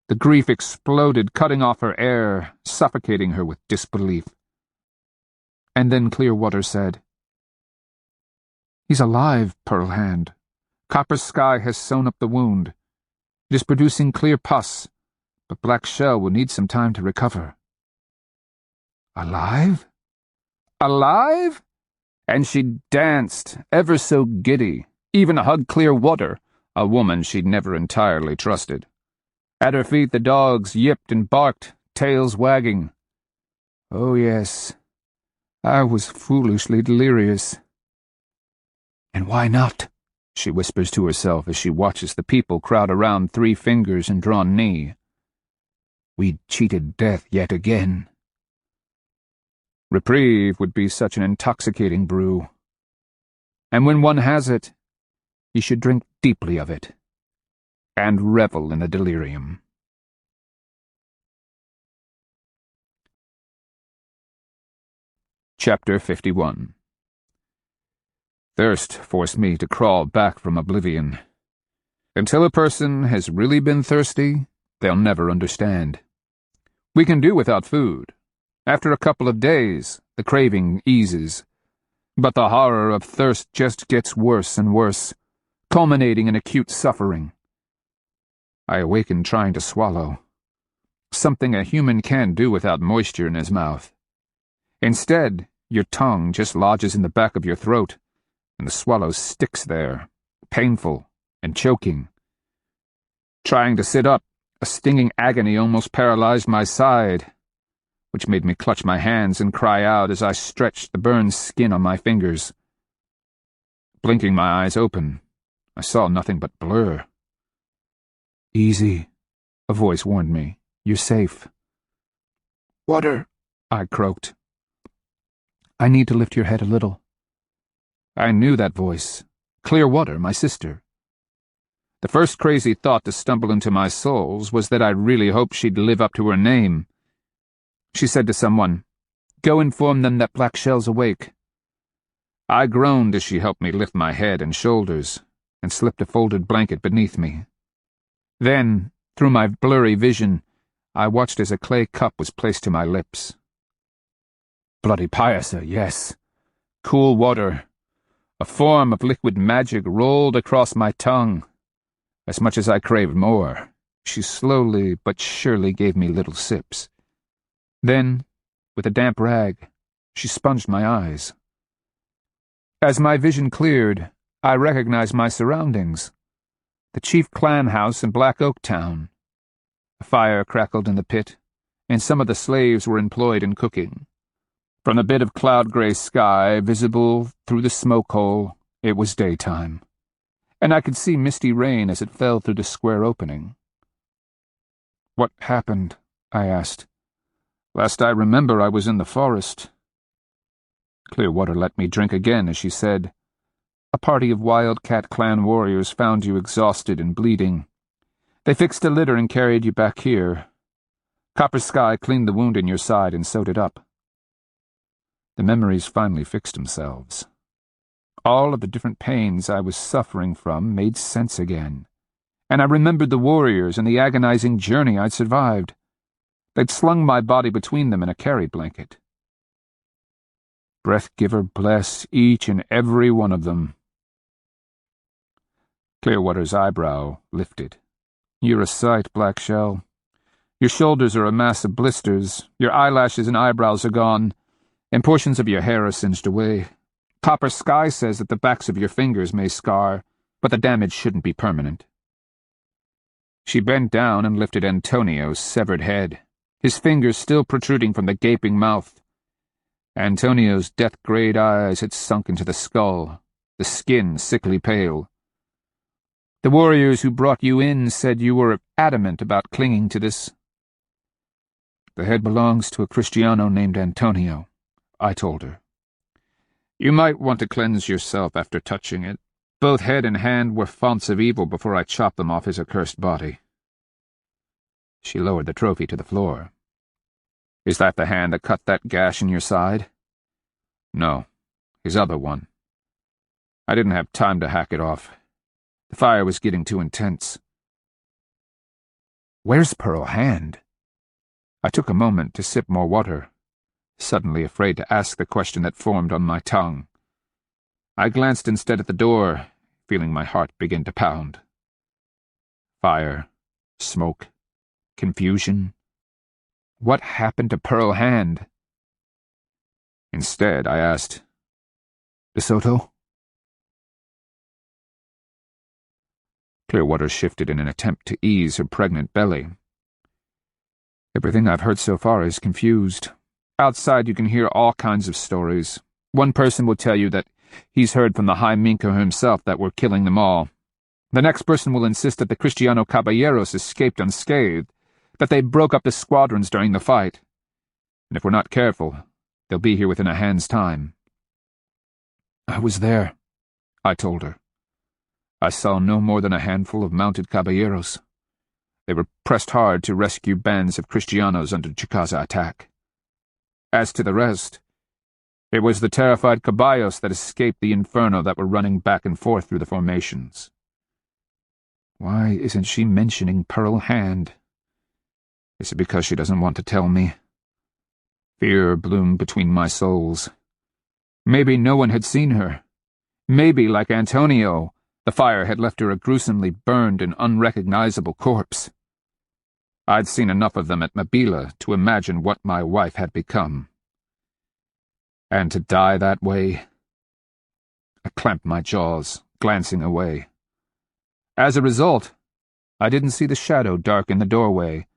The grief exploded, cutting off her air, suffocating her with disbelief. And then Clearwater said, "He's alive, Pearlhand. Copper Sky has sewn up the wound. It is producing clear pus, but Black Shell will need some time to recover." "Alive? Alive?" And she danced, ever so giddy, even hugged Clearwater, a woman she'd never entirely trusted. At her feet the dogs yipped and barked, tails wagging. Oh yes, I was foolishly delirious. "And why not?" she whispers to herself as she watches the people crowd around Three Fingers and Drawn Knee. We'd cheated death yet again. Reprieve would be such an intoxicating brew. And when one has it, he should drink deeply of it, and revel in the delirium. Chapter 51. Thirst forced me to crawl back from oblivion. Until a person has really been thirsty, they'll never understand. We can do without food. After a couple of days, the craving eases. But the horror of thirst just gets worse and worse, culminating in acute suffering. I awakened trying to swallow, something a human can't do without moisture in his mouth. Instead, your tongue just lodges in the back of your throat, and the swallow sticks there, painful and choking. Trying to sit up, a stinging agony almost paralyzed my side, which made me clutch my hands and cry out as I stretched the burned skin on my fingers. Blinking my eyes open, I saw nothing but blur. "Easy," a voice warned me. "You're safe." "Water," I croaked. "I need to lift your head a little." I knew that voice. Clearwater, my sister. The first crazy thought to stumble into my soul was that I really hoped she'd live up to her name. She said to someone, "Go inform them that Black Shell's awake." I groaned as she helped me lift my head and shoulders, and slipped a folded blanket beneath me. Then, through my blurry vision, I watched as a clay cup was placed to my lips. Bloody Pyasa, yes. Cool water. A form of liquid magic rolled across my tongue. As much as I craved more, she slowly but surely gave me little sips. Then, with a damp rag, she sponged my eyes. As my vision cleared, I recognized my surroundings. The chief clan house in Black Oak Town. A fire crackled in the pit, and some of the slaves were employed in cooking. From the bit of cloud-gray sky visible through the smoke hole, it was daytime, and I could see misty rain as it fell through the square opening. "What happened?" I asked. "Last I remember, I was in the forest." Clearwater let me drink again as she said, "A party of Wildcat clan warriors found you exhausted and bleeding. They fixed a litter and carried you back here. Copper Sky cleaned the wound in your side and sewed it up." The memories finally fixed themselves. All of the different pains I was suffering from made sense again, and I remembered the warriors and the agonizing journey I'd survived. They'd slung my body between them in a carry blanket. Breath-giver bless each and every one of them. Clearwater's eyebrow lifted. "You're a sight, Black Shell. Your shoulders are a mass of blisters, your eyelashes and eyebrows are gone, and portions of your hair are singed away. Copper Sky says that the backs of your fingers may scar, but the damage shouldn't be permanent." She bent down and lifted Antonio's severed head, his fingers still protruding from the gaping mouth. Antonio's death-grayed eyes had sunk into the skull, the skin sickly pale. "The warriors who brought you in said you were adamant about clinging to this." "The head belongs to a Kristiano named Antonio," I told her. "You might want to cleanse yourself after touching it. Both head and hand were fonts of evil before I chopped them off his accursed body." She lowered the trophy to the floor. "Is that the hand that cut that gash in your side?" "No, his other one. I didn't have time to hack it off. The fire was getting too intense." "Where's Pearl Hand?" I took a moment to sip more water, suddenly afraid to ask the question that formed on my tongue. I glanced instead at the door, feeling my heart begin to pound. Fire, smoke, confusion. What happened to Pearl Hand? Instead, I asked, "De Soto?" Clearwater shifted in an attempt to ease her pregnant belly. "Everything I've heard so far is confused. Outside you can hear all kinds of stories. One person will tell you that he's heard from the High Minka himself that we're killing them all. The next person will insist that the Kristiano Caballeros escaped unscathed, that they broke up the squadrons during the fight. And if we're not careful, they'll be here within a hand's time." "I was there," I told her. "I saw no more than a handful of mounted caballeros. They were pressed hard to rescue bands of Kristianos under Chicaza attack. As to the rest, it was the terrified caballos that escaped the inferno that were running back and forth through the formations." Why isn't she mentioning Pearl Hand? Is it because she doesn't want to tell me? Fear bloomed between my souls. Maybe no one had seen her. Maybe, like Antonio, the fire had left her a gruesomely burned and unrecognizable corpse. I'd seen enough of them at Mabila to imagine what my wife had become. And to die that way? I clamped my jaws, glancing away. As a result, I didn't see the shadow darken the doorway,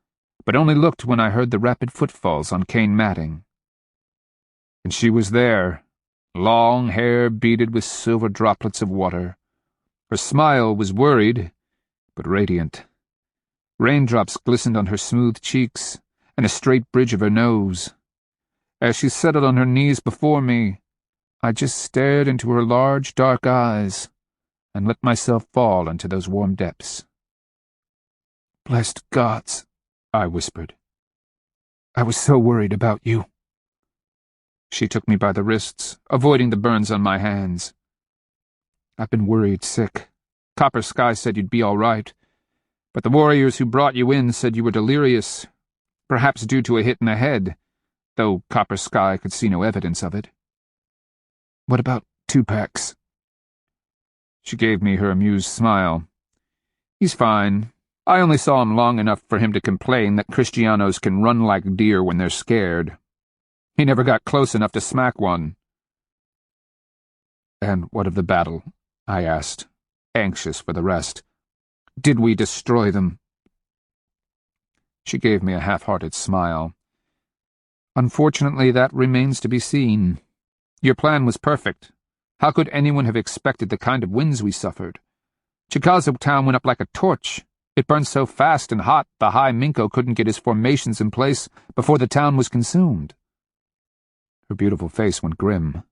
but only looked when I heard the rapid footfalls on cane matting. And she was there, long hair beaded with silver droplets of water. Her smile was worried, but radiant. Raindrops glistened on her smooth cheeks and a straight bridge of her nose. As she settled on her knees before me, I just stared into her large, dark eyes and let myself fall into those warm depths. "Blessed gods," I whispered. "I was so worried about you." She took me by the wrists, avoiding the burns on my hands. "I've been worried sick. Copper Sky said you'd be all right, but the warriors who brought you in said you were delirious, perhaps due to a hit in the head, though Copper Sky could see no evidence of it." "What about Tupacs?" She gave me her amused smile. "He's fine. I only saw him long enough for him to complain that Kristianos can run like deer when they're scared. He never got close enough to smack one." "And what of the battle?" I asked, anxious for the rest. "Did we destroy them?" She gave me a half-hearted smile. "Unfortunately, that remains to be seen. Your plan was perfect. How could anyone have expected the kind of winds we suffered? Chicaza town went up like a torch. It burned so fast and hot the High Minko couldn't get his formations in place before the town was consumed." Her beautiful face went grim.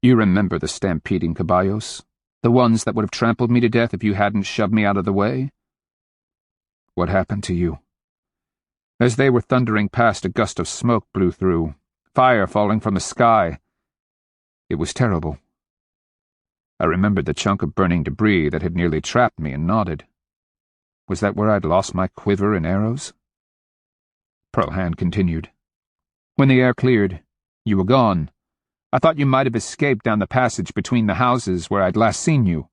"You remember the stampeding caballos? The ones that would have trampled me to death if you hadn't shoved me out of the way? What happened to you?" As they were thundering past, a gust of smoke blew through, fire falling from the sky. It was terrible. I remembered the chunk of burning debris that had nearly trapped me and nodded. Was that where I'd lost my quiver and arrows? Pearl Hand continued. "When the air cleared, you were gone. I thought you might have escaped down the passage between the houses where I'd last seen you,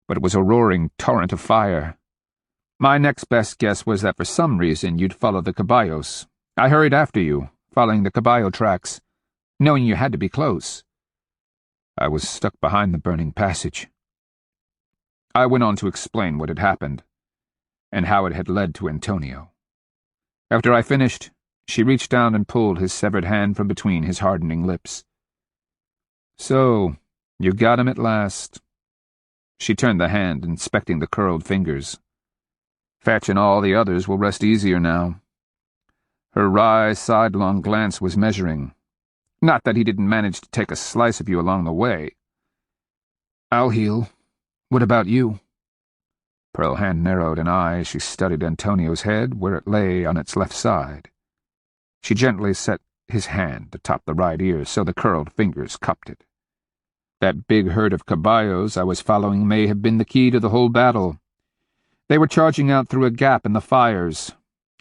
but it was a roaring torrent of fire. My next best guess was that for some reason you'd followed the caballos. I hurried after you, following the caballo tracks, knowing you had to be close. I was stuck behind the burning passage." I went on to explain what had happened, and how it had led to Antonio. After I finished, she reached down and pulled his severed hand from between his hardening lips. "So, you got him at last." She turned the hand, inspecting the curled fingers. "Fetch and all the others will rest easier now." Her wry, sidelong glance was measuring. "Not that he didn't manage to take a slice of you along the way." "I'll heal. What about you?" Pearl Hand narrowed an eye as she studied Antonio's head where it lay on its left side. She gently set his hand atop the right ear so the curled fingers cupped it. That big herd of caballos I was following may have been the key to the whole battle. They were charging out through a gap in the fires,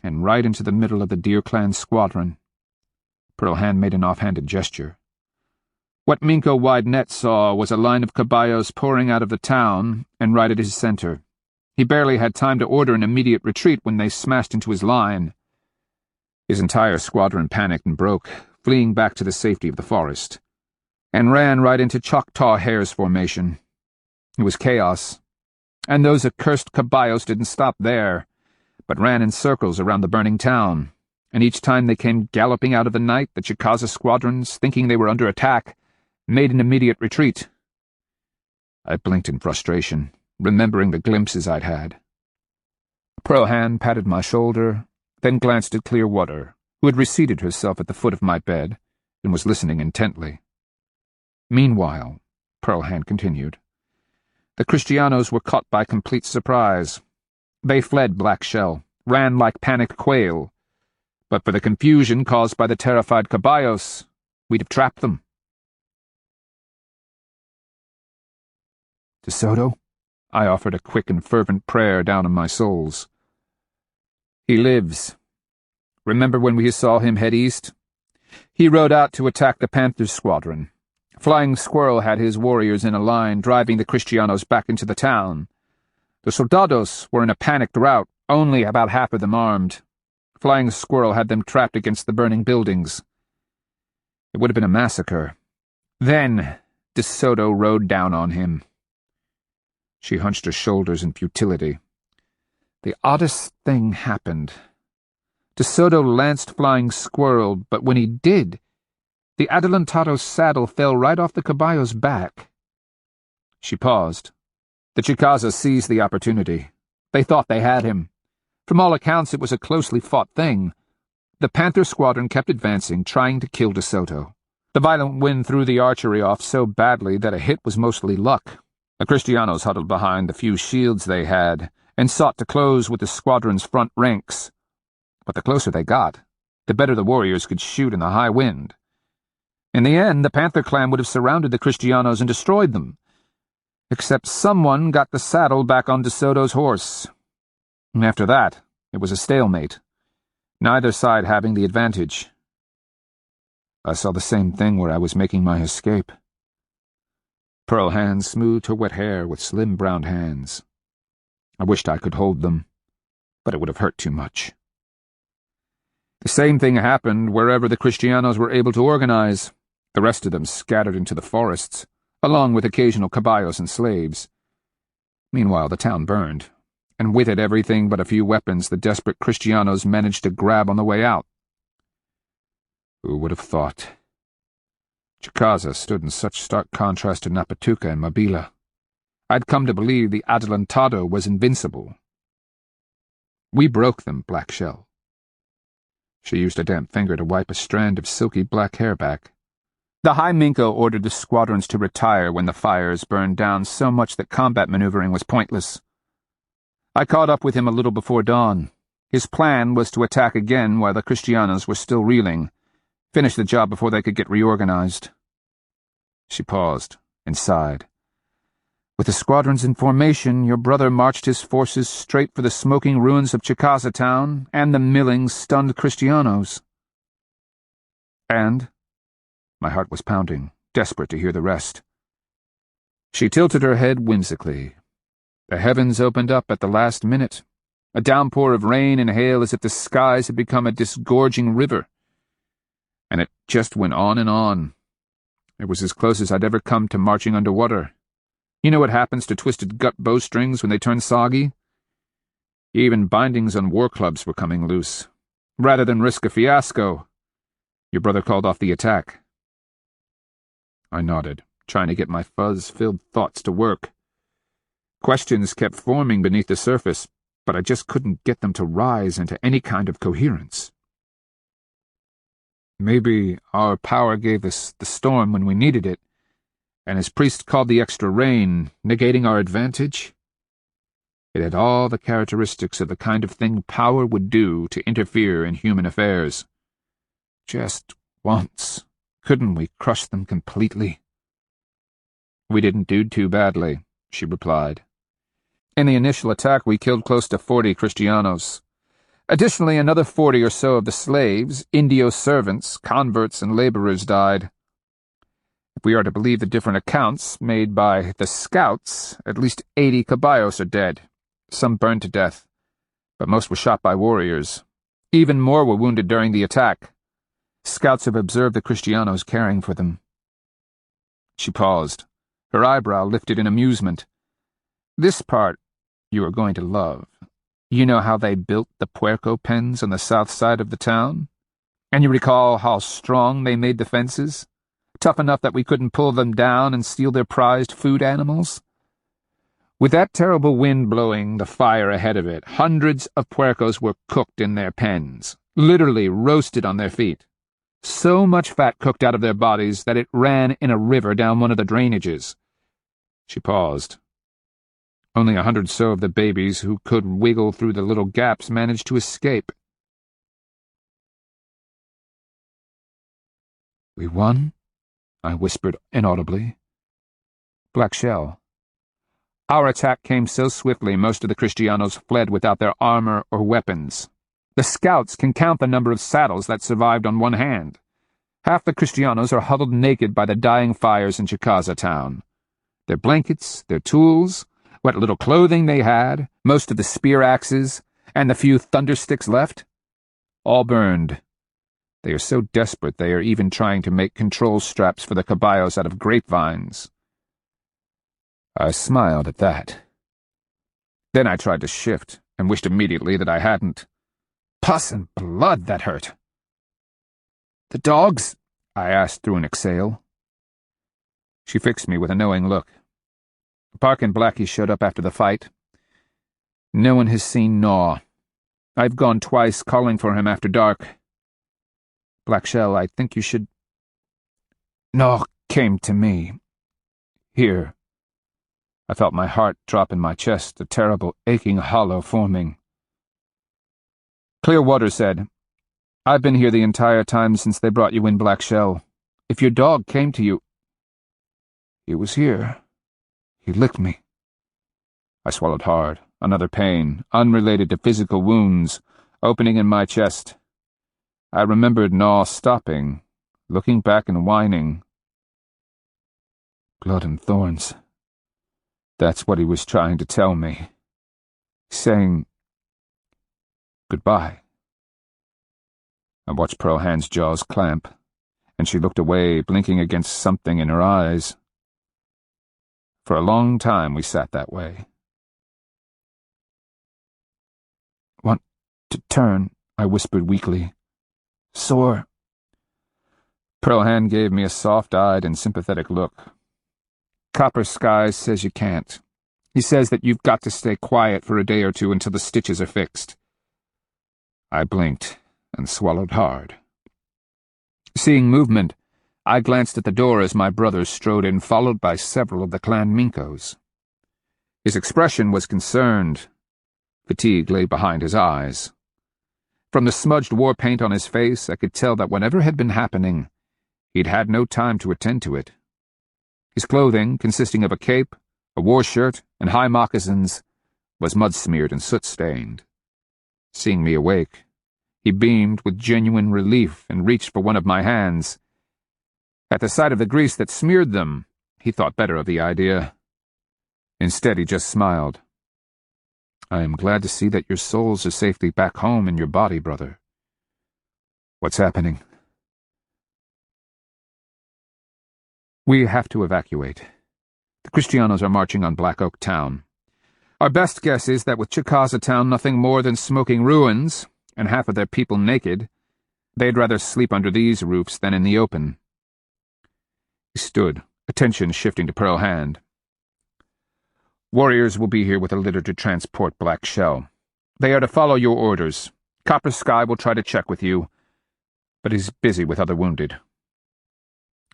and right into the middle of the Deer Clan squadron. Pearl Hand made an offhanded gesture. What Minko Wide Net saw was a line of caballos pouring out of the town and right at his center. He barely had time to order an immediate retreat when they smashed into his line. His entire squadron panicked and broke, fleeing back to the safety of the forest, and ran right into Choctaw Hare's formation. It was chaos, and those accursed caballos didn't stop there, but ran in circles around the burning town, and each time they came galloping out of the night, the Chicaza squadrons, thinking they were under attack, made an immediate retreat. I blinked in frustration, remembering the glimpses I'd had. Pearl Hand patted my shoulder, then glanced at Clearwater, who had reseated herself at the foot of my bed and was listening intently. "Meanwhile," Pearl Hand continued, "the Kristianos were caught by complete surprise. They fled Black Shell, ran like panicked quail. But for the confusion caused by the terrified caballos, we'd have trapped them." "De Soto?" I offered a quick and fervent prayer down in my soles. "He lives. Remember when we saw him head east? He rode out to attack the Panthers squadron, Flying Squirrel had his warriors in a line, driving the Kristianos back into the town. The soldados were in a panicked rout, only about half of them armed. Flying Squirrel had them trapped against the burning buildings. It would have been a massacre. Then De Soto rode down on him. She hunched her shoulders in futility. The oddest thing happened. De Soto lanced Flying Squirrel, but when he did, the Adelantado's saddle fell right off the caballo's back. She paused. The Chicaza seized the opportunity. They thought they had him. From all accounts, it was a closely fought thing. The Panther squadron kept advancing, trying to kill De Soto. The violent wind threw the archery off so badly that a hit was mostly luck. The Kristianos huddled behind the few shields they had, and sought to close with the squadron's front ranks. But the closer they got, the better the warriors could shoot in the high wind. In the end, the Panther clan would have surrounded the Kristianos and destroyed them. Except someone got the saddle back on De Soto's horse. After that, it was a stalemate, neither side having the advantage. I saw the same thing where I was making my escape. Pearl Hand smoothed her wet hair with slim brown hands. I wished I could hold them, but it would have hurt too much. The same thing happened wherever the Kristianos were able to organize. The rest of them scattered into the forests, along with occasional caballos and slaves. Meanwhile, the town burned, and with it everything but a few weapons the desperate Kristianos managed to grab on the way out. Who would have thought? Chicaza stood in such stark contrast to Napatuca and Mabila. I'd come to believe the Adelantado was invincible. We broke them, Black Shell. She used a damp finger to wipe a strand of silky black hair back. The High Minko ordered the squadrons to retire when the fires burned down so much that combat maneuvering was pointless. I caught up with him a little before dawn. His plan was to attack again while the Kristianos were still reeling, finish the job before they could get reorganized. She paused and sighed. With the squadrons in formation, your brother marched his forces straight for the smoking ruins of Chicaza town and the milling, stunned Kristianos. And? My heart was pounding, desperate to hear the rest. She tilted her head whimsically. The heavens opened up at the last minute, a downpour of rain and hail as if the skies had become a disgorging river. And it just went on and on. It was as close as I'd ever come to marching underwater. You know what happens to twisted gut bowstrings when they turn soggy? Even bindings on war clubs were coming loose. Rather than risk a fiasco, your brother called off the attack. I nodded, trying to get my fuzz-filled thoughts to work. Questions kept forming beneath the surface, but I just couldn't get them to rise into any kind of coherence. Maybe our power gave us the storm when we needed it, and his priest called the extra rain, negating our advantage. It had all the characteristics of the kind of thing power would do to interfere in human affairs. Just once, couldn't we crush them completely? We didn't do too badly, she replied. In the initial attack, we killed close to 40 Kristianos. Additionally, another 40 or so of the slaves, Indio servants, converts, and laborers died. If we are to believe the different accounts made by the scouts, at least 80 caballos are dead. Some burned to death, but most were shot by warriors. Even more were wounded during the attack. Scouts have observed the Kristianos caring for them. She paused, her eyebrow lifted in amusement. This part you are going to love. You know how they built the puerco pens on the south side of the town? And you recall how strong they made the fences? Tough enough that we couldn't pull them down and steal their prized food animals? With that terrible wind blowing the fire ahead of it, hundreds of puercos were cooked in their pens, literally roasted on their feet. So much fat cooked out of their bodies that it ran in a river down one of the drainages. She paused. Only 100 so of the babies who could wiggle through the little gaps managed to escape. We won? I whispered inaudibly. Black Shell. Our attack came so swiftly most of the Kristianos fled without their armor or weapons. The scouts can count the number of saddles that survived on one hand. Half the Kristianos are huddled naked by the dying fires in Chicaza town. Their blankets, their tools, what little clothing they had, most of the spear axes, and the few thundersticks left, all burned. They are so desperate they are even trying to make control straps for the caballos out of grapevines. I smiled at that. Then I tried to shift, and wished immediately that I hadn't. Pus and blood, that hurt. "The dogs?" I asked through an exhale. She fixed me with a knowing look. Park and Blackie showed up after the fight. No one has seen Gnaw. I've gone twice calling for him after dark. Blackshell, I think you should... Gnaw came to me. Here. I felt my heart drop in my chest, a terrible aching hollow forming. Clearwater said, "I've been here the entire time since they brought you in, Blackshell. If your dog came to you..." "He was here. He licked me." I swallowed hard. Another pain, unrelated to physical wounds, opening in my chest. I remembered Gnaw stopping, looking back and whining. Blood and thorns. That's what he was trying to tell me. Saying goodbye. I watched Pearl Hand's jaws clamp, and she looked away, blinking against something in her eyes. For a long time we sat that way. "Want to turn," I whispered weakly. "Sore." Pearl Hand gave me a soft-eyed and sympathetic look. "Copper Skies says you can't. He says that you've got to stay quiet for a day or two until the stitches are fixed." I blinked and swallowed hard. Seeing movement, I glanced at the door as my brother strode in, followed by several of the clan Minkos. His expression was concerned. Fatigue lay behind his eyes. From the smudged war paint on his face, I could tell that whatever had been happening, he'd had no time to attend to it. His clothing, consisting of a cape, a war shirt, and high moccasins, was mud-smeared and soot-stained. Seeing me awake, he beamed with genuine relief and reached for one of my hands. At the sight of the grease that smeared them, he thought better of the idea. Instead, he just smiled. "I am glad to see that your souls are safely back home in your body, brother. What's happening?" "We have to evacuate. The Kristianos are marching on Black Oak Town. Our best guess is that with Chicaza Town nothing more than smoking ruins, and half of their people naked, they'd rather sleep under these roofs than in the open." He stood, attention shifting to Pearl Hand. "Warriors will be here with a litter to transport Blackshell. They are to follow your orders. Copper Sky will try to check with you, but he's busy with other wounded."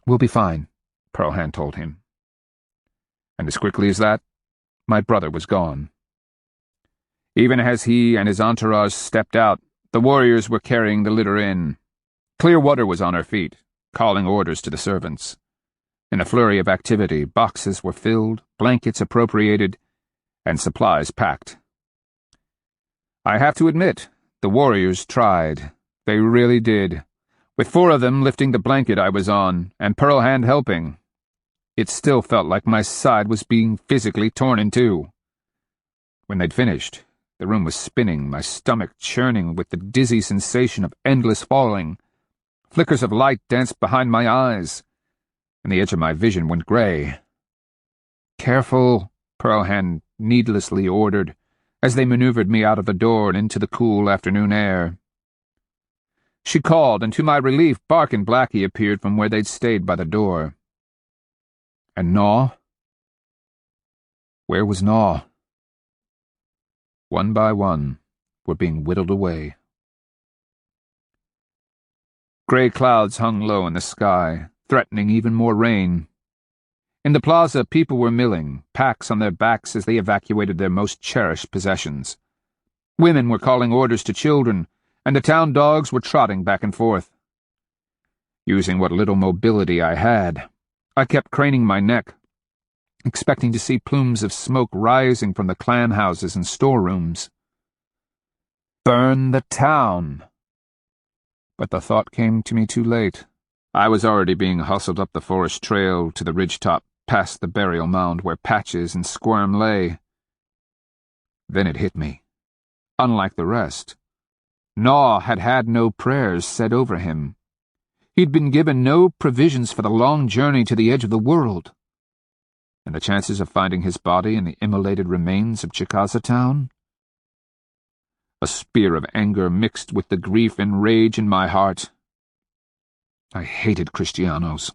"We'll be fine," Pearl Hand told him. And as quickly as that, my brother was gone. Even as he and his entourage stepped out, the warriors were carrying the litter in. Clearwater was on her feet, calling orders to the servants. In a flurry of activity, boxes were filled, blankets appropriated, and supplies packed. I have to admit, the warriors tried. They really did. With 4 of them lifting the blanket I was on, and Pearl Hand helping, it still felt like my side was being physically torn in two. When they'd finished, the room was spinning, my stomach churning with the dizzy sensation of endless falling. Flickers of light danced behind my eyes, and the edge of my vision went gray. "Careful," Pearl Hand needlessly ordered, as they maneuvered me out of the door and into the cool afternoon air. She called, and to my relief, Bark and Blackie appeared from where they'd stayed by the door. And Gnaw? Where was Gnaw? One by one, were being whittled away. Gray clouds hung low in the sky, threatening even more rain. In the plaza, people were milling, packs on their backs as they evacuated their most cherished possessions. Women were calling orders to children, and the town dogs were trotting back and forth. Using what little mobility I had, I kept craning my neck, expecting to see plumes of smoke rising from the clan houses and storerooms. Burn the town! But the thought came to me too late. I was already being hustled up the forest trail to the ridgetop past the burial mound where Patches and Squirm lay. Then it hit me. Unlike the rest, Gnaw had had no prayers said over him. He'd been given no provisions for the long journey to the edge of the world. And the chances of finding his body in the immolated remains of Chicaza town? A spear of anger mixed with the grief and rage in my heart. I hated Kristianos.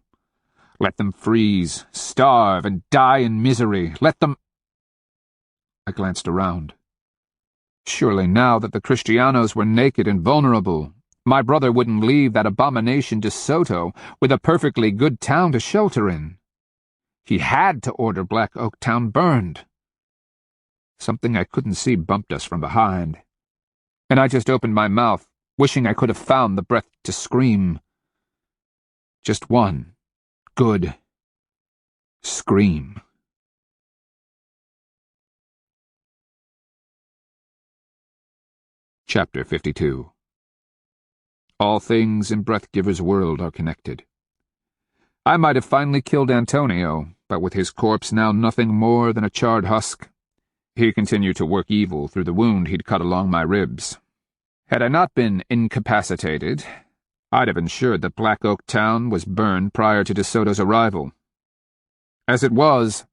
Let them freeze, starve, and die in misery. Let them— I glanced around. Surely now that the Kristianos were naked and vulnerable, my brother wouldn't leave that abomination de Soto with a perfectly good town to shelter in. He had to order Black Oak Town burned. Something I couldn't see bumped us from behind, and I just opened my mouth, wishing I could have found the breath to scream. Just one good scream. Chapter 52. All things in Breathgiver's world are connected. I might have finally killed Antonio, but with his corpse now nothing more than a charred husk, he continued to work evil through the wound he'd cut along my ribs. Had I not been incapacitated, I'd have ensured that Black Oak Town was burned prior to De Soto's arrival. As it was,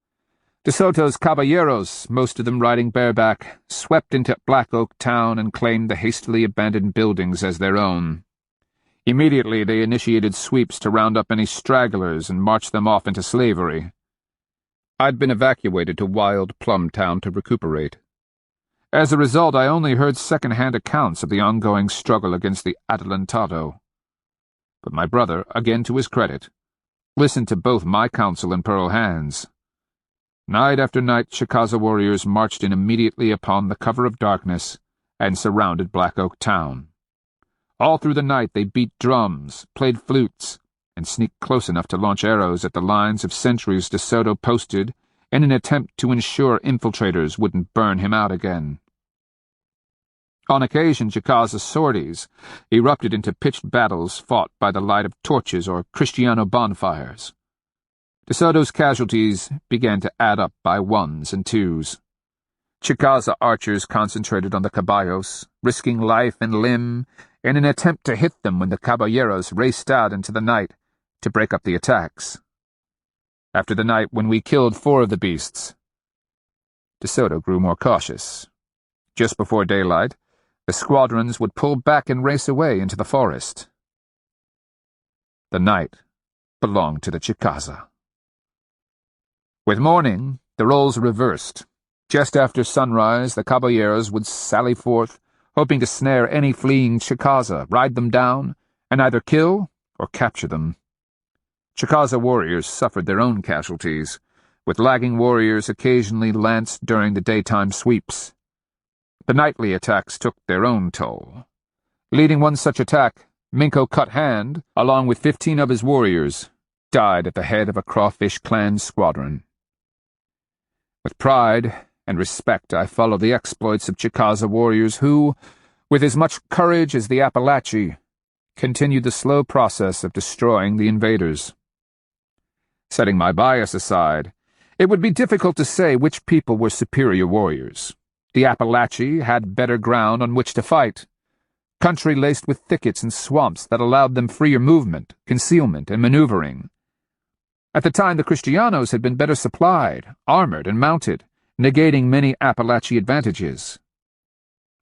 De Soto's caballeros, most of them riding bareback, swept into Black Oak Town and claimed the hastily abandoned buildings as their own. Immediately they initiated sweeps to round up any stragglers and march them off into slavery. I'd been evacuated to Wild Plum Town to recuperate. As a result, I only heard second-hand accounts of the ongoing struggle against the Adelantado. But my brother, again to his credit, listened to both my counsel and Pearl Hand's. Night after night, Chicaza warriors marched in immediately upon the cover of darkness and surrounded Black Oak Town. All through the night they beat drums, played flutes, and sneaked close enough to launch arrows at the lines of sentries De Soto posted in an attempt to ensure infiltrators wouldn't burn him out again. On occasion, Chicaza's sorties erupted into pitched battles fought by the light of torches or Kristiano bonfires. De Soto's casualties began to add up by ones and twos. Chicaza archers concentrated on the caballos, risking life and limb in an attempt to hit them when the caballeros raced out into the night to break up the attacks. After the night when we killed 4 of the beasts, De Soto grew more cautious. Just before daylight, the squadrons would pull back and race away into the forest. The night belonged to the Chicaza. With morning, the roles reversed. Just after sunrise, the caballeros would sally forth, hoping to snare any fleeing Chicaza, ride them down, and either kill or capture them. Chicaza warriors suffered their own casualties, with lagging warriors occasionally lanced during the daytime sweeps. The nightly attacks took their own toll. Leading one such attack, Minko Cut Hand, along with 15 of his warriors, died at the head of a Crawfish Clan squadron. With pride and respect, I followed the exploits of Chicaza warriors who, with as much courage as the Appalachee, continued the slow process of destroying the invaders. Setting my bias aside, it would be difficult to say which people were superior warriors. The Appalachee had better ground on which to fight, country laced with thickets and swamps that allowed them freer movement, concealment, and maneuvering. At the time, the Kristianos had been better supplied, armored, and mounted, negating many Appalachee advantages.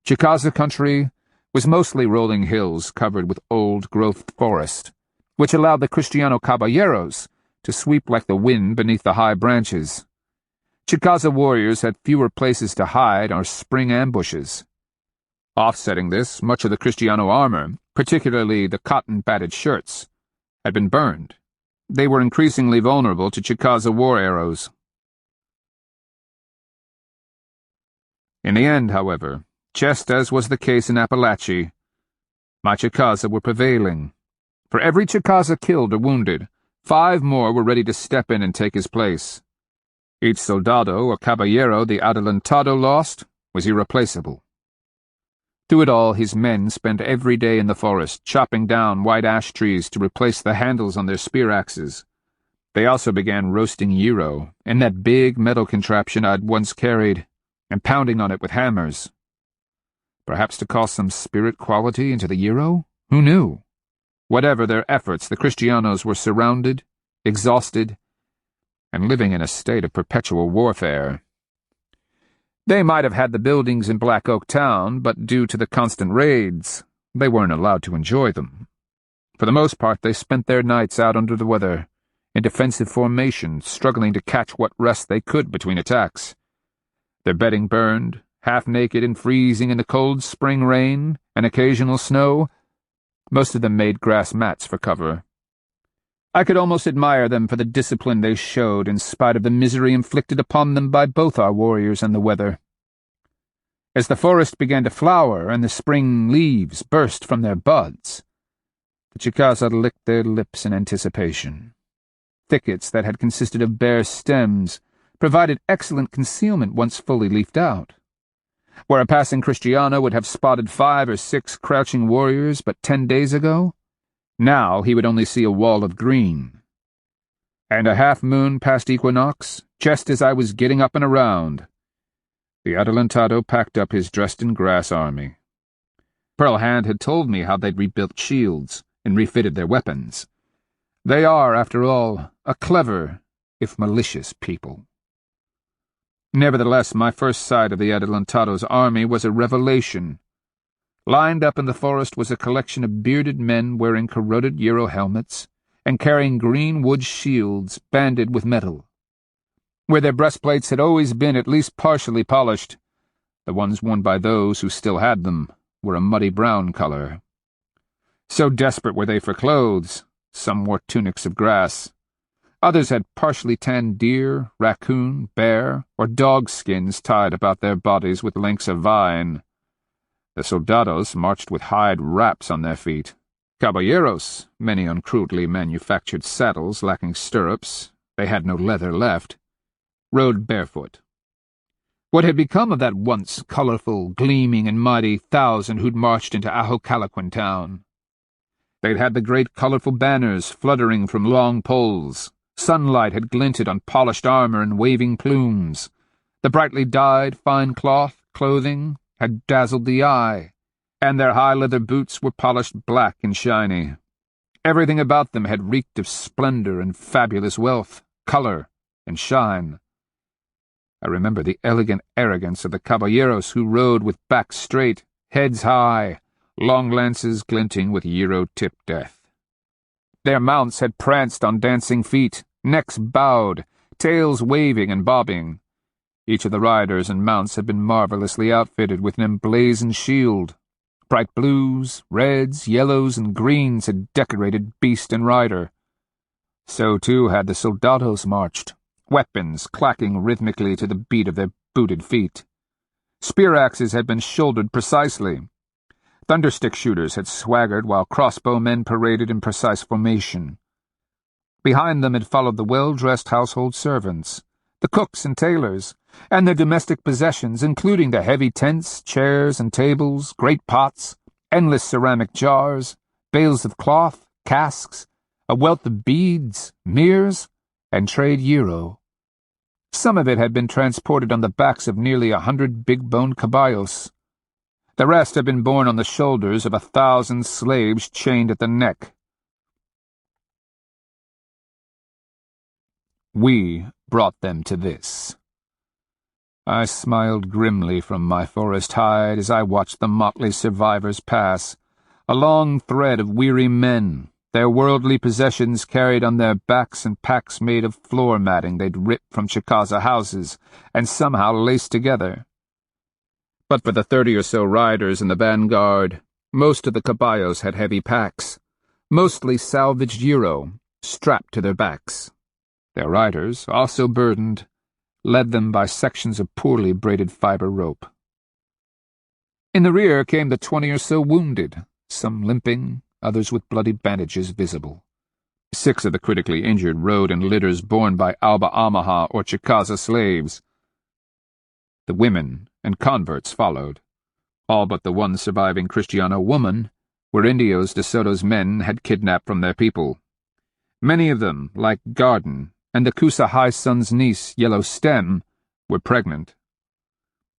Chicaza country was mostly rolling hills covered with old-growth forest, which allowed the Kristiano caballeros to sweep like the wind beneath the high branches. Chicaza warriors had fewer places to hide or spring ambushes. Offsetting this, much of the Kristiano armor, particularly the cotton-batted shirts, had been burned. They were increasingly vulnerable to Chicaza war arrows. In the end, however, just as was the case in Appalachia, my Chicaza were prevailing. For every Chicaza killed or wounded, 5 more were ready to step in and take his place. Each soldado or caballero the Adelantado lost was irreplaceable. Through it all, his men spent every day in the forest, chopping down white ash trees to replace the handles on their spear axes. They also began roasting gyro, in that big metal contraption I'd once carried, and pounding on it with hammers. Perhaps to call some spirit quality into the gyro? Who knew? Whatever their efforts, the Kristianos were surrounded, exhausted, and living in a state of perpetual warfare. They might have had the buildings in Black Oak Town, but due to the constant raids, they weren't allowed to enjoy them. For the most part, they spent their nights out under the weather, in defensive formation, struggling to catch what rest they could between attacks. Their bedding burned, half-naked and freezing in the cold spring rain and occasional snow. Most of them made grass mats for cover. I could almost admire them for the discipline they showed in spite of the misery inflicted upon them by both our warriors and the weather. As the forest began to flower and the spring leaves burst from their buds, the Chicaza licked their lips in anticipation. Thickets that had consisted of bare stems provided excellent concealment once fully leafed out. Where a passing Kristiano would have spotted 5 or 6 crouching warriors but 10 days ago, now he would only see a wall of green. And a half-moon past equinox, just as I was getting up and around, the Adelantado packed up his dressed-in-grass army. Pearl Hand had told me how they'd rebuilt shields and refitted their weapons. They are, after all, a clever, if malicious people. Nevertheless, my first sight of the Adelantado's army was a revelation. Lined up in the forest was a collection of bearded men wearing corroded gyro helmets and carrying green wood shields banded with metal. Where their breastplates had always been at least partially polished, the ones worn by those who still had them were a muddy brown color. So desperate were they for clothes, some wore tunics of grass. Others had partially tanned deer, raccoon, bear, or dog skins tied about their bodies with lengths of vine. The soldados marched with hide wraps on their feet. Caballeros, many on crudely manufactured saddles lacking stirrups, they had no leather left, rode barefoot. What had become of that once colorful, gleaming, and mighty 1,000 who'd marched into Ahocalaquin town? They'd had the great colorful banners fluttering from long poles. Sunlight had glinted on polished armor and waving plumes. The brightly dyed, fine cloth clothing had dazzled the eye, and their high leather boots were polished black and shiny. Everything about them had reeked of splendor and fabulous wealth, color, and shine. I remember the elegant arrogance of the caballeros who rode with backs straight, heads high, long lances glinting with gyro-tipped death. Their mounts had pranced on dancing feet, necks bowed, tails waving and bobbing. Each of the riders and mounts had been marvelously outfitted with an emblazoned shield. Bright blues, reds, yellows, and greens had decorated beast and rider. So, too, had the soldados marched, weapons clacking rhythmically to the beat of their booted feet. Spear-axes had been shouldered precisely. Thunderstick shooters had swaggered while crossbowmen paraded in precise formation. Behind them had followed the well-dressed household servants, the cooks and tailors, and their domestic possessions, including the heavy tents, chairs, and tables, great pots, endless ceramic jars, bales of cloth, casks, a wealth of beads, mirrors, and trade gyro. Some of it had been transported on the backs of nearly 100 big-boned caballos. The rest had been borne on the shoulders of 1,000 slaves chained at the neck. We brought them to this. I smiled grimly from my forest hide as I watched the motley survivors pass, a long thread of weary men, their worldly possessions carried on their backs and packs made of floor matting they'd ripped from Chicaza houses and somehow laced together. But for the 30 or so riders in the vanguard, most of the caballos had heavy packs, mostly salvaged gyro, strapped to their backs. Their riders, also burdened, led them by sections of poorly braided fiber rope. In the rear came the 20 or so wounded, some limping, others with bloody bandages visible. 6 of the critically injured rode in litters borne by Alba Amaha or Chicaza slaves. The women and converts followed, all but the one surviving Kristiano woman, were Indios de Soto's men had kidnapped from their people. Many of them, like Garden and the Kusa High Sun's niece, Yellow Stem, were pregnant.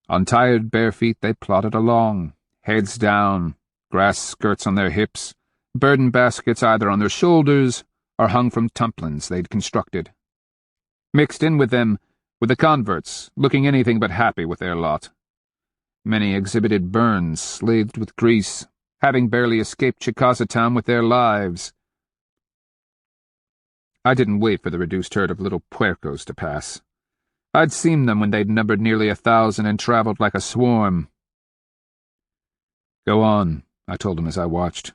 On tired bare feet they plodded along, heads down, grass skirts on their hips, burden baskets either on their shoulders or hung from tumplins they'd constructed. Mixed in with them were the converts, looking anything but happy with their lot. Many exhibited burns slaved with grease, having barely escaped Chicaza town with their lives. I didn't wait for the reduced herd of little puercos to pass. I'd seen them when they'd numbered nearly 1,000 and traveled like a swarm. "Go on," I told him as I watched.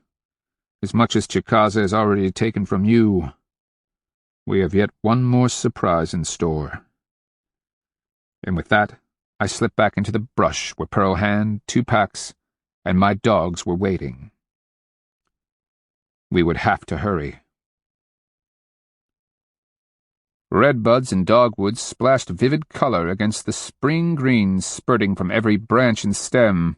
"As much as Chicaza has already taken from you, we have yet one more surprise in store." And with that, I slipped back into the brush where Pearl Hand, 2 packs, and my dogs were waiting. We would have to hurry. Redbuds and dogwoods splashed vivid color against the spring greens spurting from every branch and stem.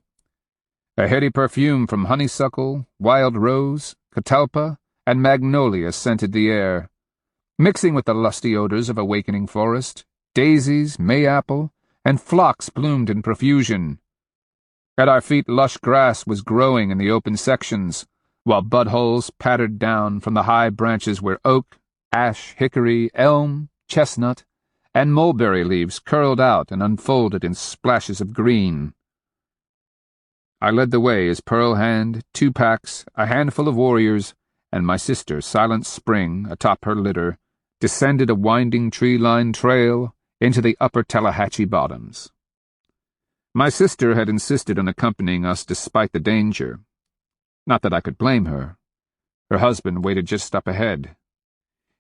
A heady perfume from honeysuckle, wild rose, catalpa, and magnolia scented the air, mixing with the lusty odors of awakening forest. Daisies, mayapple, and phlox bloomed in profusion. At our feet lush grass was growing in the open sections, while budholes pattered down from the high branches where oak, ash, hickory, elm, chestnut, and mulberry leaves curled out and unfolded in splashes of green. I led the way as Pearl Hand, 2 packs, a handful of warriors, and my sister, Silent Spring, atop her litter, descended a winding tree-lined trail into the upper Tallahatchie bottoms. My sister had insisted on accompanying us despite the danger. Not that I could blame her. Her husband waited just up ahead.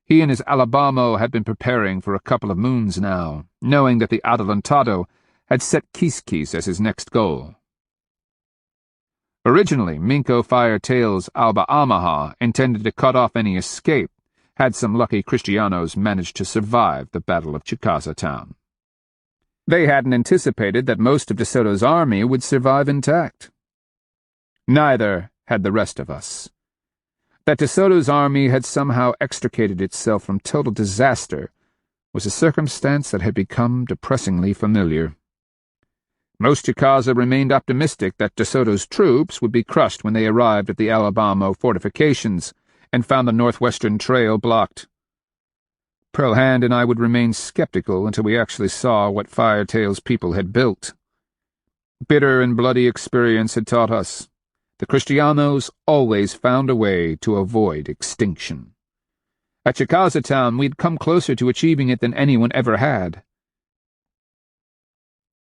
He and his Alabamo had been preparing for a couple of moons now, knowing that the Adelantado had set Quisquis as his next goal. Originally, Minko Firetail's Alba Amaha intended to cut off any escape, had some lucky Kristianos managed to survive the Battle of Chicaza town. They hadn't anticipated that most of De Soto's army would survive intact. Neither had the rest of us. That De Soto's army had somehow extricated itself from total disaster was a circumstance that had become depressingly familiar. Most Chicaza remained optimistic that De Soto's troops would be crushed when they arrived at the Alabama fortifications and found the northwestern trail blocked. Pearl Hand and I would remain skeptical until we actually saw what Firetail's people had built. Bitter and bloody experience had taught us the Kristianos always found a way to avoid extinction. At Chicaza town, we'd come closer to achieving it than anyone ever had.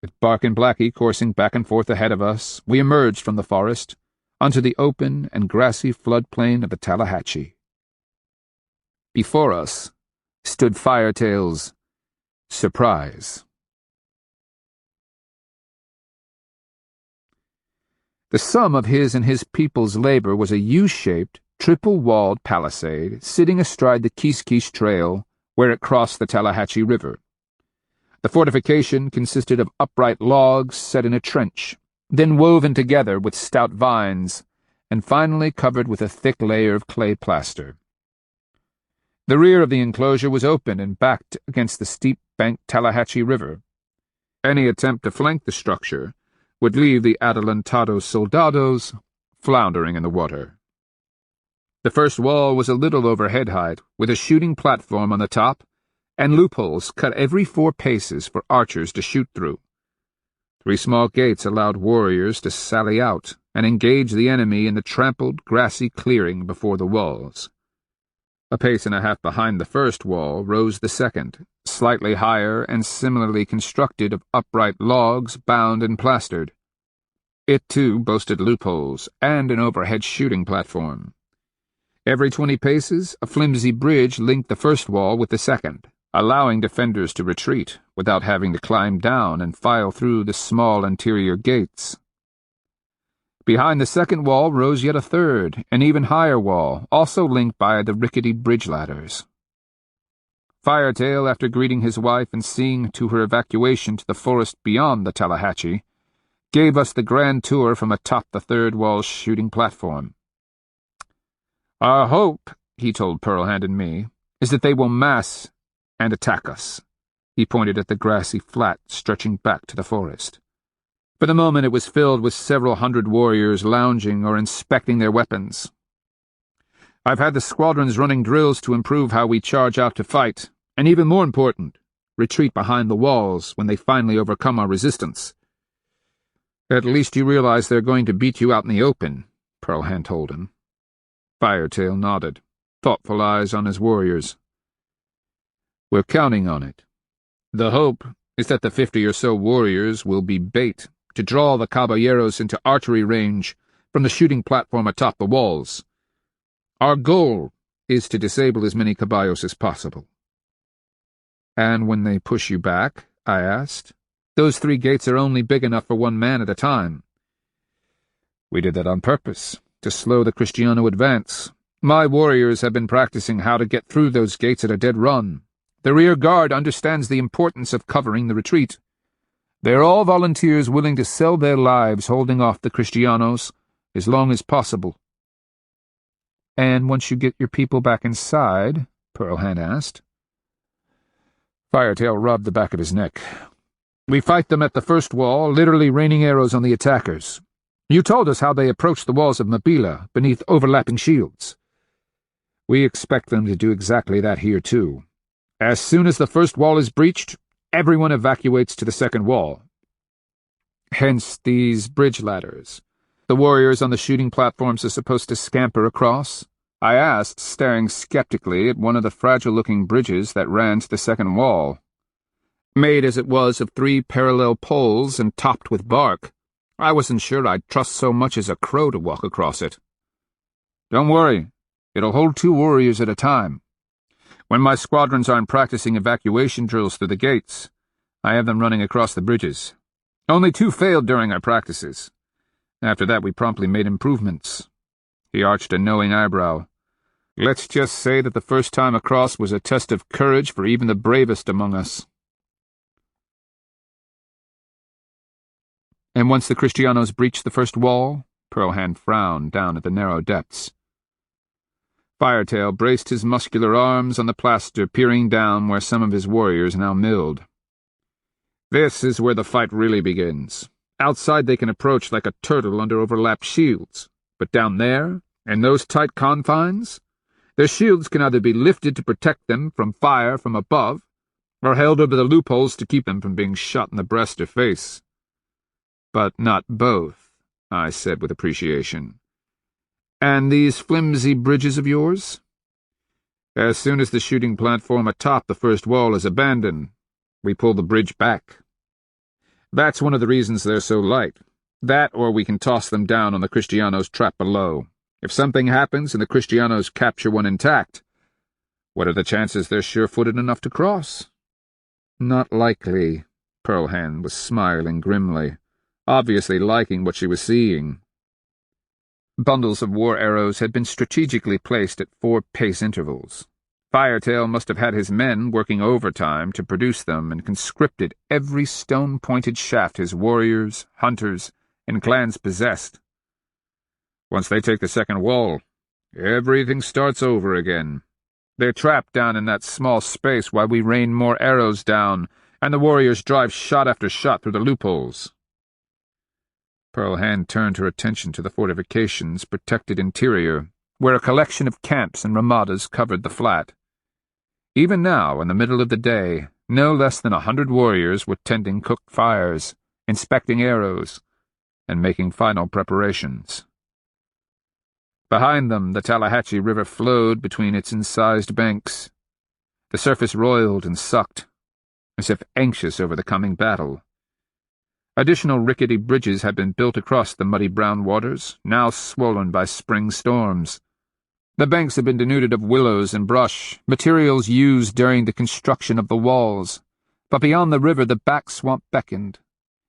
With Bark and Blackie coursing back and forth ahead of us, we emerged from the forest onto the open and grassy floodplain of the Tallahatchie. Before us stood Firetail's surprise. The sum of his and his people's labor was a U-shaped, triple-walled palisade sitting astride the Quisquis Trail where it crossed the Tallahatchie River. The fortification consisted of upright logs set in a trench, then woven together with stout vines, and finally covered with a thick layer of clay plaster. The rear of the enclosure was open and backed against the steep-banked Tallahatchie River. Any attempt to flank the structure would leave the Adelantado soldados floundering in the water. The first wall was a little over head height, with a shooting platform on the top, and loopholes cut every 4 paces for archers to shoot through. 3 small gates allowed warriors to sally out and engage the enemy in the trampled, grassy clearing before the walls. A pace and a half behind the first wall rose the second, slightly higher and similarly constructed of upright logs bound and plastered. It, too, boasted loopholes and an overhead shooting platform. Every 20 paces, a flimsy bridge linked the first wall with the second, allowing defenders to retreat without having to climb down and file through the small interior gates. Behind the second wall rose yet a third, an even higher wall, also linked by the rickety bridge ladders. Firetail, after greeting his wife and seeing to her evacuation to the forest beyond the Tallahatchie, gave us the grand tour from atop the third wall's shooting platform. "Our hope," he told Pearlhand and me, "is that they will mass and attack us." He pointed at the grassy flat stretching back to the forest. For the moment it was filled with several hundred warriors lounging or inspecting their weapons. "I've had the squadrons running drills to improve how we charge out to fight, and even more important, retreat behind the walls when they finally overcome our resistance." "At least you realize they're going to beat you out in the open," Pearlhand told him. Firetail nodded, thoughtful eyes on his warriors. "We're counting on it. The hope is that the 50 or so warriors will be bait to draw the caballeros into archery range from the shooting platform atop the walls. Our goal is to disable as many caballos as possible." "And when they push you back?" I asked. "Those 3 gates are only big enough for 1 man at a time." "We did that on purpose, to slow the Kristiano advance. My warriors have been practicing how to get through those gates at a dead run. The rear guard understands the importance of covering the retreat. They are all volunteers willing to sell their lives holding off the Kristianos as long as possible." "And once you get your people back inside?" Pearlhand asked. Firetail rubbed the back of his neck. "We fight them at the first wall, literally raining arrows on the attackers. You told us how they approached the walls of Mabila beneath overlapping shields. We expect them to do exactly that here, too. As soon as the first wall is breached, everyone evacuates to the second wall. Hence these bridge ladders. The warriors on the shooting platforms are supposed to scamper across?" I asked, staring skeptically at one of the fragile-looking bridges that ran to the second wall. Made as it was of 3 parallel poles and topped with bark, I wasn't sure I'd trust so much as a crow to walk across it. "Don't worry, it'll hold 2 warriors at a time. When my squadrons aren't practicing evacuation drills through the gates, I have them running across the bridges. Only 2 failed during our practices. After that we promptly made improvements." He arched a knowing eyebrow. "Let's just say that the first time across was a test of courage for even the bravest among us." "And once the Kristianos breached the first wall?" Pearlhand frowned down at the narrow depths. Firetail braced his muscular arms on the plaster, peering down where some of his warriors now milled. "This is where the fight really begins. Outside they can approach like a turtle under overlapped shields, but down there, in those tight confines, their shields can either be lifted to protect them from fire from above, or held over the loopholes to keep them from being shot in the breast or face." "But not both," I said with appreciation. "And these flimsy bridges of yours?" "As soon as the shooting platform atop the first wall is abandoned, we pull the bridge back. That's one of the reasons they're so light. That or we can toss them down on the Kristianos' trap below. If something happens and the Kristianos capture one intact, what are the chances they're sure-footed enough to cross?" "Not likely." Pearlhand was smiling grimly, obviously liking what she was seeing. Bundles of war arrows had been strategically placed at 4 pace intervals. Firetail must have had his men working overtime to produce them and conscripted every stone-pointed shaft his warriors, hunters, and clans possessed. Once they take the second wall, everything starts over again. They're trapped down in that small space while we rain more arrows down, and the warriors drive shot after shot through the loopholes. Pearlhand turned her attention to the fortification's protected interior, where a collection of camps and ramadas covered the flat. Even now, in the middle of the day, no less than 100 warriors were tending cooked fires, inspecting arrows, and making final preparations. Behind them, the Tallahatchie River flowed between its incised banks. The surface roiled and sucked, as if anxious over the coming battle. Additional rickety bridges had been built across the muddy brown waters, now swollen by spring storms. The banks had been denuded of willows and brush, materials used during the construction of the walls, but beyond the river the back swamp beckoned.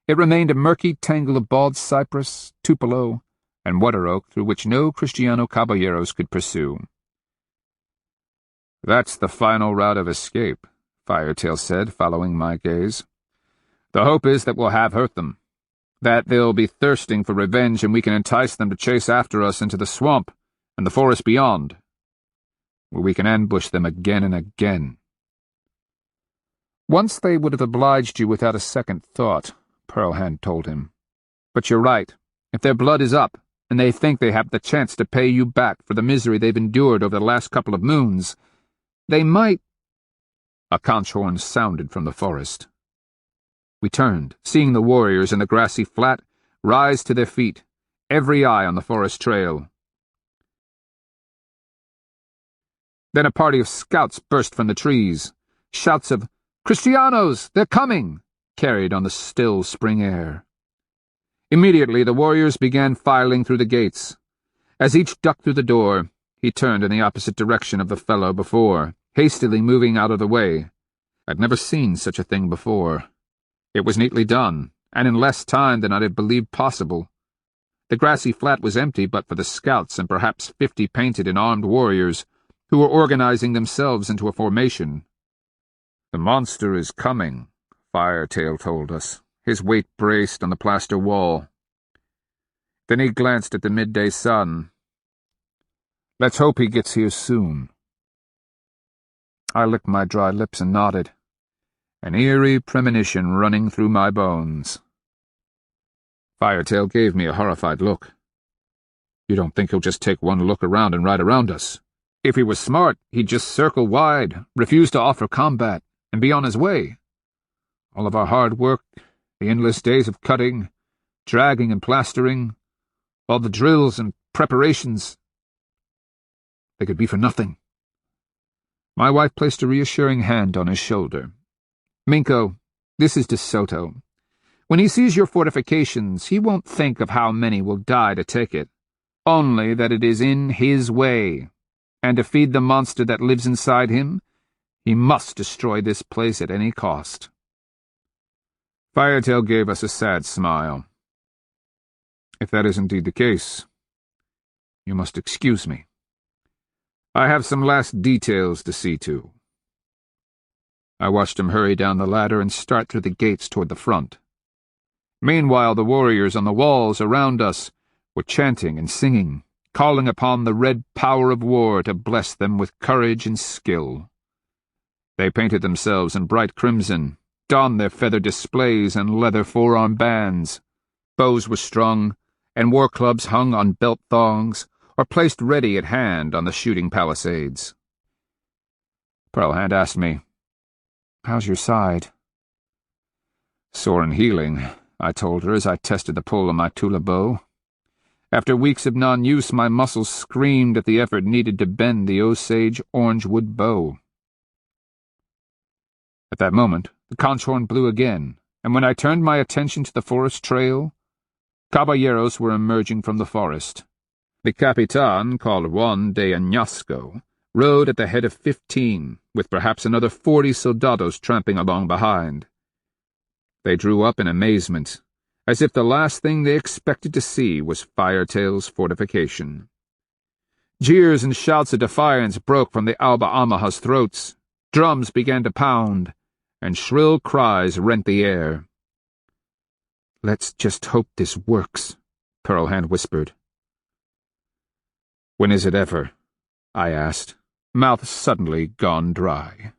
It remained a murky tangle of bald cypress, tupelo, and water oak through which no Kristiano caballeros could pursue. "That's the final route of escape," Firetail said, following my gaze. "The hope is that we'll have hurt them. that they'll be thirsting for revenge and we can entice them to chase after us into the swamp and the forest beyond, where we can ambush them again and again. Once they would have obliged you without a second thought, Pearlhand told him. But you're right. If their blood is up, and they think they have the chance to pay you back for the misery they've endured over the last couple of moons, they might— A conch horn sounded from the forest. We turned, seeing the warriors in the grassy flat rise to their feet, every eye on the forest trail. Then a party of scouts burst from the trees. Shouts of, "Kristianos! They're coming!" carried on the still spring air. Immediately the warriors began filing through the gates. As each ducked through the door, he turned in the opposite direction of the fellow before, hastily moving out of the way. I'd never seen such a thing before. It was neatly done, and in less time than I'd have believed possible. The grassy flat was empty but for the scouts and perhaps 50 painted and armed warriors, who were organizing themselves into a formation. "The monster is coming," Firetail told us, his weight braced on the plaster wall. Then he glanced at the midday sun. "Let's hope he gets here soon." I licked my dry lips and nodded, an eerie premonition running through my bones. Firetail gave me a horrified look. "You don't think he'll just take one look around and ride around us? If he was smart, he'd just circle wide, refuse to offer combat, and be on his way. All of our hard work, the endless days of cutting, dragging and plastering, all the drills and preparations, they could be for nothing." My wife placed a reassuring hand on his shoulder. "Minko, this is De Soto. When he sees your fortifications, he won't think of how many will die to take it, only that it is in his way, and to feed the monster that lives inside him, he must destroy this place at any cost." Firetail gave us a sad smile. "If that is indeed the case, you must excuse me. I have some last details to see to." I watched him hurry down the ladder and start through the gates toward the front. Meanwhile, the warriors on the walls around us were chanting and singing, calling upon the red power of war to bless them with courage and skill. They painted themselves in bright crimson, donned their feather displays and leather forearm bands. Bows were strung, and war clubs hung on belt thongs, or placed ready at hand on the shooting palisades. Pearlhand asked me, "How's your side?" "Sore and healing," I told her as I tested the pull on my Tula bow. After weeks of non-use, my muscles screamed at the effort needed to bend the Osage orange-wood bow. At that moment, the conch horn blew again, and when I turned my attention to the forest trail, caballeros were emerging from the forest. The Capitan, called Juan de Añasco, rode at the head of 15, with perhaps another 40 soldados tramping along behind. They drew up in amazement, as if the last thing they expected to see was Firetail's fortification. Jeers and shouts of defiance broke from the Alba Amaha's throats. Drums began to pound, and shrill cries rent the air. "Let's just hope this works," Pearlhand whispered. "When is it ever?" I asked, mouth suddenly gone dry.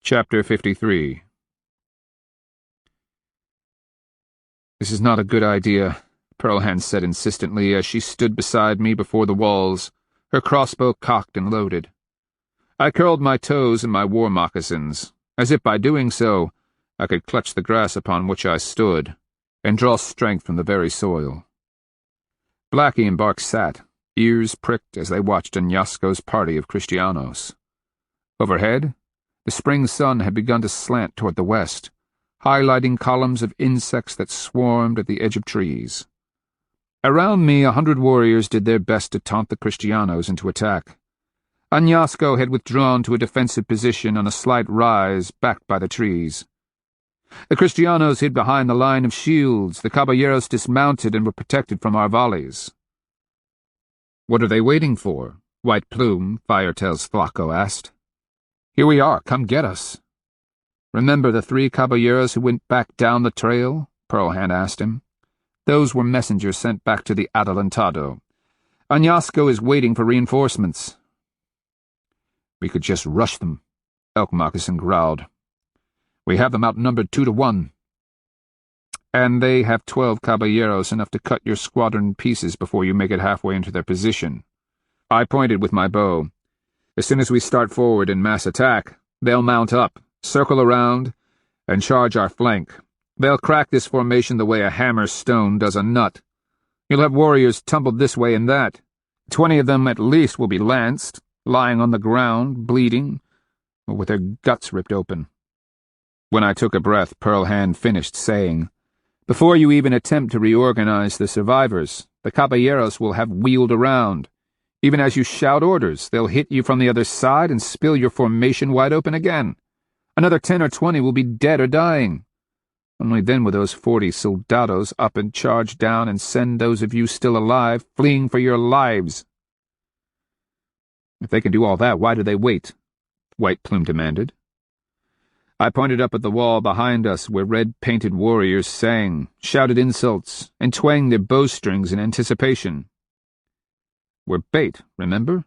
Chapter 53. "This is not a good idea," Pearlhand said insistently as she stood beside me before the walls, her crossbow cocked and loaded. I curled my toes in my war moccasins, as if by doing so I could clutch the grass upon which I stood, and draw strength from the very soil. Blackie and Bark sat, ears pricked as they watched Añasco's party of Kristianos. Overhead, the spring sun had begun to slant toward the west, highlighting columns of insects that swarmed at the edge of trees. Around me 100 warriors did their best to taunt the Kristianos into attack. Añasco had withdrawn to a defensive position on a slight rise backed by the trees. The Kristianos hid behind the line of shields, the caballeros dismounted and were protected from our volleys. "What are they waiting for?" White Plume, Firetail's Flacco, asked. "Here we are, come get us." Remember the 3 caballeros who went back down the trail? Pearl Hand asked him. Those were messengers sent back to the Adelantado. Añasco is waiting for reinforcements. We could just rush them, Elk Moccasin growled. We have them outnumbered 2-1. And they have 12 caballeros, enough to cut your squadron in pieces before you make it halfway into their position. I pointed with my bow. As soon as we start forward in mass attack, they'll mount up, circle around, and charge our flank. They'll crack this formation the way a hammer's stone does a nut. You'll have warriors tumbled this way and that. 20 of them at least will be lanced, lying on the ground, bleeding, or with their guts ripped open. When I took a breath, Pearl Hand finished saying, Before you even attempt to reorganize the survivors, the caballeros will have wheeled around. Even as you shout orders, they'll hit you from the other side and spill your formation wide open again. Another 10 or 20 will be dead or dying. Only then will those 40 soldados up and charge down and send those of you still alive fleeing for your lives. If they can do all that, why do they wait? White Plume demanded. I pointed up at the wall behind us where red-painted warriors sang, shouted insults, and twanged their bowstrings in anticipation. We're bait, remember?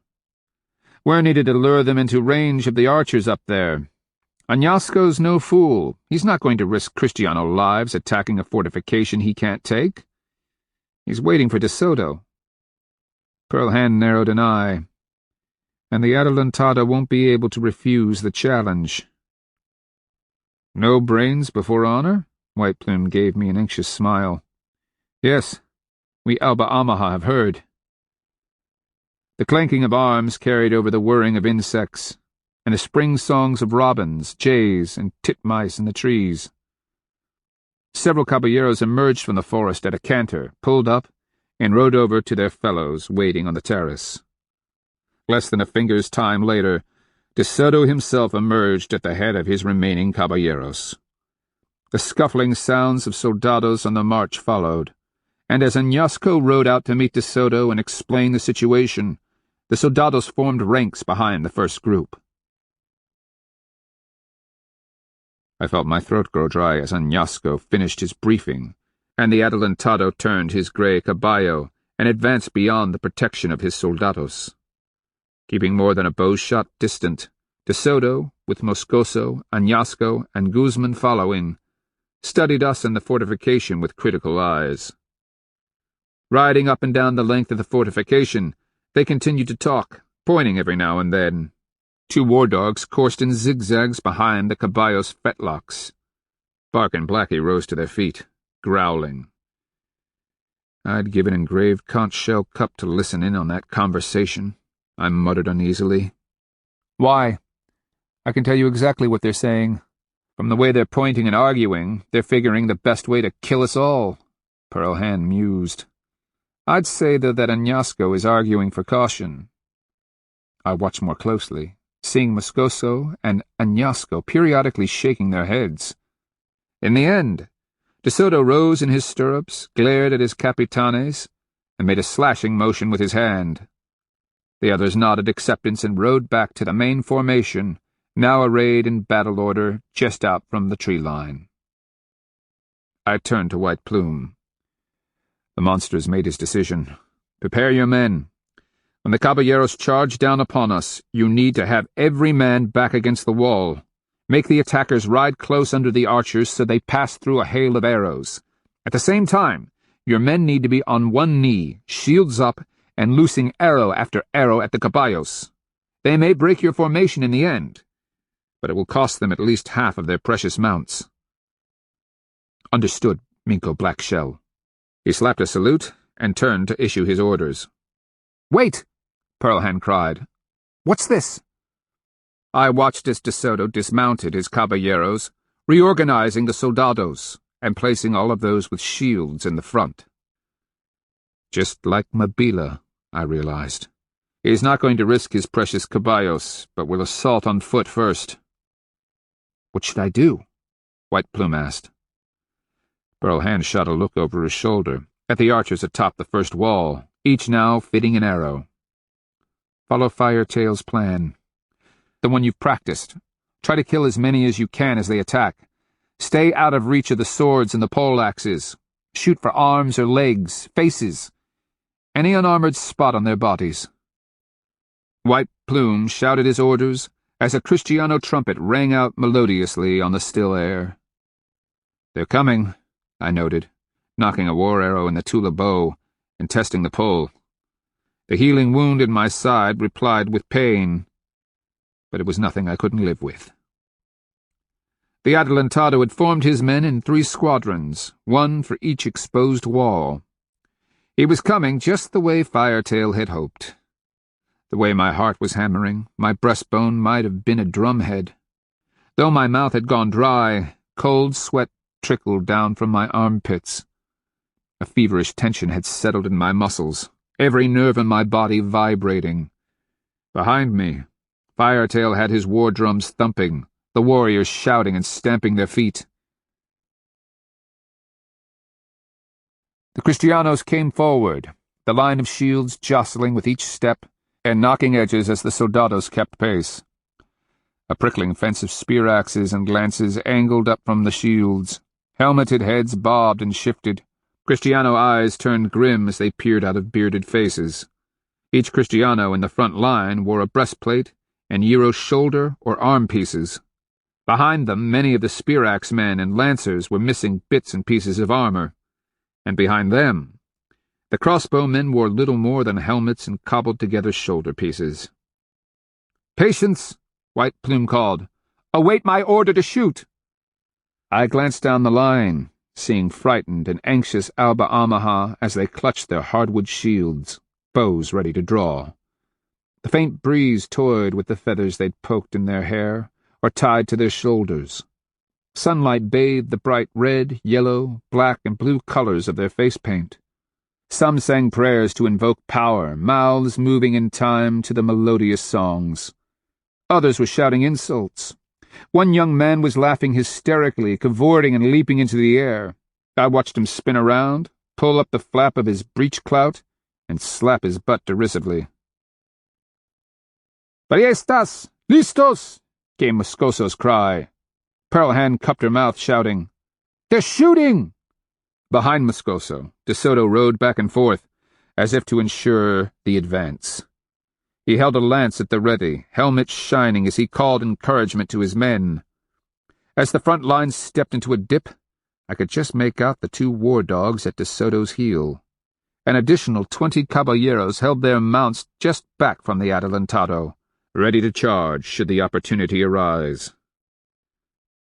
We're needed to lure them into range of the archers up there. Añasco's no fool. He's not going to risk Kristiano lives attacking a fortification he can't take. He's waiting for De Soto. Pearl Hand narrowed an eye, and the Adelantado won't be able to refuse the challenge. No brains before honor? White Plume gave me an anxious smile. Yes, we Alba Amaha have heard. The clanking of arms carried over the whirring of insects, and the spring songs of robins, jays, and titmice in the trees. Several caballeros emerged from the forest at a canter, pulled up, and rode over to their fellows waiting on the terrace. Less than a finger's time later, De Soto himself emerged at the head of his remaining caballeros. The scuffling sounds of soldados on the march followed, and as Añasco rode out to meet De Soto and explain the situation, the soldados formed ranks behind the first group. I felt my throat grow dry as Añasco finished his briefing, and the Adelantado turned his grey caballo and advanced beyond the protection of his soldados. Keeping more than a bowshot distant, De Soto, with Moscoso, Añasco, and Guzman following, studied us and the fortification with critical eyes. Riding up and down the length of the fortification, they continued to talk, pointing every now and then. 2 war dogs coursed in zigzags behind the caballos' fetlocks. Bark and Blackie rose to their feet, growling. I'd give an engraved conch shell cup to listen in on that conversation, I muttered uneasily. Why? I can tell you exactly what they're saying. From the way they're pointing and arguing, they're figuring the best way to kill us all, Pearl Hand mused. I'd say, though, that Añasco is arguing for caution. I watched more closely, seeing Moscoso and Añasco periodically shaking their heads. In the end, De Soto rose in his stirrups, glared at his capitanes, and made a slashing motion with his hand. The others nodded acceptance and rode back to the main formation, now arrayed in battle order just out from the tree line. I turned to White Plume. The monster's made his decision. Prepare your men. When the caballeros charge down upon us, you need to have every man back against the wall. Make the attackers ride close under the archers so they pass through a hail of arrows. At the same time, your men need to be on one knee, shields up, and loosing arrow after arrow at the caballos. They may break your formation in the end, but it will cost them at least half of their precious mounts. Understood, Minko Blackshell. He slapped a salute and turned to issue his orders. Wait! Pearl Hand cried. What's this? I watched as De Soto dismounted his caballeros, reorganizing the soldados, and placing all of those with shields in the front. Just like Mabila, I realized. He is not going to risk his precious caballos, but will assault on foot first. What should I do? White Plume asked. Pearl Hand shot a look over his shoulder at the archers atop the first wall, each now fitting an arrow. Follow Firetail's plan. The one you've practiced. Try to kill as many as you can as they attack. Stay out of reach of the swords and the poleaxes. Shoot for arms or legs, faces, any unarmored spot on their bodies. White Plume shouted his orders as a Kristiano trumpet rang out melodiously on the still air. "They're coming," I noted, knocking a war arrow in the Tula bow and testing the pull. The healing wound in my side replied with pain, but it was nothing I couldn't live with. The Adelantado had formed his men in 3 squadrons, one for each exposed wall. He was coming just the way Firetail had hoped. The way my heart was hammering, my breastbone might have been a drumhead. Though my mouth had gone dry, cold sweat trickled down from my armpits. A feverish tension had settled in my muscles, every nerve in my body vibrating. Behind me, Firetail had his war drums thumping, the warriors shouting and stamping their feet. The Kristianos came forward, the line of shields jostling with each step and knocking edges as the soldados kept pace. A prickling fence of spear axes and lances angled up from the shields. Helmeted heads bobbed and shifted. Kristiano eyes turned grim as they peered out of bearded faces. Each Kristiano in the front line wore a breastplate and Euro shoulder or arm pieces. Behind them, many of the spear-axe men and lancers were missing bits and pieces of armor. And behind them, the crossbowmen wore little more than helmets and cobbled-together shoulder pieces. "Patience!" White Plume called. "Await my order to shoot!" I glanced down the line, seeing frightened and anxious Alba Amaha as they clutched their hardwood shields, bows ready to draw. The faint breeze toyed with the feathers they'd poked in their hair or tied to their shoulders. Sunlight bathed the bright red, yellow, black, and blue colors of their face paint. Some sang prayers to invoke power, mouths moving in time to the melodious songs. Others were shouting insults. One young man was laughing hysterically, cavorting and leaping into the air. I watched him spin around, pull up the flap of his breech-clout, and slap his butt derisively. "Ballestas! Listos!" came Moscoso's cry. Pearl Hand cupped her mouth, shouting, "They're shooting!" Behind Moscoso, De Soto rode back and forth, as if to ensure the advance. He held a lance at the ready, helmet shining as he called encouragement to his men. As the front line stepped into a dip, I could just make out the 2 war dogs at De Soto's heel. An additional 20 caballeros held their mounts just back from the Adelantado, ready to charge should the opportunity arise.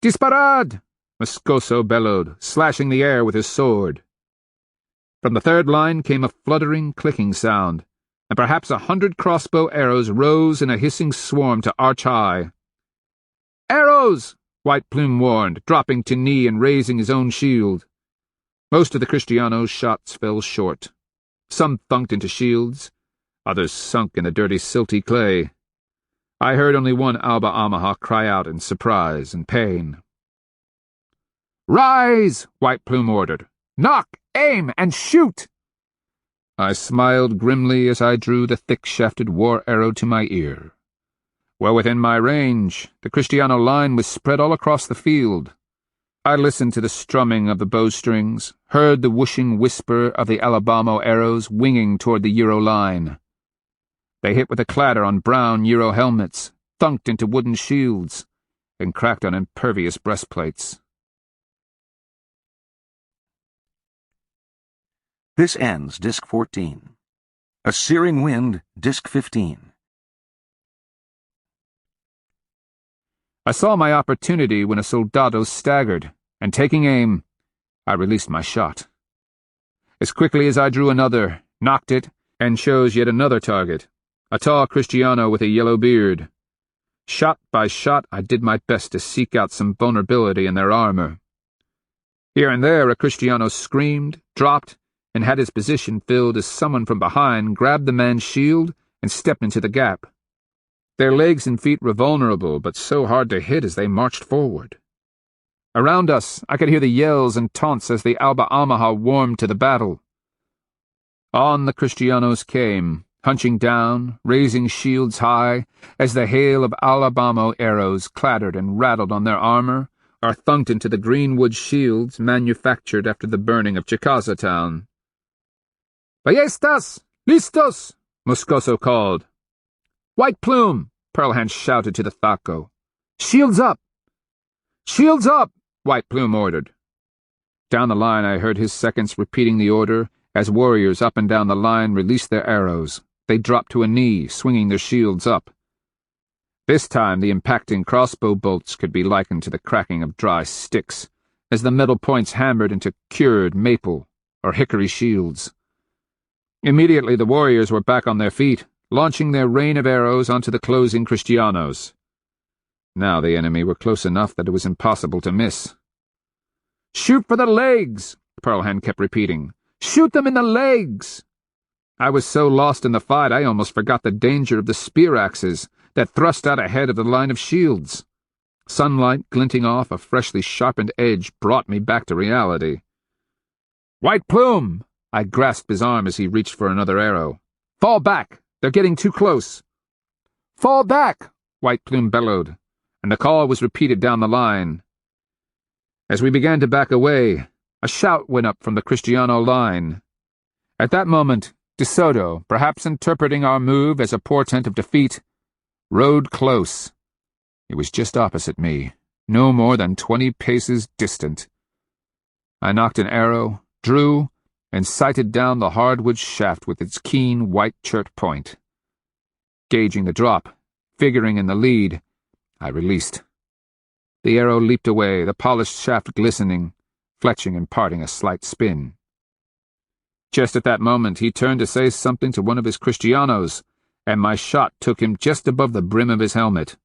"Disparad!" Moscoso bellowed, slashing the air with his sword. From the third line came a fluttering, clicking sound, and perhaps 100 crossbow arrows rose in a hissing swarm to arch high. "Arrows!" White Plume warned, dropping to knee and raising his own shield. Most of the Kristianos' shots fell short. Some thunked into shields, others sunk in the dirty silty clay. I heard only one Alba Amaha cry out in surprise and pain. "Rise!" White Plume ordered. "Knock, aim, and shoot!" I smiled grimly as I drew the thick-shafted war arrow to my ear. Well within my range, the Kristiano line was spread all across the field. I listened to the strumming of the bowstrings, heard the whooshing whisper of the Alabamo arrows winging toward the Euro line. They hit with a clatter on brown Euro helmets, thunked into wooden shields, and cracked on impervious breastplates. This ends Disc 14. A Searing Wind, Disc 15. I saw my opportunity when a soldado staggered, and taking aim, I released my shot. As quickly as I drew another, knocked it, and chose yet another target, a tall Kristiano with a yellow beard. Shot by shot, I did my best to seek out some vulnerability in their armor. Here and there, a Kristiano screamed, dropped, and had his position filled as someone from behind grabbed the man's shield and stepped into the gap. Their legs and feet were vulnerable, but so hard to hit as they marched forward. Around us, I could hear the yells and taunts as the Alba Amaha warmed to the battle. On the Kristianos came, hunching down, raising shields high, as the hail of Alabamo arrows clattered and rattled on their armor, or thunked into the greenwood shields manufactured after the burning of Chicaza town. "Ballestas! Listos!" Moscoso called. "White Plume!" Pearlhand shouted to the Thaco. "Shields up!" "Shields up!" White Plume ordered. Down the line I heard his seconds repeating the order as warriors up and down the line released their arrows. They dropped to a knee, swinging their shields up. This time the impacting crossbow bolts could be likened to the cracking of dry sticks, as the metal points hammered into cured maple or hickory shields. Immediately the warriors were back on their feet, launching their rain of arrows onto the closing Kristianos. Now the enemy were close enough that it was impossible to miss. "Shoot for the legs!" Pearlhand kept repeating. "Shoot them in the legs!" I was so lost in the fight I almost forgot the danger of the spear axes that thrust out ahead of the line of shields. Sunlight glinting off a freshly sharpened edge brought me back to reality. "White Plume!" I grasped his arm as he reached for another arrow. "Fall back! They're getting too close!" "Fall back!" White Plume bellowed, and the call was repeated down the line. As we began to back away, a shout went up from the Kristiano line. At that moment, De Soto, perhaps interpreting our move as a portent of defeat, rode close. It was just opposite me, no more than 20 paces distant. I knocked an arrow, drew, and sighted down the hardwood shaft with its keen white chert point. Gauging the drop, figuring in the lead, I released. The arrow leaped away, the polished shaft glistening, fletching and parting a slight spin. Just at that moment he turned to say something to one of his Kristianos, and my shot took him just above the brim of his helmet.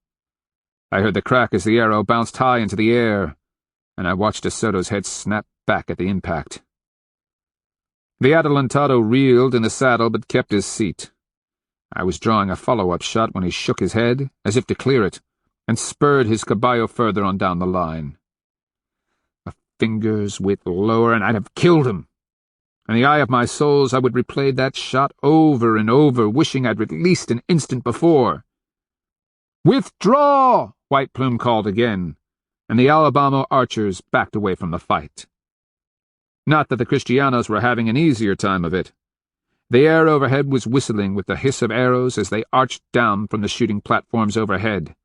I heard the crack as the arrow bounced high into the air, and I watched De Soto's head snap back at the impact. The adelantado reeled in the saddle but kept his seat. I was drawing a follow-up shot when he shook his head, as if to clear it, and spurred his caballo further on down the line. A finger's width lower, and I'd have killed him. In the eye of my souls, I would replay that shot over and over, wishing I'd released an instant before. "Withdraw!" White Plume called again, and the Alabama archers backed away from the fight. Not that the Kristianos were having an easier time of it. The air overhead was whistling with the hiss of arrows as they arched down from the shooting platforms overhead.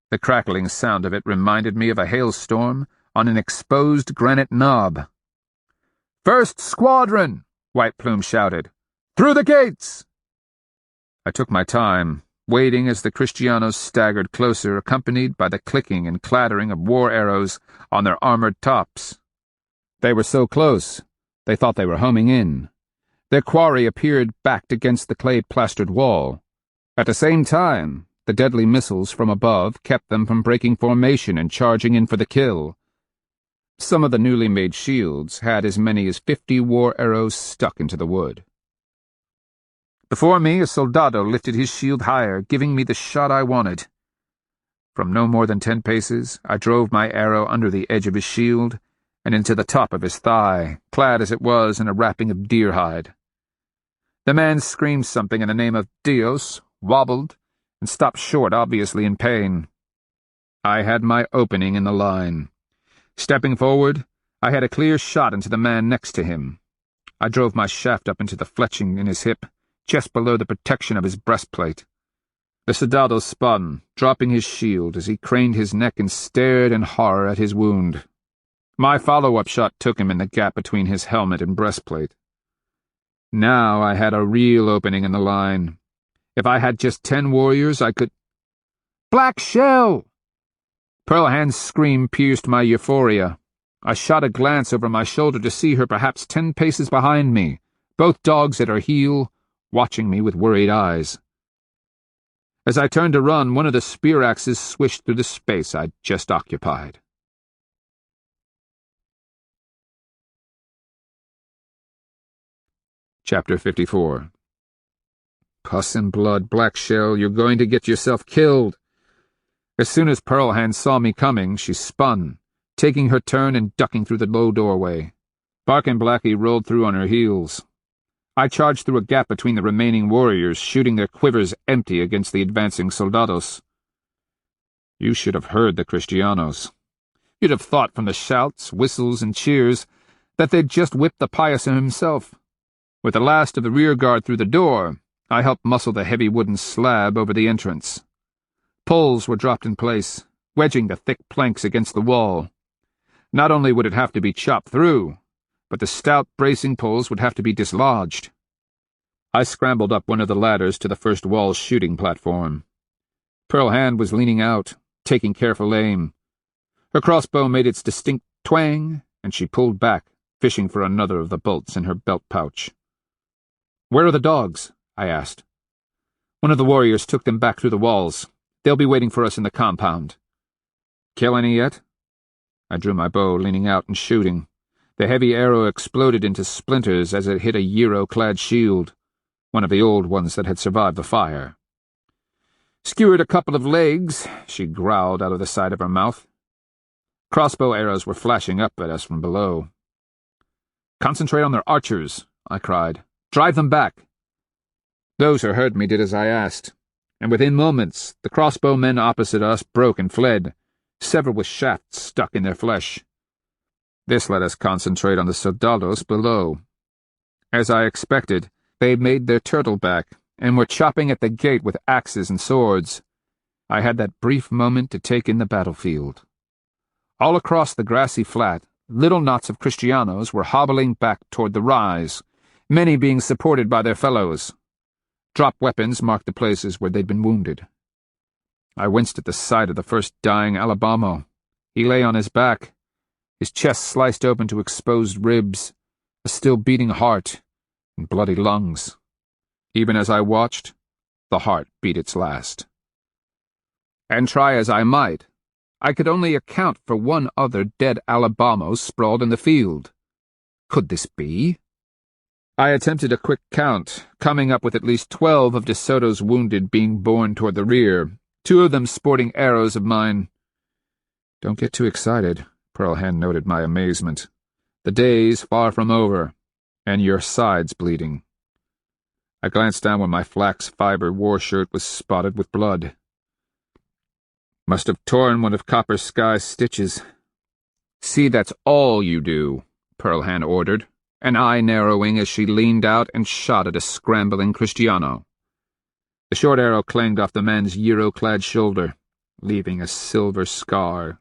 The crackling sound of it reminded me of a hailstorm on an exposed granite knob. "First squadron!" White Plume shouted. "Through the gates!" I took my time, waiting as the Kristianos staggered closer, accompanied by the clicking and clattering of war arrows on their armored tops. They were so close, they thought they were homing in. Their quarry appeared backed against the clay-plastered wall. At the same time, the deadly missiles from above kept them from breaking formation and charging in for the kill. Some of the newly made shields had as many as 50 war arrows stuck into the wood. Before me, a soldado lifted his shield higher, giving me the shot I wanted. From no more than 10 paces, I drove my arrow under the edge of his shield and into the top of his thigh, clad as it was in a wrapping of deer hide. The man screamed something in the name of Dios, wobbled, and stopped short, obviously in pain. I had my opening in the line. Stepping forward, I had a clear shot into the man next to him. I drove my shaft up into the fletching in his hip, just below the protection of his breastplate. The soldado spun, dropping his shield as he craned his neck and stared in horror at his wound. My follow-up shot took him in the gap between his helmet and breastplate. Now I had a real opening in the line. If I had just 10 warriors, I could— "Black shell!" Pearlhand's scream pierced my euphoria. I shot a glance over my shoulder to see her perhaps 10 paces behind me, both dogs at her heel, watching me with worried eyes. As I turned to run, one of the spear axes swished through the space I'd just occupied. Chapter 54. Pus and blood, Black Shell, you're going to get yourself killed. As soon as Pearlhand saw me coming, she spun, taking her turn and ducking through the low doorway. Bark and Blackie rolled through on her heels. I charged through a gap between the remaining warriors, shooting their quivers empty against the advancing soldados. You should have heard the Kristianos. You'd have thought from the shouts, whistles, and cheers that they'd just whipped the payaso himself. With the last of the rear guard through the door, I helped muscle the heavy wooden slab over the entrance. Poles were dropped in place, wedging the thick planks against the wall. Not only would it have to be chopped through, but the stout bracing poles would have to be dislodged. I scrambled up one of the ladders to the first wall shooting platform. Pearl Hand was leaning out, taking careful aim. Her crossbow made its distinct twang, and she pulled back, fishing for another of the bolts in her belt pouch. "Where are the dogs?" I asked. "One of the warriors took them back through the walls. They'll be waiting for us in the compound." "Kill any yet?" I drew my bow, leaning out and shooting. The heavy arrow exploded into splinters as it hit a Euro-clad shield, one of the old ones that had survived the fire. "Skewered a couple of legs," she growled out of the side of her mouth. Crossbow arrows were flashing up at us from below. "Concentrate on their archers," I cried. "Drive them back." Those who heard me did as I asked, and within moments the crossbow men opposite us broke and fled, several with shafts stuck in their flesh. This let us concentrate on the soldados below. As I expected, they made their turtle back and were chopping at the gate with axes and swords. I had that brief moment to take in the battlefield. All across the grassy flat, little knots of Kristianos were hobbling back toward the rise, many being supported by their fellows. Drop weapons marked the places where they'd been wounded. I winced at the sight of the first dying Alabamo. He lay on his back, his chest sliced open to exposed ribs, a still beating heart, and bloody lungs. Even as I watched, the heart beat its last. And try as I might, I could only account for one other dead Alabamo sprawled in the field. Could this be? I attempted a quick count, coming up with at least 12 of De Soto's wounded being borne toward the rear, 2 of them sporting arrows of mine. "Don't get too excited," Pearl Hand noted my amazement. "The day's far from over, and your side's bleeding." I glanced down when my flax-fiber war shirt was spotted with blood. "Must have torn one of Copper Sky's stitches." "See, that's all you do," Pearl Hand ordered, an eye narrowing as she leaned out and shot at a scrambling Kristiano. The short arrow clanged off the man's Euro-clad shoulder, leaving a silver scar.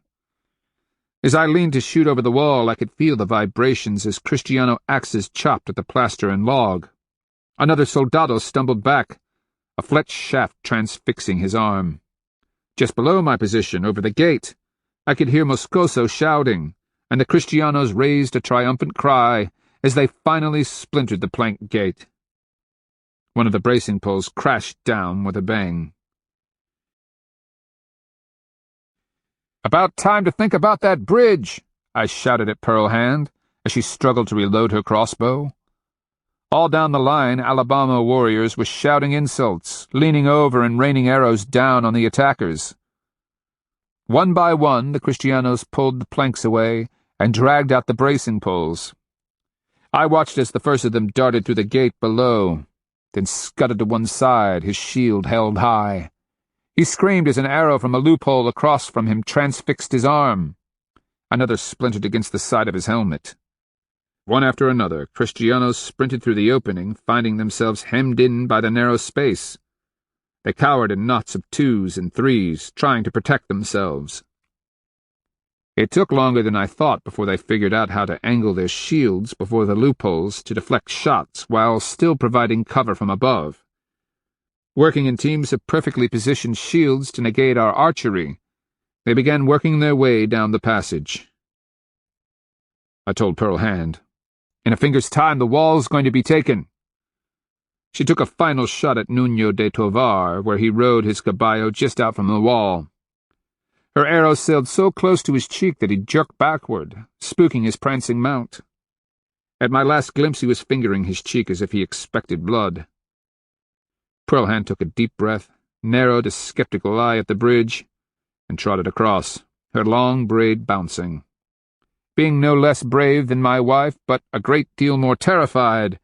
As I leaned to shoot over the wall, I could feel the vibrations as Kristiano axes chopped at the plaster and log. Another soldado stumbled back, a fletched shaft transfixing his arm. Just below my position, over the gate, I could hear Moscoso shouting, and the Kristianos raised a triumphant cry as they finally splintered the plank gate. One of the bracing poles crashed down with a bang. "About time to think about that bridge," I shouted at Pearl Hand as she struggled to reload her crossbow. All down the line, Alabama warriors were shouting insults, leaning over and raining arrows down on the attackers. One by one, the Kristianos pulled the planks away and dragged out the bracing poles. I watched as the first of them darted through the gate below, then scudded to one side, his shield held high. He screamed as an arrow from a loophole across from him transfixed his arm. Another splintered against the side of his helmet. One after another, Kristianos sprinted through the opening, finding themselves hemmed in by the narrow space. They cowered in knots of 2s and 3s, trying to protect themselves. It took longer than I thought before they figured out how to angle their shields before the loopholes to deflect shots while still providing cover from above. Working in teams of perfectly positioned shields to negate our archery, they began working their way down the passage. I told Pearl Hand, "In a finger's time, the wall's going to be taken." She took a final shot at Nuno de Tovar, where he rode his caballo just out from the wall. Her arrow sailed so close to his cheek that he jerked backward, spooking his prancing mount. At my last glimpse, he was fingering his cheek as if he expected blood. Pearl Hand took a deep breath, narrowed a skeptical eye at the bridge, and trotted across, her long braid bouncing. Being no less brave than my wife, but a great deal more terrified,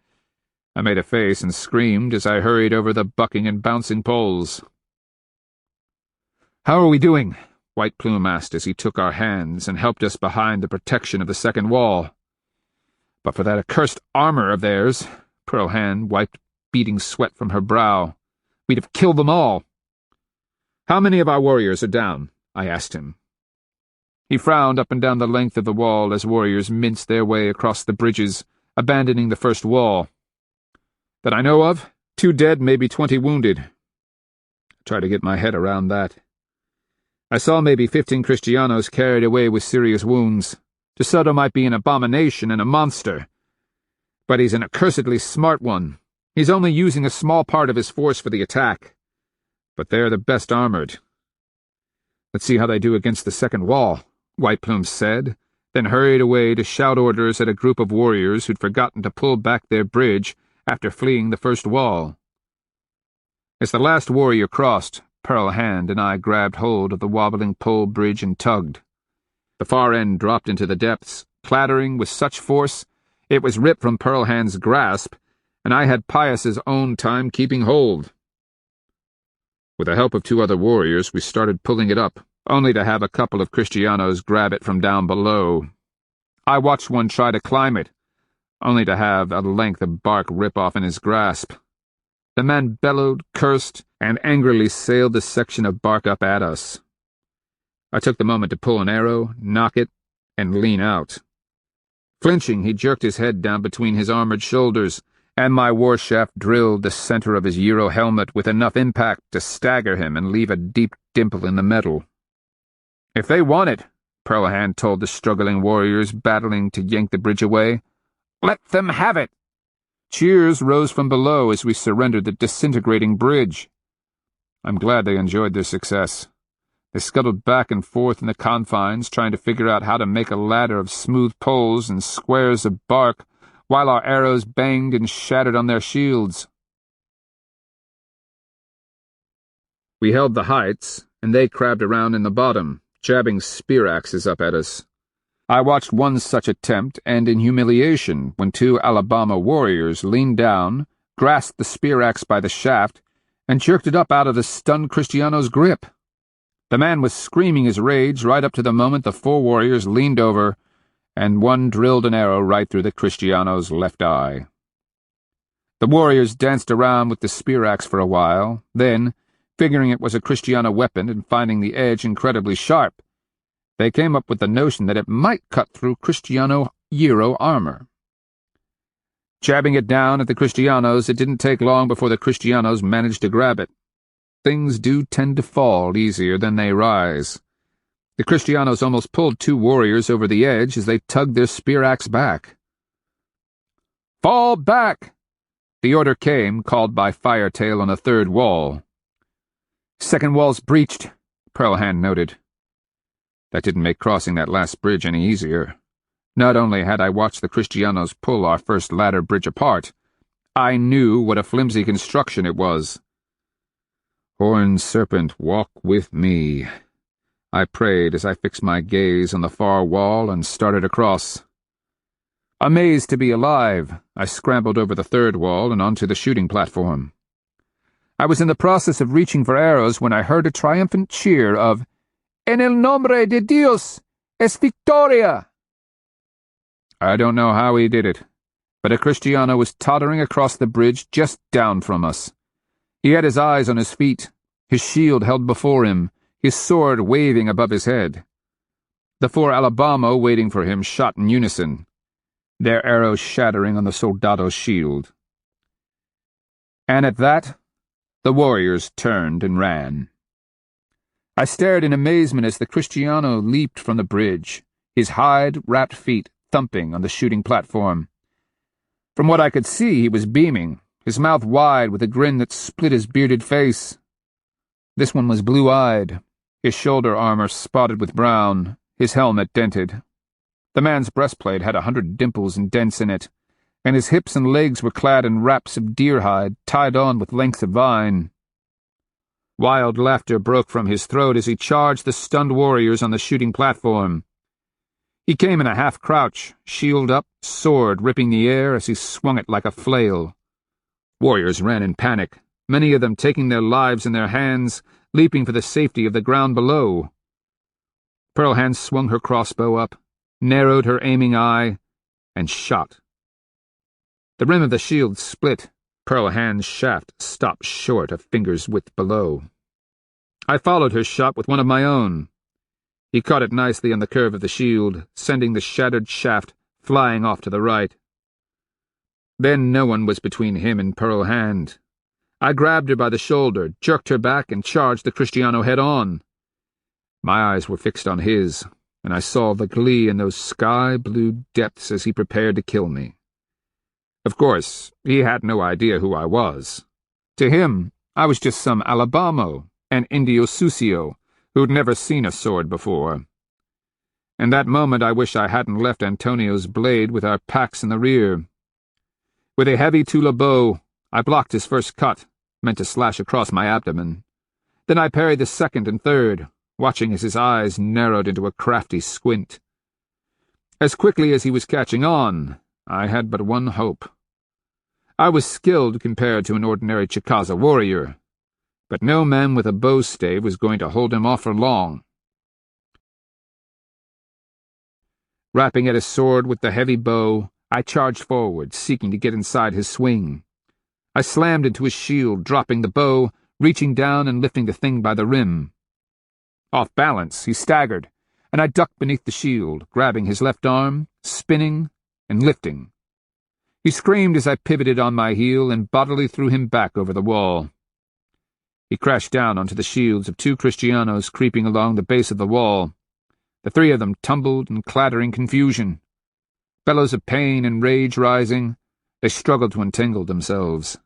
I made a face and screamed as I hurried over the bucking and bouncing poles. "How are we doing?" White Plume asked as he took our hands and helped us behind the protection of the second wall. "But for that accursed armor of theirs," Pearl Hand wiped beating sweat from her brow, "we'd have killed them all." "How many of our warriors are down?" I asked him. He frowned up and down the length of the wall as warriors minced their way across the bridges, abandoning the first wall. "That I know of, 2 dead, maybe 20 wounded." I tried to get my head around that. I saw maybe 15 Kristianos carried away with serious wounds. De Soto might be an abomination and a monster, but he's an accursedly smart one. He's only using a small part of his force for the attack. But they're the best armored. "Let's see how they do against the second wall," White Plume said, then hurried away to shout orders at a group of warriors who'd forgotten to pull back their bridge after fleeing the first wall. As the last warrior crossed, Pearl Hand and I grabbed hold of the wobbling pole bridge and tugged. The far end dropped into the depths, clattering with such force it was ripped from Pearl Hand's grasp, and I had Pius's own time keeping hold. With the help of 2 other warriors, we started pulling it up, only to have a couple of Kristianos grab it from down below. I watched one try to climb it, only to have a length of bark rip off in his grasp. The man bellowed, cursed, and angrily sailed the section of bark up at us. I took the moment to pull an arrow, knock it, and lean out. Flinching, he jerked his head down between his armored shoulders, and my war shaft drilled the center of his Euro helmet with enough impact to stagger him and leave a deep dimple in the metal. "If they want it," Pearl Hand told the struggling warriors battling to yank the bridge away, "let them have it." Cheers rose from below as we surrendered the disintegrating bridge. I'm glad they enjoyed their success. They scuttled back and forth in the confines, trying to figure out how to make a ladder of smooth poles and squares of bark, while our arrows banged and shattered on their shields. We held the heights, and they crabbed around in the bottom, jabbing spear axes up at us. I watched one such attempt end in humiliation when 2 Alabama warriors leaned down, grasped the spear axe by the shaft, and jerked it up out of the stunned Kristiano's grip. The man was screaming his rage right up to the moment the 4 warriors leaned over, and one drilled an arrow right through the Kristiano's left eye. The warriors danced around with the spear axe for a while, then, figuring it was a Kristiano weapon and finding the edge incredibly sharp, they came up with the notion that it might cut through Kristiano Euro armor. Jabbing it down at the Kristianos, it didn't take long before the Kristianos managed to grab it. Things do tend to fall easier than they rise. The Kristianos almost pulled 2 warriors over the edge as they tugged their spear axe back. "Fall back!" The order came, called by Firetail on the 3rd wall. "Second wall's breached," Pearl Hand noted. That didn't make crossing that last bridge any easier. Not only had I watched the Kristianos pull our first ladder bridge apart, I knew what a flimsy construction it was. "Horned serpent, walk with me," I prayed as I fixed my gaze on the far wall and started across. Amazed to be alive, I scrambled over the 3rd wall and onto the shooting platform. I was in the process of reaching for arrows when I heard a triumphant cheer of "En el nombre de Dios, es victoria!" I don't know how he did it, but a Kristiano was tottering across the bridge just down from us. He had his eyes on his feet, his shield held before him, his sword waving above his head. The 4 Alabama waiting for him shot in unison, their arrows shattering on the soldado's shield. And at that, the warriors turned and ran. I stared in amazement as the Kristiano leaped from the bridge, his hide-wrapped feet thumping on the shooting platform. From what I could see, he was beaming, his mouth wide with a grin that split his bearded face. This one was blue-eyed, his shoulder armor spotted with brown, his helmet dented. The man's breastplate had 100 dimples and dents in it, and his hips and legs were clad in wraps of deer hide tied on with lengths of vine. Wild laughter broke from his throat as he charged the stunned warriors on the shooting platform. He came in a half-crouch, shield up, sword ripping the air as he swung it like a flail. Warriors ran in panic, many of them taking their lives in their hands, leaping for the safety of the ground below. Pearl Hand swung her crossbow up, narrowed her aiming eye, and shot. The rim of the shield split. Pearl Hand's shaft stopped short a finger's width below. I followed her shot with one of my own. He caught it nicely on the curve of the shield, sending the shattered shaft flying off to the right. Then no one was between him and Pearl Hand. I grabbed her by the shoulder, jerked her back, and charged the Kristiano head-on. My eyes were fixed on his, and I saw the glee in those sky-blue depths as he prepared to kill me. Of course, he had no idea who I was. To him, I was just some Alabamo, an Indio Sucio, who'd never seen a sword before. In that moment I wish I hadn't left Antonio's blade with our packs in the rear. With a heavy Tula bow, I blocked his first cut, meant to slash across my abdomen. Then I parried the second and third, watching as his eyes narrowed into a crafty squint. As quickly as he was catching on, I had but one hope. I was skilled compared to an ordinary Chicaza warrior, but no man with a bow stave was going to hold him off for long. Rapping at his sword with the heavy bow, I charged forward, seeking to get inside his swing. I slammed into his shield, dropping the bow, reaching down and lifting the thing by the rim. Off balance, he staggered, and I ducked beneath the shield, grabbing his left arm, spinning, and lifting. He screamed as I pivoted on my heel and bodily threw him back over the wall. He crashed down onto the shields of two Kristianos creeping along the base of the wall. The three of them tumbled in clattering confusion. Bellows of pain and rage rising, they struggled to entangle themselves.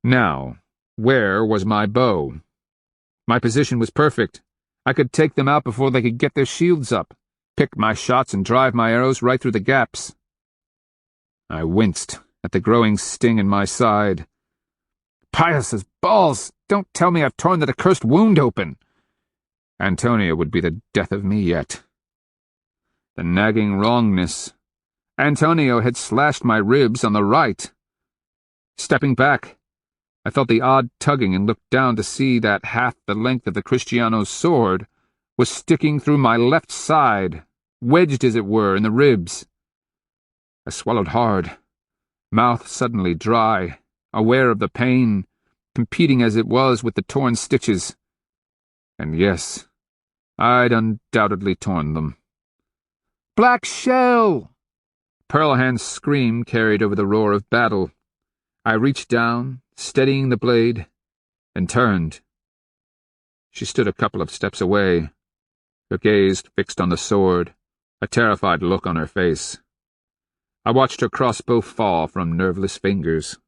Now, where was my bow? My position was perfect. I could take them out before they could get their shields up, pick my shots and drive my arrows right through the gaps. I winced at the growing sting in my side. Pius's balls! Don't tell me I've torn that accursed wound open! Antonio would be the death of me yet. The nagging wrongness. Antonio had slashed my ribs on the right. Stepping back, I felt the odd tugging and looked down to see that half the length of the Kristiano's sword was sticking through my left side, wedged as it were in the ribs. I swallowed hard, mouth suddenly dry, aware of the pain, competing as it was with the torn stitches. And yes, I'd undoubtedly torn them. "Black shell!" Pearl Hand's scream carried over the roar of battle. I reached down, steadying the blade, and turned. She stood a couple of steps away, her gaze fixed on the sword, a terrified look on her face. I watched her crossbow fall from nerveless fingers.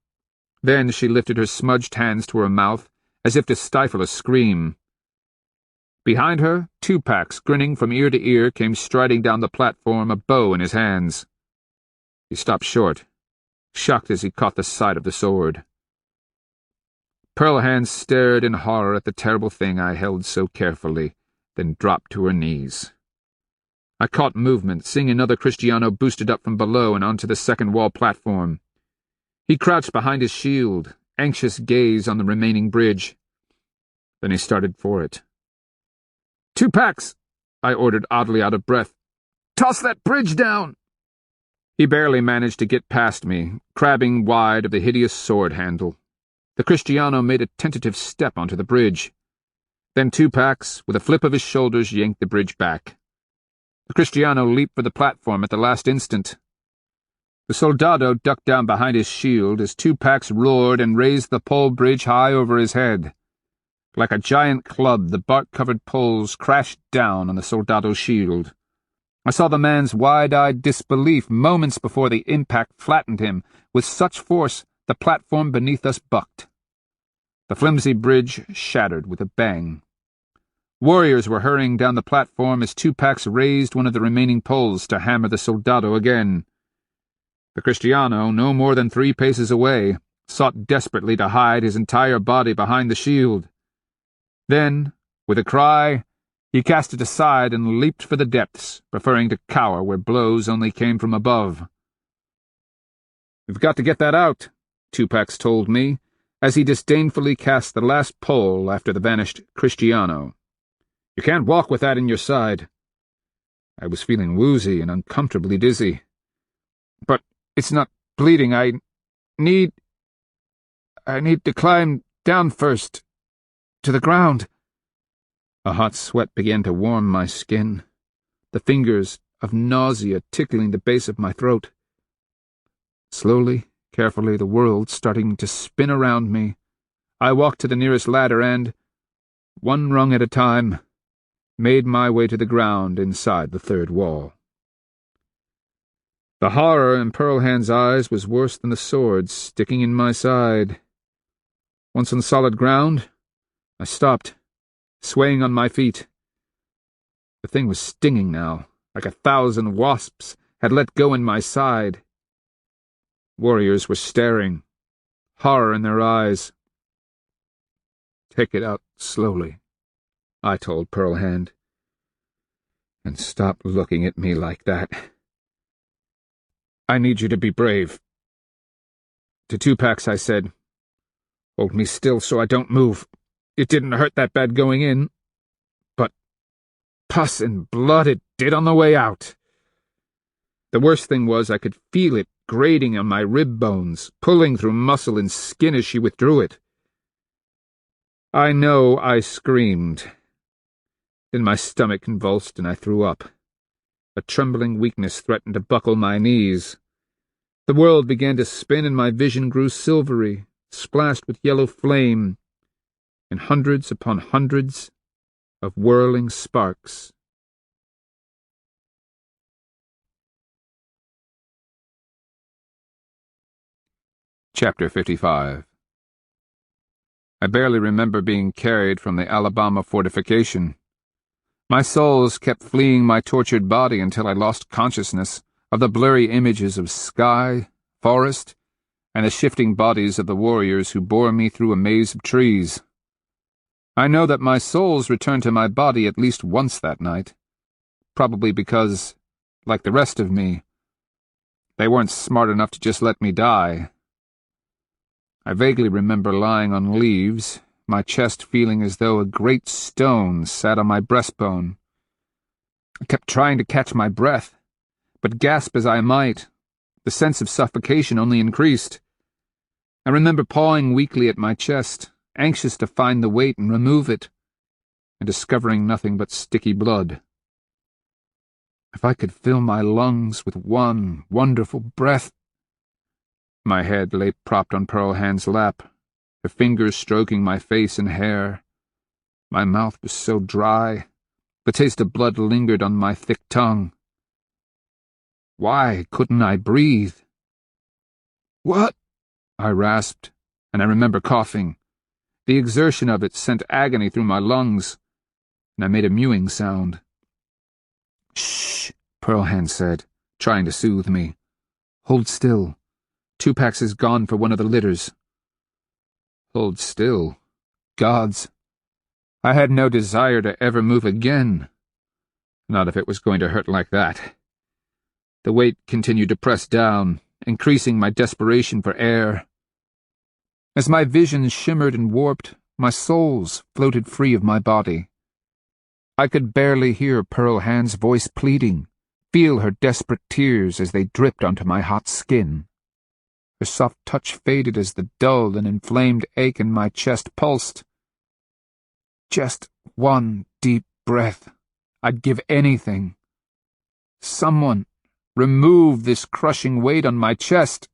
Then she lifted her smudged hands to her mouth, as if to stifle a scream. Behind her, Tupac, grinning from ear to ear, came striding down the platform, a bow in his hands. He stopped short, shocked as he caught the sight of the sword. Pearl Hand stared in horror at the terrible thing I held so carefully, then dropped to her knees. I caught movement, seeing another Kristiano boosted up from below and onto the second wall platform. He crouched behind his shield, anxious gaze on the remaining bridge. Then he started for it. "Tupac," I ordered, oddly out of breath. "Toss that bridge down!" He barely managed to get past me, crabbing wide of the hideous sword handle. The Kristiano made a tentative step onto the bridge. Then Tupac, with a flip of his shoulders, yanked the bridge back. The Kristiano leaped for the platform at the last instant. The soldado ducked down behind his shield as Tupac roared and raised the pole bridge high over his head. Like a giant club, the bark-covered poles crashed down on the soldado's shield. I saw the man's wide-eyed disbelief moments before the impact flattened him with such force the platform beneath us bucked. The flimsy bridge shattered with a bang. Warriors were hurrying down the platform as Tupac raised one of the remaining poles to hammer the soldado again. The Kristiano, no more than 3 paces away, sought desperately to hide his entire body behind the shield. Then, with a cry, he cast it aside and leaped for the depths, preferring to cower where blows only came from above. "We've got to get that out," Tupac told me, as he disdainfully cast the last pole after the vanished Kristiano. You can't walk with that in your side. I was feeling woozy and uncomfortably dizzy. But it's not bleeding. I need to climb down first, to the ground. A hot sweat began to warm my skin, the fingers of nausea tickling the base of my throat. Slowly, carefully, the world starting to spin around me, I walked to the nearest ladder and, one rung at a time, made my way to the ground inside the third wall. The horror in Pearlhand's eyes was worse than the sword sticking in my side. Once on solid ground, I stopped, swaying on my feet. The thing was stinging now, like 1,000 wasps had let go in my side. Warriors were staring, horror in their eyes. Take it out slowly, I told Pearlhand, and stop looking at me like that. I need you to be brave. To Tupac I said, hold me still so I don't move. It didn't hurt that bad going in, but pus and blood it did on the way out. The worst thing was I could feel it grating on my rib bones, pulling through muscle and skin as she withdrew it. I know I screamed. Then my stomach convulsed and I threw up. A trembling weakness threatened to buckle my knees. The world began to spin and my vision grew silvery, splashed with yellow flame, and hundreds upon hundreds of whirling sparks. Chapter 55. I barely remember being carried from the Alabama fortification. My souls kept fleeing my tortured body until I lost consciousness of the blurry images of sky, forest, and the shifting bodies of the warriors who bore me through a maze of trees. I know that my souls returned to my body at least once that night, probably because, like the rest of me, they weren't smart enough to just let me die. I vaguely remember lying on leaves, my chest feeling as though a great stone sat on my breastbone. I kept trying to catch my breath, but gasp as I might, the sense of suffocation only increased. I remember pawing weakly at my chest, anxious to find the weight and remove it, and discovering nothing but sticky blood. If I could fill my lungs with one wonderful breath. My head lay propped on Pearlhand's lap, her fingers stroking my face and hair. My mouth was so dry, the taste of blood lingered on my thick tongue. Why couldn't I breathe? What? I rasped, and I remember coughing. The exertion of it sent agony through my lungs, and I made a mewing sound. Shh, Pearlhand said, trying to soothe me. Hold still. Tupac is gone for one of the litters. Hold still. Gods. I had no desire to ever move again. Not if it was going to hurt like that. The weight continued to press down, increasing my desperation for air. As my visions shimmered and warped, my souls floated free of my body. I could barely hear Pearlhand's voice pleading, feel her desperate tears as they dripped onto my hot skin. Her soft touch faded as the dull and inflamed ache in my chest pulsed. Just one deep breath. I'd give anything. Someone, remove this crushing weight on my chest.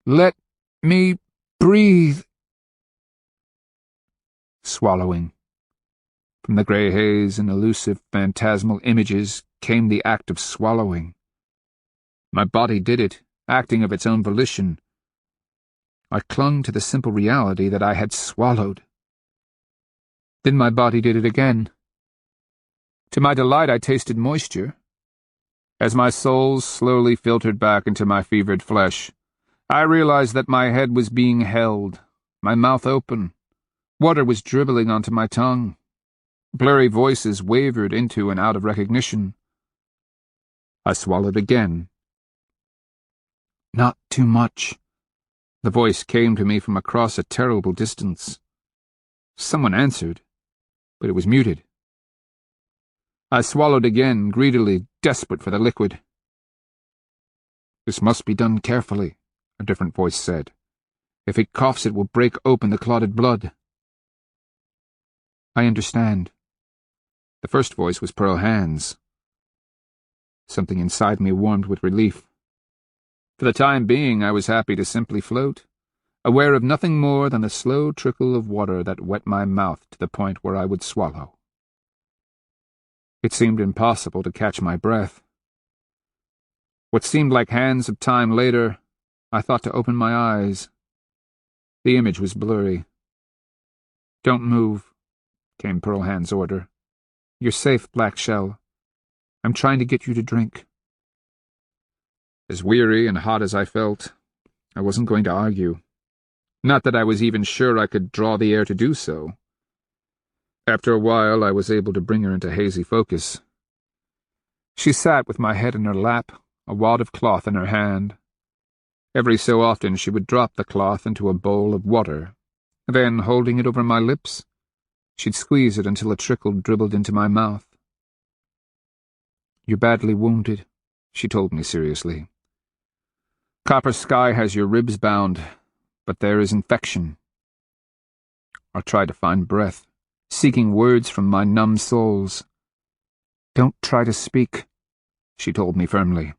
Let me breathe. Swallowing. From the grey haze and elusive phantasmal images came the act of swallowing. My body did it, acting of its own volition. I clung to the simple reality that I had swallowed. Then my body did it again. To my delight, I tasted moisture. As my soul slowly filtered back into my fevered flesh, I realized that my head was being held, my mouth open. Water was dribbling onto my tongue. Blurry voices wavered into and out of recognition. I swallowed again. Not too much. The voice came to me from across a terrible distance. Someone answered, but it was muted. I swallowed again, greedily, desperate for the liquid. "This must be done carefully," a different voice said. "If he coughs it will break open the clotted blood." "I understand." The first voice was Pearl Hand's. Something inside me warmed with relief. For the time being, I was happy to simply float, aware of nothing more than the slow trickle of water that wet my mouth to the point where I would swallow. It seemed impossible to catch my breath. What seemed like hands of time later, I thought to open my eyes. The image was blurry. "Don't move," came Pearl Hand's order. "You're safe, Black Shell. I'm trying to get you to drink." As weary and hot as I felt, I wasn't going to argue. Not that I was even sure I could draw the air to do so. After a while, I was able to bring her into hazy focus. She sat with my head in her lap, a wad of cloth in her hand. Every so often she would drop the cloth into a bowl of water. Then, holding it over my lips, she'd squeeze it until a trickle dribbled into my mouth. "You're badly wounded," she told me seriously. "Copper Sky has your ribs bound, but there is infection." I tried to find breath, seeking words from my numb soles. "Don't try to speak," she told me firmly.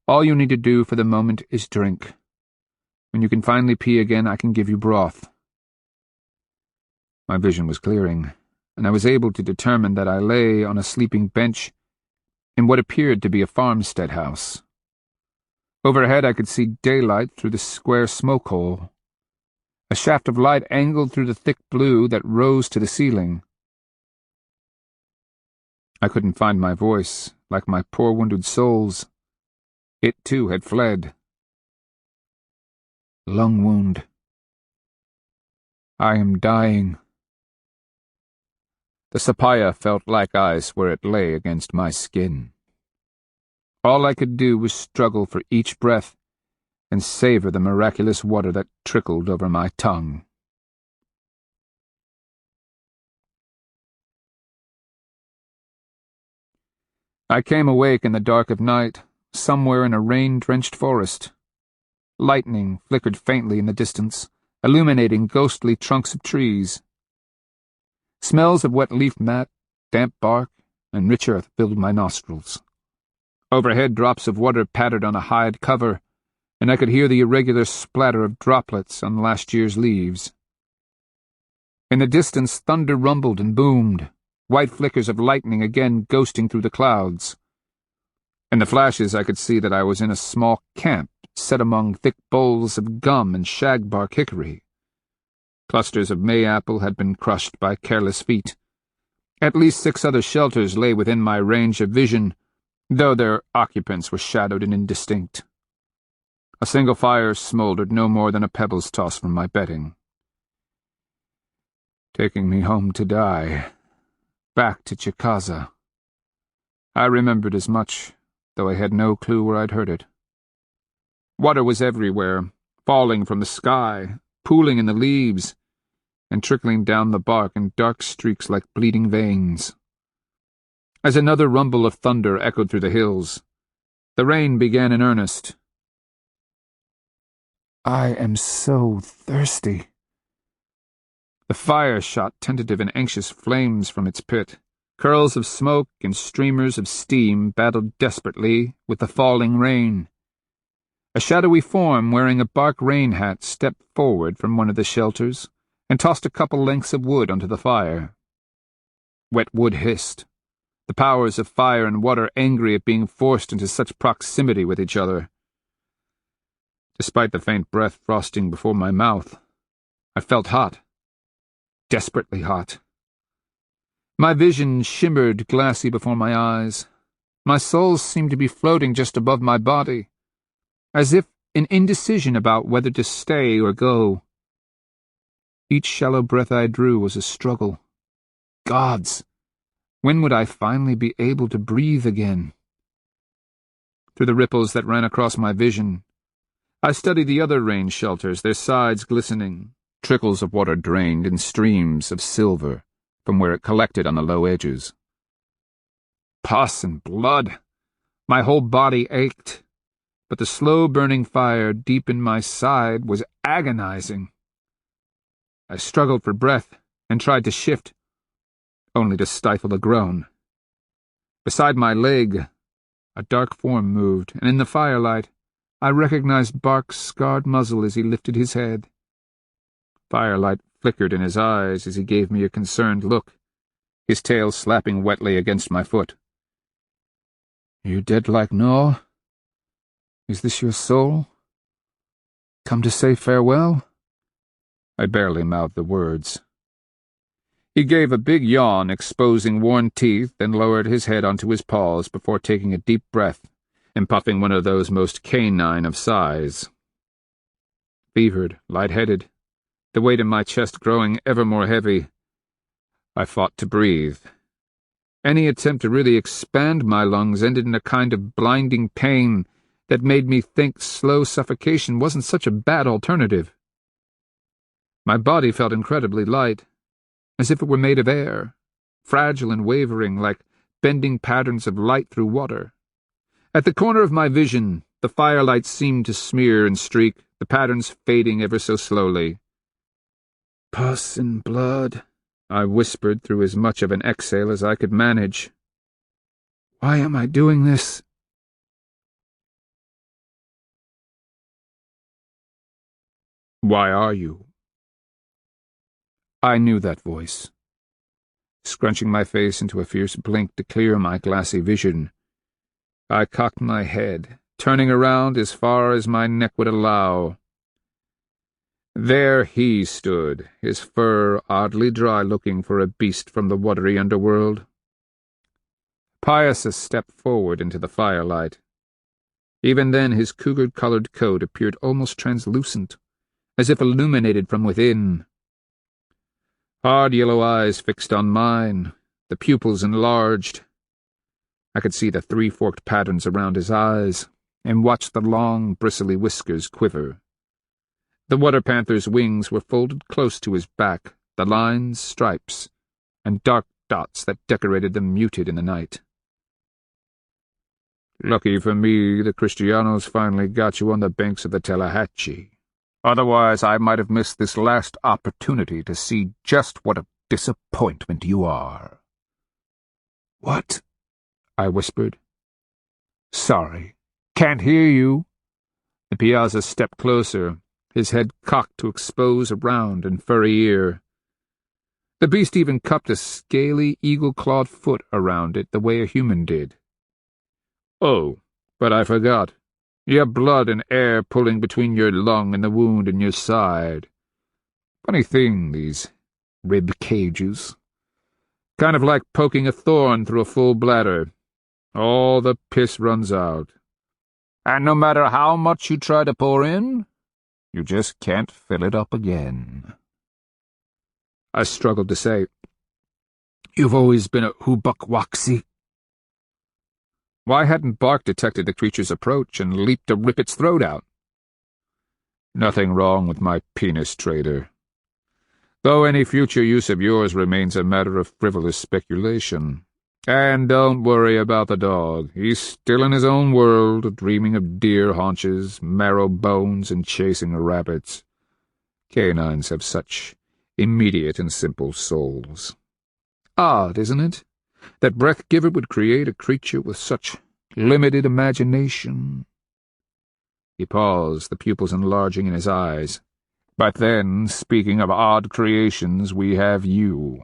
"All you need to do for the moment is drink. When you can finally pee again, I can give you broth." My vision was clearing, and I was able to determine that I lay on a sleeping bench in what appeared to be a farmstead house. Overhead I could see daylight through the square smoke hole. A shaft of light angled through the thick blue that rose to the ceiling. I couldn't find my voice, like my poor wounded souls. It, too, had fled. "Lung wound. I am dying." The sapaya felt like ice where it lay against my skin. All I could do was struggle for each breath and savor the miraculous water that trickled over my tongue. I came awake in the dark of night, somewhere in a rain-drenched forest. Lightning flickered faintly in the distance, illuminating ghostly trunks of trees. Smells of wet leaf mat, damp bark, and rich earth filled my nostrils. Overhead, drops of water pattered on a hide cover, and I could hear the irregular splatter of droplets on last year's leaves. In the distance, thunder rumbled and boomed, white flickers of lightning again ghosting through the clouds. In the flashes, I could see that I was in a small camp set among thick bowls of gum and shagbark hickory. Clusters of mayapple had been crushed by careless feet. At least 6 other shelters lay within my range of vision, though their occupants were shadowed and indistinct. A single fire smoldered no more than a pebble's toss from my bedding. Taking me home to die. Back to Chicaza. I remembered as much, though I had no clue where I'd heard it. Water was everywhere, falling from the sky, pooling in the leaves, and trickling down the bark in dark streaks like bleeding veins. As another rumble of thunder echoed through the hills, the rain began in earnest. I am so thirsty. The fire shot tentative and anxious flames from its pit. Curls of smoke and streamers of steam battled desperately with the falling rain. A shadowy form wearing a bark rain hat stepped forward from one of the shelters and tossed a couple lengths of wood onto the fire. Wet wood hissed, the powers of fire and water angry at being forced into such proximity with each other. Despite the faint breath frosting before my mouth, I felt hot, desperately hot. My vision shimmered glassy before my eyes. My soul seemed to be floating just above my body, as if in indecision about whether to stay or go. Each shallow breath I drew was a struggle. Gods! When would I finally be able to breathe again? Through the ripples that ran across my vision, I studied the other rain shelters, their sides glistening, trickles of water drained in streams of silver from where it collected on the low edges. Pus and blood! My whole body ached, but the slow-burning fire deep in my side was agonizing. I struggled for breath and tried to shift, only to stifle a groan. Beside my leg, a dark form moved, and in the firelight, I recognized Bark's scarred muzzle as he lifted his head. Firelight flickered in his eyes as he gave me a concerned look, his tail slapping wetly against my foot. "You dead like Noah? Is this your soul? Come to say farewell?" I barely mouthed the words. He gave a big yawn, exposing worn teeth, and lowered his head onto his paws before taking a deep breath and puffing one of those most canine of sighs. Fevered, light-headed, the weight in my chest growing ever more heavy, I fought to breathe. Any attempt to really expand my lungs ended in a kind of blinding pain that made me think slow suffocation wasn't such a bad alternative. My body felt incredibly light, as if it were made of air, fragile and wavering like bending patterns of light through water. At the corner of my vision, the firelight seemed to smear and streak, the patterns fading ever so slowly. "Pus and blood," I whispered through as much of an exhale as I could manage. "Why am I doing this?" "Why are you?" I knew that voice. Scrunching my face into a fierce blink to clear my glassy vision, I cocked my head, turning around as far as my neck would allow. There he stood, his fur oddly dry, looking for a beast from the watery underworld. Pius stepped forward into the firelight. Even then his cougar-colored coat appeared almost translucent, as if illuminated from within. Hard yellow eyes fixed on mine, the pupils enlarged. I could see the three-forked patterns around his eyes, and watched the long, bristly whiskers quiver. The water panther's wings were folded close to his back, the lines, stripes, and dark dots that decorated them muted in the night. "Lucky for me, the Kristianos finally got you on the banks of the Tallahatchie. Otherwise I might have missed this last opportunity to see just what a disappointment you are." "What?" I whispered. "Sorry. Can't hear you." The piazza stepped closer, his head cocked to expose a round and furry ear. The beast even cupped a scaly, eagle-clawed foot around it the way a human did. "Oh, but I forgot. You have blood and air pulling between your lung and the wound in your side. Funny thing, these rib cages. Kind of like poking a thorn through a full bladder. All the piss runs out. And no matter how much you try to pour in, you just can't fill it up again." I struggled to say, "You've always been a Hubukwaksi." Why hadn't Bark detected the creature's approach and leaped to rip its throat out? "Nothing wrong with my penis, trader. Though any future use of yours remains a matter of frivolous speculation. And don't worry about the dog. He's still in his own world, dreaming of deer haunches, marrow bones, and chasing rabbits. Canines have such immediate and simple souls. Odd, isn't it, that Breathgiver would create a creature with such limited imagination?" He paused, the pupils enlarging in his eyes. "But then, speaking of odd creations, we have you.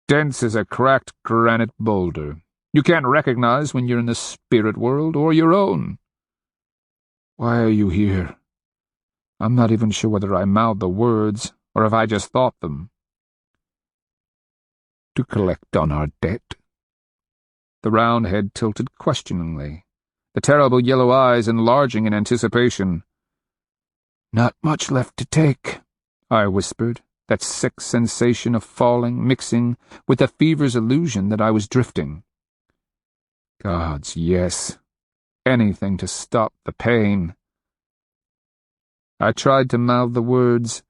Dense as a cracked granite boulder. You can't recognize when you're in the spirit world or your own." "Why are you here?" I'm not even sure whether I mouthed the words or if I just thought them. "To collect on our debt." The round head tilted questioningly, the terrible yellow eyes enlarging in anticipation. "Not much left to take," I whispered, that sick sensation of falling mixing with the fever's illusion that I was drifting. Gods, yes. Anything to stop the pain. I tried to mouth the words,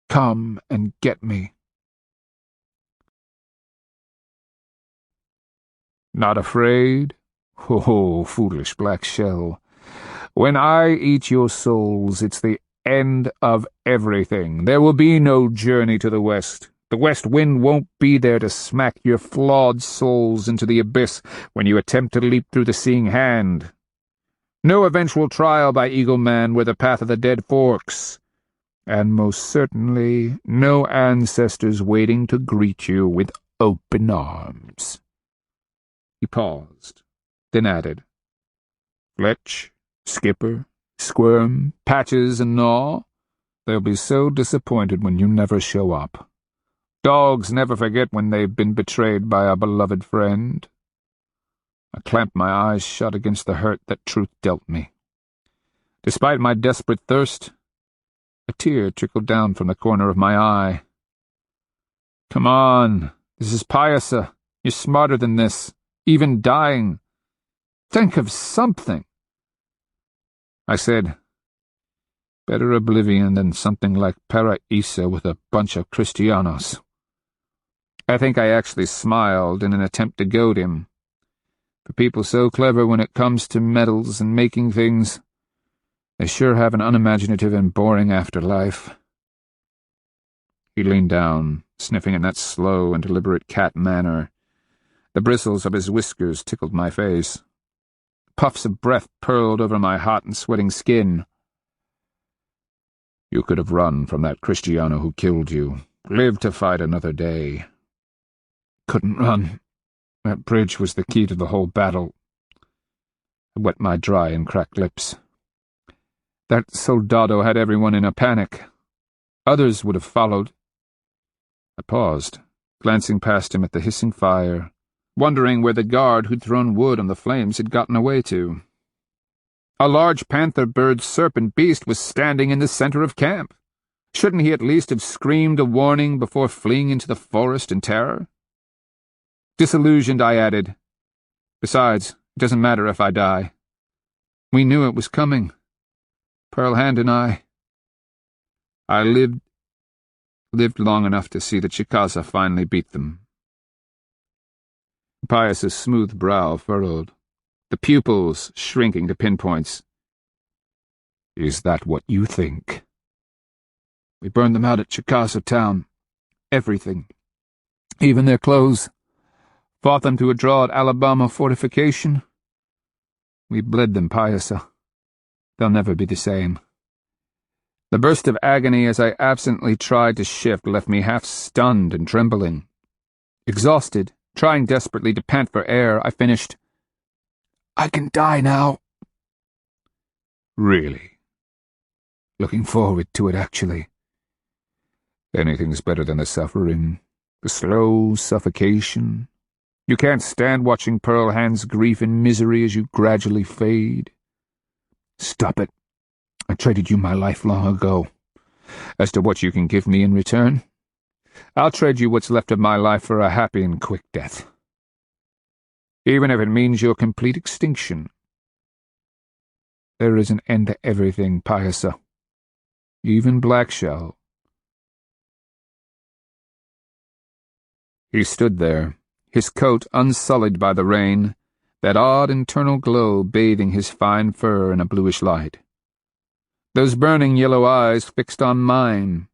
"Come and get me." Not afraid? Oh, foolish black shell. When I eat your souls, it's the end of everything. There will be no journey to the west. The west wind won't be there to smack your flawed souls into the abyss when you attempt to leap through the seeing hand. No eventual trial by Eagle Man where the path of the dead forks. And most certainly no ancestors waiting to greet you with open arms. He paused, then added, Fletch, Skipper, Squirm, Patches, and Gnaw, they'll be so disappointed when you never show up. Dogs never forget when they've been betrayed by a beloved friend. I clamped my eyes shut against the hurt that truth dealt me. Despite my desperate thirst, a tear trickled down from the corner of my eye. Come on, this is Pyasa. You're smarter than this, even dying. Think of something. I said, better oblivion than something like Paraíso with a bunch of Kristianos. I think I actually smiled in an attempt to goad him. For people so clever when it comes to medals and making things, they sure have an unimaginative and boring afterlife. He leaned down, sniffing in that slow and deliberate cat manner. The bristles of his whiskers tickled my face. Puffs of breath purled over my hot and sweating skin. You could have run from that Kristiano who killed you, lived to fight another day. Couldn't run. That bridge was the key to the whole battle. I wet my dry and cracked lips. That soldado had everyone in a panic. Others would have followed. I paused, glancing past him at the hissing fire, wondering where the guard who'd thrown wood on the flames had gotten away to. A large panther bird serpent beast was standing in the center of camp. Shouldn't he at least have screamed a warning before fleeing into the forest in terror? Disillusioned, I added, Besides, it doesn't matter if I die. We knew it was coming. Pearl Hand and I lived long enough to see the Chicaza finally beat them. Pius's smooth brow furrowed, the pupils shrinking to pinpoints. Is that what you think? We burned them out at Chicaza town. Everything. Even their clothes. Fought them to a draw at Alabama fortification. We bled them, Pyasa. They'll never be the same. The burst of agony as I absently tried to shift left me half stunned and trembling. Exhausted, trying desperately to pant for air, I finished, I can die now. Really? Looking forward to it, actually. Anything's better than the suffering, the slow suffocation. You can't stand watching Pearl Hand's grief and misery as you gradually fade. Stop it. I traded you my life long ago. As to what you can give me in return, I'll trade you what's left of my life for a happy and quick death. Even if it means your complete extinction. There is an end to everything, Pyasa. Even Blackshell. He stood there, his coat unsullied by the rain, that odd internal glow bathing his fine fur in a bluish light. Those burning yellow eyes fixed on mine,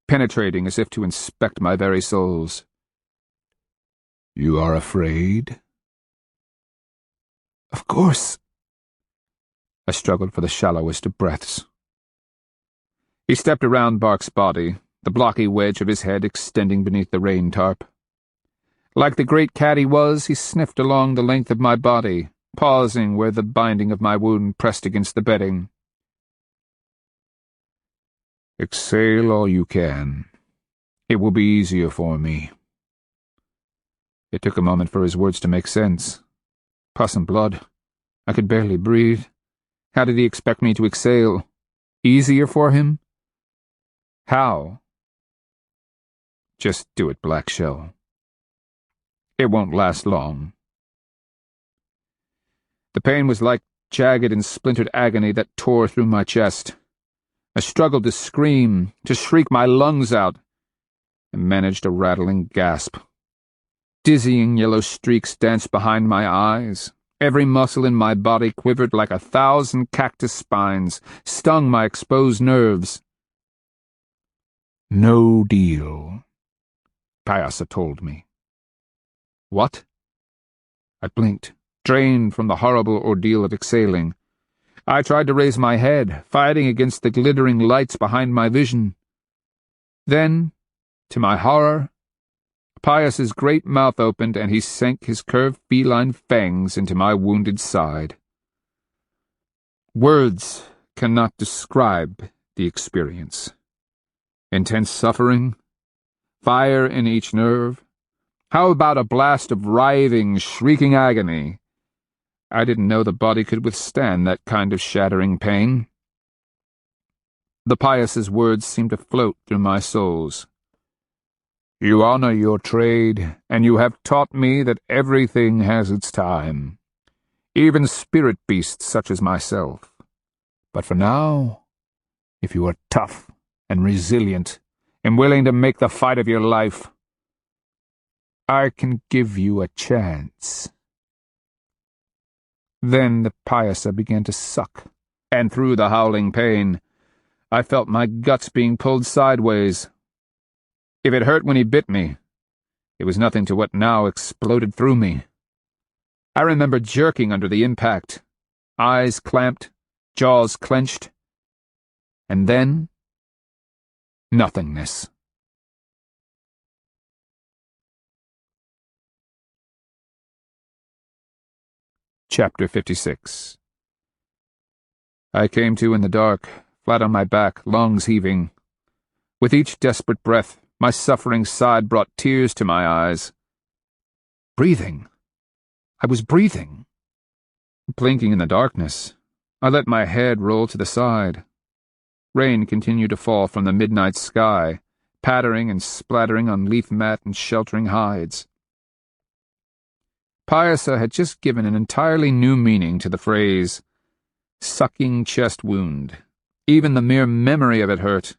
penetrating as if to inspect my very souls. You are afraid? Of course. I struggled for the shallowest of breaths. He stepped around Bark's body, the blocky wedge of his head extending beneath the rain tarp. Like the great cat he was, he sniffed along the length of my body, pausing where the binding of my wound pressed against the bedding. Exhale all you can. It will be easier for me. It took a moment for his words to make sense. Pus and blood. I could barely breathe. How did he expect me to exhale? Easier for him? How? Just do it, Blackshell. It won't last long. The pain was like jagged and splintered agony that tore through my chest. I struggled to scream, to shriek my lungs out, and managed a rattling gasp. Dizzying yellow streaks danced behind my eyes. Every muscle in my body quivered like 1,000 cactus spines, stung my exposed nerves. "No deal," Chicaza told me. What? I blinked, drained from the horrible ordeal of exhaling. I tried to raise my head, fighting against the glittering lights behind my vision. Then, to my horror, Chicaza's great mouth opened and he sank his curved feline fangs into my wounded side. Words cannot describe the experience. Intense suffering, fire in each nerve. How about a blast of writhing, shrieking agony? I didn't know the body could withstand that kind of shattering pain. The pious words seemed to float through my soles. "You honor your trade, and you have taught me that everything has its time, even spirit beasts such as myself. But for now, if you are tough and resilient and willing to make the fight of your life, I can give you a chance." Then the pious began to suck, and through the howling pain, I felt my guts being pulled sideways. If it hurt when he bit me, it was nothing to what now exploded through me. I remember jerking under the impact, eyes clamped, jaws clenched, and then nothingness. Chapter 56. I came to in the dark, flat on my back, lungs heaving. With each desperate breath, my suffering side brought tears to my eyes. Breathing. I was breathing. Blinking in the darkness, I let my head roll to the side. Rain continued to fall from the midnight sky, pattering and splattering on leaf mat and sheltering hides. Chicaza had just given an entirely new meaning to the phrase, sucking chest wound. Even the mere memory of it hurt.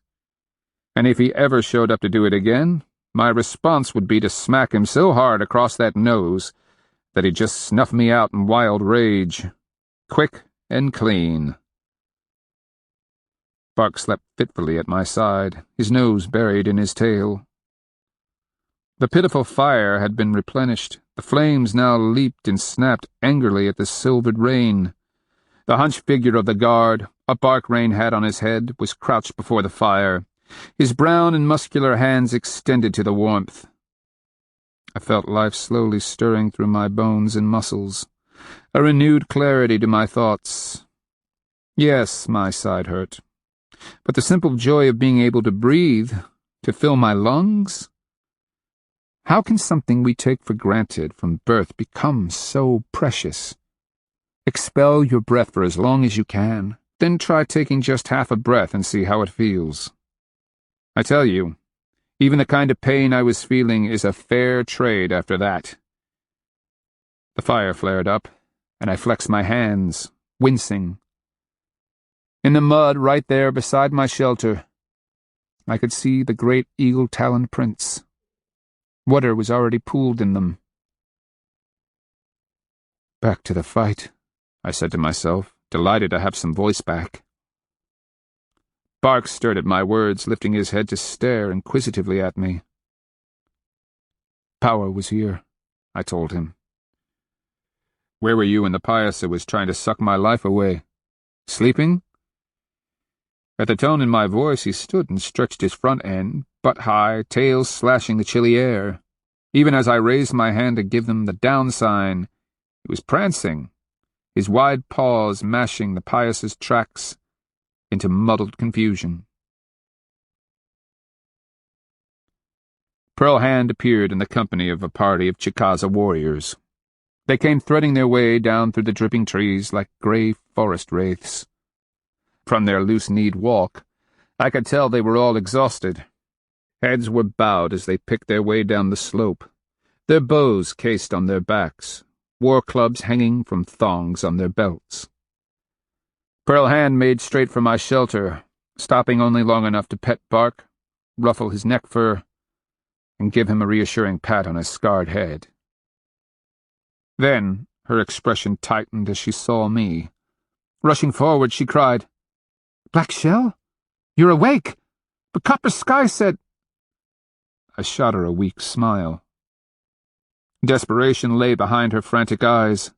And if he ever showed up to do it again, my response would be to smack him so hard across that nose that he'd just snuff me out in wild rage. Quick and clean. Bark slept fitfully at my side, his nose buried in his tail. The pitiful fire had been replenished. The flames now leaped and snapped angrily at the silvered rain. The hunched figure of the guard, a bark rain hat on his head, was crouched before the fire, his brown and muscular hands extended to the warmth. I felt life slowly stirring through my bones and muscles, a renewed clarity to my thoughts. Yes, my side hurt, but the simple joy of being able to breathe, to fill my lungs? How can something we take for granted from birth become so precious? Expel your breath for as long as you can, then try taking just half a breath and see how it feels. I tell you, even the kind of pain I was feeling is a fair trade after that. The fire flared up, and I flexed my hands, wincing. In the mud right there beside my shelter, I could see the great eagle-taloned prints. Water was already pooled in them. Back to the fight, I said to myself, delighted to have some voice back. Bark stirred at my words, lifting his head to stare inquisitively at me. Power was here, I told him. Where were you when the Chicaza was trying to suck my life away? Sleeping? At the tone in my voice, he stood and stretched his front end, butt high, tail slashing the chilly air. Even as I raised my hand to give them the down sign, he was prancing, his wide paws mashing the Chicaza's tracks into muddled confusion. Pearl Hand appeared in the company of a party of Chicaza warriors. They came threading their way down through the dripping trees like gray forest wraiths. From their loose-kneed walk, I could tell they were all exhausted. Heads were bowed as they picked their way down the slope, their bows cased on their backs, war clubs hanging from thongs on their belts. Pearl Hand made straight for my shelter, stopping only long enough to pet Bark, ruffle his neck fur, and give him a reassuring pat on his scarred head. Then her expression tightened as she saw me. Rushing forward, she cried, "Black Shell? You're awake! But Copper Sky said—" I shot her a weak smile. Desperation lay behind her frantic eyes.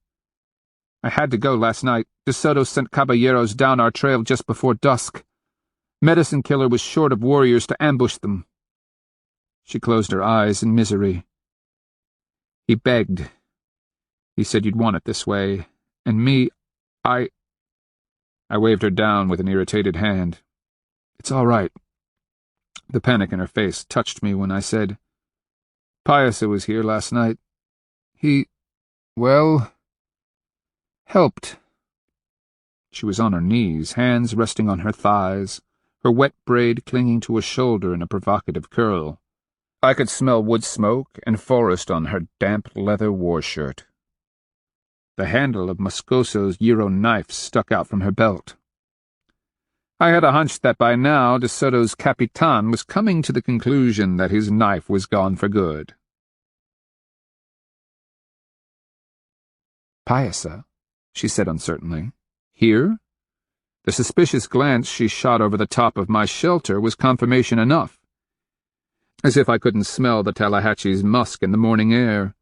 "I had to go last night. De Soto sent caballeros down our trail just before dusk. Medicine Killer was short of warriors to ambush them." She closed her eyes in misery. "He begged. He said you'd want it this way. And me, I waved her down with an irritated hand. "It's all right." The panic in her face touched me when I said, "Piasa was here last night. He, well, helped." She was on her knees, hands resting on her thighs, her wet braid clinging to a shoulder in a provocative curl. I could smell wood smoke and forest on her damp leather war shirt. The handle of Moscoso's Euro knife stuck out from her belt. I had a hunch that by now De Soto's Capitan was coming to the conclusion that his knife was gone for good. "Piasa," she said uncertainly. "Here?" The suspicious glance she shot over the top of my shelter was confirmation enough. As if I couldn't smell the Tallahatchie's musk in the morning air.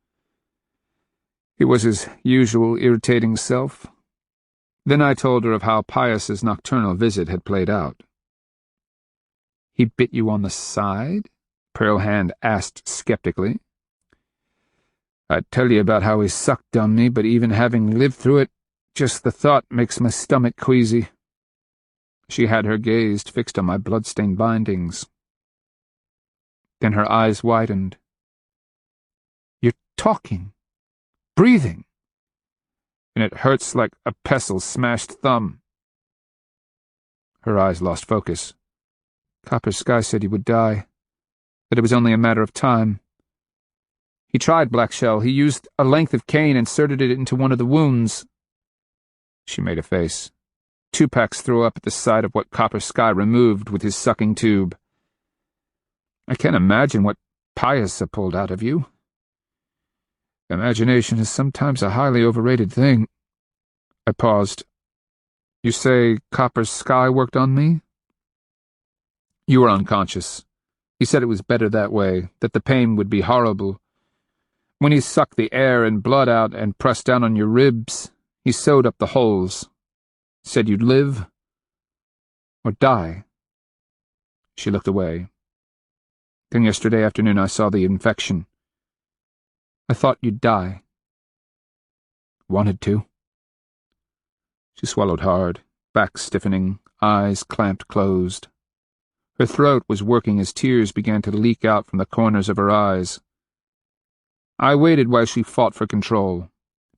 He was his usual irritating self. Then I told her of how Pius's nocturnal visit had played out. "He bit you on the side?" Pearl Hand asked skeptically. "I'd tell you about how he sucked on me, but even having lived through it, just the thought makes my stomach queasy." She had her gaze fixed on my blood-stained bindings. Then her eyes widened. "You're talking, breathing, and it hurts like a pestle-smashed thumb." Her eyes lost focus. "Copper Sky said he would die, that it was only a matter of time. He tried, Black Shell. He used a length of cane and inserted it into one of the wounds." She made a face. Tupacs threw up at the sight of what Copper Sky removed with his sucking tube. "I can't imagine what Piasa pulled out of you." "Imagination is sometimes a highly overrated thing." I paused. "You say Copper Sky worked on me?" "You were unconscious. He said it was better that way, that the pain would be horrible. When he sucked the air and blood out and pressed down on your ribs, he sewed up the holes. Said you'd live or die." She looked away. "Then yesterday afternoon I saw the infection. I thought you'd die." "Wanted to." She swallowed hard, back stiffening, eyes clamped closed. Her throat was working as tears began to leak out from the corners of her eyes. I waited while she fought for control.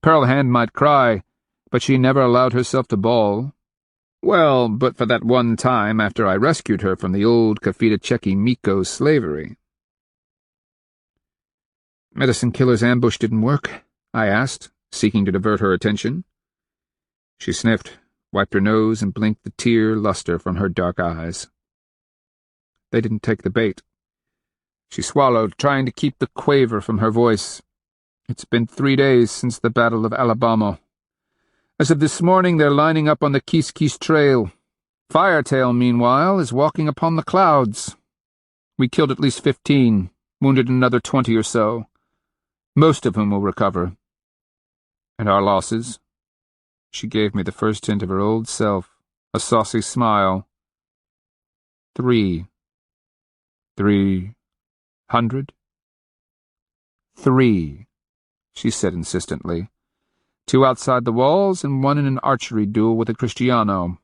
Pearl Hand might cry, but she never allowed herself to bawl. Well, but for that one time after I rescued her from the old Kafita Miko slavery. "Medicine Killer's ambush didn't work?" I asked, seeking to divert her attention. She sniffed, wiped her nose, and blinked the tear luster from her dark eyes. "They didn't take the bait." She swallowed, trying to keep the quaver from her voice. "It's been 3 days since the Battle of Alabama. As of this morning, they're lining up on the Kiskis Trail. Firetail, meanwhile, is walking upon the clouds. We killed at least 15, wounded another 20 or so, most of whom will recover. And our losses?" She gave me the first hint of her old self, a saucy smile. 3. 300? 3, she said insistently. 2 outside the walls and 1 in an archery duel with a Kristiano.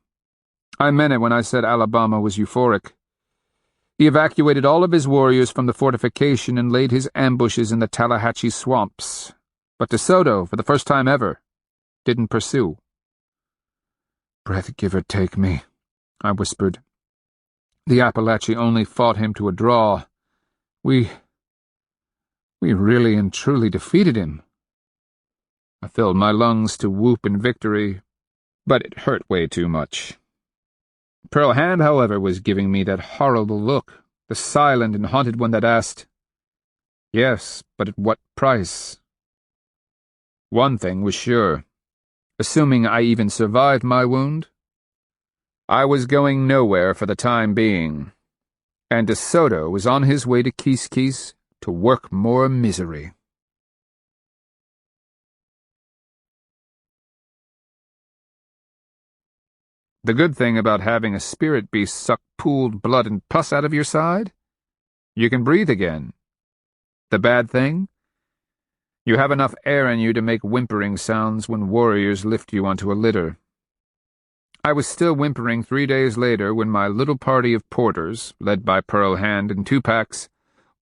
I meant it when I said Alabama was euphoric. He evacuated all of his warriors from the fortification and laid his ambushes in the Tallahatchie swamps. But De Soto, for the first time ever, didn't pursue. "Breath give or take me," I whispered. "The Appalachie only fought him to a draw. We really and truly defeated him." I filled my lungs to whoop in victory, but it hurt way too much. Pearl Hand, however, was giving me that horrible look, the silent and haunted one that asked, "Yes, but at what price?" One thing was sure. Assuming I even survived my wound, I was going nowhere for the time being, and De Soto was on his way to Kiskis to work more misery. The good thing about having a spirit beast suck pooled blood and pus out of your side? You can breathe again. The bad thing? You have enough air in you to make whimpering sounds when warriors lift you onto a litter. I was still whimpering 3 days later when my little party of porters, led by Pearl Hand and 2 packs,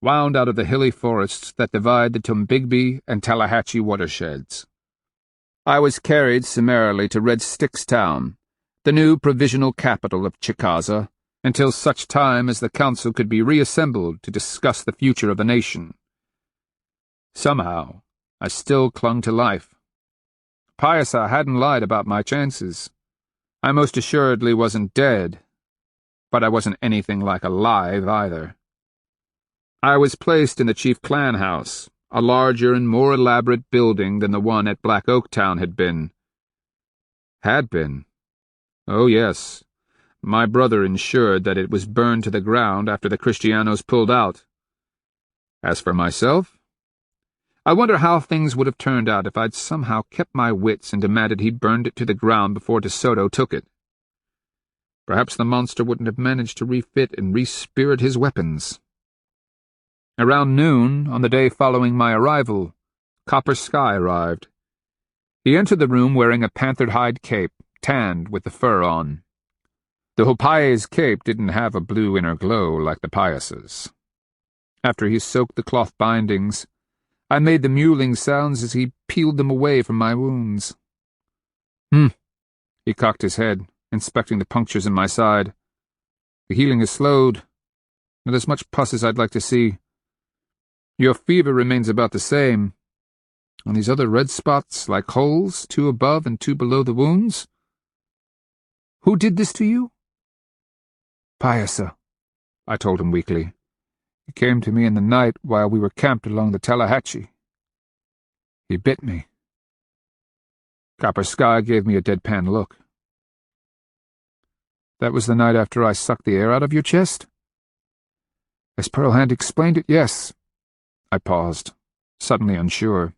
wound out of the hilly forests that divide the Tombigbee and Tallahatchie watersheds. I was carried summarily to Red Sticks Town, the new provisional capital of Chicaza, until such time as the council could be reassembled to discuss the future of the nation. Somehow, I still clung to life. Pyasa hadn't lied about my chances. I most assuredly wasn't dead, but I wasn't anything like alive either. I was placed in the chief clan house, a larger and more elaborate building than the one at Black Oak Town had been. Had been. Oh, yes. My brother ensured that it was burned to the ground after the Kristianos pulled out. As for myself, I wonder how things would have turned out if I'd somehow kept my wits and demanded he burned it to the ground before De Soto took it. Perhaps the monster wouldn't have managed to refit and respirit his weapons. Around noon, on the day following my arrival, Copper Sky arrived. He entered the room wearing a panther hide cape, tanned with the fur on. The Hopaye's cape didn't have a blue inner glow like the Pyas's. After he soaked the cloth bindings, I made the mewling sounds as he peeled them away from my wounds. He cocked his head, inspecting the punctures in my side. The healing has slowed. Not as much pus as I'd like to see. Your fever remains about the same. And these other red spots, like holes, 2 above and 2 below the wounds? Who did this to you? Pyasa, I told him weakly. He came to me in the night while we were camped along the Tallahatchie. He bit me. Copper Sky gave me a deadpan look. That was the night after I sucked the air out of your chest? As Pearl Hand explained it, yes. I paused, suddenly unsure.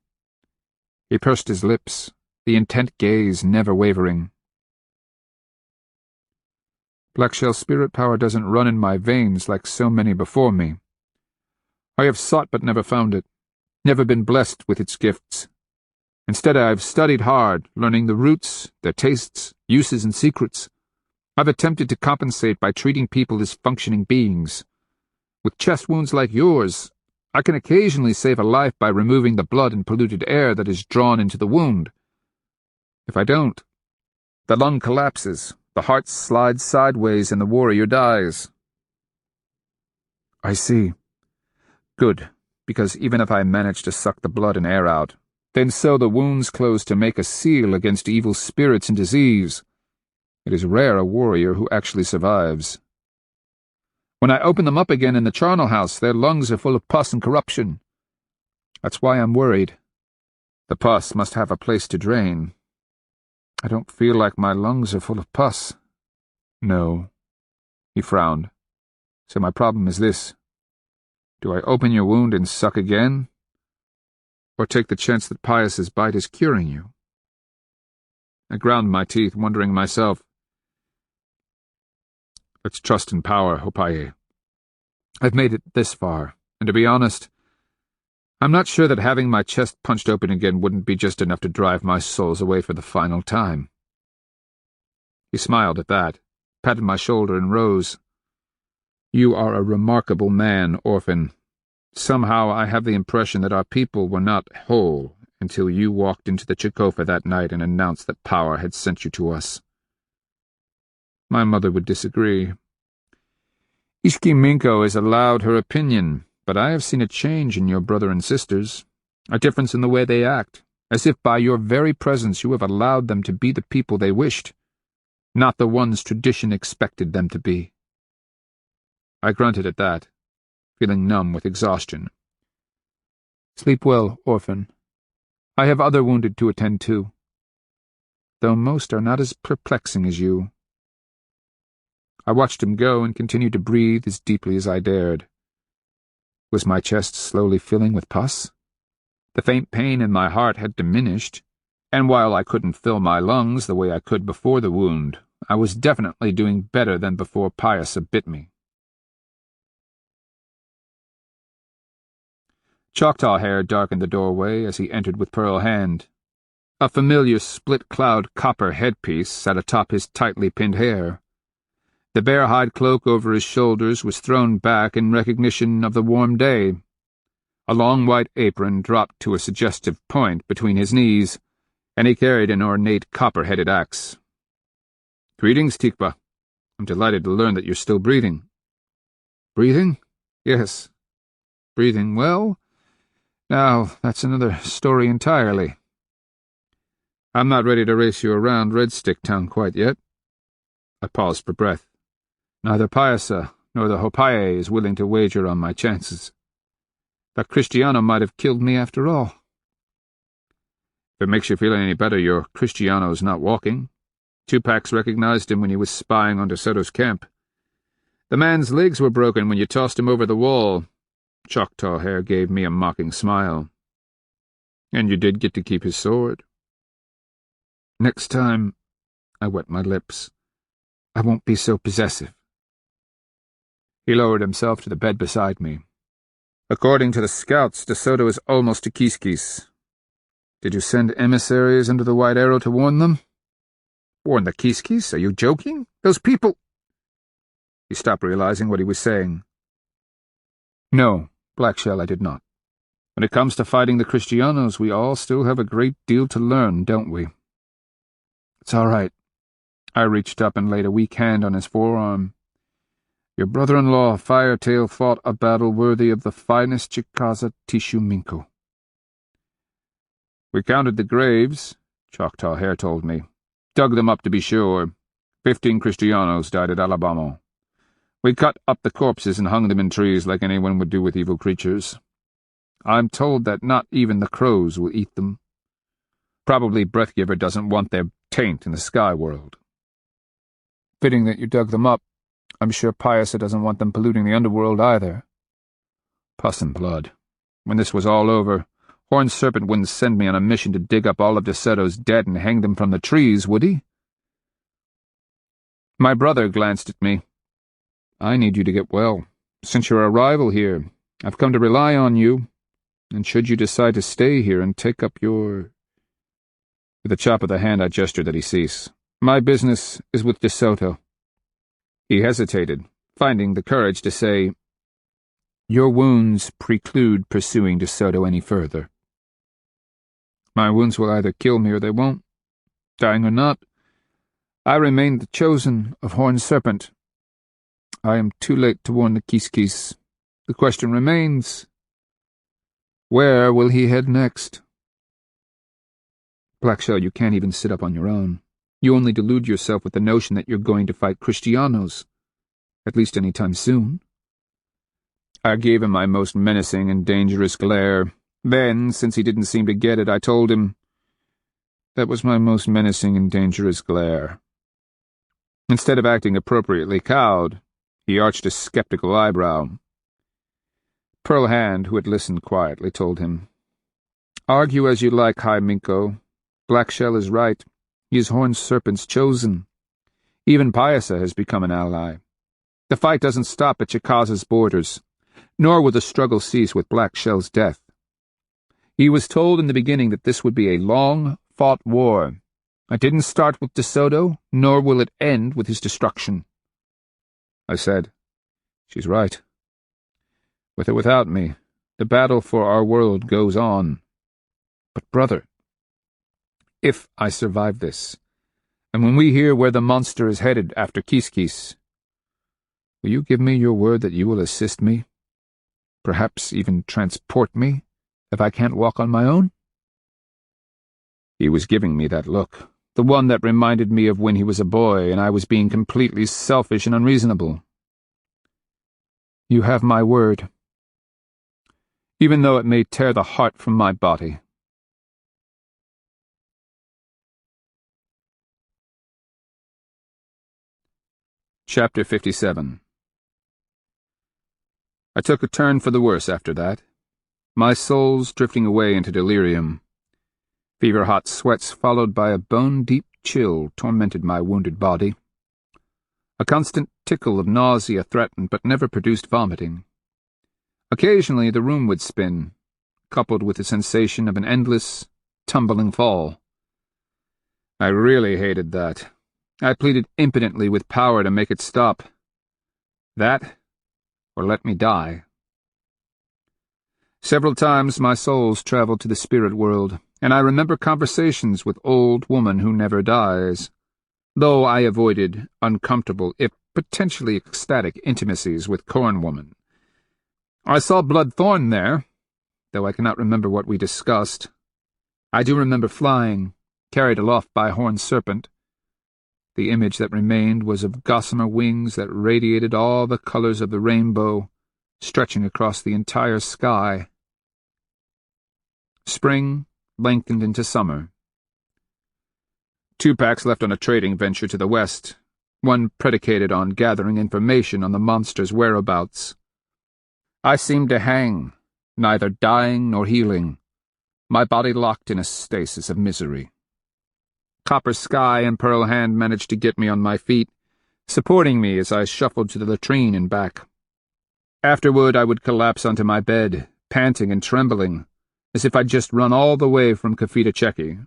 He pursed his lips, the intent gaze never wavering. Blackshell spirit power doesn't run in my veins like so many before me. I have sought but never found it, never been blessed with its gifts. Instead, I have studied hard, learning the roots, their tastes, uses, and secrets. I've attempted to compensate by treating people as functioning beings. With chest wounds like yours, I can occasionally save a life by removing the blood and polluted air that is drawn into the wound. If I don't, the lung collapses, the heart slides sideways, and the warrior dies. I see. Good, because even if I manage to suck the blood and air out, then sew the wounds close to make a seal against evil spirits and disease. It is rare a warrior who actually survives. When I open them up again in the charnel house, their lungs are full of pus and corruption. That's why I'm worried. The pus must have a place to drain. I don't feel like my lungs are full of pus. No. He frowned. So my problem is this. Do I open your wound and suck again? Or take the chance that Pyas's bite is curing you? I ground my teeth, wondering myself. Let's trust in power, Hopaye. I've made it this far, and to be honest, I'm not sure that having my chest punched open again wouldn't be just enough to drive my souls away for the final time. He smiled at that, patted my shoulder, and rose. You are a remarkable man, orphan. Somehow I have the impression that our people were not whole until you walked into the Chicofa that night and announced that power had sent you to us. My mother would disagree. Ishki-Minko has allowed her opinion, but I have seen a change in your brother and sisters, a difference in the way they act, as if by your very presence you have allowed them to be the people they wished. not the ones tradition expected them to be. I grunted at that, feeling numb with exhaustion. Sleep well, orphan. I have other wounded to attend to, though most are not as perplexing as you. I watched him go and continued to breathe as deeply as I dared. Was my chest slowly filling with pus? The faint pain in my heart had diminished, and while I couldn't fill my lungs the way I could before the wound, I was definitely doing better than before Piasa bit me. Choctaw hair darkened the doorway as he entered with Pearl Hand. A familiar split-cloud copper headpiece sat atop his tightly pinned hair. The bear-hide cloak over his shoulders was thrown back in recognition of the warm day. A long white apron dropped to a suggestive point between his knees, and he carried an ornate copper-headed axe. "Greetings, Tikva. I'm delighted to learn that you're still breathing." "Breathing? Yes. Breathing well? Now, that's another story entirely. I'm not ready to race you around Red Stick Town quite yet." I paused for breath. Neither Piasa nor the Hopaye is willing to wager on my chances. That Kristiano might have killed me after all. If it makes you feel any better, your Kristiano's not walking. 2 packs recognized him when he was spying on De Soto's camp. The man's legs were broken when you tossed him over the wall. Choctaw Hair gave me a mocking smile. "And you did get to keep his sword." "Next time," I wet my lips, "I won't be so possessive." He lowered himself to the bed beside me. "According to the scouts, De Soto is almost to Kiskis. Did you send emissaries under the White Arrow to warn them?" "Warn the Kiskis? Are you joking? Those people—" He stopped realizing what he was saying. "No, Blackshell, I did not. When it comes to fighting the Kristianos, we all still have a great deal to learn, don't we?" "It's all right." I reached up and laid a weak hand on his forearm. "Your brother-in-law, Firetail, fought a battle worthy of the finest Chicaza Tishuminko." "We counted the graves," Choctaw Hair told me. "Dug them up to be sure. 15 Kristianos died at Alabama. We cut up the corpses and hung them in trees like anyone would do with evil creatures. I'm told that not even the crows will eat them. Probably Breathgiver doesn't want their taint in the sky world." "Fitting that you dug them up. I'm sure Piasa doesn't want them polluting the underworld either." Pus and blood. When this was all over, Horned Serpent wouldn't send me on a mission to dig up all of De Soto's dead and hang them from the trees, would he? My brother glanced at me. "I need you to get well. Since your arrival here, I've come to rely on you, and should you decide to stay here and take up your—" With a chop of the hand, I gestured that he cease. "My business is with De Soto." He hesitated, finding the courage to say, "Your wounds preclude pursuing De Soto any further." "My wounds will either kill me or they won't. Dying or not, I remain the chosen of Horned Serpent. I am too late to warn the Kiskis. The question remains, where will he head next?" "Blackshell, you can't even sit up on your own. You only delude yourself with the notion that you're going to fight Kristianos, at least any time soon." I gave him my most menacing and dangerous glare. Then, since he didn't seem to get it, I told him, "That was my most menacing and dangerous glare." Instead of acting appropriately cowed, he arched a skeptical eyebrow. Pearl Hand, who had listened quietly, told him, "Argue as you like, High Minko. Blackshell is right. He is Horned Serpent's chosen. Even Piasa has become an ally. The fight doesn't stop at Chicaza's borders, nor will the struggle cease with Blackshell's death. He was told in the beginning that this would be a long-fought war. It didn't start with De Soto, nor will it end with his destruction." I said, "She's right. With or without me, the battle for our world goes on. But, brother, if I survive this, and when we hear where the monster is headed after Kiskis, will you give me your word that you will assist me? Perhaps even transport me, if I can't walk on my own?" He was giving me that look, The one that reminded me of when he was a boy and I was being completely selfish and unreasonable. You have my word, even though it may tear the heart from my body. Chapter 57. I took a turn for the worse after that, my soul's drifting away into delirium. Fever-hot sweats followed by a bone-deep chill tormented my wounded body. A constant tickle of nausea threatened but never produced vomiting. Occasionally the room would spin, coupled with the sensation of an endless, tumbling fall. I really hated that. I pleaded impotently with power to make it stop. That, or let me die. Several times my souls traveled to the spirit world, and I remember conversations with old woman who never dies, though I avoided uncomfortable, if potentially ecstatic, intimacies with corn woman. I saw Bloodthorn there, though I cannot remember what we discussed. I do remember flying, carried aloft by a horned serpent. The image that remained was of gossamer wings that radiated all the colors of the rainbow, stretching across the entire sky. Spring lengthened into summer. 2 packs left on a trading venture to the west, one predicated on gathering information on the monster's whereabouts. I seemed to hang, neither dying nor healing, my body locked in a stasis of misery. Copper Sky and Pearl Hand managed to get me on my feet, supporting me as I shuffled to the latrine and back. Afterward I would collapse onto my bed, panting and trembling, as if I'd just run all the way from Cafita.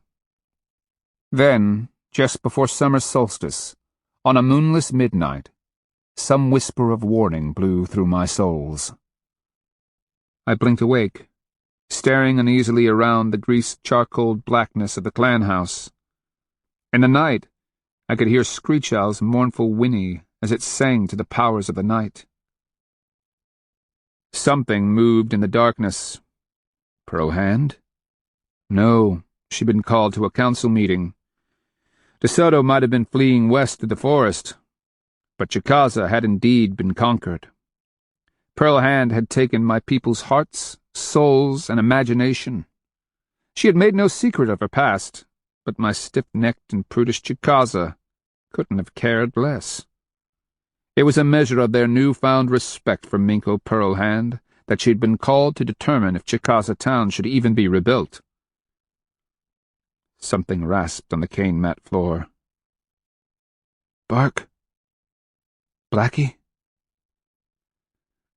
Then, just before summer solstice, on a moonless midnight, some whisper of warning blew through my soles. I blinked awake, staring uneasily around the greased charcoal blackness of the clan house. In the night, I could hear Screech Owl's mournful whinny as it sang to the powers of the night. Something moved in the darkness. Pearl Hand? No, she'd been called to a council meeting. De Soto might have been fleeing west to the forest, but Chicaza had indeed been conquered. Pearl Hand had taken my people's hearts, souls, and imagination. She had made no secret of her past, but my stiff-necked and prudish Chicaza couldn't have cared less. It was a measure of their new-found respect for Minko Pearl Hand that she'd been called to determine if Chicaza town should even be rebuilt. Something rasped on the cane mat floor. Bark? Blackie?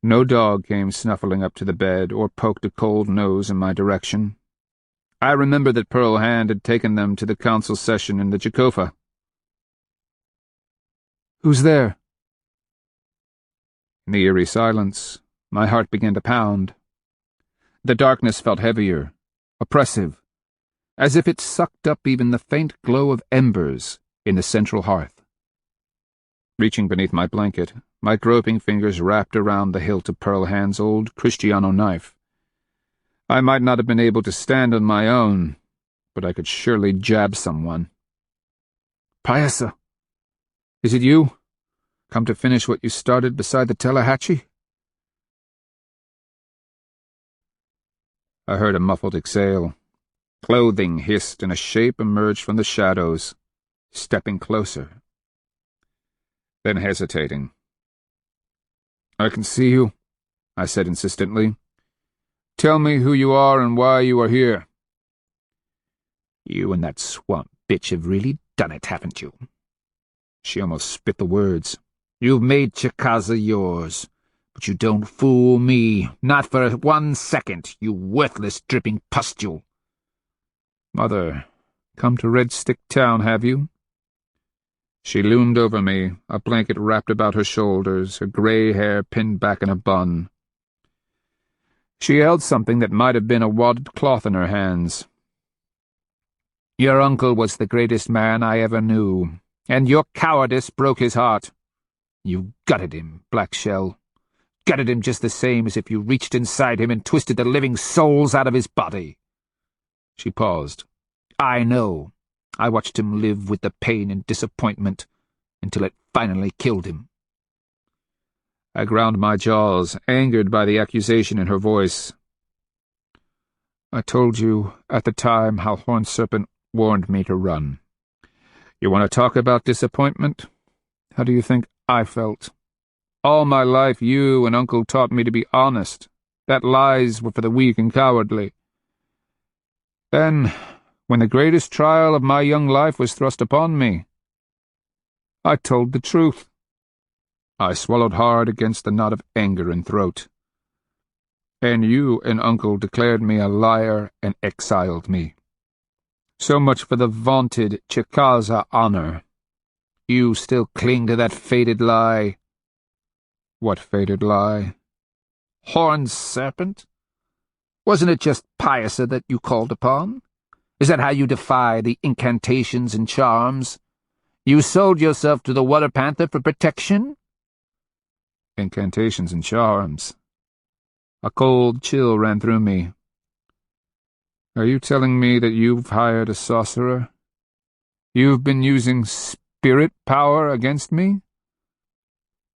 No dog came snuffling up to the bed or poked a cold nose in my direction. I remember that Pearl Hand had taken them to the council session in the Chicofa. Who's there? In the eerie silence, my heart began to pound. The darkness felt heavier, oppressive, as if it sucked up even the faint glow of embers in the central hearth. Reaching beneath my blanket, my groping fingers wrapped around the hilt of Pearl Hand's old Kristiano knife. I might not have been able to stand on my own, but I could surely jab someone. Paisa, is it you? Come to finish what you started beside the Tallahatchie? I heard a muffled exhale. Clothing hissed and a shape emerged from the shadows, stepping closer. Then hesitating. I can see you, I said insistently. Tell me who you are and why you are here. You and that swamp bitch have really done it, haven't you? She almost spit the words. You've made Chicaza yours, but you don't fool me, not for 1 second, you worthless dripping pustule. Mother, come to Red Stick Town, have you? She loomed over me, a blanket wrapped about her shoulders, her grey hair pinned back in a bun. She held something that might have been a wadded cloth in her hands. Your uncle was the greatest man I ever knew, and your cowardice broke his heart. You gutted him, Black Shell. Gutted him just the same as if you reached inside him and twisted the living souls out of his body. She paused. I know. I watched him live with the pain and disappointment until it finally killed him. I ground my jaws, angered by the accusation in her voice. I told you at the time how Horned Serpent warned me to run. You want to talk about disappointment? How do you think I felt? All my life you and Uncle taught me to be honest, that lies were for the weak and cowardly. Then, when the greatest trial of my young life was thrust upon me, I told the truth. I swallowed hard against the knot of anger in throat. And you and Uncle declared me a liar and exiled me. So much for the vaunted Chicaza honor. You still cling to that fated lie. What fated lie? Horned Serpent? Wasn't it just Pyasa that you called upon? Is that how you defy the incantations and charms? You sold yourself to the Water Panther for protection? Incantations and charms. A cold chill ran through me. Are you telling me that you've hired a sorcerer? You've been using spirit power against me?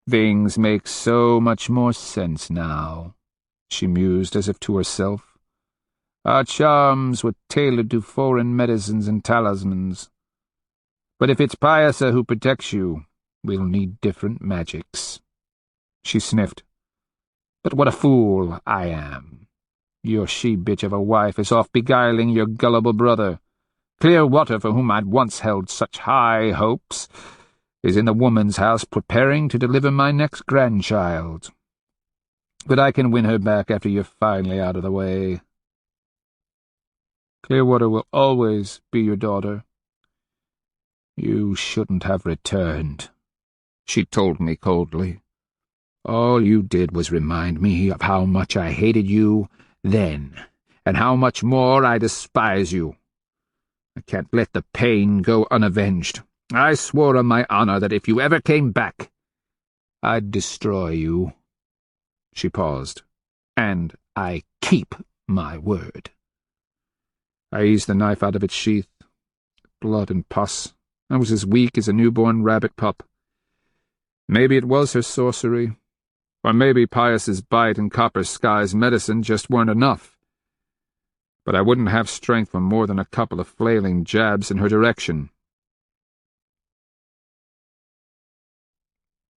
Things make so much more sense now, she mused as if to herself. Our charms were tailored to foreign medicines and talismans. But if it's Pyasa who protects you, we'll need different magics. She sniffed. But what a fool I am. Your she-bitch of a wife is off beguiling your gullible brother. Clearwater, for whom I'd once held such high hopes, is in the woman's house preparing to deliver my next grandchild. But I can win her back after you're finally out of the way. Clearwater will always be your daughter. You shouldn't have returned, she told me coldly. All you did was remind me of how much I hated you then, and how much more I despise you. I can't let the pain go unavenged. I swore on my honor that if you ever came back, I'd destroy you. She paused. And I keep my word. I eased the knife out of its sheath. Blood and pus. I was as weak as a newborn rabbit pup. Maybe it was her sorcery. Or maybe Pius's bite and Copper Sky's medicine just weren't enough. But I wouldn't have strength for more than a couple of flailing jabs in her direction.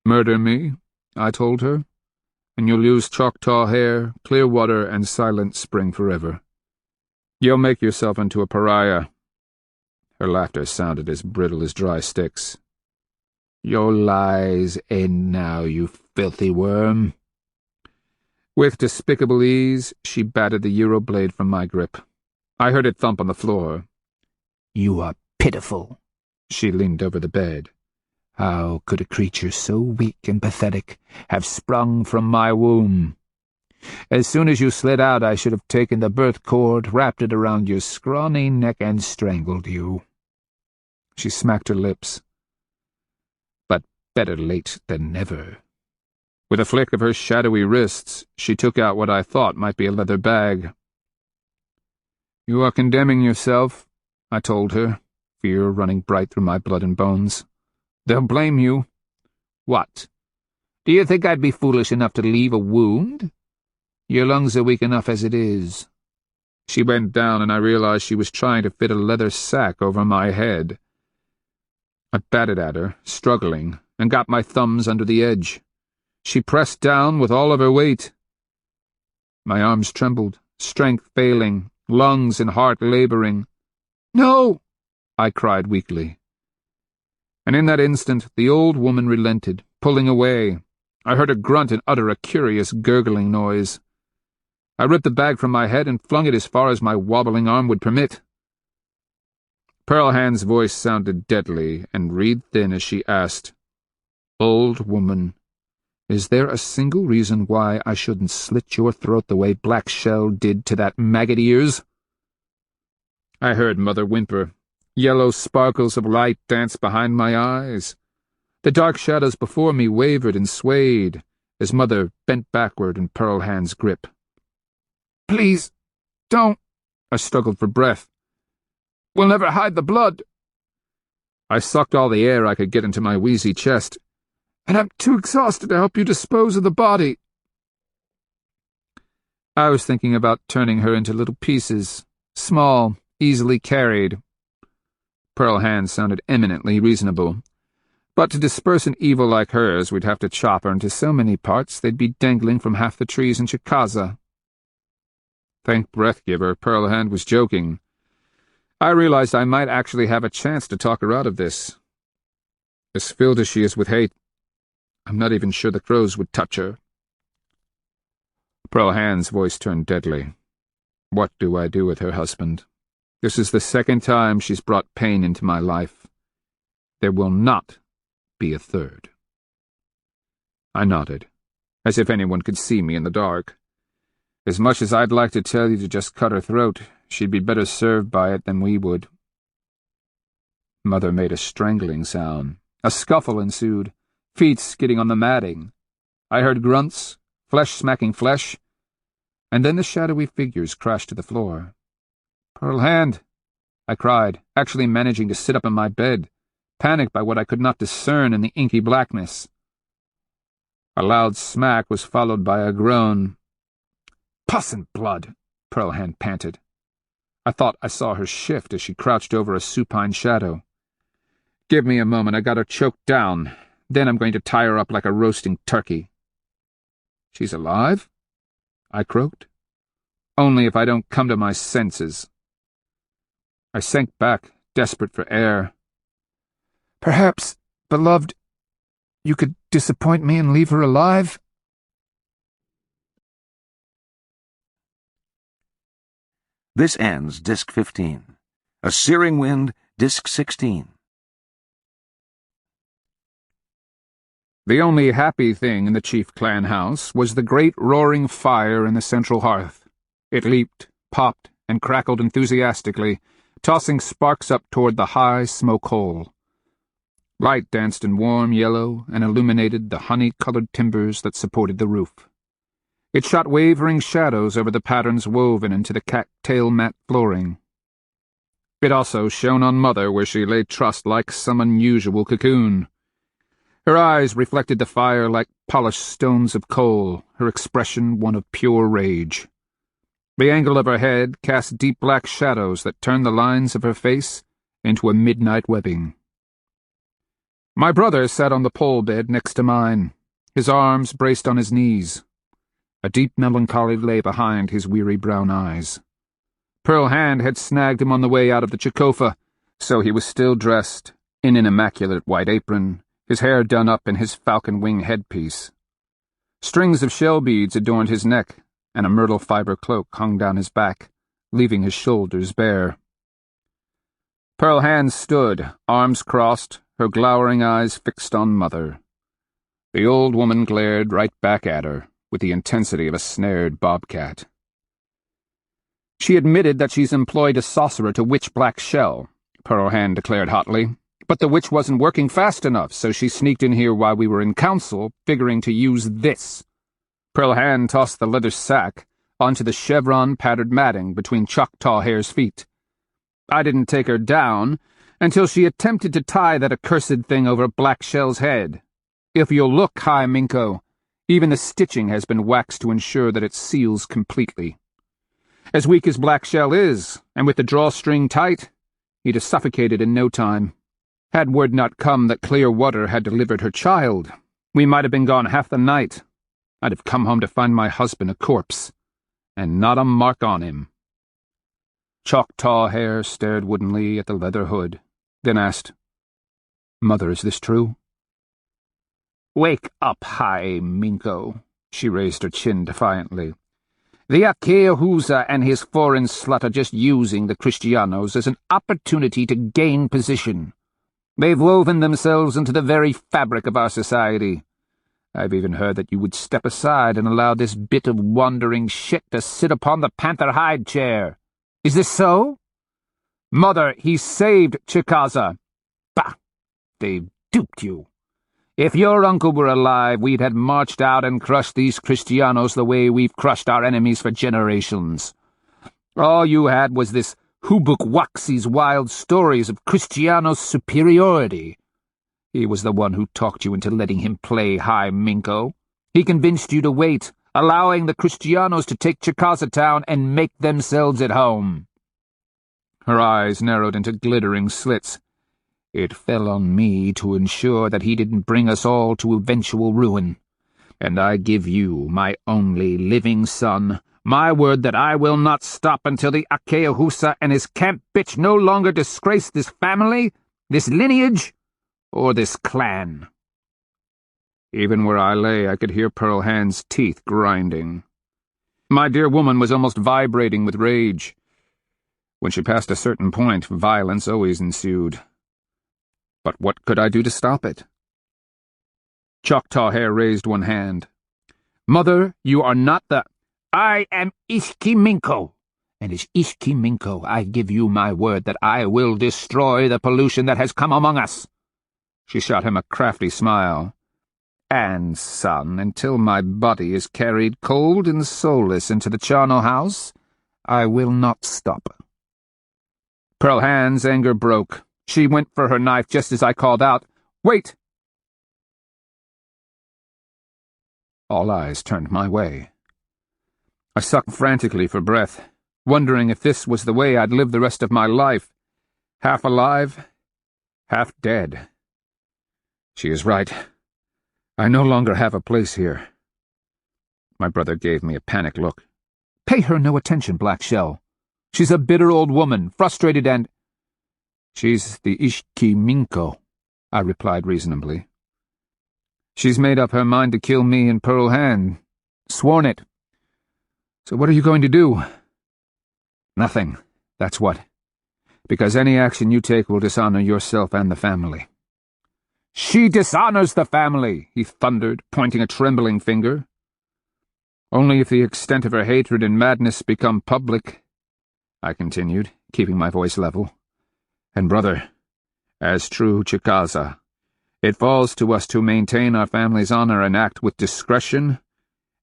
Murder me, I told her, and you'll lose Choctaw hair, Clearwater, and Silent Spring forever. You'll make yourself into a pariah. Her laughter sounded as brittle as dry sticks. Your lies end now, you filthy worm. With despicable ease, she batted the Euro blade from my grip. I heard it thump on the floor. You are pitiful. She leaned over the bed. How could a creature so weak and pathetic have sprung from my womb? As soon as you slid out, I should have taken the birth cord, wrapped it around your scrawny neck, and strangled you. She smacked her lips. But better late than never. With a flick of her shadowy wrists, she took out what I thought might be a leather bag. You are condemning yourself, I told her, fear running bright through my blood and bones. They'll blame you. What? Do you think I'd be foolish enough to leave a wound? Your lungs are weak enough as it is. She bent down, and I realized she was trying to fit a leather sack over my head. I batted at her, struggling, and got my thumbs under the edge. She pressed down with all of her weight. My arms trembled, strength failing, lungs and heart laboring. "No!" I cried weakly. And in that instant the old woman relented, pulling away. I heard her grunt and utter a curious gurgling noise. I ripped the bag from my head and flung it as far as my wobbling arm would permit. Pearl Hand's voice sounded deadly and reed thin as she asked, "Old woman, is there a single reason why I shouldn't slit your throat the way Black Shell did to that maggot ears?" I heard Mother whimper. Yellow sparkles of light danced behind my eyes. The dark shadows before me wavered and swayed as Mother bent backward in Pearl Hand's grip. "Please, don't," I struggled for breath. "We'll never hide the blood." I sucked all the air I could get into my wheezy chest. "And I'm too exhausted to help you dispose of the body." I was thinking about turning her into little pieces, small, easily carried. Pearl Hand sounded eminently reasonable. But to disperse an evil like hers, we'd have to chop her into so many parts they'd be dangling from half the trees in Chicaza. Thank Breathgiver, Pearl Hand was joking. I realized I might actually have a chance to talk her out of this. As filled as she is with hate, I'm not even sure the crows would touch her. Pearl Hand's voice turned deadly. What do I do with her husband? This is the second time she's brought pain into my life. There will not be a third. I nodded, as if anyone could see me in the dark. As much as I'd like to tell you to just cut her throat, she'd be better served by it than we would. Mother made a strangling sound. A scuffle ensued, feet skidding on the matting. I heard grunts, flesh smacking flesh, and then the shadowy figures crashed to the floor. "Pearl Hand," I cried, actually managing to sit up in my bed, panicked by what I could not discern in the inky blackness. A loud smack was followed by a groan. "Pus and blood," Pearl Hand panted. I thought I saw her shift as she crouched over a supine shadow. "Give me a moment, I got her choked down. Then I'm going to tie her up like a roasting turkey." "She's alive?" I croaked. "Only if I don't come to my senses." I sank back, desperate for air. "Perhaps, beloved, you could disappoint me and leave her alive?" This ends Disc 15. A Searing Wind, Disc 16. The only happy thing in the chief clan house was the great roaring fire in the central hearth. It leaped, popped, and crackled enthusiastically, tossing sparks up toward the high smoke hole. Light danced in warm yellow and illuminated the honey-colored timbers that supported the roof. It shot wavering shadows over the patterns woven into the cattail mat flooring. It also shone on Mother where she lay trussed like some unusual cocoon. Her eyes reflected the fire like polished stones of coal, her expression one of pure rage. The angle of her head cast deep black shadows that turned the lines of her face into a midnight webbing. My brother sat on the pole bed next to mine, his arms braced on his knees. A deep melancholy lay behind his weary brown eyes. Pearl Hand had snagged him on the way out of the Chicaza, so he was still dressed, in an immaculate white apron, his hair done up in his falcon wing headpiece. Strings of shell beads adorned his neck, and a myrtle fiber cloak hung down his back, leaving his shoulders bare. Pearl Hand stood, arms crossed, her glowering eyes fixed on Mother. The old woman glared right back at her, with the intensity of a snared bobcat. "She admitted that she's employed a sorcerer to witch Black Shell," Pearl Hand declared hotly. "But the witch wasn't working fast enough, so she sneaked in here while we were in council, figuring to use this." Pearl Hand tossed the leather sack onto the chevron-patterned matting between Choctaw Hare's feet. "I didn't take her down until she attempted to tie that accursed thing over Black Shell's head. If you'll look, High Minko, even the stitching has been waxed to ensure that it seals completely. As weak as Black Shell is, and with the drawstring tight, he'd have suffocated in no time. Had word not come that Clearwater had delivered her child, we might have been gone half the night. I'd have come home to find my husband a corpse, and not a mark on him." Choctaw Hare stared woodenly at the leather hood, then asked, "Mother, is this true?" "Wake up, High Minko," she raised her chin defiantly. "The Akeahuza and his foreign slut are just using the Kristianos as an opportunity to gain position. They've woven themselves into the very fabric of our society. I've even heard that you would step aside and allow this bit of wandering shit to sit upon the panther hide chair. Is this so? Mother, he saved Chicaza. Bah! They've duped you. If your uncle were alive, we'd had marched out and crushed these Kristianos the way we've crushed our enemies for generations. All you had was this Hubukwaxi's wild stories of Kristiano's superiority. He was the one who talked you into letting him play high minko. He convinced you to wait, allowing the Kristianos to take Chicaza town and make themselves at home." Her eyes narrowed into glittering slits. "It fell on me to ensure that he didn't bring us all to eventual ruin. And I give you, my only living son, my word that I will not stop until the Akeahusa and his camp bitch no longer disgrace this family, this lineage, or this clan." Even where I lay, I could hear Pearl Hand's teeth grinding. My dear woman was almost vibrating with rage. When she passed a certain point, violence always ensued. But what could I do to stop it? Choctaw Hair raised one hand. "Mother, you are not the—" "I am Ishkiminko, and as Ishkiminko I give you my word that I will destroy the pollution that has come among us." She shot him a crafty smile. "And, son, until my body is carried cold and soulless into the charnel house, I will not stop." Pearl Hand's anger broke. She went for her knife just as I called out, "Wait!" All eyes turned my way. I sucked frantically for breath, wondering if this was the way I'd live the rest of my life, half alive, half dead. She is right. I no longer have a place here. My brother gave me a panicked look. "Pay her no attention, Black Shell. She's a bitter old woman, frustrated and—" "She's the Ishkiminko," I replied reasonably. "She's made up her mind to kill me and Pearl Hand. Sworn it. So what are you going to do?" "Nothing, that's what. Because any action you take will dishonor yourself and the family." "She dishonors the family," he thundered, pointing a trembling finger. "Only if the extent of her hatred and madness become public," I continued, keeping my voice level. "And, brother, as true Chicaza, it falls to us to maintain our family's honor and act with discretion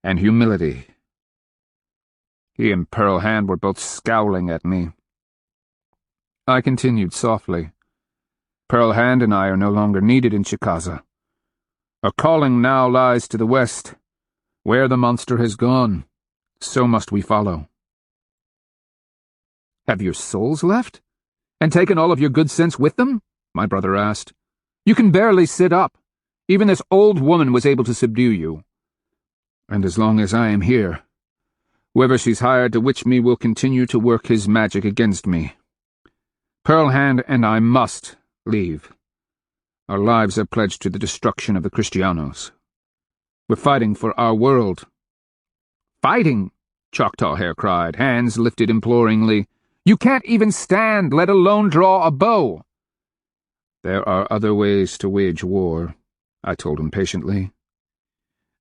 and humility." He and Pearl Hand were both scowling at me. I continued softly. "Pearl Hand and I are no longer needed in Chicaza. Our calling now lies to the west. Where the monster has gone, so must we follow." "Have your souls left? And taken all of your good sense with them?" my brother asked. "You can barely sit up. Even this old woman was able to subdue you." "And as long as I am here, whoever she's hired to witch me will continue to work his magic against me. Pearl Hand and I must leave. Our lives are pledged to the destruction of the Kristianos. We're fighting for our world." "Fighting?" Choctaw Hair cried, hands lifted imploringly. "You can't even stand, let alone draw a bow." "There are other ways to wage war," I told him patiently.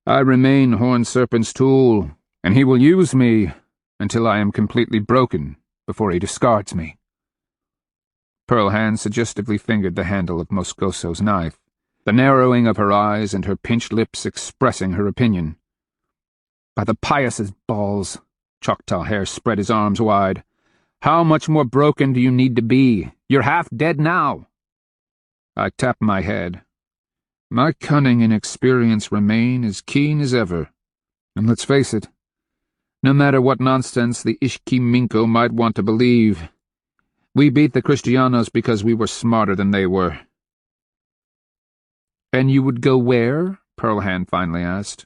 "I remain Horned Serpent's tool, and he will use me until I am completely broken before he discards me." Pearl Hand suggestively fingered the handle of Moscoso's knife, the narrowing of her eyes and her pinched lips expressing her opinion. "By the Pius's balls," Choctaw Hair spread his arms wide. "How much more broken do you need to be? You're half dead now." I tapped my head. "My cunning and experience remain as keen as ever. And let's face it, no matter what nonsense the Ishkiminko might want to believe, we beat the Kristianos because we were smarter than they were." "And you would go where?" Pearl Hand finally asked.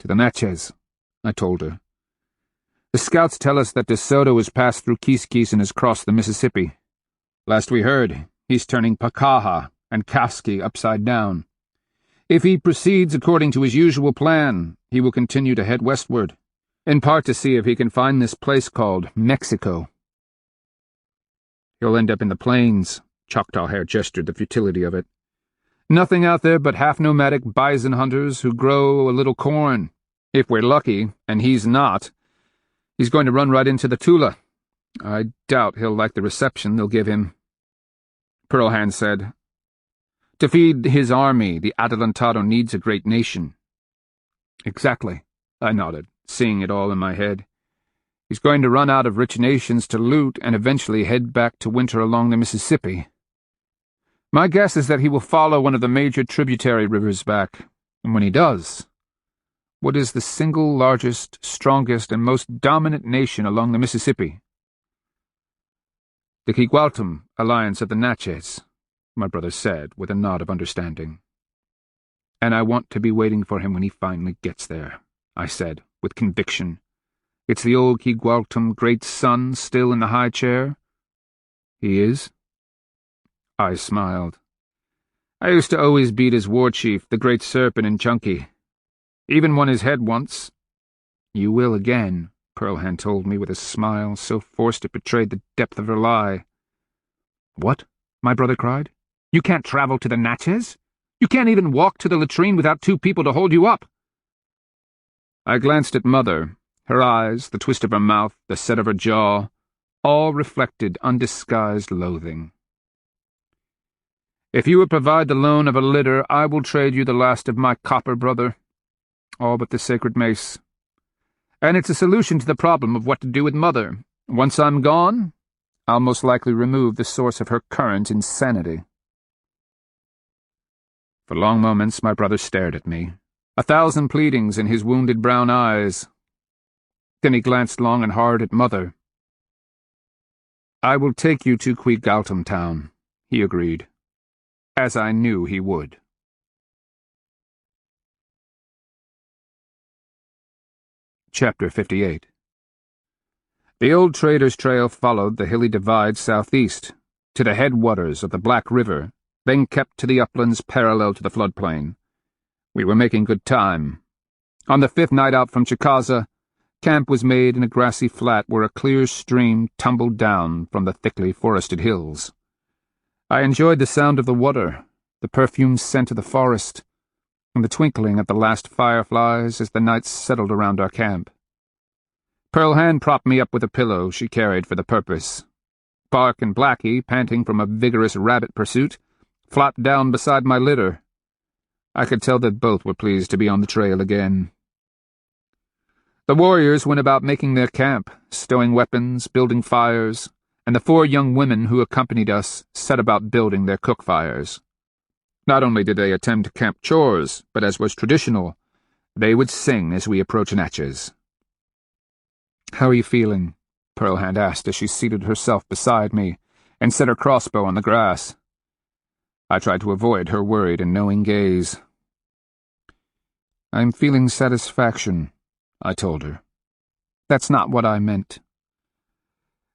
"To the Natchez," I told her. "The scouts tell us that De Soto has passed through Kiskis and has crossed the Mississippi. Last we heard, he's turning Pakaha and Kaski upside down. If he proceeds according to his usual plan, he will continue to head westward, in part to see if he can find this place called Mexico. He'll end up in the plains." Choctaw Hair gestured the futility of it. "Nothing out there but half-nomadic bison hunters who grow a little corn. If we're lucky, and he's not, he's going to run right into the Tula. I doubt he'll like the reception they'll give him." Pearl Hand said, "To feed his army, the Adelantado needs a great nation." "Exactly," I nodded, seeing it all in my head. He's going to run out of rich nations to loot and eventually head back to winter along the Mississippi. My guess is that he will follow one of the major tributary rivers back, and when he does, what is the single largest, strongest, and most dominant nation along the Mississippi? The Quigualtum alliance of the Natchez, my brother said with a nod of understanding. And I want to be waiting for him when he finally gets there, I said with conviction. It's the old Quigualtum great son still in the high chair? He is? I smiled. I used to always beat his war chief, the great serpent in Chunky. Even won his head once. You will again, Pearlhand told me with a smile so forced it betrayed the depth of her lie. What? My brother cried. You can't travel to the Natchez? You can't even walk to the latrine without 2 people to hold you up. I glanced at Mother. Her eyes, the twist of her mouth, the set of her jaw, all reflected undisguised loathing. If you would provide the loan of a litter, I will trade you the last of my copper, brother. All but the sacred mace. And it's a solution to the problem of what to do with Mother. Once I'm gone, I'll most likely remove the source of her current insanity. For long moments my brother stared at me, 1,000 pleadings in his wounded brown eyes. Then he glanced long and hard at Mother. I will take you to Quigualtum town, he agreed, as I knew he would. Chapter 58. The old trader's trail followed the hilly divide southeast, to the headwaters of the Black River, then kept to the uplands parallel to the floodplain. We were making good time. On the 5th night out from Chicaza, camp was made in a grassy flat where a clear stream tumbled down from the thickly forested hills. I enjoyed the sound of the water, the perfumed scent of the forest, and the twinkling of the last fireflies as the night settled around our camp. Pearlhand propped me up with a pillow she carried for the purpose. Bark and Blackie, panting from a vigorous rabbit pursuit, flopped down beside my litter. I could tell that both were pleased to be on the trail again. The warriors went about making their camp, stowing weapons, building fires, and the 4 young women who accompanied us set about building their cook fires. Not only did they attend to camp chores, but as was traditional, they would sing as we approached Natchez. "How are you feeling?" Pearlhand asked as she seated herself beside me and set her crossbow on the grass. I tried to avoid her worried and knowing gaze. "I'm feeling satisfaction," I told her. "That's not what I meant."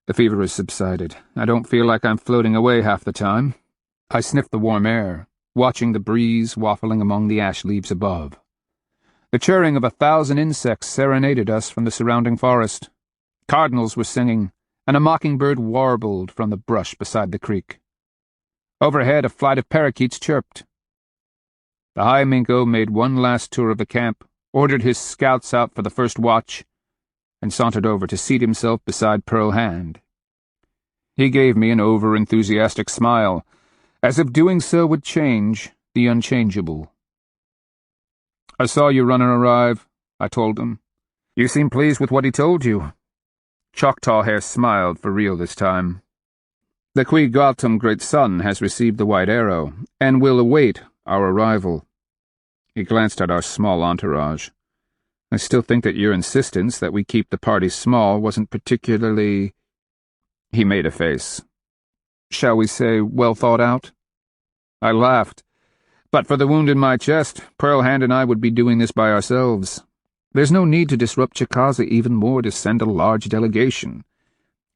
"The fever has subsided. I don't feel like I'm floating away half the time." I sniffed the warm air, watching the breeze waffling among the ash leaves above. The chirring of 1,000 insects serenaded us from the surrounding forest. Cardinals were singing, and a mockingbird warbled from the brush beside the creek. Overhead, a flight of parakeets chirped. The High Minko made one last tour of the camp, ordered his scouts out for the first watch, and sauntered over to seat himself beside Pearlhand. He gave me an over-enthusiastic smile, as if doing so would change the unchangeable. "I saw your runner arrive," I told him. "You seem pleased with what he told you." Choctaw Hair smiled for real this time. "The Quigualtum great son has received the white arrow, and will await our arrival." He glanced at our small entourage. "I still think that your insistence that we keep the party small wasn't particularly—" He made a face. "Shall we say well thought out?" I laughed. "But for the wound in my chest, Pearlhand and I would be doing this by ourselves. There's no need to disrupt Chicaza even more to send a large delegation.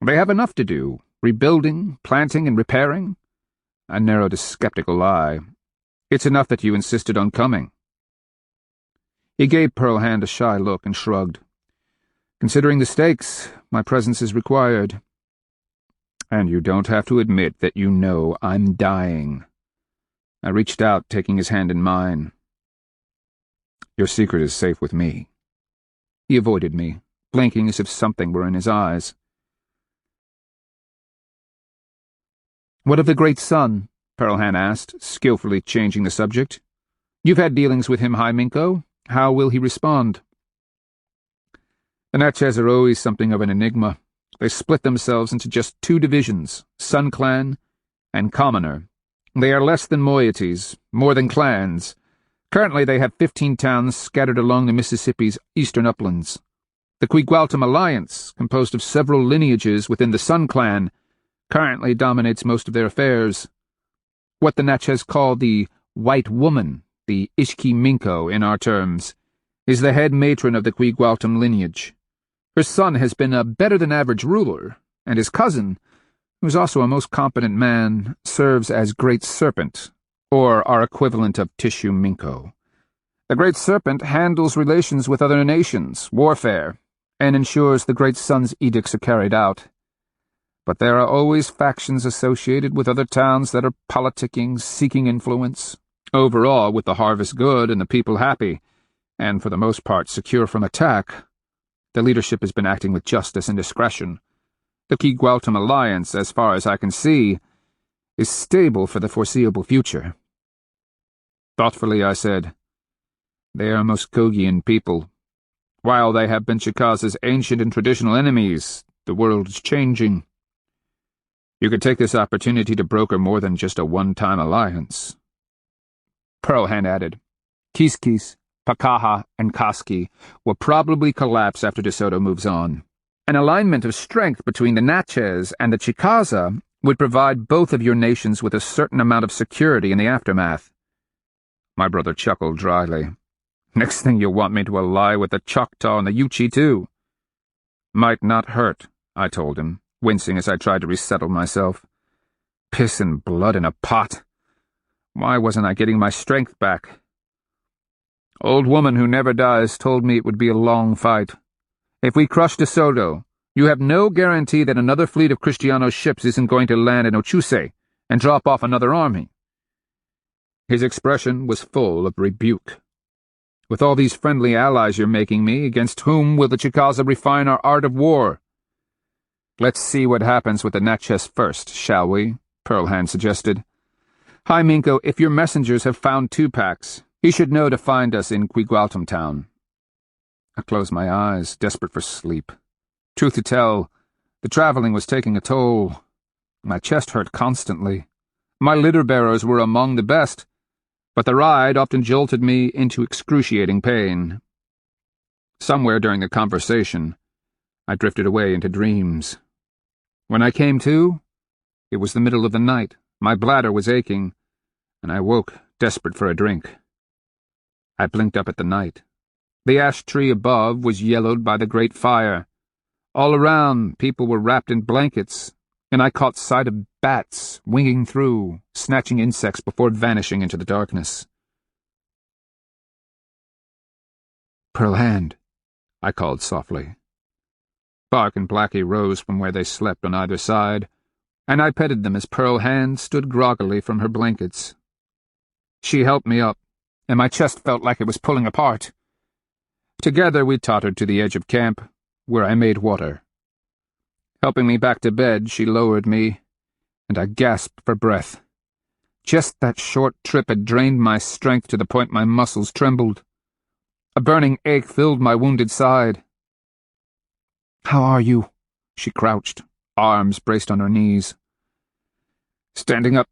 They have enough to do, rebuilding, planting, and repairing." I narrowed a skeptical eye. "It's enough that you insisted on coming." He gave Pearlhand a shy look and shrugged. "Considering the stakes, my presence is required." "And you don't have to admit that you know I'm dying." I reached out, taking his hand in mine. "Your secret is safe with me." He avoided me, blinking as if something were in his eyes. "What of the great son?" Pearlhand asked, skillfully changing the subject. "You've had dealings with him, High Minko. How will he respond?" The Natchez are always something of an enigma. They split themselves into just two divisions, Sun Clan and Commoner. They are less than moieties, more than clans. Currently they have 15 towns scattered along the Mississippi's eastern uplands. The Quigualtam Alliance, composed of several lineages within the Sun Clan, currently dominates most of their affairs. What the Natchez call the White Woman, the Ishki Minko in our terms, is the head matron of the Quigualtam lineage. Her son has been a better-than-average ruler, and his cousin, who is also a most competent man, serves as Great Serpent, or our equivalent of Tissue Minko. The Great Serpent handles relations with other nations, warfare, and ensures the Great Sun's edicts are carried out. But there are always factions associated with other towns that are politicking, seeking influence. Overall, with the harvest good and the people happy, and for the most part secure from attack, the leadership has been acting with justice and discretion. The Quigualtam Alliance, as far as I can see, is stable for the foreseeable future. Thoughtfully, I said, they are Muskogean people. While they have been Chicaza's ancient and traditional enemies, the world is changing. You could take this opportunity to broker more than just a one-time alliance. Pearlhand added, Kiskis, Pakaha, and Koski will probably collapse after De Soto moves on. An alignment of strength between the Natchez and the Chicaza would provide both of your nations with a certain amount of security in the aftermath. My brother chuckled dryly. Next thing you'll want me to ally with the Choctaw and the Yuchi, too. Might not hurt, I told him, wincing as I tried to resettle myself. Piss and blood in a pot. Why wasn't I getting my strength back? Old woman who never dies told me it would be a long fight. If we crush De Soto, you have no guarantee that another fleet of Kristiano's ships isn't going to land in Ochuse and drop off another army. His expression was full of rebuke. With all these friendly allies you're making me, against whom will the Chicaza refine our art of war? Let's see what happens with the Natchez first, shall we? Pearlhand suggested. Hi, Minko, if your messengers have found Tupacs, he should know to find us in Quigualtam town. I closed my eyes, desperate for sleep. Truth to tell, the traveling was taking a toll. My chest hurt constantly. My litter-bearers were among the best, but the ride often jolted me into excruciating pain. Somewhere during the conversation, I drifted away into dreams. When I came to, it was the middle of the night. My bladder was aching, and I woke, desperate for a drink. I blinked up at the night. The ash tree above was yellowed by the great fire. All around, people were wrapped in blankets, and I caught sight of bats winging through, snatching insects before vanishing into the darkness. Pearlhand, I called softly. Bark and Blackie rose from where they slept on either side, and I petted them as Pearlhand stood groggily from her blankets. She helped me up, and my chest felt like it was pulling apart. Together we tottered to the edge of camp, where I made water. Helping me back to bed, she lowered me, and I gasped for breath. Just that short trip had drained my strength to the point my muscles trembled. A burning ache filled my wounded side. "How are you?" She crouched, arms braced on her knees. "Standing up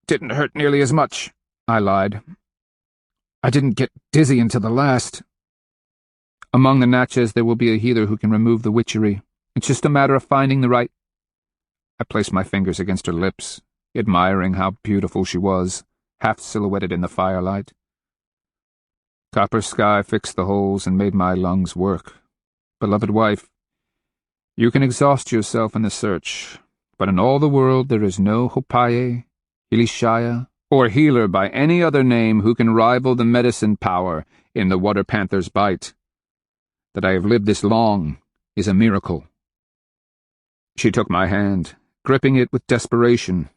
didn't hurt nearly as much," I lied. "I didn't get dizzy until the last." "Among the Natchez there will be a healer who can remove the witchery. It's just a matter of finding the right—" I placed my fingers against her lips, admiring how beautiful she was, half silhouetted in the firelight. Copper sky fixed the holes and made my lungs work. Beloved wife, you can exhaust yourself in the search, but in all the world there is no Hopaye, Elishaya, or healer by any other name who can rival the medicine power in the water panther's bite. That I have lived this long is a miracle. She took my hand, gripping it with desperation.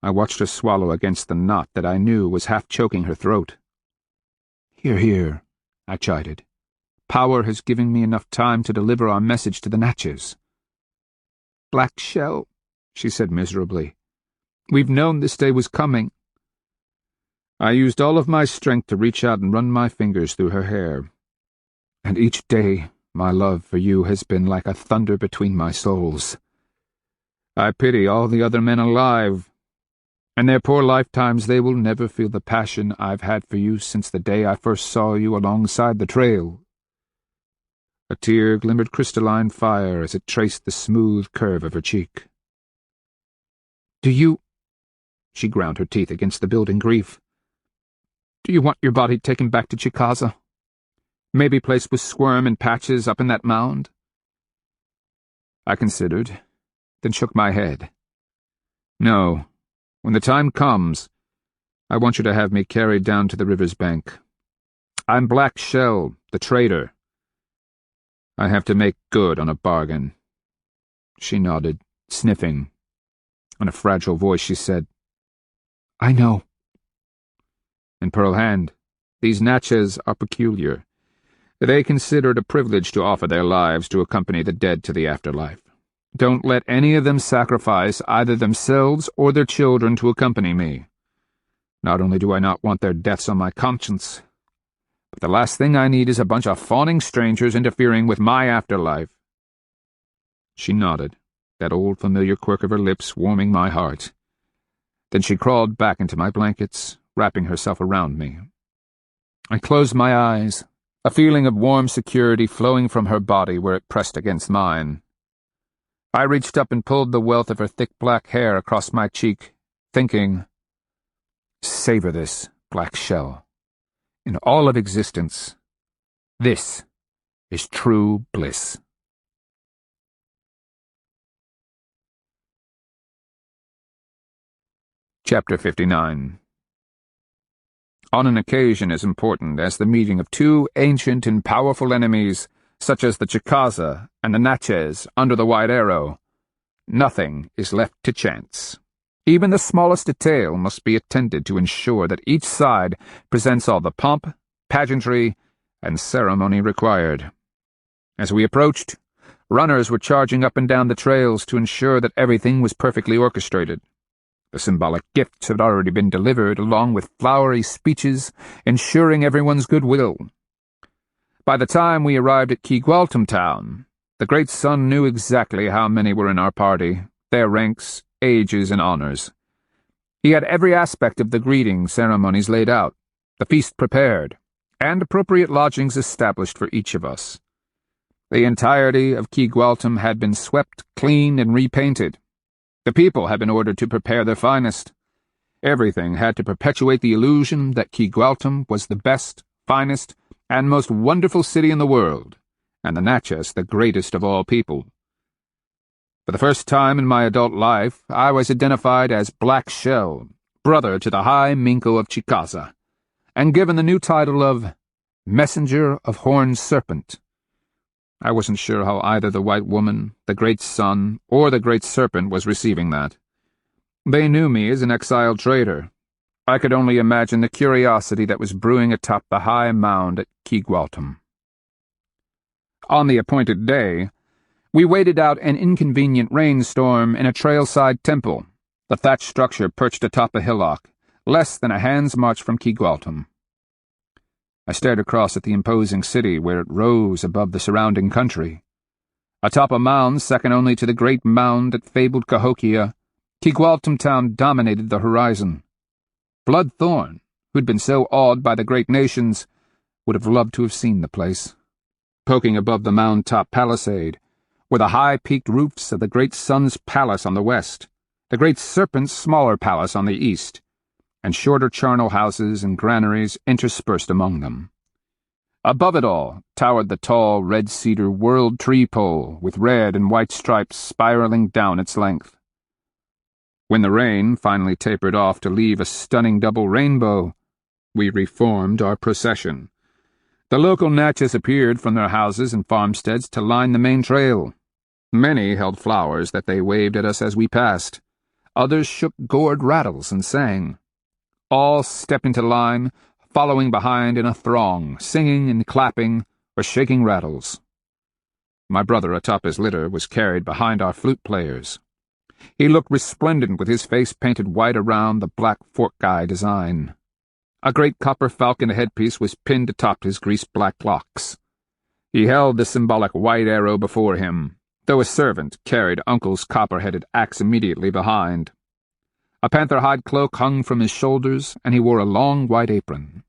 I watched her swallow against the knot that I knew was half choking her throat. "Here, here," I chided. "Power has given me enough time to deliver our message to the Natchez." "Black Shell," she said miserably. "We've known this day was coming." I used all of my strength to reach out and run my fingers through her hair. And each day, My love for you has been like a thunder between my souls. I pity all the other men alive. In their poor lifetimes they will never feel the passion I've had for you since the day I first saw you alongside the trail. A tear glimmered crystalline fire as it traced the smooth curve of her cheek. Do you— She ground her teeth against the building grief. Do you want your body taken back to Chicaza? Maybe placed with Squirm and Patches up in that mound? I considered, then shook my head. No. When the time comes, I want you to have me carried down to the river's bank. I'm Black Shell, the traitor. I have to make good on a bargain. She nodded, sniffing. In a fragile voice she said, I know. In Pearl Hand, these Natchez are peculiar. They consider it a privilege to offer their lives to accompany the dead to the afterlife. Don't let any of them sacrifice either themselves or their children to accompany me. Not only do I not want their deaths on my conscience, but the last thing I need is a bunch of fawning strangers interfering with my afterlife. She nodded, that old familiar quirk of her lips warming my heart. Then she crawled back into my blankets, wrapping herself around me. I closed my eyes, a feeling of warm security flowing from her body where it pressed against mine. I reached up and pulled the wealth of her thick black hair across my cheek, thinking, savor this, Black Shell. In all of existence, this is true bliss. Chapter 59. On an occasion as important as the meeting of two ancient and powerful enemies, such as the Chicaza and the Natchez under the White Arrow, nothing is left to chance. Even the smallest detail must be attended to ensure that each side presents all the pomp, pageantry, and ceremony required. As we approached, runners were charging up and down the trails to ensure that everything was perfectly orchestrated. The symbolic gifts had already been delivered, along with flowery speeches ensuring everyone's goodwill. By the time we arrived at Keegualtum town, the great sun knew exactly how many were in our party, their ranks, ages, and honors. He had every aspect of the greeting ceremonies laid out, the feast prepared, and appropriate lodgings established for each of us. The entirety of Keegualtum had been swept, cleaned, and repainted. The people had been ordered to prepare their finest. Everything had to perpetuate the illusion that Keegualtum was the best, finest, and most wonderful city in the world, and the Natchez the greatest of all people. For the first time in my adult life, I was identified as Black Shell, brother to the High Minko of Chicaza, and given the new title of Messenger of Horned Serpent. I wasn't sure how either the White Woman, the Great Sun, or the Great Serpent was receiving that. They knew me as an exiled trader. I could only imagine the curiosity that was brewing atop the high mound at Keegualtum. On the appointed day, we waited out an inconvenient rainstorm in a trailside temple, the thatched structure perched atop a hillock, less than a hand's march from Keegualtum. I stared across at the imposing city where it rose above the surrounding country. Atop a mound second only to the great mound at fabled Cahokia, Keegualtum town dominated the horizon. Bloodthorn, who'd been so awed by the great nations, would have loved to have seen the place. Poking above the mound-top palisade were the high-peaked roofs of the Great Sun's palace on the west, the Great Serpent's smaller palace on the east, and shorter charnel houses and granaries interspersed among them. Above it all towered the tall red cedar world tree pole with red and white stripes spiraling down its length. When the rain finally tapered off to leave a stunning double rainbow, we reformed our procession. The local Natchez appeared from their houses and farmsteads to line the main trail. Many held flowers that they waved at us as we passed. Others shook gourd rattles and sang. All stepped into line, following behind in a throng, singing and clapping or shaking rattles. My brother atop his litter was carried behind our flute players. He looked resplendent with his face painted white around the black fork-eye design. A great copper falcon headpiece was pinned atop his greased black locks. He held the symbolic white arrow before him, though a servant carried Uncle's copper-headed axe immediately behind. A panther-hide cloak hung from his shoulders, and he wore a long white apron.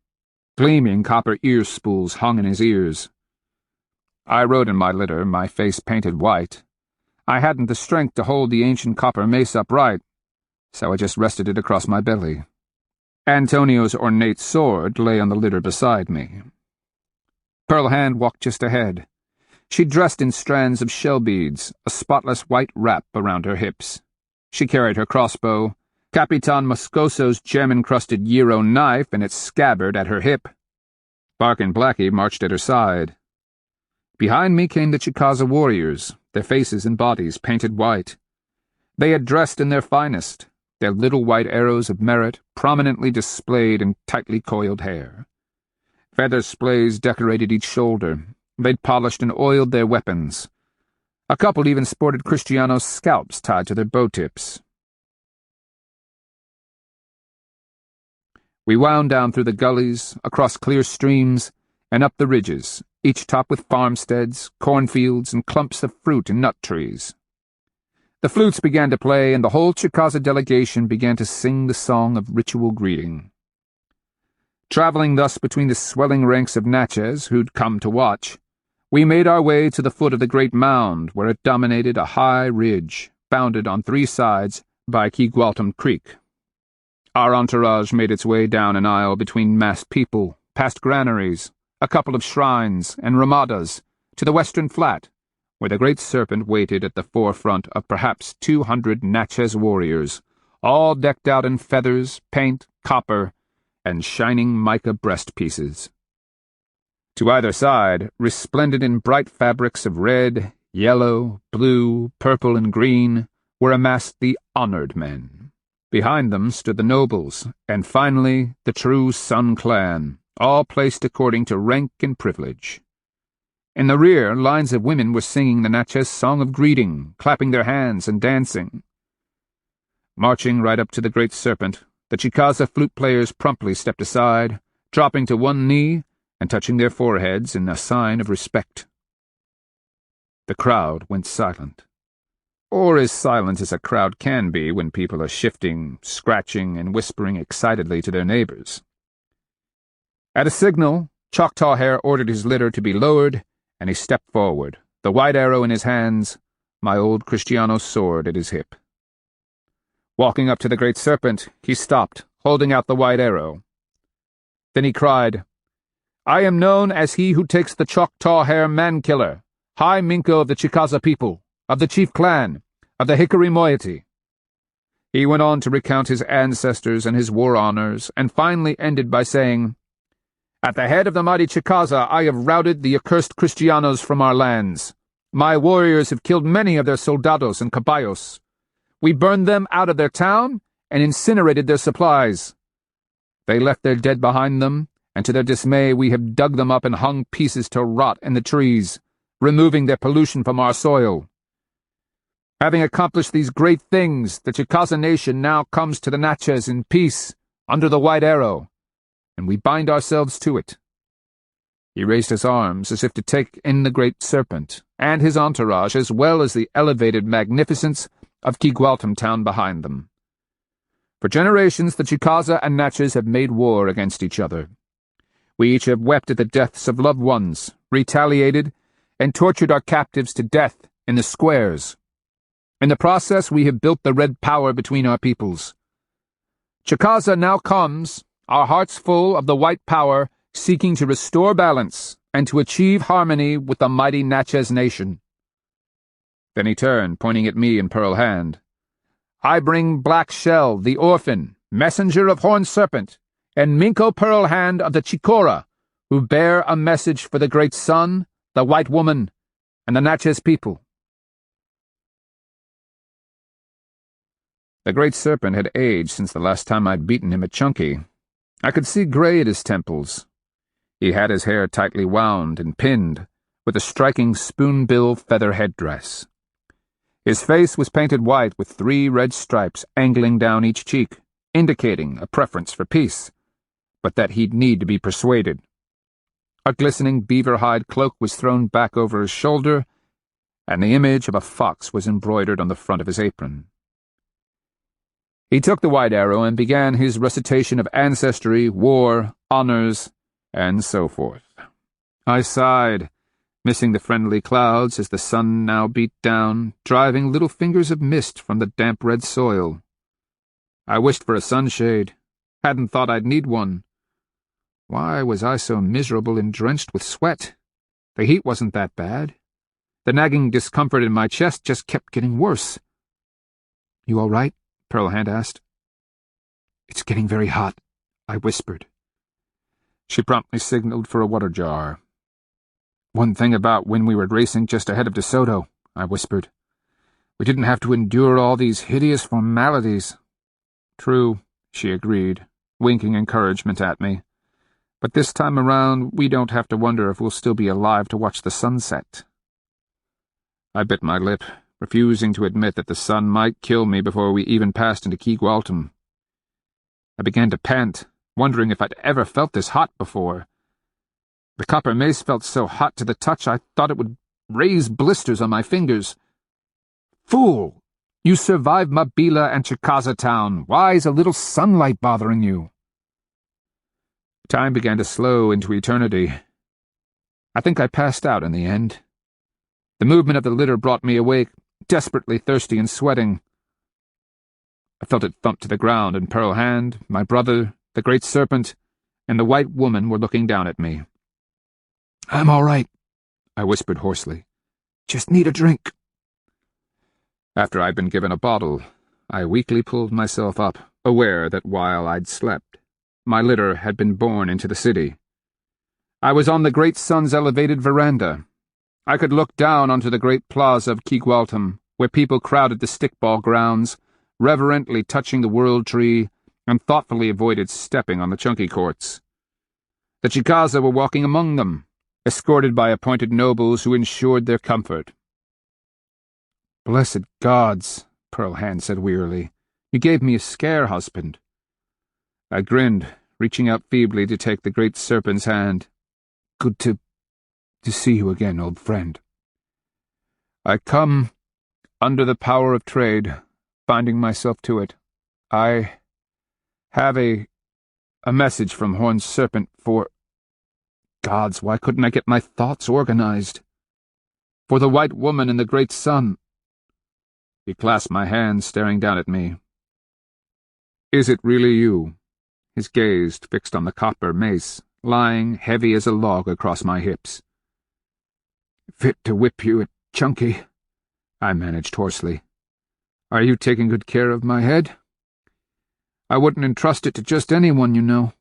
Gleaming copper ear-spools hung in his ears. I rode in my litter, my face painted white. I hadn't the strength to hold the ancient copper mace upright, so I just rested it across my belly. Antonio's ornate sword lay on the litter beside me. Pearl Hand walked just ahead. She dressed in strands of shell beads, a spotless white wrap around her hips. She carried her crossbow, Capitan Moscoso's gem-encrusted gyro knife in its scabbard at her hip. Bark and Blackie marched at her side. Behind me came the Chicaza warriors, their faces and bodies painted white. They had dressed in their finest, their little white arrows of merit prominently displayed in tightly coiled hair. Feather splays decorated each shoulder. They'd polished and oiled their weapons. A couple even sported Kristiano's scalps tied to their bow tips. We wound down through the gullies, across clear streams, and up the ridges, each topped with farmsteads, cornfields, and clumps of fruit and nut trees. The flutes began to play, and the whole Chicaza delegation began to sing the song of ritual greeting. Traveling thus between the swelling ranks of Natchez who'd come to watch, we made our way to the foot of the great mound, where it dominated a high ridge, bounded on three sides by Kegualtam Creek. Our entourage made its way down an aisle between massed people, past granaries, a couple of shrines, and ramadas, to the western flat, where the great serpent waited at the forefront of perhaps 200 Natchez warriors, all decked out in feathers, paint, copper, and shining mica breastpieces. To either side, resplendent in bright fabrics of red, yellow, blue, purple, and green, were amassed the honored men. Behind them stood the nobles, and finally the true Sun clan, all placed according to rank and privilege. In the rear, lines of women were singing the Natchez song of greeting, clapping their hands and dancing. Marching right up to the great serpent, the Chicaza flute players promptly stepped aside, dropping to one knee and touching their foreheads in a sign of respect. The crowd went silent, or as silent as a crowd can be when people are shifting, scratching, and whispering excitedly to their neighbors. At a signal, Choctaw Hair ordered his litter to be lowered, and he stepped forward, the white arrow in his hands, my old Kristiano sword at his hip. Walking up to the great serpent, he stopped, holding out the white arrow. Then he cried, "I am known as he who takes the Choctaw Hair man-killer, High Minko of the Chicaza people, of the chief clan, of the Hickory moiety." He went on to recount his ancestors and his war honors, and finally ended by saying, "At the head of the mighty Chicaza, I have routed the accursed Kristianos from our lands. My warriors have killed many of their soldados and caballos. We burned them out of their town and incinerated their supplies. They left their dead behind them, and to their dismay we have dug them up and hung pieces to rot in the trees, removing their pollution from our soil. Having accomplished these great things, the Chicaza nation now comes to the Natchez in peace, under the white arrow, and we bind ourselves to it." He raised his arms as if to take in the great serpent, and his entourage, as well as the elevated magnificence of Kegualtam town behind them. For generations the Chicaza and Natchez have made war against each other. We each have wept at the deaths of loved ones, retaliated, and tortured our captives to death in the squares. In the process we have built the red power between our peoples. Chicaza now comes, our hearts full of the white power, seeking to restore balance and to achieve harmony with the mighty Natchez nation. Then he turned, pointing at me in Pearl Hand. "I bring Black Shell, the orphan, messenger of Horned Serpent, and Minko Pearl Hand of the Chicora, who bear a message for the great sun, the white woman, and the Natchez people." The great serpent had aged since the last time I'd beaten him at Chunky. I could see gray at his temples. He had his hair tightly wound and pinned, with a striking spoonbill feather headdress. His face was painted white with 3 red stripes angling down each cheek, indicating a preference for peace, but that he'd need to be persuaded. A glistening beaver-hide cloak was thrown back over his shoulder, and the image of a fox was embroidered on the front of his apron. He took the white arrow and began his recitation of ancestry, war, honors, and so forth. I sighed, missing the friendly clouds as the sun now beat down, driving little fingers of mist from the damp red soil. I wished for a sunshade, hadn't thought I'd need one. Why was I so miserable and drenched with sweat? The heat wasn't that bad. The nagging discomfort in my chest just kept getting worse. "You all right?" Pearlhand asked. "It's getting very hot," I whispered. She promptly signaled for a water jar. "One thing about when we were racing just ahead of De Soto," I whispered. "We didn't have to endure all these hideous formalities." "True," she agreed, winking encouragement at me. "But this time around, we don't have to wonder if we'll still be alive to watch the sunset." I bit my lip, refusing to admit that the sun might kill me before we even passed into Keigwalton. I began to pant, wondering if I'd ever felt this hot before. The copper mace felt so hot to the touch I thought it would raise blisters on my fingers. "Fool! You survived Mabila and Chicaza town. Why is a little sunlight bothering you?" Time began to slow into eternity. I think I passed out in the end. The movement of the litter brought me awake, desperately thirsty and sweating. I felt it thump to the ground, and Pearlhand, my brother, the great serpent, and the white woman were looking down at me. "I'm all right," I whispered hoarsely. "Just need a drink." After I'd been given a bottle, I weakly pulled myself up, aware that while I'd slept, my litter had been borne into the city. I was on the great sun's elevated veranda. I could look down onto the great plaza of Keigwalton, where people crowded the stickball grounds, reverently touching the world tree, and thoughtfully avoided stepping on the chunky courts. The Chicaza were walking among them, escorted by appointed nobles who ensured their comfort. "Blessed gods," Pearlhand said wearily. "You gave me a scare, husband." I grinned, reaching out feebly to take the great serpent's hand. "Good to see you again, old friend." "I come under the power of trade, binding myself to it. I have a message from Horned Serpent for— Gods, why couldn't I get my thoughts organized? For the white woman in the great sun." He clasped my hand, staring down at me. "Is it really you?" His gaze fixed on the copper mace, lying heavy as a log across my hips. "Fit to whip you at Chunky," I managed hoarsely. "Are you taking good care of my head? I wouldn't entrust it to just anyone, you know."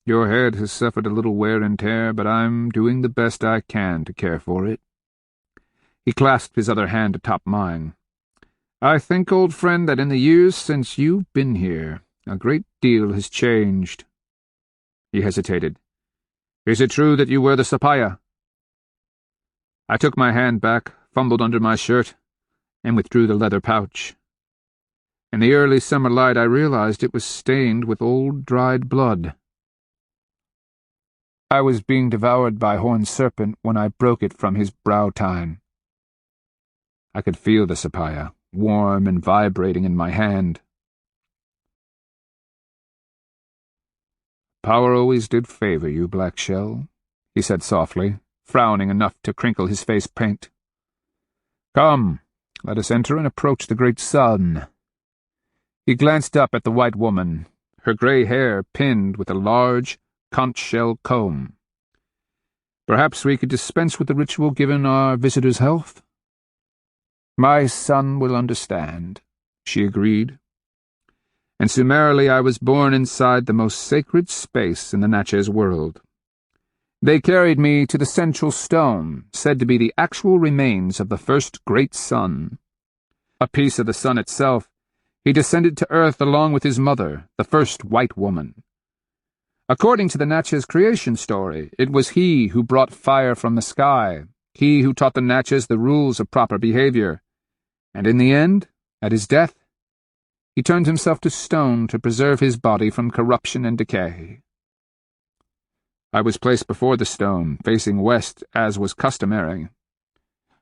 "Your head has suffered a little wear and tear, but I'm doing the best I can to care for it." He clasped his other hand atop mine. "I think, old friend, that in the years since you've been here, a great deal has changed." He hesitated. "Is it true that you wear the sapaya?" I took my hand back, fumbled under my shirt, and withdrew the leather pouch. In the early summer light I realized it was stained with old dried blood. I was being devoured by Horned Serpent when I broke it from his brow tine. I could feel the sapaya, warm and vibrating in my hand. "Power always did favor you, Black Shell," he said softly, frowning enough to crinkle his face paint. "Come, let us enter and approach the great sun." He glanced up at the white woman, her grey hair pinned with a large, conch-shell comb. "Perhaps we could dispense with the ritual given our visitor's health?" "My son will understand," she agreed. And summarily I was born inside the most sacred space in the Natchez world. They carried me to the central stone, said to be the actual remains of the first great sun. A piece of the sun itself, he descended to earth along with his mother, the first white woman. According to the Natchez creation story, it was he who brought fire from the sky, he who taught the Natchez the rules of proper behavior. And in the end, at his death, he turned himself to stone to preserve his body from corruption and decay. I was placed before the stone, facing west as was customary.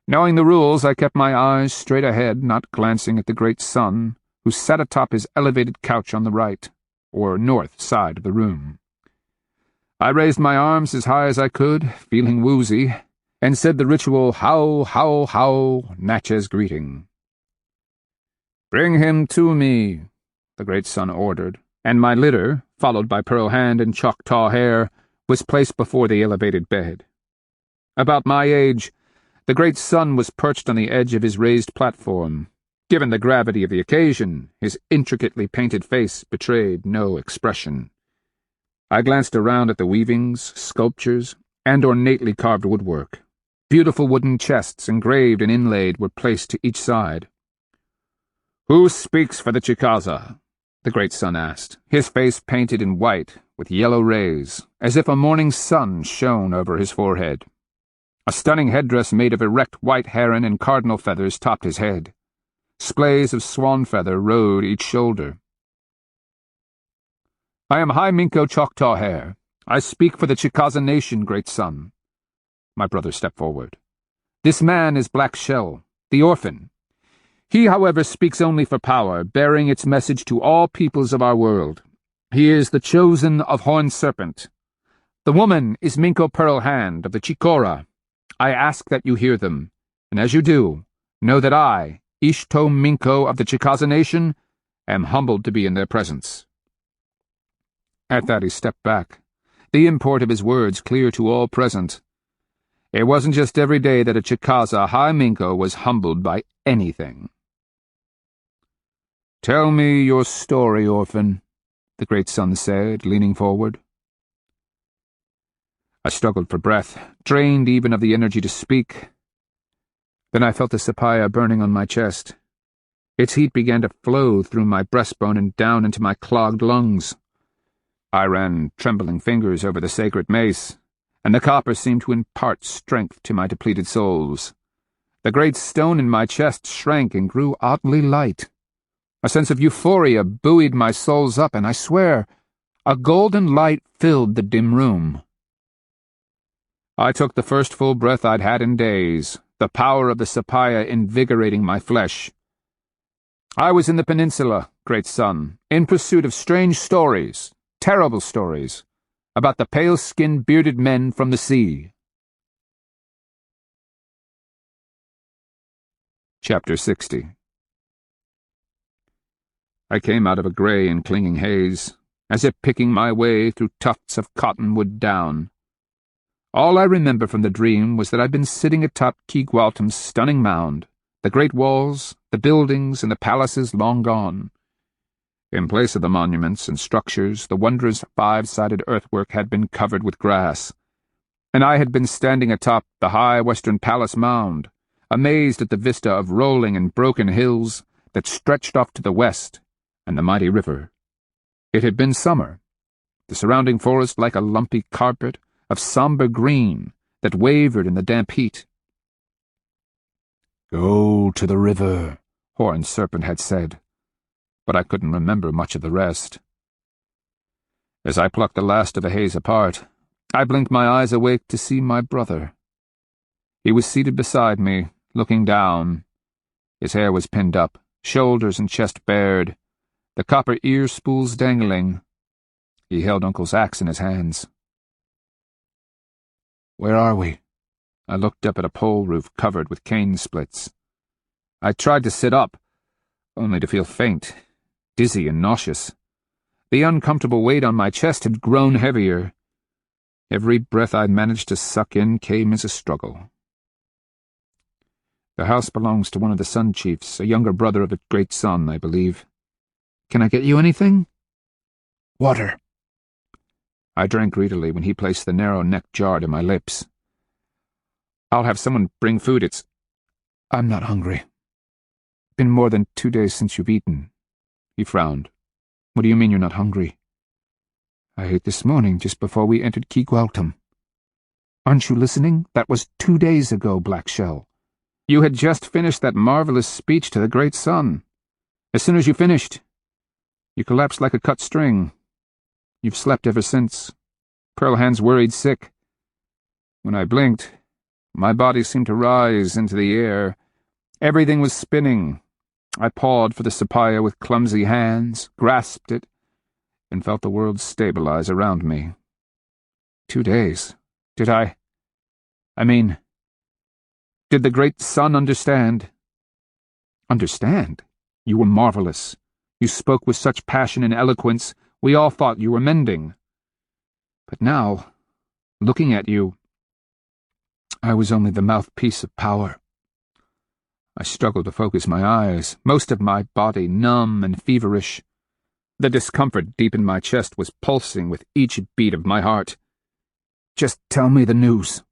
Knowing the rules, I kept my eyes straight ahead, not glancing at the great sun, who sat atop his elevated couch on the right, or north side of the room. I raised my arms as high as I could, feeling woozy, and said the ritual how, Natchez greeting. "Bring him to me," the great sun ordered, and my litter, followed by Pearl Hand and Choctaw Hair, was placed before the elevated bed. About my age, the great sun was perched on the edge of his raised platform. Given the gravity of the occasion, his intricately painted face betrayed no expression. I glanced around at the weavings, sculptures, and ornately carved woodwork. Beautiful wooden chests, engraved and inlaid, were placed to each side. "Who speaks for the Chicaza?" the great sun asked, his face painted in white with yellow rays, as if a morning sun shone over his forehead. A stunning headdress made of erect white heron and cardinal feathers topped his head. Splays of swan feather rode each shoulder. "I am High Minko Choctaw Hair. I speak for the Chicaza nation, great sun." My brother stepped forward. "This man is Black Shell, the orphan. He, however, speaks only for power, bearing its message to all peoples of our world. He is the chosen of Horned Serpent. The woman is Minko Pearl Hand of the Chicora. I ask that you hear them, and as you do, know that I, Ishto Minko of the Chicaza nation, am humbled to be in their presence." At that he stepped back, the import of his words clear to all present. It wasn't just every day that a Chicaza High Minko was humbled by anything. "Tell me your story, orphan," the great sun said, leaning forward. I struggled for breath, drained even of the energy to speak. Then I felt the sapphire burning on my chest. Its heat began to flow through my breastbone and down into my clogged lungs. I ran trembling fingers over the sacred mace, and the copper seemed to impart strength to my depleted souls. The great stone in my chest shrank and grew oddly light. A sense of euphoria buoyed my souls up, and I swear, a golden light filled the dim room. I took the first full breath I'd had in days, the power of the sapphire invigorating my flesh. I was in the peninsula, great sun, in pursuit of strange stories, terrible stories, about the pale-skinned bearded men from the sea. Chapter 60. I came out of a grey and clinging haze, as if picking my way through tufts of cottonwood down. All I remember from the dream was that I'd been sitting atop Keegualtum's stunning mound, the great walls, the buildings, and the palaces long gone. In place of the monuments and structures, the wondrous five-sided earthwork had been covered with grass, and I had been standing atop the high western palace mound, amazed at the vista of rolling and broken hills that stretched off to the west and the mighty river. It had been summer, the surrounding forest like a lumpy carpet of somber green that wavered in the damp heat. "Go to the river," Horned Serpent had said, but I couldn't remember much of the rest. As I plucked the last of the haze apart, I blinked my eyes awake to see my brother. He was seated beside me, looking down. His hair was pinned up, shoulders and chest bared, the copper ear spools dangling. He held Uncle's axe in his hands. "Where are we?" I looked up at a pole roof covered with cane splits. I tried to sit up, only to feel faint, dizzy and nauseous. The uncomfortable weight on my chest had grown heavier. Every breath I managed to suck in came as a struggle. "The house belongs to one of the Sun Chiefs, a younger brother of the Great Sun, I believe. Can I get you anything?" "Water." I drank greedily when he placed the narrow-necked jar to my lips. "I'll have someone bring food. I'm not hungry. Been more than 2 days since you've eaten." He frowned. "What do you mean you're not hungry?" "I ate this morning, just before we entered Keegualtum." "Aren't you listening? That was 2 days ago, Black Shell. You had just finished that marvelous speech to the Great Sun. As soon as you finished, you collapsed like a cut string. You've slept ever since." Pearlhand's worried sick. When I blinked, my body seemed to rise into the air. Everything was spinning. I pawed for the sapphire with clumsy hands, grasped it, and felt the world stabilize around me. 2 days. Did the great sun understand? Understand? You were marvelous. You spoke with such passion and eloquence, we all thought you were mending. But now, looking at you, I was only the mouthpiece of power. I struggled to focus my eyes, most of my body numb and feverish. The discomfort deep in my chest was pulsing with each beat of my heart. Just tell me the news.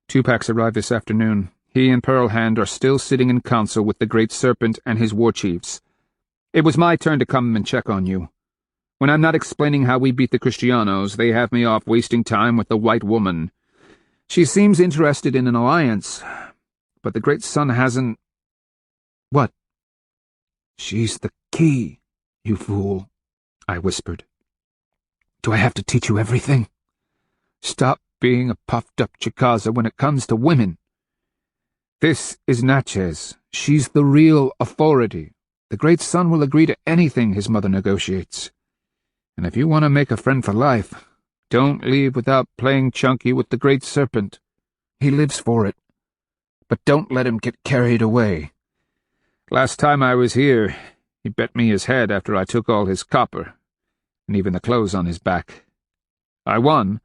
Tupac arrived this afternoon. He and Pearlhand are still sitting in council with the Great Serpent and his war chiefs. It was my turn to come and check on you. When I'm not explaining how we beat the Kristianos, they have me off wasting time with the White Woman. She seems interested in an alliance, but the Great Sun hasn't... What? She's the key, you fool, I whispered. Do I have to teach you everything? Stop being a puffed-up Chicaza when it comes to women. This is Natchez. She's the real authority. The Great Sun will agree to anything his mother negotiates. And if you want to make a friend for life, don't leave without playing chunky with the Great Serpent. He lives for it. But don't let him get carried away. Last time I was here, he bet me his head after I took all his copper, and even the clothes on his back. I won,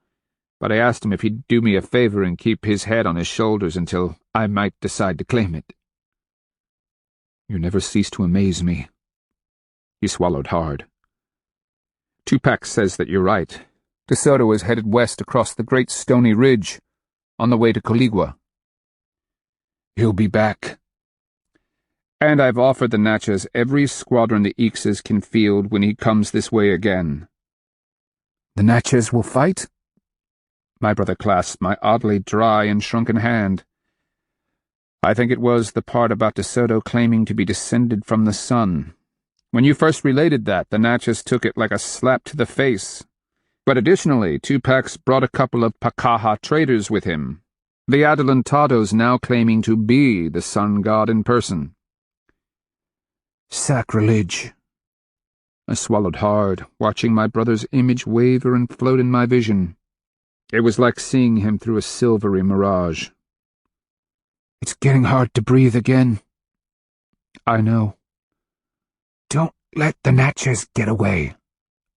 but I asked him if he'd do me a favor and keep his head on his shoulders until I might decide to claim it. You never cease to amaze me. He swallowed hard. Tupac says that you're right. De Soto is headed west across the great stony ridge, on the way to Coligua. He'll be back. And I've offered the Natchez every squadron the Ixes can field when he comes this way again. The Natchez will fight? My brother clasped my oddly dry and shrunken hand. I think it was the part about De Soto claiming to be descended from the sun. When you first related that, the Natchez took it like a slap to the face. But additionally, Tupac's brought a couple of Pacaha traders with him, the Adelantados now claiming to be the sun god in person. Sacrilege. I swallowed hard, watching my brother's image waver and float in my vision. It was like seeing him through a silvery mirage. It's getting hard to breathe again. I know. Don't let the Natchez get away,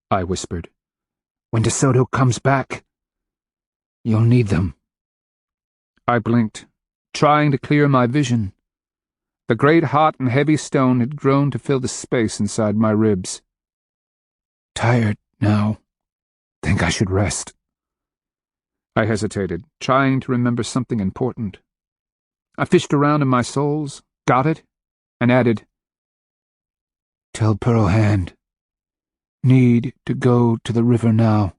I whispered. When De Soto comes back, you'll need them. I blinked, trying to clear my vision. The great hot and heavy stone had grown to fill the space inside my ribs. Tired now. Think I should rest. I hesitated, trying to remember something important. I fished around in my souls, got it, and added, Tell Pearlhand. Need to go to the river now.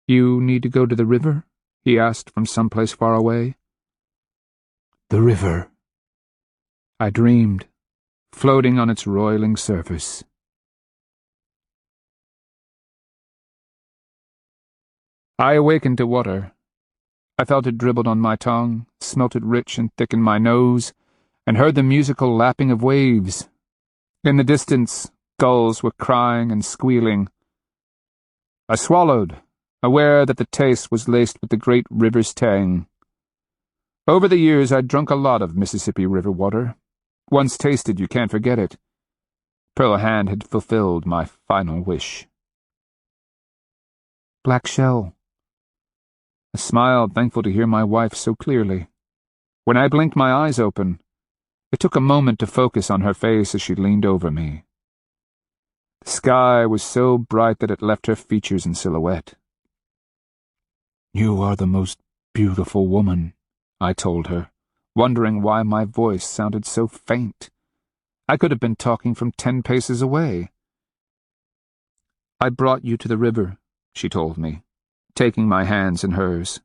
You need to go to the river? He asked from someplace far away. The river. I dreamed, floating on its roiling surface. I awakened to water. I felt it dribbled on my tongue, smelt it rich and thick in my nose, and heard the musical lapping of waves. In the distance, gulls were crying and squealing. I swallowed, aware that the taste was laced with the great river's tang. Over the years, I'd drunk a lot of Mississippi River water. Once tasted, you can't forget it. Pearlhand had fulfilled my final wish. Black shell. I smiled, thankful to hear my wife so clearly. When I blinked my eyes open, it took a moment to focus on her face as she leaned over me. The sky was so bright that it left her features in silhouette. You are the most beautiful woman, I told her, wondering why my voice sounded so faint. I could have been talking from 10 paces away. I brought you to the river, she told me, taking my hands in hers.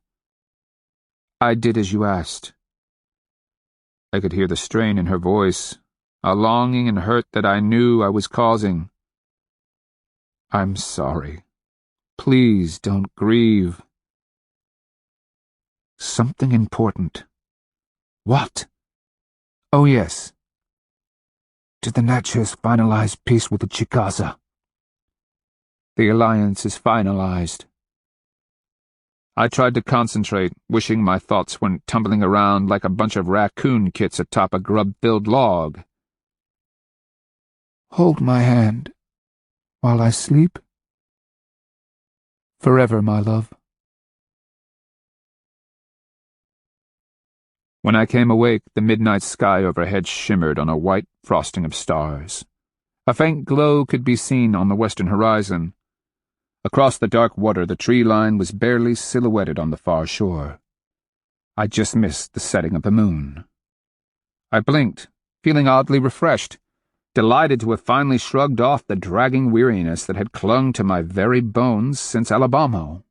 I did as you asked. I could hear the strain in her voice, a longing and hurt that I knew I was causing. I'm sorry. Please don't grieve. Something important. What? Oh, yes. Did the Natchez finalize peace with the Chicaza? The alliance is finalized. I tried to concentrate, wishing my thoughts went tumbling around like a bunch of raccoon kits atop a grub-filled log. Hold my hand while I sleep. Forever, my love. When I came awake, the midnight sky overhead shimmered on a white frosting of stars. A faint glow could be seen on the western horizon. Across the dark water, the tree line was barely silhouetted on the far shore. I just missed the setting of the moon. I blinked, feeling oddly refreshed, delighted to have finally shrugged off the dragging weariness that had clung to my very bones since Alabama.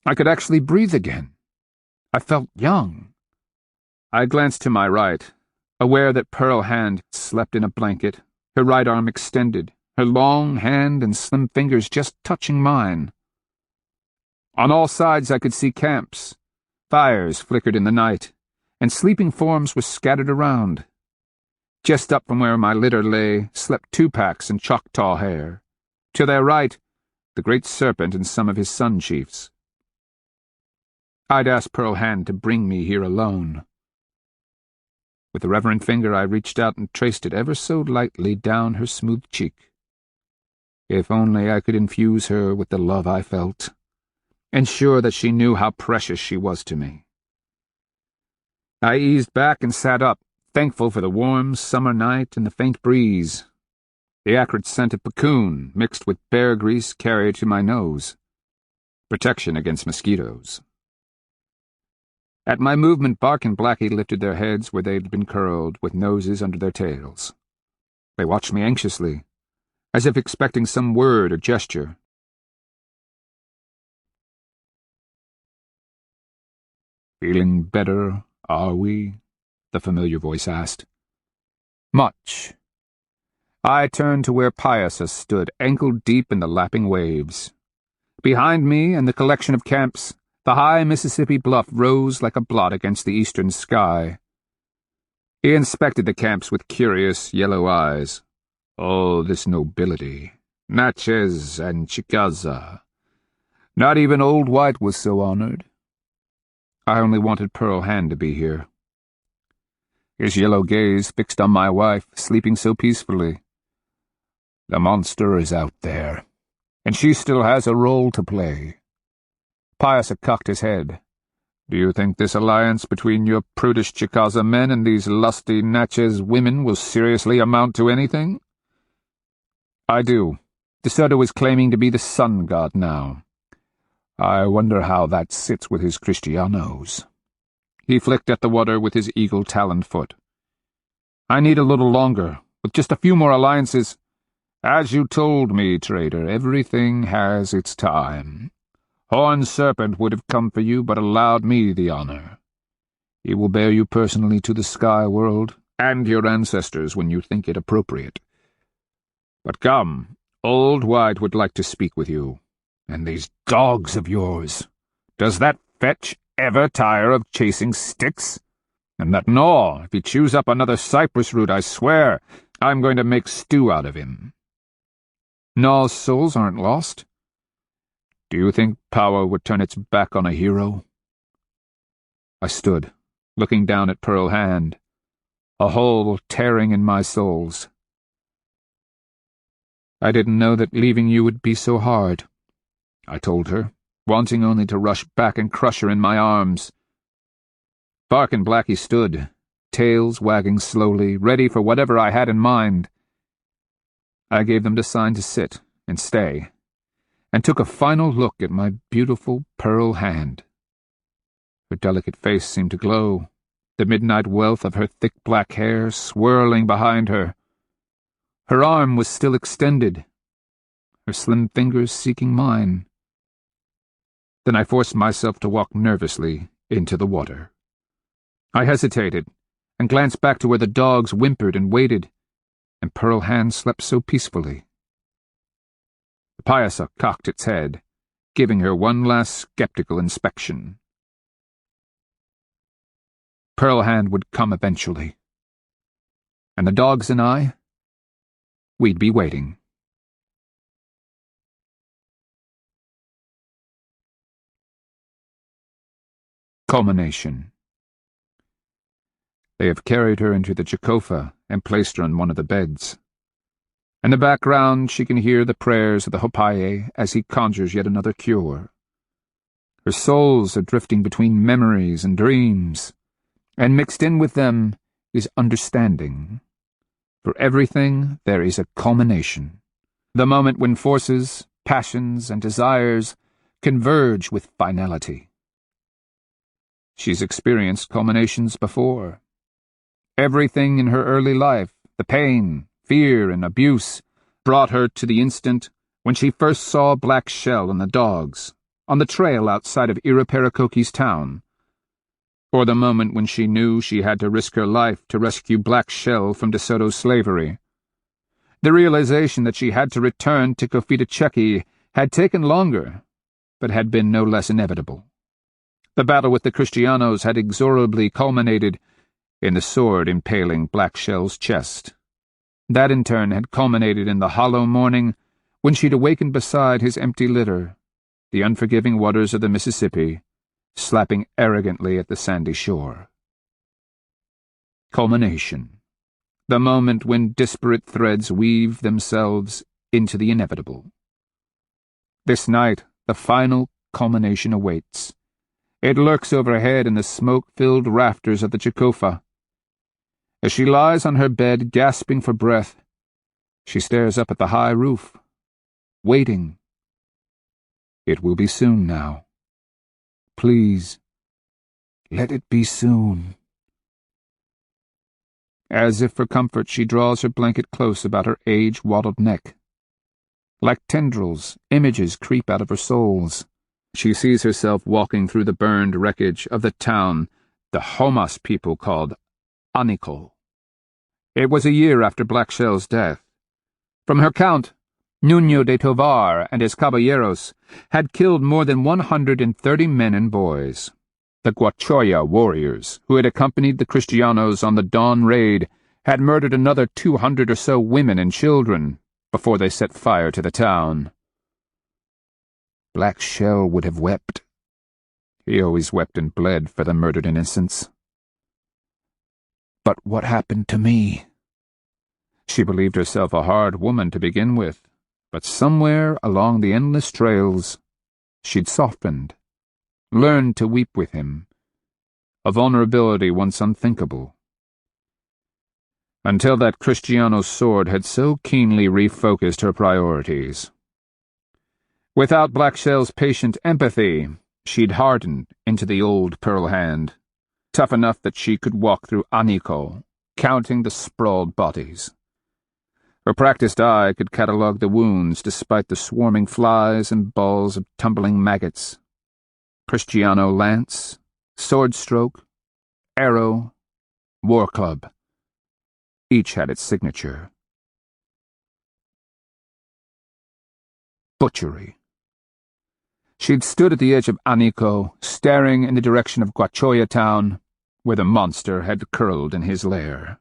I could actually breathe again. I felt young. I glanced to my right, aware that Pearl Hand slept in a blanket, her right arm extended, her long hand and slim fingers just touching mine. On all sides I could see camps. Fires flickered in the night, and sleeping forms were scattered around. Just up from where my litter lay slept 2-packs in Choctaw hair. To their right, the great serpent and some of his sun chiefs. I'd asked Pearl Hand to bring me here alone. With a reverent finger I reached out and traced it ever so lightly down her smooth cheek. If only I could infuse her with the love I felt, ensure that she knew how precious she was to me. I eased back and sat up, thankful for the warm summer night and the faint breeze. The acrid scent of puccoon mixed with bear grease carried to my nose. Protection against mosquitoes. At my movement, Bark and Blackie lifted their heads where they'd been curled, with noses under their tails. They watched me anxiously, as if expecting some word or gesture. "Feeling better, are we?" the familiar voice asked. "Much." I turned to where Piasa stood, ankle-deep in the lapping waves. Behind me and the collection of camps, the high Mississippi bluff rose like a blot against the eastern sky. He inspected the camps with curious yellow eyes. Oh, this nobility. Natchez and Chicaza. Not even Old White was so honored. I only wanted Pearl Hand to be here. His yellow gaze fixed on my wife, sleeping so peacefully. The monster is out there, and she still has a role to play. Piasa cocked his head. Do you think this alliance between your prudish Chicaza men and these lusty Natchez women will seriously amount to anything? I do. De Soto is claiming to be the sun god now. I wonder how that sits with his Kristianos. He flicked at the water with his eagle-taloned foot. I need a little longer, with just a few more alliances. As you told me, trader, everything has its time. Horned Serpent would have come for you, but allowed me the honor. He will bear you personally to the sky world, and your ancestors when you think it appropriate. But come, Old White would like to speak with you. And these dogs of yours. Does that fetch ever tire of chasing sticks? And that gnaw, if he chews up another cypress root, I swear, I'm going to make stew out of him. Gnaw's souls aren't lost. Do you think power would turn its back on a hero? I stood, looking down at Pearl Hand, a hole tearing in my soles. I didn't know that leaving you would be so hard, I told her, wanting only to rush back and crush her in my arms. Bark and Blackie stood, tails wagging slowly, ready for whatever I had in mind. I gave them the sign to sit and stay, and took a final look at my beautiful Pearl Hand. Her delicate face seemed to glow, the midnight wealth of her thick black hair swirling behind her. Her arm was still extended, her slim fingers seeking mine. Then I forced myself to walk nervously into the water. I hesitated, and glanced back to where the dogs whimpered and waited, and Pearl Hand slept so peacefully. The Piasa cocked its head, giving her one last skeptical inspection. Pearl Hand would come eventually. And the dogs and we'd be waiting. Culmination. They have carried her into the Chicaza and placed her on one of the beds. In the background she can hear the prayers of the Hopaye as he conjures yet another cure. Her souls are drifting between memories and dreams, and mixed in with them is understanding. For everything there is a culmination, the moment when forces, passions, and desires converge with finality. She's experienced culminations before. Everything in her early life, the pain, fear, and abuse, brought her to the instant when she first saw Black Shell and the dogs on the trail outside of Iraparakoke's town, or the moment when she knew she had to risk her life to rescue Black Shell from De Soto's slavery. The realization that she had to return to Cofitacheki had taken longer, but had been no less inevitable. The battle with the Kristianos had inexorably culminated in the sword impaling Black Shell's chest. That in turn had culminated in the hollow morning when she'd awakened beside his empty litter, the unforgiving waters of the Mississippi, slapping arrogantly at the sandy shore. Culmination. The moment when disparate threads weave themselves into the inevitable. This night, the final culmination awaits. It lurks overhead in the smoke-filled rafters of the Chicaza. As she lies on her bed, gasping for breath, she stares up at the high roof, waiting. It will be soon now. Please, let it be soon. As if for comfort, she draws her blanket close about her age-waddled neck. Like tendrils, images creep out of her soles. She sees herself walking through the burned wreckage of the town the Homas people called Aniko. It was a year after Black Shell's death. From her count, Nuno de Tovar and his caballeros had killed more than 130 men and boys. The Guachoya warriors, who had accompanied the Kristianos on the dawn raid, had murdered another 200 or so women and children before they set fire to the town. Black Shell would have wept. He always wept and bled for the murdered innocents. But what happened to me? She believed herself a hard woman to begin with, but somewhere along the endless trails, she'd softened, learned to weep with him, a vulnerability once unthinkable. Until that Kristiano's sword had so keenly refocused her priorities. Without Black Shell's patient empathy, she'd hardened into the old Pearl Hand, tough enough that she could walk through Aniko, counting the sprawled bodies. Her practiced eye could catalogue the wounds despite the swarming flies and balls of tumbling maggots. Kristiano lance, sword stroke, arrow, war club. Each had its signature. Butchery. She'd stood at the edge of Aniko, staring in the direction of Guachoya town, where the monster had curled in his lair.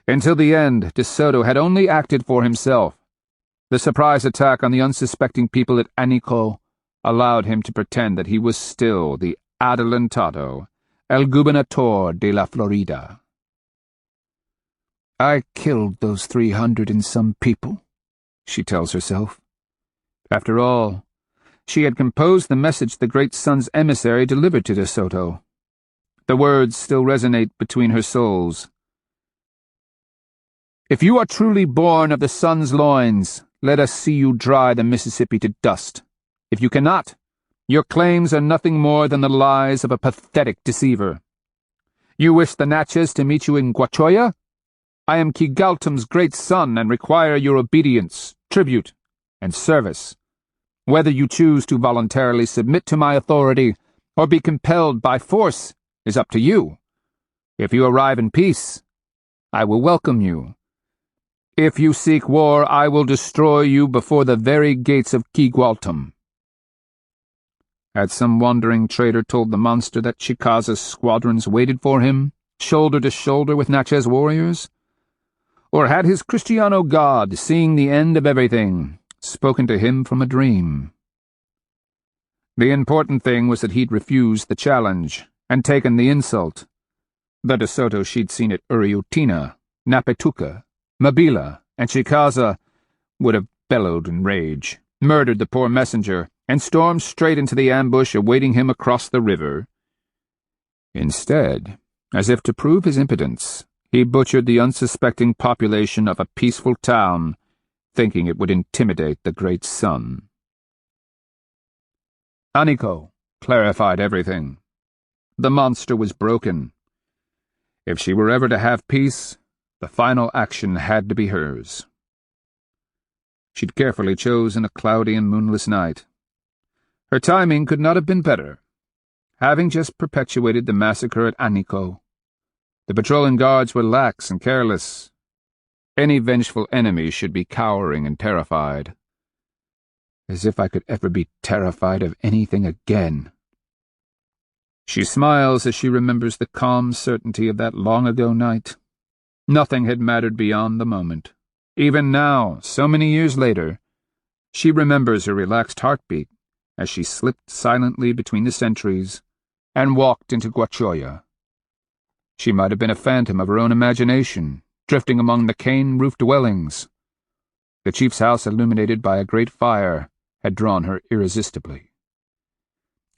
Until the end, De Soto had only acted for himself. The surprise attack on the unsuspecting people at Aniko allowed him to pretend that he was still the adelantado, el gobernador de la Florida. I killed those 300 and some people, she tells herself. After all, she had composed the message the great sun's emissary delivered to De Soto. The words still resonate between her souls. If you are truly born of the sun's loins, let us see you dry the Mississippi to dust. If you cannot, your claims are nothing more than the lies of a pathetic deceiver. You wish the Natchez to meet you in Guachoya? I am Kigaltum's great son and require your obedience, tribute, and service. Whether you choose to voluntarily submit to my authority or be compelled by force is up to you. If you arrive in peace, I will welcome you. If you seek war, I will destroy you before the very gates of Kigualtum. Had some wandering trader told the monster that Chicaza's squadrons waited for him, shoulder to shoulder with Natchez warriors? Or had his Kristiano god, seeing the end of everything, spoken to him from a dream? The important thing was that he'd refused the challenge and taken the insult. The De Soto she'd seen at Uriutina, Napetuca, Mabila, and Chicaza would have bellowed in rage, murdered the poor messenger, and stormed straight into the ambush awaiting him across the river. Instead, as if to prove his impotence, he butchered the unsuspecting population of a peaceful town, thinking it would intimidate the great sun. Aniko clarified everything. The monster was broken. If she were ever to have peace, the final action had to be hers. She'd carefully chosen a cloudy and moonless night. Her timing could not have been better. Having just perpetuated the massacre at Aniko, the patrolling guards were lax and careless. Any vengeful enemy should be cowering and terrified. As if I could ever be terrified of anything again. She smiles as she remembers the calm certainty of that long-ago night. Nothing had mattered beyond the moment. Even now, so many years later, she remembers her relaxed heartbeat as she slipped silently between the sentries and walked into Guachoya. She might have been a phantom of her own imagination, drifting among the cane-roofed dwellings. The chief's house, illuminated by a great fire, had drawn her irresistibly.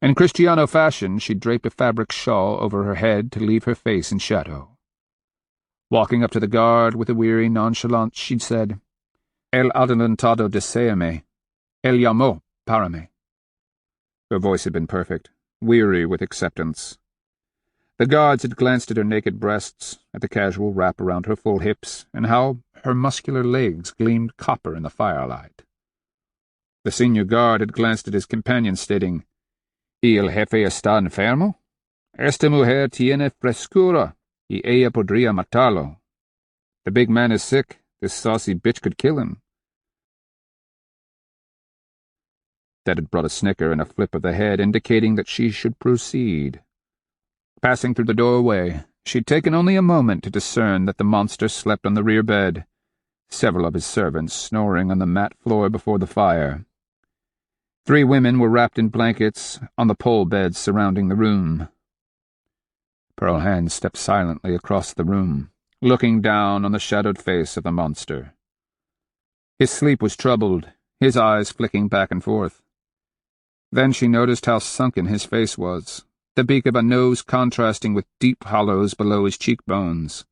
In Kristiano fashion, she draped a fabric shawl over her head to leave her face in shadow. Walking up to the guard with a weary nonchalance, she'd said, "El adelantado deseame, el llamó para me." Her voice had been perfect, weary with acceptance. The guards had glanced at her naked breasts, at the casual wrap around her full hips, and how her muscular legs gleamed copper in the firelight. The senior guard had glanced at his companion, stating, "El jefe está enfermo? Esta mujer tiene frescura, y ella podría matarlo. The big man is sick. This saucy bitch could kill him." That had brought a snicker and a flip of the head, indicating that she should proceed. Passing through the doorway, she'd taken only a moment to discern that the monster slept on the rear bed, several of his servants snoring on the mat floor before the fire. 3 women were wrapped in blankets on the pole beds surrounding the room. Pearl Hand stepped silently across the room, looking down on the shadowed face of the monster. His sleep was troubled, his eyes flicking back and forth. Then she noticed how sunken his face was, the beak of a nose contrasting with deep hollows below his cheekbones.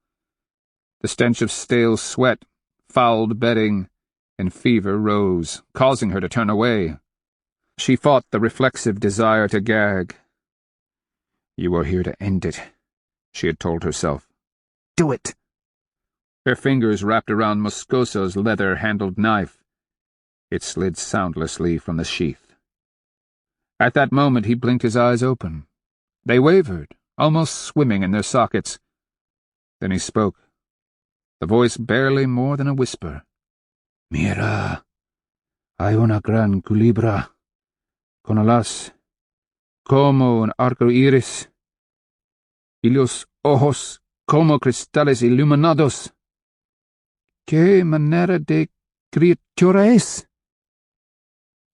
The stench of stale sweat, fouled bedding, and fever rose, causing her to turn away. She fought the reflexive desire to gag. "You are here to end it," she had told herself. "Do it." Her fingers wrapped around Moscoso's leather-handled knife. It slid soundlessly from the sheath. At that moment he blinked his eyes open. They wavered, almost swimming in their sockets. Then he spoke, the voice barely more than a whisper. "Mira, hay una gran culebra, con alas, como un arco iris, y los ojos como cristales iluminados. ¿Qué manera de criatura es?"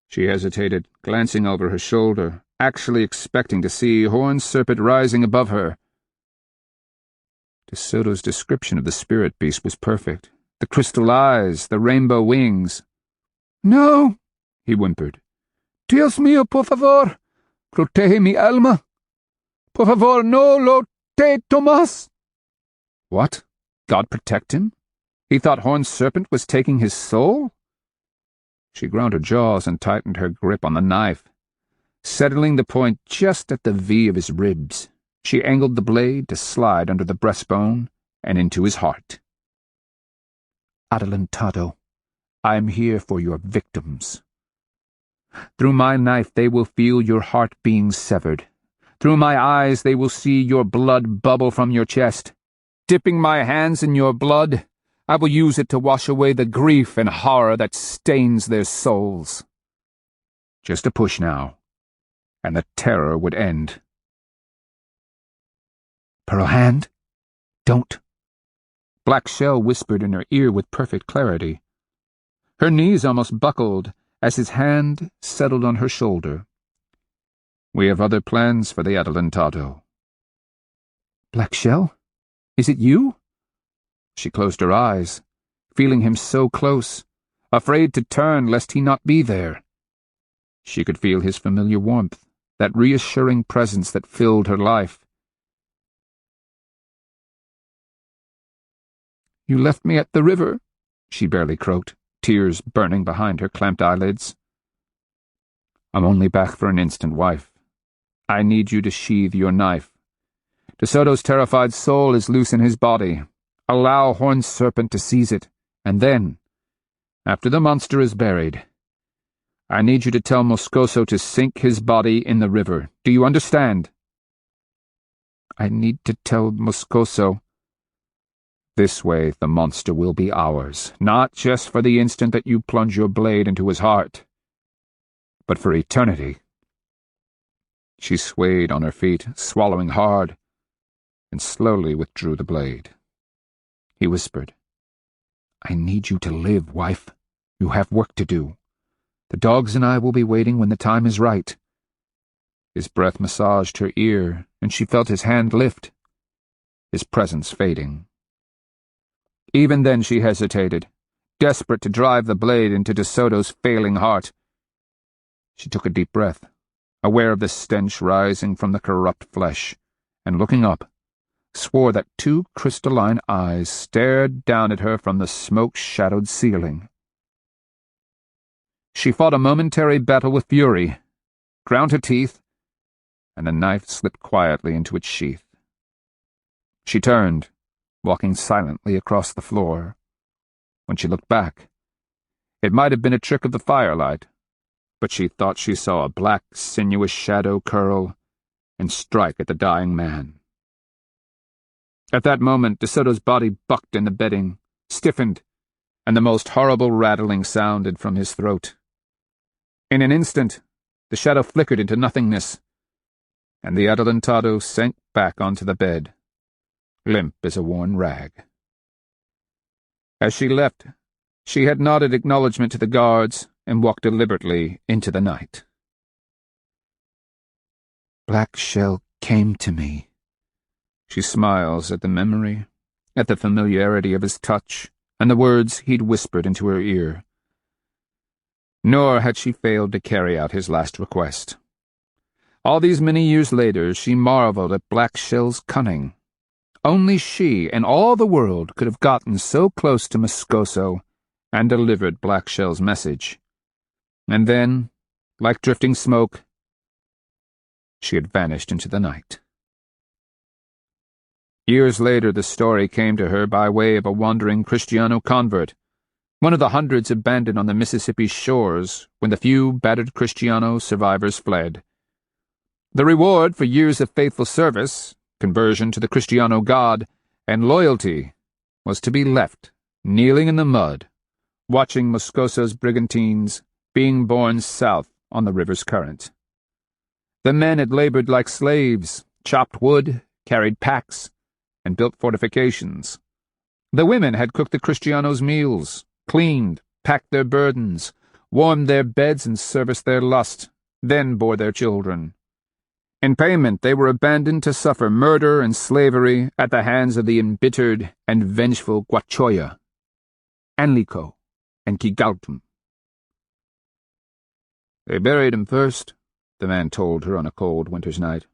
She hesitated, glancing over her shoulder, actually expecting to see horned serpent rising above her. De Soto's description of the spirit beast was perfect. The crystal eyes, the rainbow wings. "No," he whimpered. "Dios mío, por favor, protege mi alma. Por favor, no lo te tomas." What? God protect him? He thought horned serpent was taking his soul? She ground her jaws and tightened her grip on the knife. Settling the point just at the V of his ribs, she angled the blade to slide under the breastbone and into his heart. "Adelantado, I am here for your victims. Through my knife they will feel your heart being severed. Through my eyes they will see your blood bubble from your chest. Dipping my hands in your blood, I will use it to wash away the grief and horror that stains their souls. Just a push now, and the terror would end. Pearl Hand, don't. Black Shell whispered in her ear with perfect clarity. Her knees almost buckled as his hand settled on her shoulder. We have other plans for the Adelantado. Black Shell? Is it you? She closed her eyes, feeling him so close, afraid to turn lest he not be there. She could feel his familiar warmth, that reassuring presence that filled her life. You left me at the river, she barely croaked, tears burning behind her clamped eyelids. I'm only back for an instant, wife. I need you to sheathe your knife. De Soto's terrified soul is loose in his body. Allow Horned Serpent to seize it, and then, after the monster is buried, I need you to tell Moscoso to sink his body in the river. Do you understand? I need to tell Moscoso. This way the monster will be ours, not just for the instant that you plunge your blade into his heart, but for eternity. She swayed on her feet, swallowing hard, and slowly withdrew the blade. He whispered, I need you to live, wife. You have work to do. The dogs and I will be waiting when the time is right. His breath massaged her ear, and she felt his hand lift, his presence fading. Even then she hesitated, desperate to drive the blade into De Soto's failing heart. She took a deep breath, aware of the stench rising from the corrupt flesh, and looking up, swore that two crystalline eyes stared down at her from the smoke-shadowed ceiling. She fought a momentary battle with fury, ground her teeth, and the knife slipped quietly into its sheath. She turned, walking silently across the floor. When she looked back, it might have been a trick of the firelight, but she thought she saw a black, sinuous shadow curl and strike at the dying man. At that moment, De Soto's body bucked in the bedding, stiffened, and the most horrible rattling sounded from his throat. In an instant, the shadow flickered into nothingness, and the Adelantado sank back onto the bed, limp as a worn rag. As she left, she had nodded acknowledgment to the guards and walked deliberately into the night. Black Shell came to me. She smiles at the memory, at the familiarity of his touch, and the words he'd whispered into her ear. Nor had she failed to carry out his last request. All these many years later, she marveled at Black Shell's cunning. Only she and all the world could have gotten so close to Moscoso and delivered Black Shell's message. And then, like drifting smoke, she had vanished into the night. Years later, the story came to her by way of a wandering Kristiano convert, one of the hundreds abandoned on the Mississippi's shores when the few battered Kristiano survivors fled. The reward for years of faithful service, conversion to the Kristiano God, and loyalty was to be left, kneeling in the mud, watching Moscoso's brigantines being borne south on the river's current. The men had labored like slaves, chopped wood, carried packs, and built fortifications. The women had cooked the Kristianos' meals, cleaned, packed their burdens, warmed their beds and serviced their lust, then bore their children. In payment, they were abandoned to suffer murder and slavery at the hands of the embittered and vengeful Guachoya, Anlico, and Kigaltum. They buried him first, the man told her on a cold winter's night.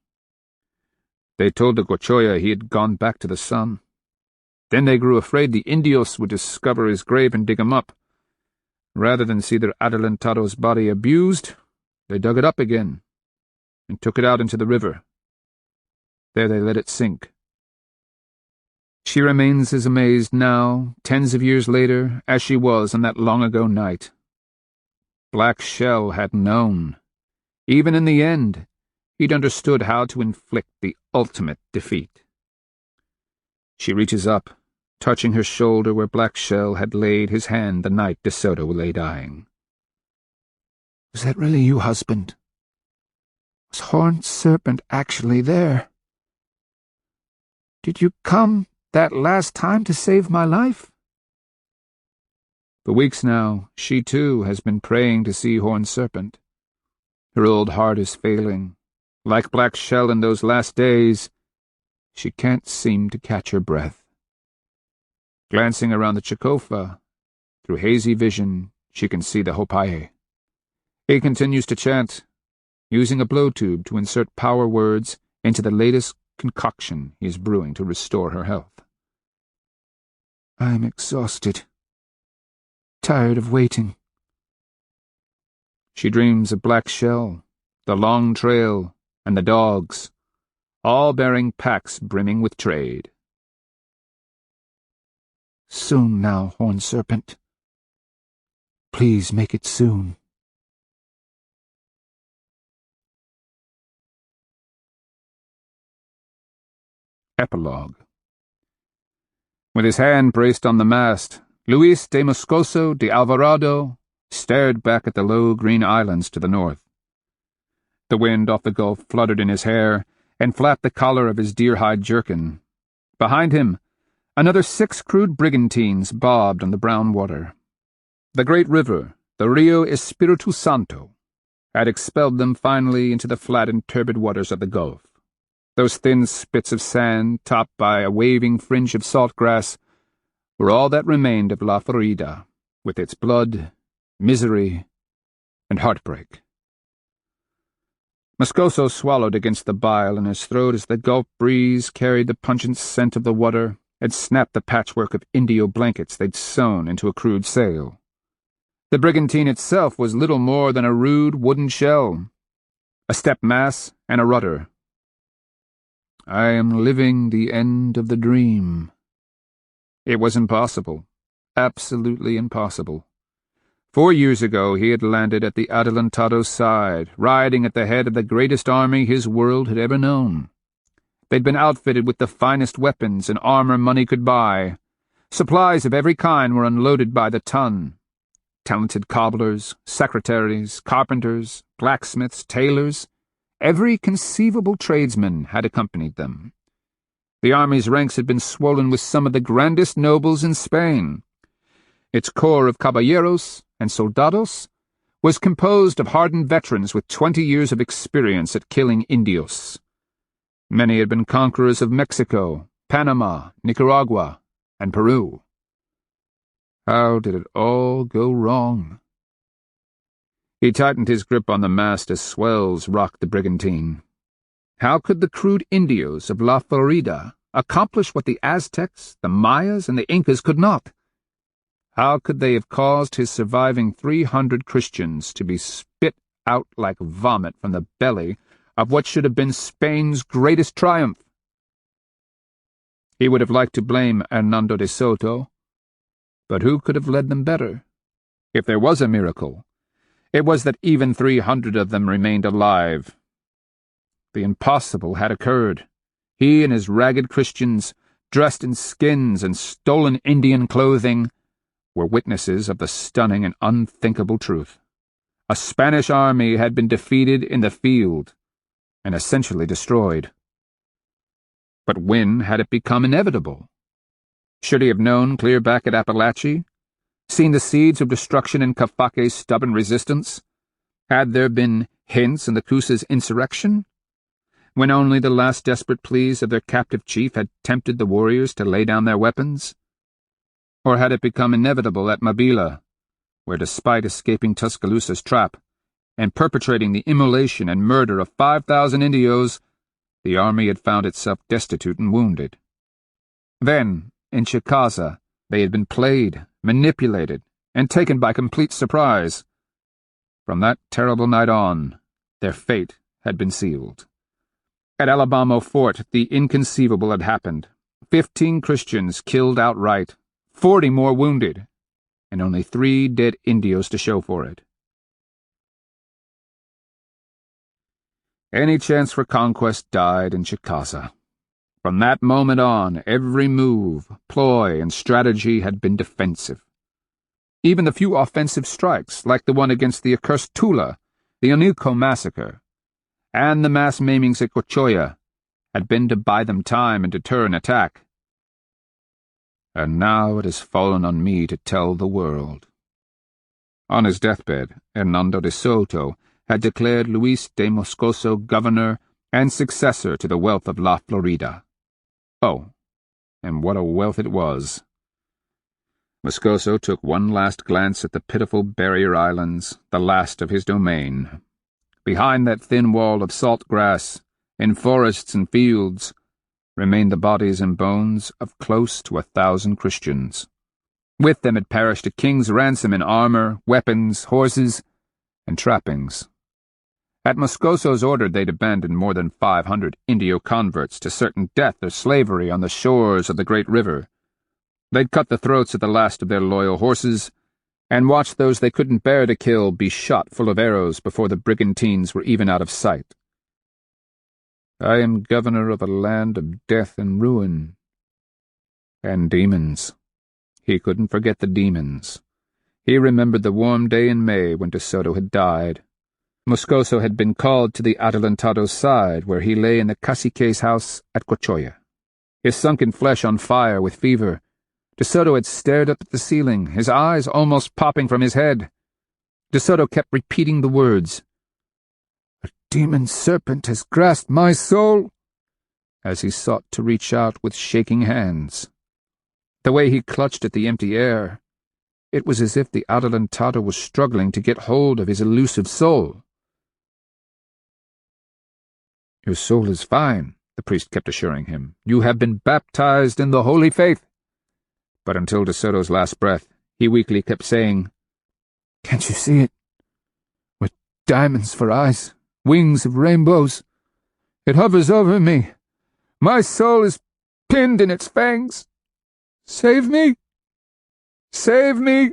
They told the Guachoya he had gone back to the sun. Then they grew afraid the Indios would discover his grave and dig him up. Rather than see their Adelantado's body abused, they dug it up again and took it out into the river. There they let it sink. She remains as amazed now, tens of years later, as she was on that long-ago night. Black Shell had known. Even in the end, he'd understood how to inflict the ultimate defeat. She reaches up, touching her shoulder where Black Shell had laid his hand the night De Soto lay dying. Was that really you, husband? Was Horned Serpent actually there? Did you come that last time to save my life? For weeks now, she too has been praying to see Horned Serpent. Her old heart is failing. Like Black Shell in those last days, she can't seem to catch her breath. Glancing around the Chicaza, through hazy vision, she can see the Hopaye. He continues to chant, using a blowtube to insert power words into the latest concoction he is brewing to restore her health. I am exhausted, tired of waiting. She dreams of Black Shell, the long trail, and the dogs, all bearing packs brimming with trade. Soon now, Horned Serpent. Please make it soon. Epilogue. With his hand braced on the mast, Luis de Moscoso de Alvarado stared back at the low green islands to the north. The wind off the gulf fluttered in his hair and flapped the collar of his deer-hide jerkin. Behind him, another 6 crude brigantines bobbed on the brown water. The great river, the Rio Espiritu Santo, had expelled them finally into the flat and turbid waters of the Gulf. Those thin spits of sand, topped by a waving fringe of salt grass, were all that remained of La Florida, with its blood, misery, and heartbreak. Moscoso swallowed against the bile in his throat as the Gulf breeze carried the pungent scent of the water and snapped the patchwork of Indio blankets they'd sewn into a crude sail. The brigantine itself was little more than a rude wooden shell, a step mass and a rudder. I am living the end of the dream. It was impossible, absolutely impossible. 4 years ago he had landed at the Adelantado's side, riding at the head of the greatest army his world had ever known. They'd been outfitted with the finest weapons and armor money could buy. Supplies of every kind were unloaded by the ton. Talented cobblers, secretaries, carpenters, blacksmiths, tailors, every conceivable tradesman had accompanied them. The army's ranks had been swollen with some of the grandest nobles in Spain. Its corps of caballeros and soldados was composed of hardened veterans with 20 years of experience at killing Indios. Many had been conquerors of Mexico, Panama, Nicaragua, and Peru. How did it all go wrong? He tightened his grip on the mast as swells rocked the brigantine. How could the crude Indios of La Florida accomplish what the Aztecs, the Mayas, and the Incas could not? How could they have caused his surviving 300 Christians to be spit out like vomit from the belly of what should have been Spain's greatest triumph? He would have liked to blame Hernando de Soto, but who could have led them better? If there was a miracle, it was that even 300 of them remained alive. The impossible had occurred. He and his ragged Christians, dressed in skins and stolen Indian clothing, were witnesses of the stunning and unthinkable truth. A Spanish army had been defeated in the field and essentially destroyed. But when had it become inevitable? Should he have known clear back at Apalachee? Seen the seeds of destruction in Cafaque's stubborn resistance? Had there been hints in the Cusa's insurrection? When only the last desperate pleas of their captive chief had tempted the warriors to lay down their weapons? Or had it become inevitable at Mabila, where despite escaping Tuscaloosa's trap and perpetrating the immolation and murder of 5,000 Indios, the army had found itself destitute and wounded? Then, in Chicaza, they had been played, manipulated, and taken by complete surprise. From that terrible night on, their fate had been sealed. At Alabama Fort, the inconceivable had happened. 15 Christians killed outright, 40 more wounded, and only 3 dead Indios to show for it. Any chance for conquest died in Chicaza. From that moment on, every move, ploy, and strategy had been defensive. Even the few offensive strikes, like the one against the accursed Tula, the Onuco massacre, and the mass maimings at Cochoya had been to buy them time and deter an attack. And now it has fallen on me to tell the world. On his deathbed, Hernando de Soto had declared Luis de Moscoso governor and successor to the wealth of La Florida. Oh, and what a wealth it was! Moscoso took one last glance at the pitiful barrier islands, the last of his domain. Behind that thin wall of salt grass, in forests and fields, remained the bodies and bones of close to 1,000 Christians. With them had perished a king's ransom in armor, weapons, horses, and trappings. At Moscoso's order they'd abandoned more than 500 Indio converts to certain death or slavery on the shores of the great river. They'd cut the throats of the last of their loyal horses, and watched those they couldn't bear to kill be shot full of arrows before the brigantines were even out of sight. I am governor of a land of death and ruin. And demons. He couldn't forget the demons. He remembered the warm day in May when De Soto had died. Moscoso had been called to the Adelantado's side, where he lay in the cacique's house at Cochoya, his sunken flesh on fire with fever. De Soto had stared up at the ceiling, his eyes almost popping from his head. De Soto kept repeating the words, "A demon serpent has grasped my soul," as he sought to reach out with shaking hands. The way he clutched at the empty air, it was as if the Adelantado was struggling to get hold of his elusive soul. "Your soul is fine," the priest kept assuring him. "You have been baptized in the holy faith." But until De Soto's last breath, he weakly kept saying, "Can't you see it? With diamonds for eyes, wings of rainbows. It hovers over me. My soul is pinned in its fangs. Save me! Save me!"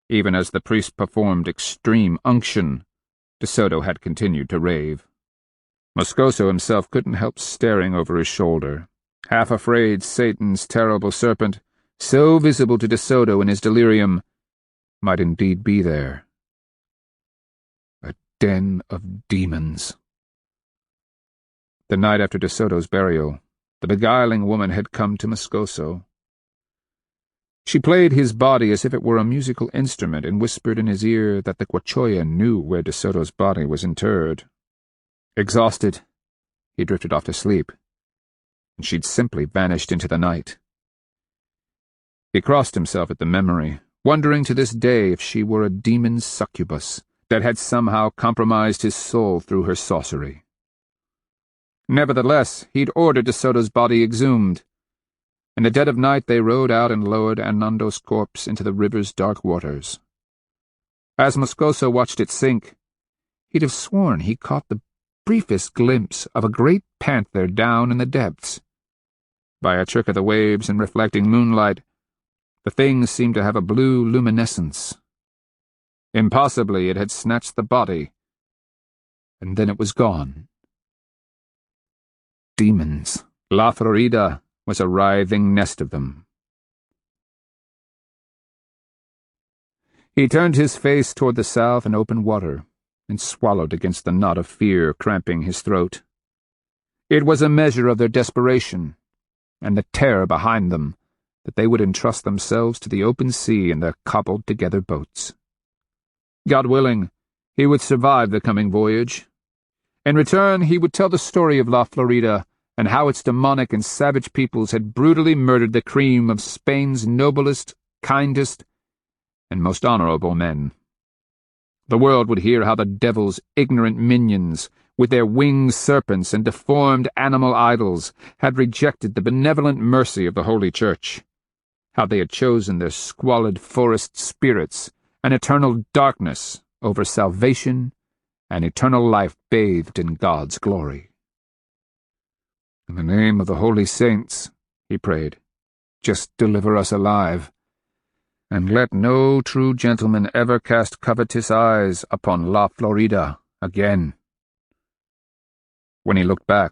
Even as the priest performed extreme unction, De Soto had continued to rave. Moscoso himself couldn't help staring over his shoulder, half afraid Satan's terrible serpent, so visible to De Soto in his delirium, might indeed be there. A den of demons. The night after De Soto's burial, the beguiling woman had come to Moscoso. She played his body as if it were a musical instrument and whispered in his ear that the Cochoya knew where De Soto's body was interred. Exhausted, he drifted off to sleep, and she'd simply vanished into the night. He crossed himself at the memory, wondering to this day if she were a demon succubus that had somehow compromised his soul through her sorcery. Nevertheless, he'd ordered De Soto's body exhumed. In the dead of night they rowed out and lowered Hernando's corpse into the river's dark waters. As Moscoso watched it sink, he'd have sworn he caught the briefest glimpse of a great panther down in the depths. By a trick of the waves and reflecting moonlight, the thing seemed to have a blue luminescence. Impossibly, it had snatched the body, and then it was gone. Demons. La Florida was a writhing nest of them. He turned his face toward the south and open water, and swallowed against the knot of fear cramping his throat. It was a measure of their desperation, and the terror behind them, that they would entrust themselves to the open sea in their cobbled-together boats. God willing, he would survive the coming voyage. In return, he would tell the story of La Florida and how its demonic and savage peoples had brutally murdered the cream of Spain's noblest, kindest, and most honorable men. The world would hear how the devil's ignorant minions, with their winged serpents and deformed animal idols, had rejected the benevolent mercy of the Holy Church, how they had chosen their squalid forest spirits and eternal darkness over salvation and eternal life bathed in God's glory. "In the name of the holy saints," he prayed, "just deliver us alive, and let no true gentleman ever cast covetous eyes upon La Florida again." When he looked back,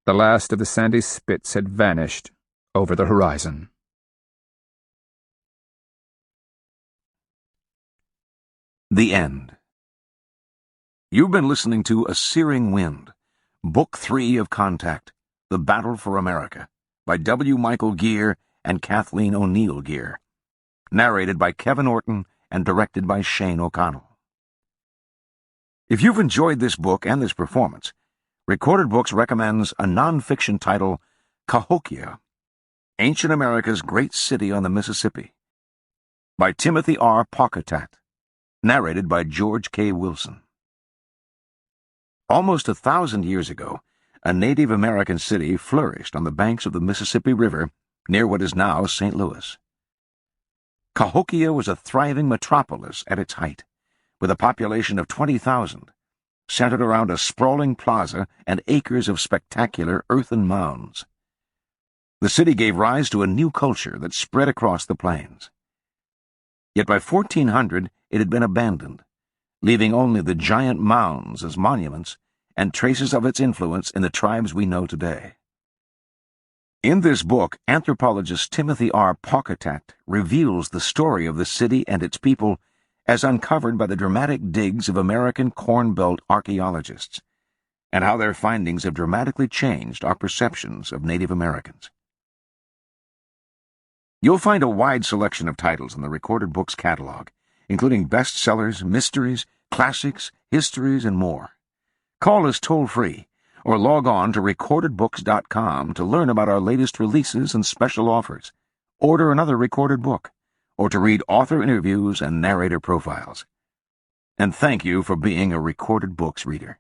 the last of the sandy spits had vanished over the horizon. The end. You've been listening to A Searing Wind, Book 3 of Contact, The Battle for America, by W. Michael Geer and Kathleen O'Neill Geer. Narrated by Kevin Orton and directed by Shane O'Connell. If you've enjoyed this book and this performance, Recorded Books recommends a non-fiction title, Cahokia, Ancient America's Great City on the Mississippi, by Timothy R. Pawcatuck, narrated by George K. Wilson. Almost 1,000 years ago, a Native American city flourished on the banks of the Mississippi River near what is now St. Louis. Cahokia was a thriving metropolis at its height, with a population of 20,000, centered around a sprawling plaza and acres of spectacular earthen mounds. The city gave rise to a new culture that spread across the plains. Yet by 1400 it had been abandoned, leaving only the giant mounds as monuments and traces of its influence in the tribes we know today. In this book, anthropologist Timothy R. Pawcatuck reveals the story of the city and its people as uncovered by the dramatic digs of American Corn Belt archaeologists, and how their findings have dramatically changed our perceptions of Native Americans. You'll find a wide selection of titles in the Recorded Books catalog, including bestsellers, mysteries, classics, histories, and more. Call us toll-free or log on to recordedbooks.com to learn about our latest releases and special offers, order another recorded book, or to read author interviews and narrator profiles. And thank you for being a Recorded Books reader.